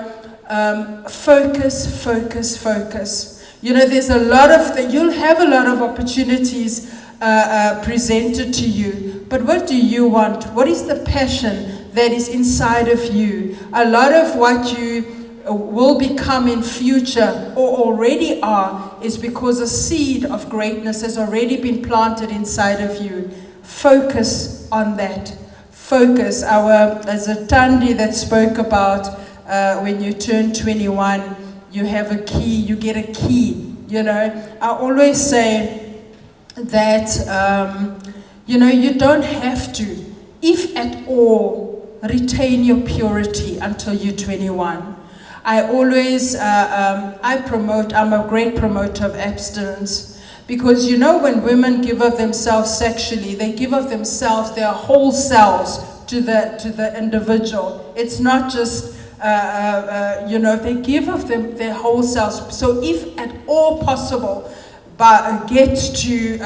focus, focus, focus. You know, there's a lot of, you'll have a lot of opportunities presented to you, but what do you want? What is the passion that is inside of you? A lot of what you will become in future or already are is because a seed of greatness has already been planted inside of you. Focus on that. Focus. As a Tandi that spoke about when you turn 21, you have a key, you get a key. You know, I always say that, you know, you don't have to, if at all, retain your purity until you're 21. I always, I'm a great promoter of abstinence, because you know when women give of themselves sexually, they give of themselves, their whole selves to the individual. It's not just, you know, they give of them their whole selves. So if at all possible, get to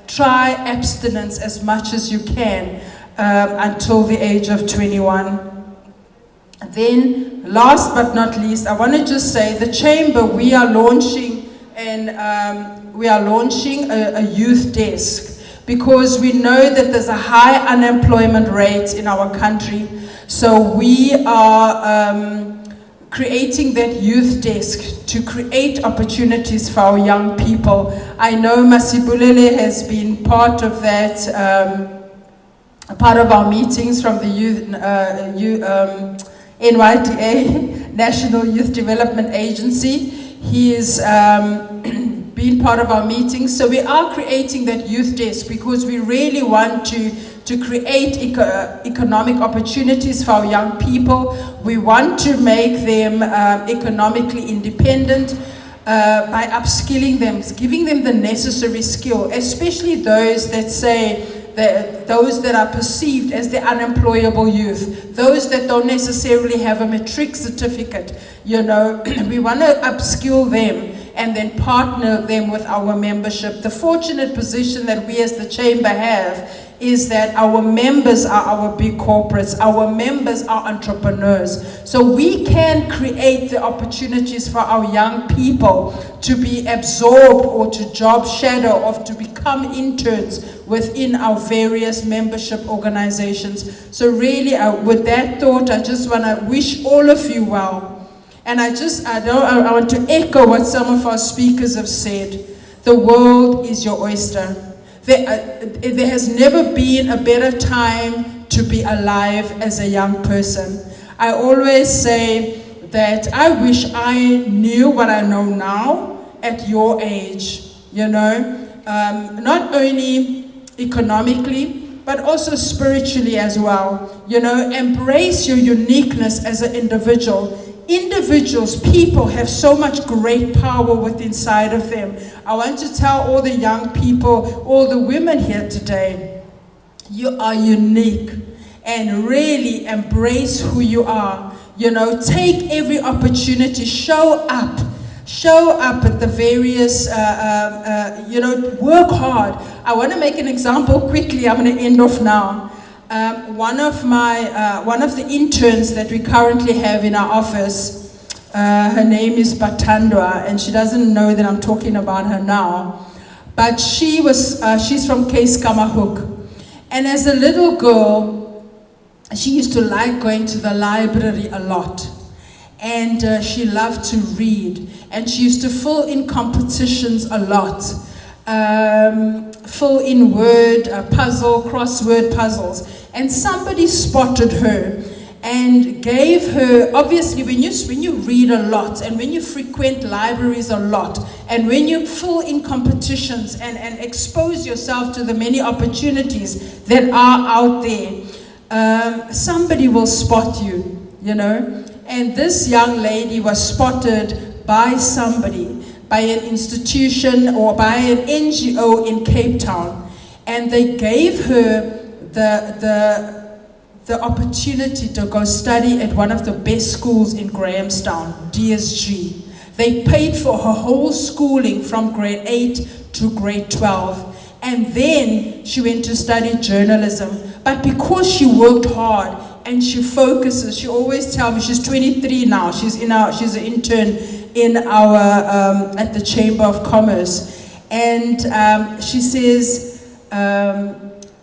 try abstinence as much as you can until the age of 21. Then, last but not least, I want to just say the chamber, we are launching a youth desk, because we know that there's a high unemployment rate in our country. So we are creating that youth desk to create opportunities for our young people. I know Masibulele has been part of that, part of our meetings from the NYDA, National Youth Development Agency. He is been part of our meetings. So we are creating that youth desk because we really want to create economic opportunities for our young people. We want to make them economically independent by upskilling them, giving them the necessary skill, especially those that say, those that are perceived as the unemployable youth, those that don't necessarily have a matric certificate. You know, we want to upskill them and then partner them with our membership. The fortunate position that we as the chamber have is that our members are our big corporates, our members are entrepreneurs. So we can create the opportunities for our young people to be absorbed or to job shadow or to become interns within our various membership organizations. So really, with that thought, I just want to wish all of you well. And I want to echo what some of our speakers have said. The world is your oyster. There has never been a better time to be alive as a young person. I always say that I wish I knew what I know now at your age, you know, not only economically, but also spiritually as well. You know, embrace your uniqueness as an individual. Individuals, people have so much great power within inside of them. I want to tell all the young people, all the women here today, you are unique, and really embrace who you are. You know, take every opportunity, show up at the various, you know, work hard. I want to make an example quickly. I'm going to end off now. One of the interns that we currently have in our office, her name is Batandwa, and she doesn't know that I'm talking about her now, but she's from Keiskamahuk. And as a little girl, she used to like going to the library a lot. and she loved to read, and she used to fill in competitions a lot. Fill in word crossword puzzles, and somebody spotted her and gave her, obviously when you read a lot and when you frequent libraries a lot and when you fill in competitions and expose yourself to the many opportunities that are out there, somebody will spot you, you know. And this young lady was spotted by somebody, by an institution or by an NGO in Cape Town, and they gave her the opportunity to go study at one of the best schools in Grahamstown, DSG. They paid for her whole schooling from grade 8 to grade 12, and then she went to study journalism. But because she worked hard and she focuses, she always tells me, she's 23 now, she's an intern in our at the Chamber of Commerce, and she says,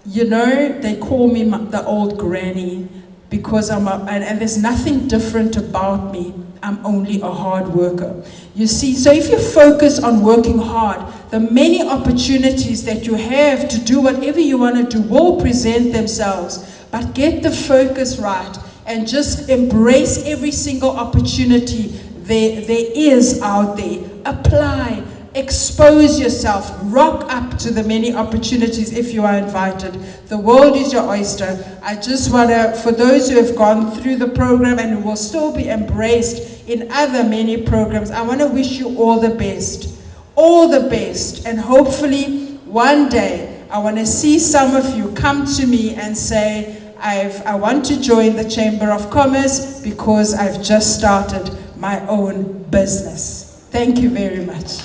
you know, they call me the old granny because and there's nothing different about me. I'm only a hard worker. You see, so if you focus on working hard, the many opportunities that you have to do whatever you want to do will present themselves. But get the focus right and just embrace every single opportunity there is out there. Apply, expose yourself, rock up to the many opportunities if you are invited. The world is your oyster. I just want to, for those who have gone through the program and who will still be embraced in other many programs, I want to wish you all the best. All the best. And hopefully one day I want to see some of you come to me and say, I want to join the Chamber of Commerce because I've just started my own business. Thank you very much.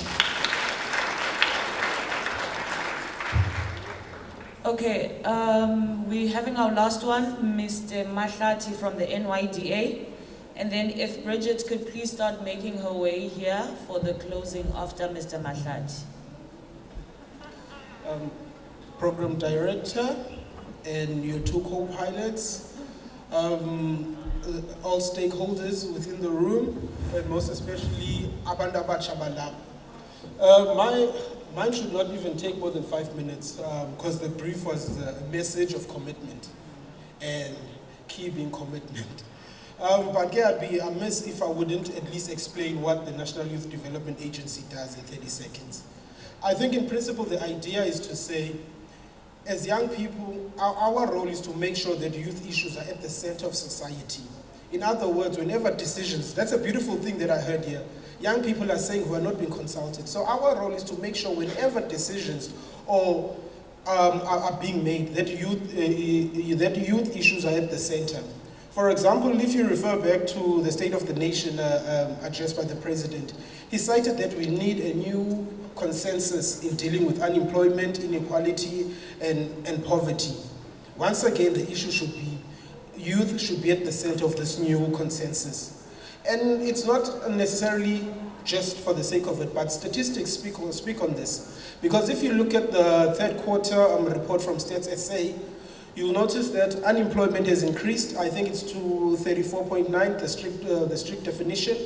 Okay, we're having our last one, Mr. Mahlati from the NYDA. And then if Bridget could please start making her way here for the closing after Mr. Mahlati. Program Director and your two co-pilots, all stakeholders within the room, and most especially Abantu Abatsha. Mine should not even take more than 5 minutes because the brief was a message of commitment and key being commitment. But yeah, I'd be amiss if I wouldn't at least explain what the National Youth Development Agency does in 30 seconds. I think in principle the idea is to say, as young people, our role is to make sure that youth issues are at the center of society. In other words, whenever decisions, that's a beautiful thing that I heard here, young people are saying who are not being consulted. So our role is to make sure whenever decisions are being made, that youth issues are at the center. For example, if you refer back to the State of the Nation address by the President, he cited that we need a new consensus in dealing with unemployment, inequality, and poverty. Once again, the issue should be, youth should be at the center of this new consensus. And it's not necessarily just for the sake of it, but statistics speak on this. Because if you look at the third quarter report from Stats SA, you'll notice that unemployment has increased. I think it's to 34.9, the strict definition.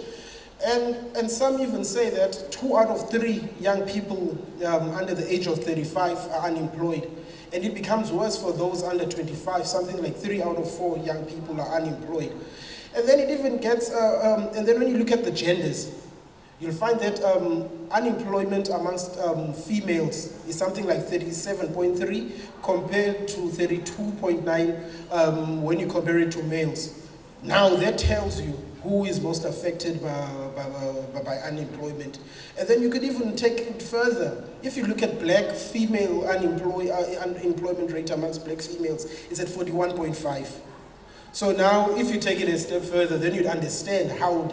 And some even say that 2 out of 3 young people under the age of 35 are unemployed. And it becomes worse for those under 25, something like 3 out of 4 young people are unemployed. And then it even gets, and then when you look at the genders, you'll find that unemployment amongst females is something like 37.3 compared to 32.9 when you compare it to males. Now that tells you who is most affected by unemployment. And then you could even take it further. If you look at black female unemployment rate amongst black females, it's at 41.5. So now if you take it a step further, then you'd understand how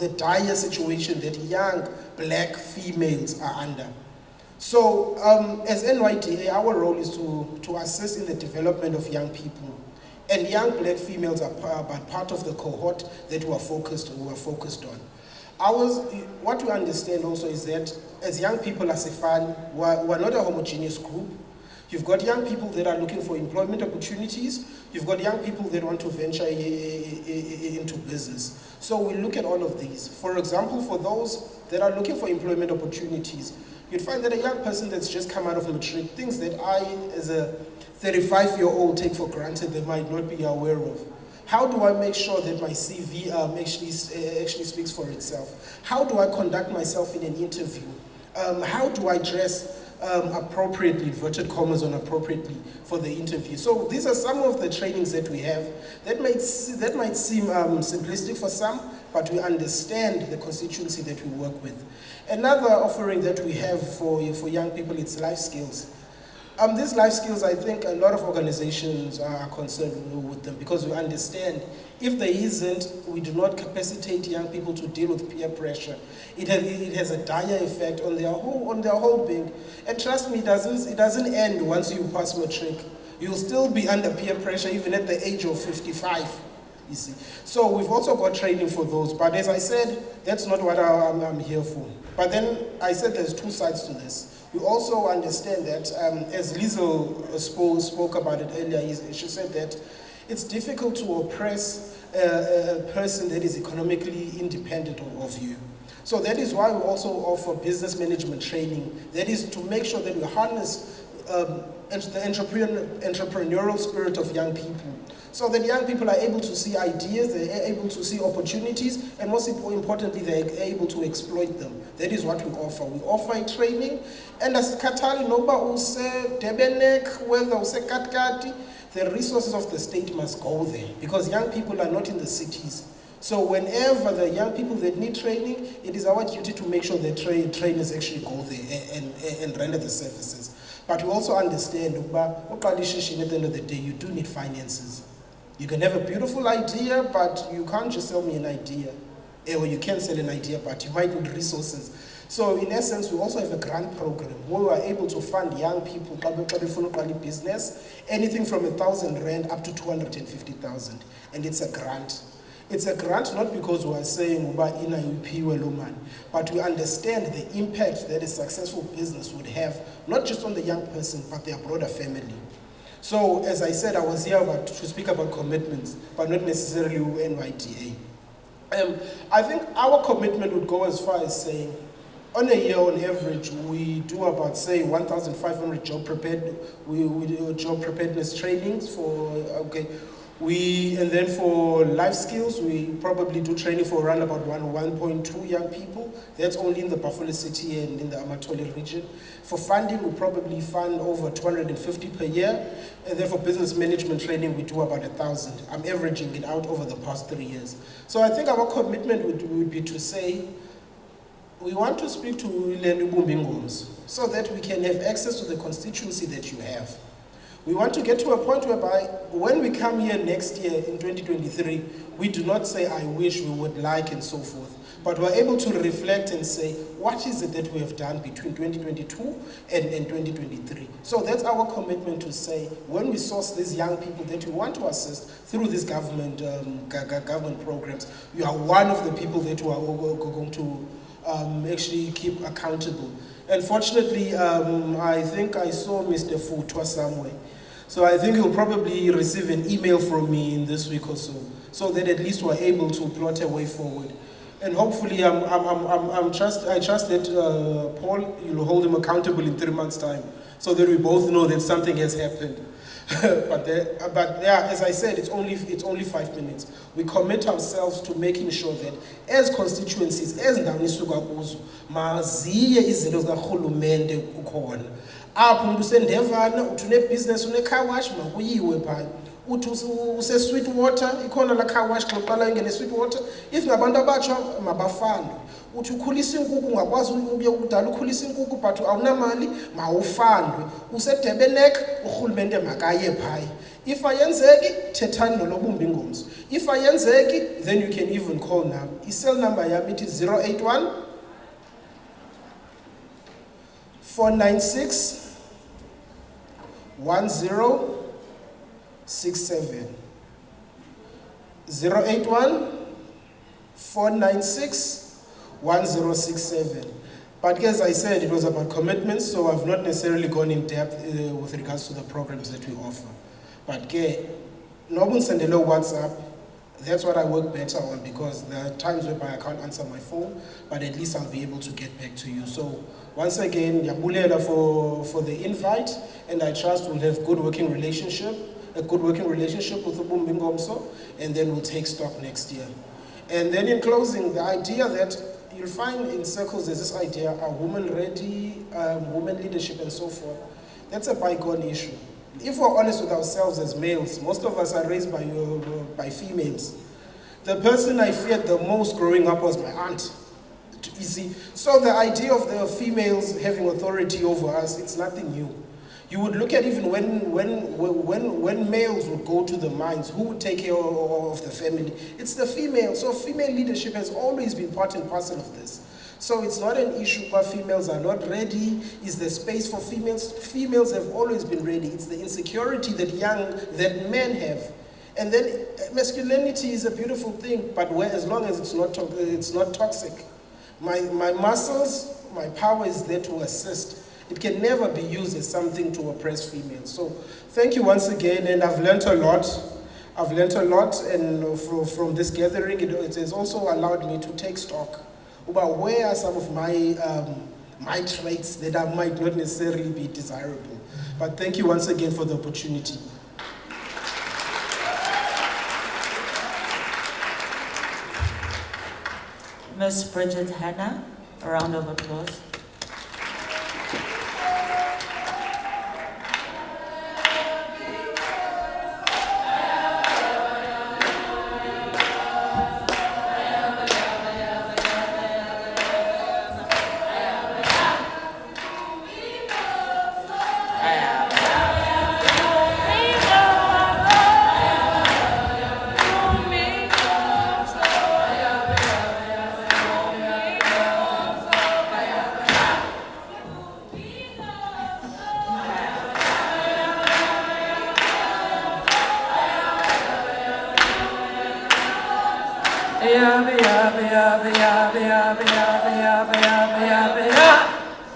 the dire situation that young black females are under. So as NYDA, our role is to assist in the development of young people. And young black females are part of the cohort that we are focused on. What we understand also is that as young people as a fan, we're not a homogeneous group. You've got young people that are looking for employment opportunities. You've got young people that want to venture into business. So we look at all of these. For example, for those that are looking for employment opportunities, you'd find that a young person that's just come out of matric, things that I, as a 35-year-old, take for granted, they might not be aware of. How do I make sure that my CV actually speaks for itself? How do I conduct myself in an interview? How do I dress appropriately, inverted commas on appropriately, for the interview? So these are some of the trainings that we have that might seem simplistic for some, but we understand the constituency that we work with. Another offering that we have for young people, it's life skills. These life skills, I think a lot of organizations are concerned with them because we understand if there isn't, we do not capacitate young people to deal with peer pressure. It has a dire effect on their whole being. And trust me, it doesn't end once you pass matric. You'll still be under peer pressure even at the age of 55. You see. So we've also got training for those. But as I said, that's not what I'm here for. But then I said there's two sides to this. We also understand that, as Liesl spoke about it earlier, she said that it's difficult to oppress a person that is economically independent of you. So that is why we also offer business management training. That is to make sure that we harness the entrepreneurial spirit of young people, so that young people are able to see ideas, they're able to see opportunities, and most importantly, they're able to exploit them. That is what we offer. We offer a training, and as Katali Noba use Debenek, whether use Katkati, the resources of the state must go there, because young people are not in the cities. So whenever the young people that need training, it is our duty to make sure the trainers actually go there and render the services. But we also understand that at the end of the day, you do need finances. You can have a beautiful idea, but you can't just sell me an idea. Or you can sell an idea, but you might need resources. So in essence, we also have a grant program where we are able to fund young people, business, anything from 1,000 Rand up to 250,000. And it's a grant. It's a grant not because we are saying, but we understand the impact that a successful business would have, not just on the young person, but their broader family. So, as I said, I was here to speak about commitments, but not necessarily NYDA. I think our commitment would go as far as saying, on a year, on average, we do about, say, 1,500 job preparedness trainings for, and then for life skills, we probably do training for around about 1.2 young people. That's only in the Buffalo City and in the Amatole region. For funding, we probably fund over 250 per year. And then for business management training, we do about 1,000. I'm averaging it out over the past 3 years. So I think our commitment would be to say, we want to speak to bumb'INGOMSO so that we can have access to the constituency that you have. We want to get to a point whereby when we come here next year in 2023, we do not say, I wish, we would like, and so forth. But we're able to reflect and say, what is it that we have done between 2022 and 2023? So that's our commitment to say, when we source these young people that we want to assist through these government programs, you are one of the people that we are going to actually keep accountable. Unfortunately, I think I saw Mr. Futwa somewhere. So I think he'll probably receive an email from me in this week or so that at least we're able to plot a way forward. And hopefully, I trust that Paul, you'll hold him accountable in 3 months' time, so that we both know that something has happened. but yeah, as I said, it's only 5 minutes. We commit ourselves to making sure that as constituencies, as ndawo nisuka kuzo, maziye izinto zikarhulumente kukhona. Apho umuntu usendevana, uthi une-business, une-car wash, makuyiwe phaa. Uthi use-Sweetwater, ikhona la car wash xa uqala ingene-Sweetwater. If ngabantu abatsha, mabafandwe. Uthi ukhulisa inkukhu, ungakwazi ukudala ukhulisa inkukhu, but awunamali, mawufandwe. Usedebenek, urhulumente makaye phaya. If ayenzeki, thethani nobumb'INGOMSO. If ayenzeki, then you can even call now. I-cell number yami ithi 081 496 1067. 081 496 1067. But as I said, it was about commitments, so I've not necessarily gone in depth with regards to the programs that we offer. But Noble send a low WhatsApp. That's what I work better on, because there are times whereby I can't answer my phone, but at least I'll be able to get back to you. So once again, Yabulela for the invite, and I trust we'll have a good working relationship with bumb'INGOMSO, and then we'll take stock next year. And then in closing, the idea that you'll find in circles, there's this idea, are women ready, women leadership and so forth. That's a bygone issue. If we're honest with ourselves as males, most of us are raised by females. The person I feared the most growing up was my aunt. You see, so the idea of the females having authority over us, it's nothing new. You would look at even when males would go to the mines, who would take care of the family? It's the female. So female leadership has always been part and parcel of this. So it's not an issue where females are not ready. Is there space for females? Females have always been ready. It's the insecurity that men have. And then masculinity is a beautiful thing, but as long as it's not toxic. My muscles, my power is there to assist. It can never be used as something to oppress females. So thank you once again, and I've learned a lot. And from this gathering, it has also allowed me to take stock about where are some of my traits that might not necessarily be desirable. But thank you once again for the opportunity. Ms. Bridget Hannah, a round of applause.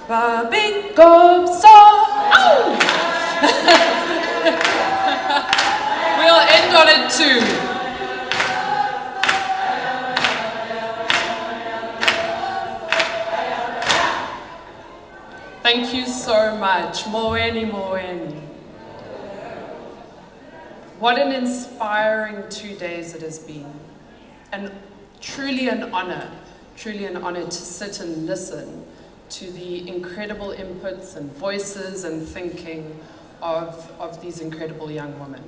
bumb'INGOMSO. We'll end on it too. Thank you so much. Moeni, Moeni. What an inspiring 2 days it has been. And truly an honor to sit and listen to the incredible inputs and voices and thinking of these incredible young women.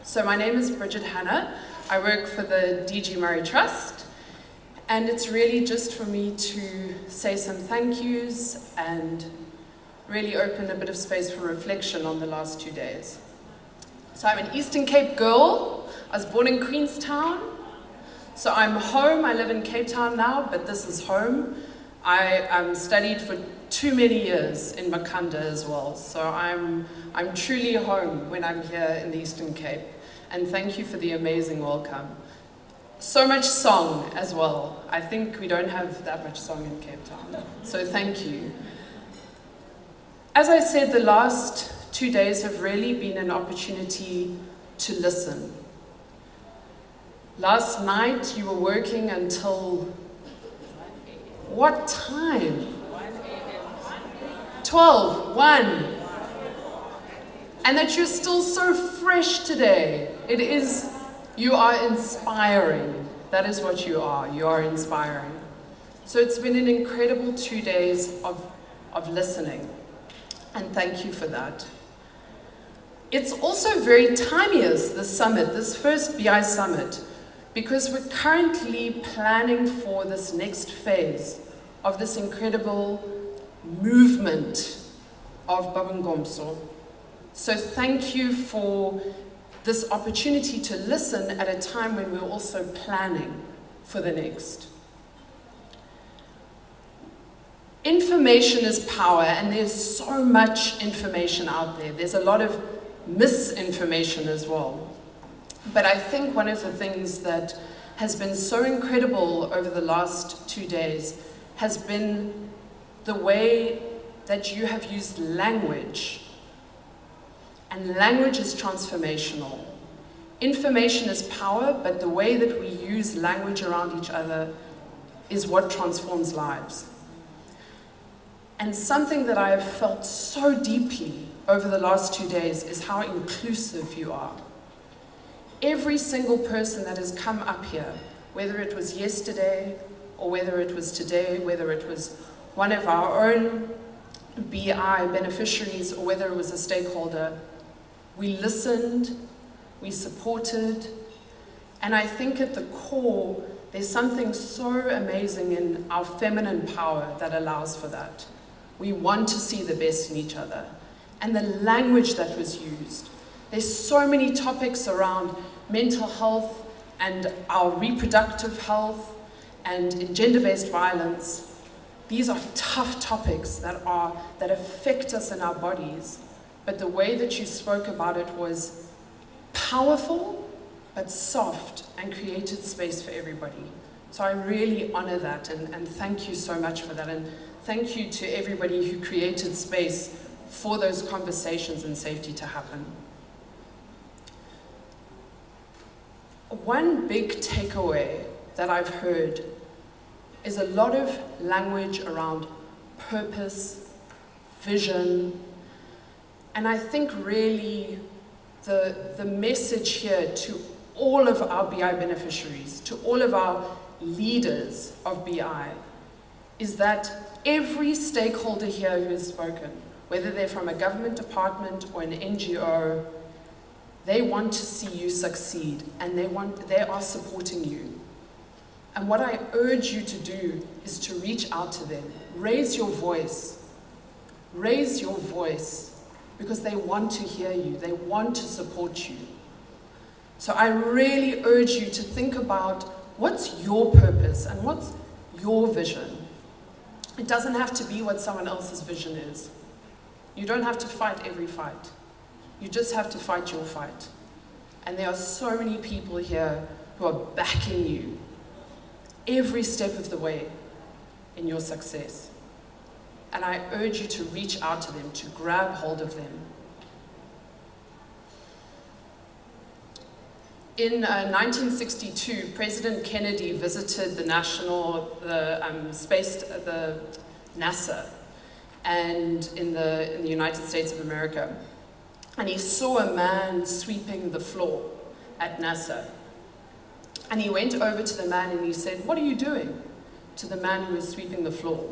So my name is Bridget Hannah. I work for the DG Murray Trust, and it's really just for me to say some thank yous and really open a bit of space for reflection on the last 2 days. So I'm an Eastern Cape girl. I was born in Queenstown. So I'm home. I live in Cape Town now, but this is home. I studied for too many years in Makanda as well. So I'm truly home when I'm here in the Eastern Cape. And thank you for the amazing welcome. So much song as well. I think we don't have that much song in Cape Town. So thank you. As I said, the last 2 days have really been an opportunity to listen. Last night you were working until what time? 12, 1. And that you're still so fresh today. It is, you are inspiring. That is what you are. You are inspiring. So it's been an incredible 2 days of listening. And thank you for that. It's also very timeous, this summit, this first BI summit, because we're currently planning for this next phase of this incredible movement of bumb'INGOMSO. So thank you for this opportunity to listen at a time when we're also planning for the next. Information is power, and there's so much information out there. There's a lot of misinformation as well. But I think one of the things that has been so incredible over the last 2 days has been the way that you have used language. And language is transformational. Information is power, but the way that we use language around each other is what transforms lives. And something that I have felt so deeply over the last 2 days is how inclusive you are. Every single person that has come up here, whether it was yesterday or whether it was today, whether it was one of our own BI beneficiaries or whether it was a stakeholder, we listened, we supported, and I think at the core, there's something so amazing in our feminine power that allows for that. We want to see the best in each other. And the language that was used. There's so many topics around mental health and our reproductive health and gender-based violence. These are tough topics that affect us in our bodies. But the way that you spoke about it was powerful, but soft, and created space for everybody. So I really honor that, and thank you so much for that. And thank you to everybody who created space for those conversations and safety to happen. One big takeaway that I've heard is a lot of language around purpose, vision, and I think really the message here to all of our BI beneficiaries, to all of our leaders of BI, is that every stakeholder here who has spoken, whether they're from a government department or an NGO, they want to see you succeed and they are supporting you. And what I urge you to do is to reach out to them. Raise your voice. Raise your voice because they want to hear you. They want to support you. So I really urge you to think about what's your purpose and what's your vision. It doesn't have to be what someone else's vision is. You don't have to fight every fight. You just have to fight your fight. And there are so many people here who are backing you every step of the way in your success. And I urge you to reach out to them, to grab hold of them. In 1962, President Kennedy visited the NASA, and in the United States of America, and he saw a man sweeping the floor at NASA. And he went over to the man and he said, "What are you doing?" to the man who was sweeping the floor.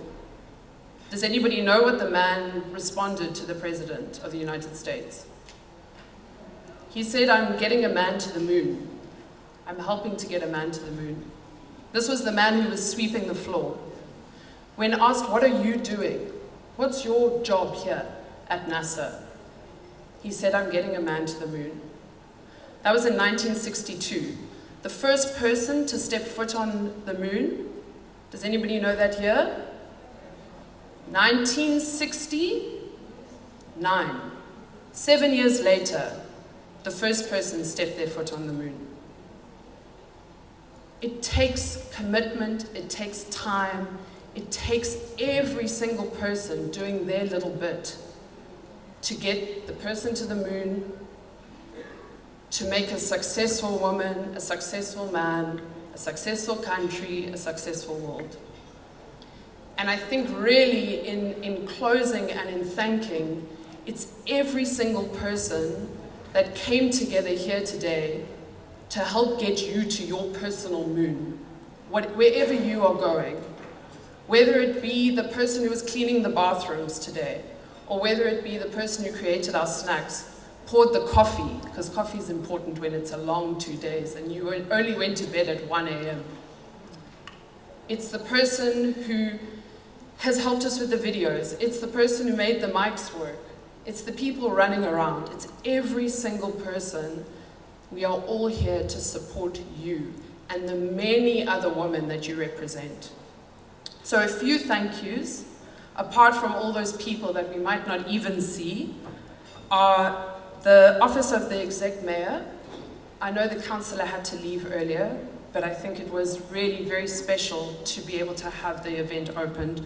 Does anybody know what the man responded to the President of the United States? He said, "I'm getting a man to the moon. I'm helping to get a man to the moon." This was the man who was sweeping the floor. When asked, "What are you doing? What's your job here at NASA?" He said, "I'm getting a man to the moon." That was in 1962. The first person to step foot on the moon, does anybody know that year? 1969. 7 years later, the first person stepped their foot on the moon. It takes commitment, it takes time, it takes every single person doing their little bit to get the person to the moon, to make a successful woman, a successful man, a successful country, a successful world. And I think really in closing and in thanking, it's every single person that came together here today to help get you to your personal moon, wherever you are going. Whether it be the person who was cleaning the bathrooms today, or whether it be the person who created our snacks, poured the coffee, because coffee is important when it's a long 2 days and you only went to bed at 1 a.m. It's the person who has helped us with the videos. It's the person who made the mics work. It's the people running around. It's every single person. We are all here to support you and the many other women that you represent. So a few thank yous, apart from all those people that we might not even see, are the Office of the Exec Mayor. I know the councillor had to leave earlier, but I think it was really very special to be able to have the event opened